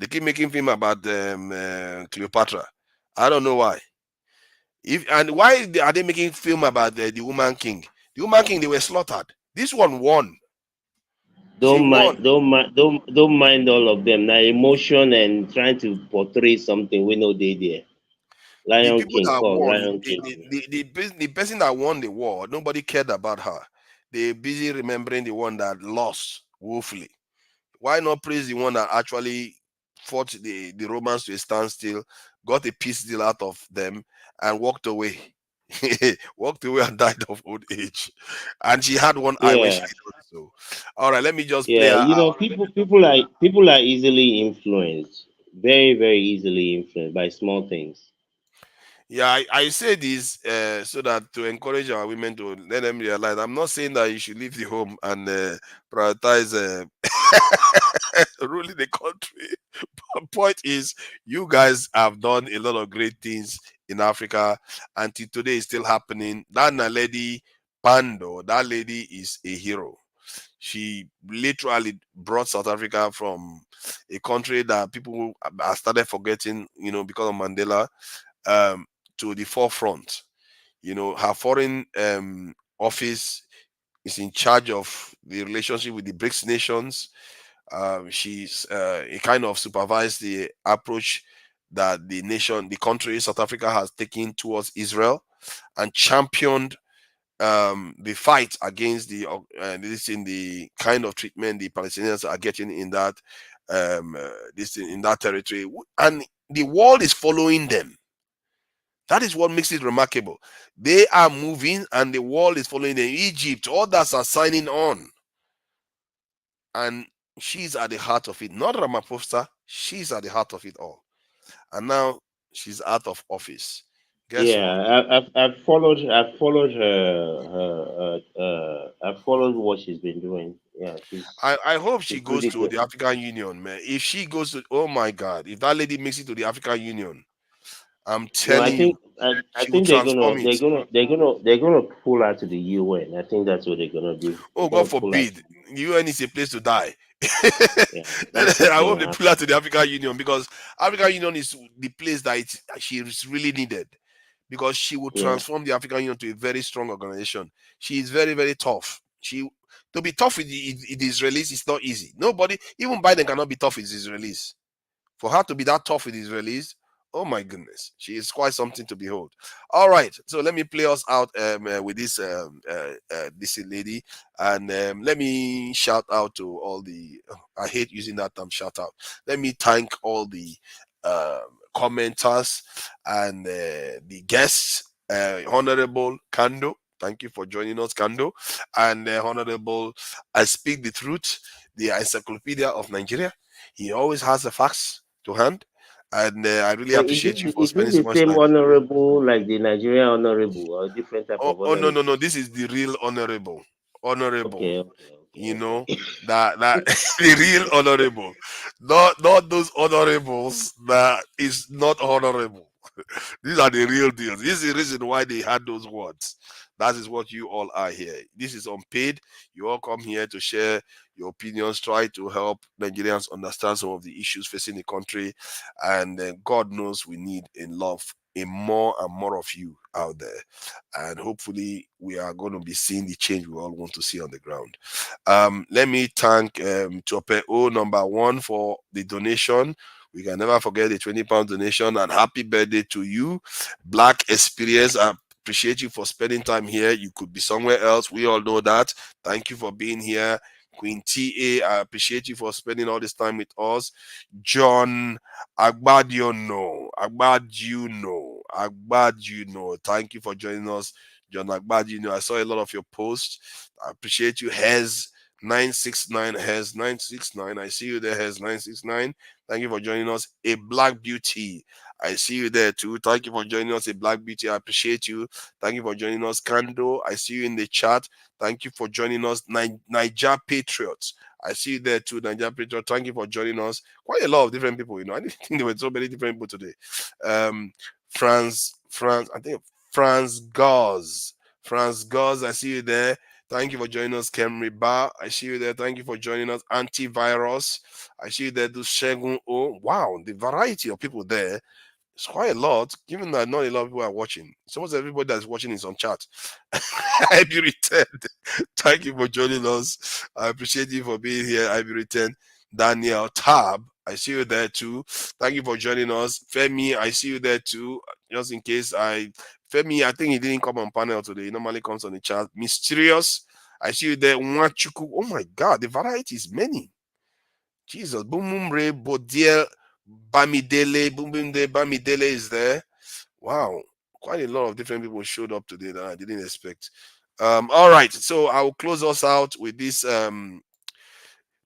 They keep making film about Cleopatra. I don't know why. If and why are they making film about the Woman King? The Woman King, they were slaughtered. This one won. She Don't won. mind, don't mind all of them. Now emotion and trying to portray something we know they there. The Lion people King that call won, Lion King. the person that won the war, nobody cared about her. They're busy remembering the one that lost woefully. Why not praise the one that actually fought the Romans to a standstill, got a peace deal out of them, and walked away? Walked away and died of old age. And she had one eye when she Yeah, did so. All right, let me just play yeah. her You out. know, people are easily influenced, very, very easily influenced by small things. Yeah, I say this so that to encourage our women to let them realize. I'm not saying that you should leave the home and prioritize ruling the country. But point is, you guys have done a lot of great things in Africa, and till today it's still happening. That lady Pando, that lady is a hero. She literally brought South Africa from a country that people have started forgetting, because of Mandela, um, to the forefront. Her foreign office is in charge of the relationship with the BRICS nations. She's he kind of supervised the approach that the country South Africa has taken towards Israel, and championed the fight against this in the kind of treatment the Palestinians are getting in that in that territory, and the world is following them. That is what makes it remarkable. They are moving and the world is following them. Egypt, others are signing on. And she's at the heart of it. Not Ramaphosa, she's at the heart of it all. And now she's out of office. Guess what? Yeah, I've followed I've followed what she's been doing. Yeah, I hope she she's goes really to good. the African Union, man. If she goes to, oh my God, if that lady makes it to the African Union, I'm No, I telling you, think I she will think they're gonna transform it. they're gonna they're gonna they're gonna pull her to the UN. I think that's what they're gonna do. They're Oh, God gonna pull her. forbid. UN is a place to die. Yeah, that's what's I hope gonna they pull her happen. to the African Union, because African Union is the place that she is really needed, because she will Yeah, transform the African Union to a very strong organization. She is very, very tough. To be tough with the Israelis is not easy. Nobody, even Biden, cannot be tough with the Israelis. For her to be that tough with Israelis, oh my goodness, she is quite something to behold. All right, so let me play us out with this lady, and let me shout out to all the. I hate using that term, shout out. Let me thank all the commenters and the guests. Honorable Kando, thank you for joining us, Kando, and Honorable I Speak the Truth, the Encyclopedia of Nigeria. He always has the facts to hand. And I really but is appreciate it you for is it spending so the much same time. honorable like the Nigerian honorable or different type Oh, of oh no, no, honorable? no. This is the real honorable. Honorable. Okay, okay, okay, You know, okay. that the real honorable. Not those honorables that is not honorable. These are the real deals. This is the reason why they had those words. That is what you all are here. This is unpaid. You all come here to share your opinions, try to help Nigerians understand some of the issues facing the country. And God knows we need in love a more and more of you out there. And hopefully we are going to be seeing the change we all want to see on the ground. Let me thank Chope O number one for the donation. We can never forget the £20 donation, and happy birthday to you. Black Experience, I appreciate you for spending time here. You could be somewhere else. We all know that. Thank you for being here. Queen TA, I appreciate you for spending all this time with us. John Agbadjuno. Thank you for joining us, John Agbadjuno. I saw a lot of your posts. I appreciate you. Hez 969, Hez 969. I see you there, Hez 969. Thank you for joining us. A Black Beauty. I see you there too. Thank you for joining us, a Black Beauty. I appreciate you. Thank you for joining us, Kando. I see you in the chat. Thank you for joining us, Niger Patriots. I see you there too, Niger Patriots. Thank you for joining us. Quite a lot of different people, I didn't think there were so many different people today. I think France Gauze. France Gauze, I see you there. Thank you for joining us, Kemri Bar. I see you there. Thank you for joining us, Antivirus. I see you there, Shegun O. Wow, the variety of people there. It's quite a lot, given that not a lot of people are watching. It's almost everybody that's watching is on chat. I be returned. Thank you for joining us. I appreciate you for being here. I be returned. Daniel Tab, I see you there too. Thank you for joining us. Femi, I see you there too. Just in case Femi, I think he didn't come on panel today. He normally comes on the chat. Mysterious, I see you there. Nwachuku. Oh my God, the variety is many. Jesus, Bumumre, Bodiel, Bamidele, Bumumde, Bamidele is there. Wow, quite a lot of different people showed up today that I didn't expect. All right, so I will close us out with this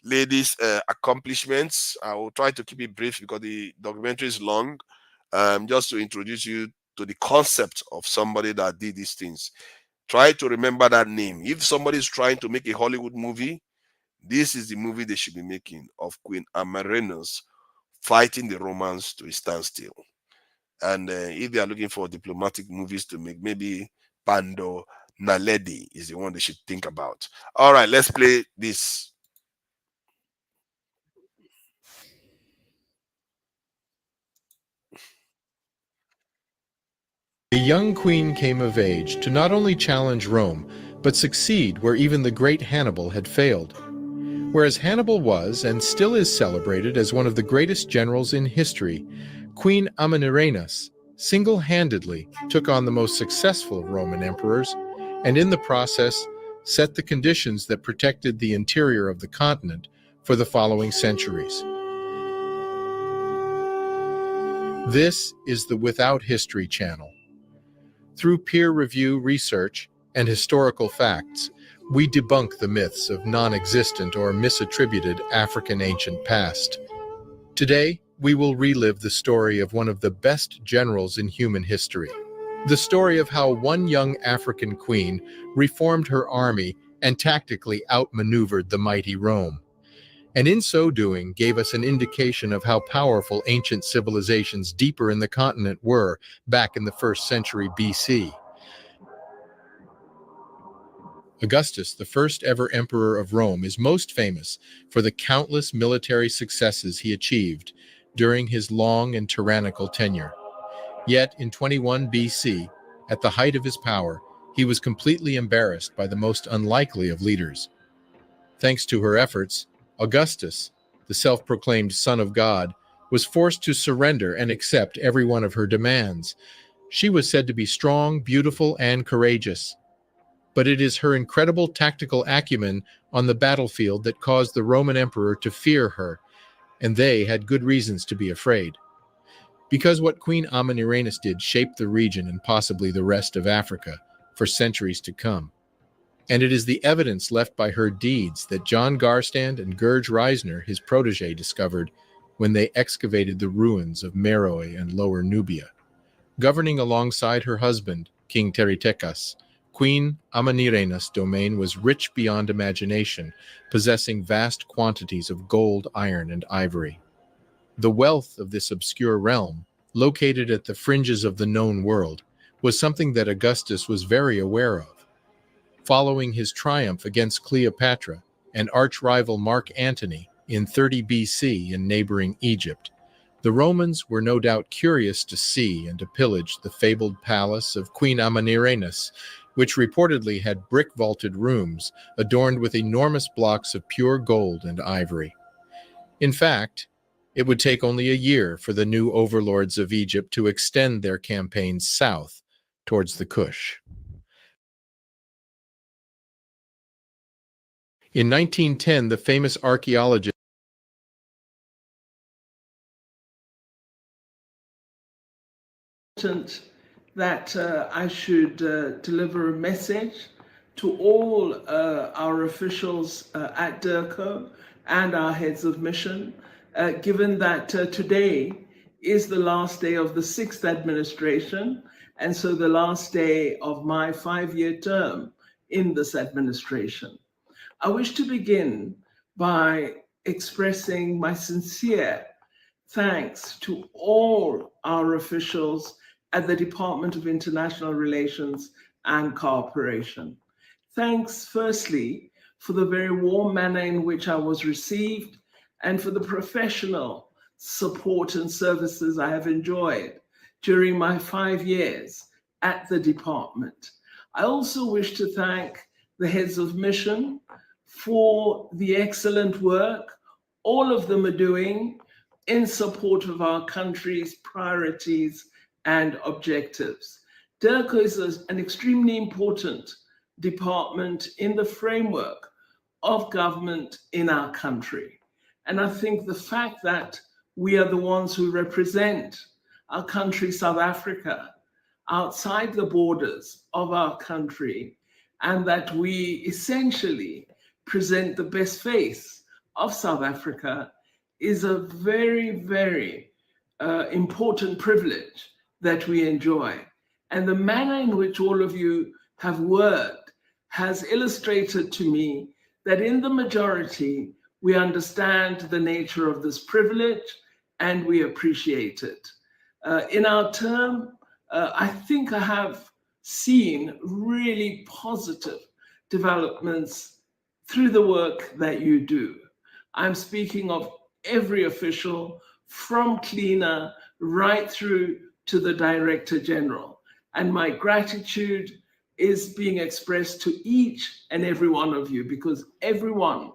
ladies' accomplishments. I will try to keep it brief because the documentary is long. Just to introduce you to the concept of somebody that did these things. Try to remember that name. If somebody is trying to make a Hollywood movie, this is the movie they should be making, of Queen Amarinos fighting the Romans to a standstill. And if they are looking for diplomatic movies to make, maybe Pando Naledi is the one they should think about. All right, let's play this. The young queen came of age to not only challenge Rome, but succeed where even the great Hannibal had failed. Whereas Hannibal was and still is celebrated as one of the greatest generals in history, Queen Amanirenas single-handedly took on the most successful of Roman emperors, and in the process set the conditions that protected the interior of the continent for the following centuries. This is the Without History channel. Through peer review research and historical facts, we debunk the myths of non-existent or misattributed African ancient past. Today, we will relive the story of one of the best generals in human history. The story of how one young African queen reformed her army and tactically outmaneuvered the mighty Rome, and in so doing gave us an indication of how powerful ancient civilizations deeper in the continent were back in the 1st century BC. Augustus, the first ever emperor of Rome, is most famous for the countless military successes he achieved during his long and tyrannical tenure. Yet in 21 BC, at the height of his power, he was completely embarrassed by the most unlikely of leaders. Thanks to her efforts, Augustus, the self-proclaimed son of God, was forced to surrender and accept every one of her demands. She was said to be strong, beautiful, and courageous. But it is her incredible tactical acumen on the battlefield that caused the Roman emperor to fear her, and they had good reasons to be afraid. Because what Queen Amanirenas did shaped the region and possibly the rest of Africa for centuries to come. And it is the evidence left by her deeds that John Garstand and Gerge Reisner, his protege, discovered when they excavated the ruins of Meroe and Lower Nubia. Governing alongside her husband, King Teritekas, Queen Amanirenas' domain was rich beyond imagination, possessing vast quantities of gold, iron, and ivory. The wealth of this obscure realm, located at the fringes of the known world, was something that Augustus was very aware of. Following his triumph against Cleopatra and arch-rival Mark Antony in 30 BC in neighboring Egypt, the Romans were no doubt curious to see and to pillage the fabled palace of Queen Amanirenas, which reportedly had brick-vaulted rooms adorned with enormous blocks of pure gold and ivory. In fact, it would take only a year for the new overlords of Egypt to extend their campaigns south towards the Kush. In 1910, the famous archaeologist that I should deliver a message to all our officials at DERCO and our heads of mission, given that today is the last day of the 6th administration, and so the last day of my 5-year term in this administration. I wish to begin by expressing my sincere thanks to all our officials at the Department of International Relations and Cooperation. Thanks, firstly, for the very warm manner in which I was received and for the professional support and services I have enjoyed during my 5 years at the department. I also wish to thank the heads of mission for the excellent work all of them are doing in support of our country's priorities and objectives. DERCO is an extremely important department in the framework of government in our country. And I think the fact that we are the ones who represent our country, South Africa, outside the borders of our country, and that we essentially present the best face of South Africa is a very, very important privilege that we enjoy. And the manner in which all of you have worked has illustrated to me that in the majority, we understand the nature of this privilege and we appreciate it. In our term, I think I have seen really positive developments through the work that you do. I'm speaking of every official from cleaner right through to the Director General. And my gratitude is being expressed to each and every one of you because everyone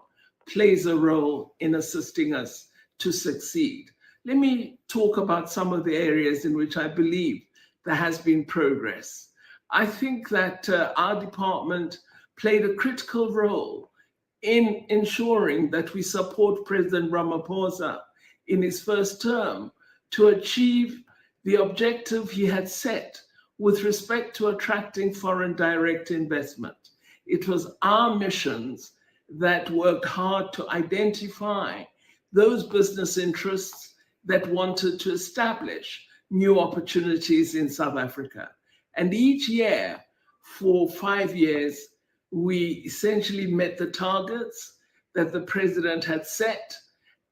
plays a role in assisting us to succeed. Let me talk about some of the areas in which I believe there has been progress. I think that our department played a critical role in ensuring that we support President Ramaphosa in his first term to achieve the objective he had set with respect to attracting foreign direct investment. It was our missions that worked hard to identify those business interests that wanted to establish new opportunities in South Africa. And each year, for 5 years, we essentially met the targets that the president had set.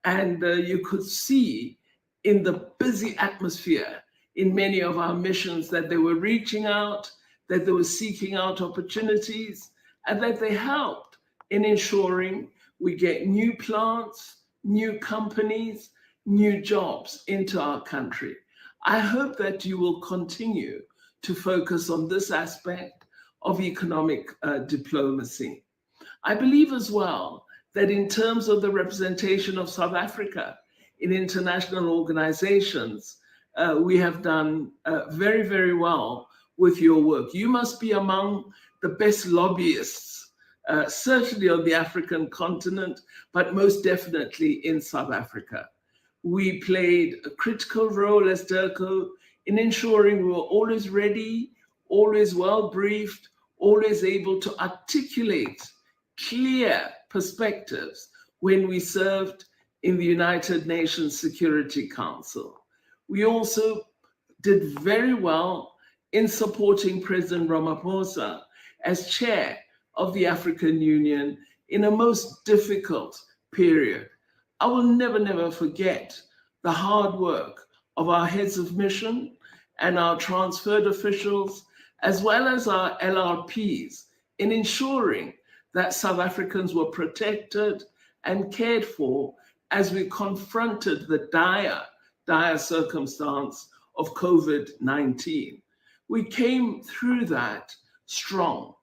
And you could see in the busy atmosphere in many of our missions that they were reaching out, that they were seeking out opportunities, and that they helped in ensuring we get new plants, new companies, new jobs into our country. I hope that you will continue to focus on this aspect of economic diplomacy. I believe as well that in terms of the representation of South Africa in international organizations, we have done very, very well with your work. You must be among the best lobbyists, certainly on the African continent, but most definitely in South Africa. We played a critical role as DIRCO in ensuring we were always ready, always well briefed, always able to articulate clear perspectives when we served in the United Nations Security Council. We also did very well in supporting President Ramaphosa as chair of the African Union in a most difficult period. I will never, never forget the hard work of our heads of mission and our transferred officials, as well as our LRPs, in ensuring that South Africans were protected and cared for as we confronted the dire circumstance of COVID-19. We came through that strong.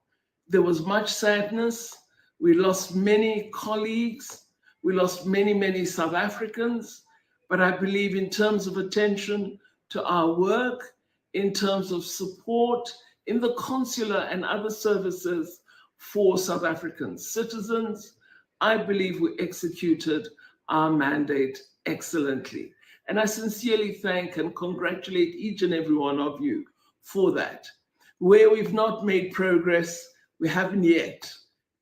There was much sadness. We lost many colleagues. We lost many, many South Africans. But I believe in terms of attention to our work, in terms of support in the consular and other services for South African citizens, I believe we executed our mandate excellently. And I sincerely thank and congratulate each and every one of you for that. Where we've not made progress, we haven't yet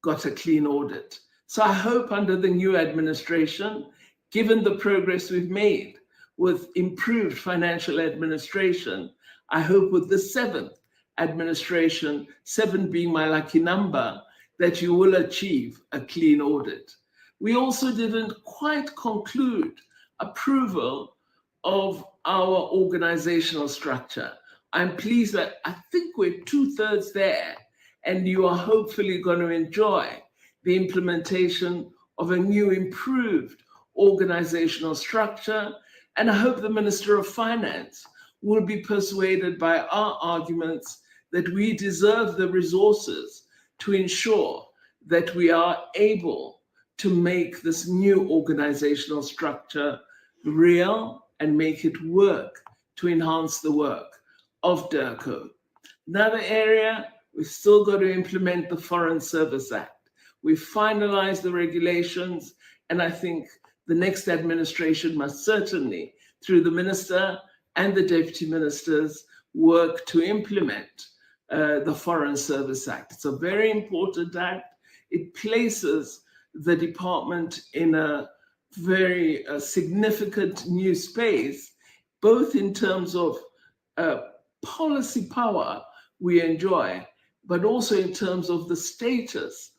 got a clean audit. So I hope under the new administration, given the progress we've made with improved financial administration, I hope with the 7th administration, 7 being my lucky number, that you will achieve a clean audit. We also didn't quite conclude approval of our organizational structure. I'm pleased that I think we're 2/3 there, and you are hopefully going to enjoy the implementation of a new improved organizational structure. And I hope the Minister of Finance will be persuaded by our arguments that we deserve the resources to ensure that we are able to make this new organizational structure real and make it work to enhance the work of DIRCO. Another area, we've still got to implement the Foreign Service Act. We've finalized the regulations, and I think the next administration must certainly, through the minister and the deputy ministers, work to implement the Foreign Service Act. It's a very important act. It places the department in a very significant new space, both in terms of policy power we enjoy, but also in terms of the status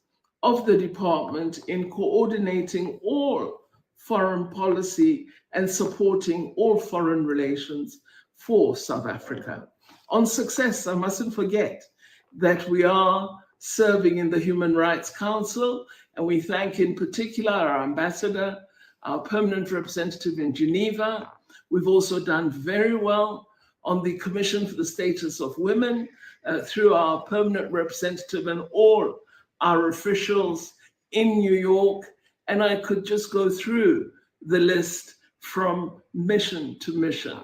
of the department in coordinating all foreign policy and supporting all foreign relations for South Africa. On success, I mustn't forget that we are serving in the Human Rights Council, and we thank in particular our ambassador, our permanent representative in Geneva. We've also done very well on the Commission for the Status of Women through our permanent representative and all our officials in New York. And I could just go through the list from mission to mission.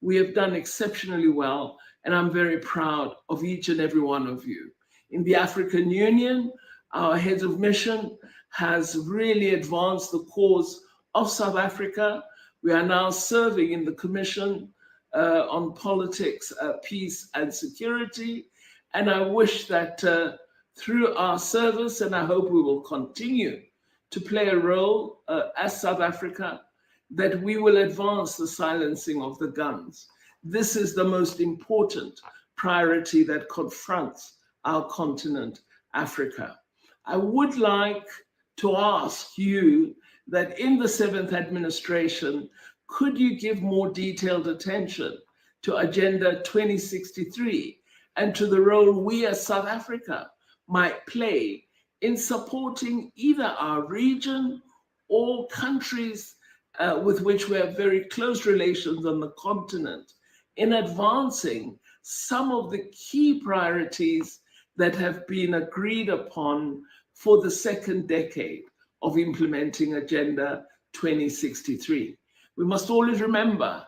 We have done exceptionally well, and I'm very proud of each and every one of you. In the African Union, our head of mission has really advanced the cause of South Africa. We are now serving in the Commission on Politics, Peace and Security. And I wish that through our service, and I hope we will continue to play a role as South Africa, that we will advance the silencing of the guns. This is the most important priority that confronts our continent, Africa. I would like to ask you that in the 7th administration, could you give more detailed attention to Agenda 2063 and to the role we as South Africa might play in supporting either our region or countries with which we have very close relations on the continent in advancing some of the key priorities that have been agreed upon for the second decade of implementing Agenda 2063. We must always remember,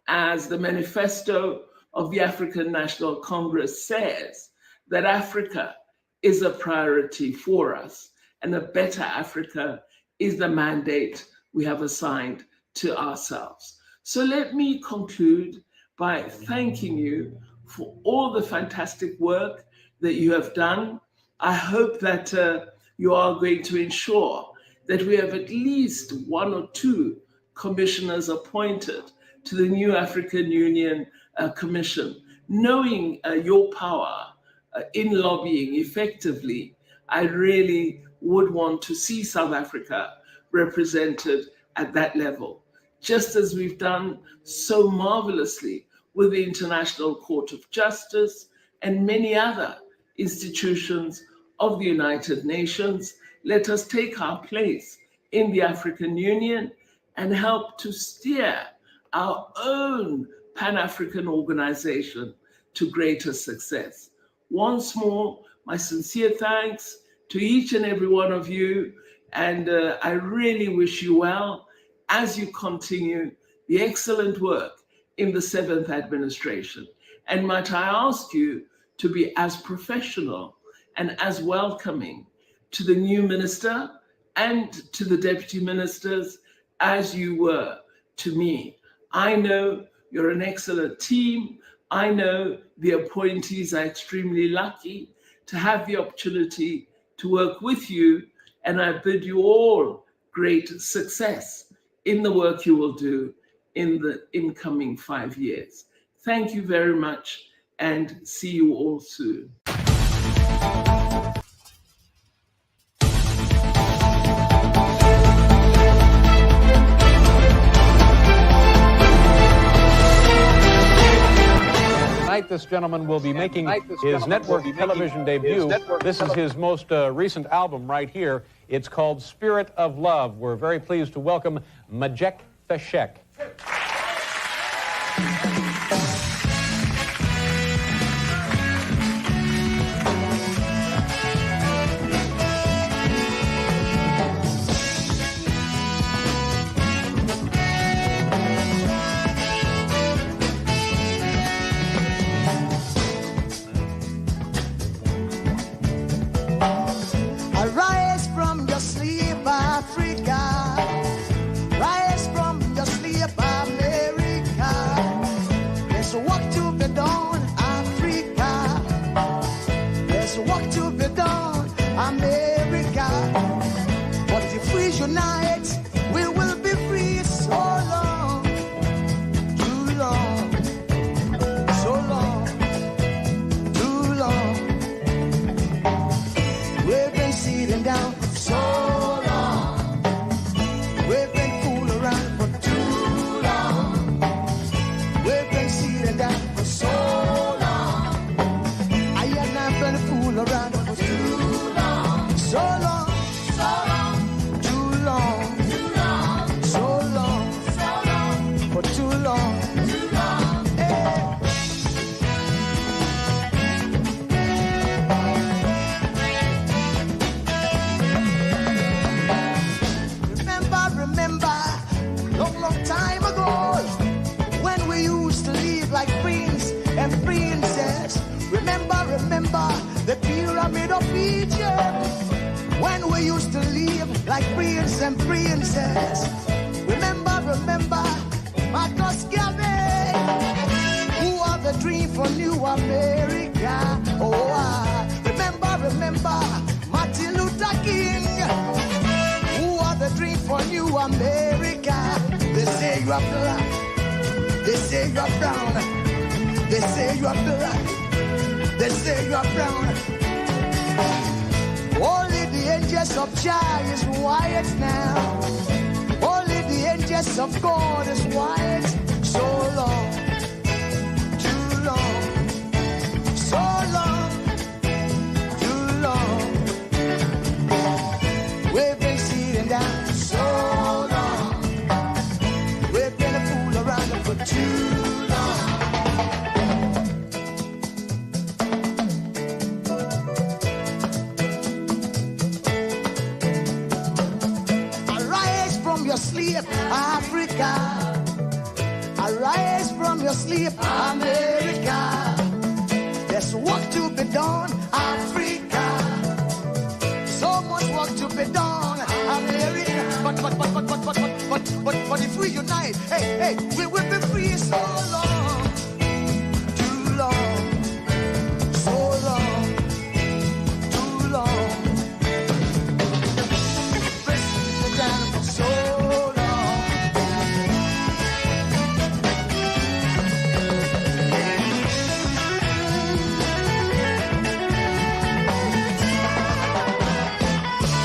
as the manifesto of the African National Congress says, that Africa is a priority for us, and a better Africa is the mandate we have assigned to ourselves. So let me conclude by thanking you for all the fantastic work that you have done. I hope that you are going to ensure that we have at least 1 or 2 commissioners appointed to the new African Union Commission. Knowing your power in lobbying effectively, I really would want to see South Africa represented at that level, just as we've done so marvelously with the International Court of Justice and many other institutions of the United Nations. Let us take our place in the African Union and help to steer our own Pan-African organization to greater success. Once more, my sincere thanks to each and every one of you, and I really wish you well as you continue the excellent work in the 7th administration. And might I ask you to be as professional and as welcoming to the new minister and to the deputy ministers as you were to me. I know you're an excellent team. I know the appointees are extremely lucky to have the opportunity to work with you, and I bid you all great success in the work you will do in the incoming 5 years. Thank you very much, and see you all soon. Tonight, this gentleman will be making his network television debut. This is his most recent album right here. It's called Spirit of Love. We're very pleased to welcome Majek Feshek. Arise from your sleep, Africa. like prince and princess. Remember, remember, Marcus Garvey, who are the dream for new America. Oh, remember, remember, Martin Luther King, who are the dream for new America. They say you are black, they say you are brown, they say you are black, they say you are brown. Only the angels of Jah is white now. Only the angels of God is white. So long, too long, so long, too long. We've been sitting down so long. We've been a fool around for too long. Arise from your sleep, Africa. Arise from your sleep, America. There's work to be done, Africa. So much work to be done, America. But if we unite, hey, we will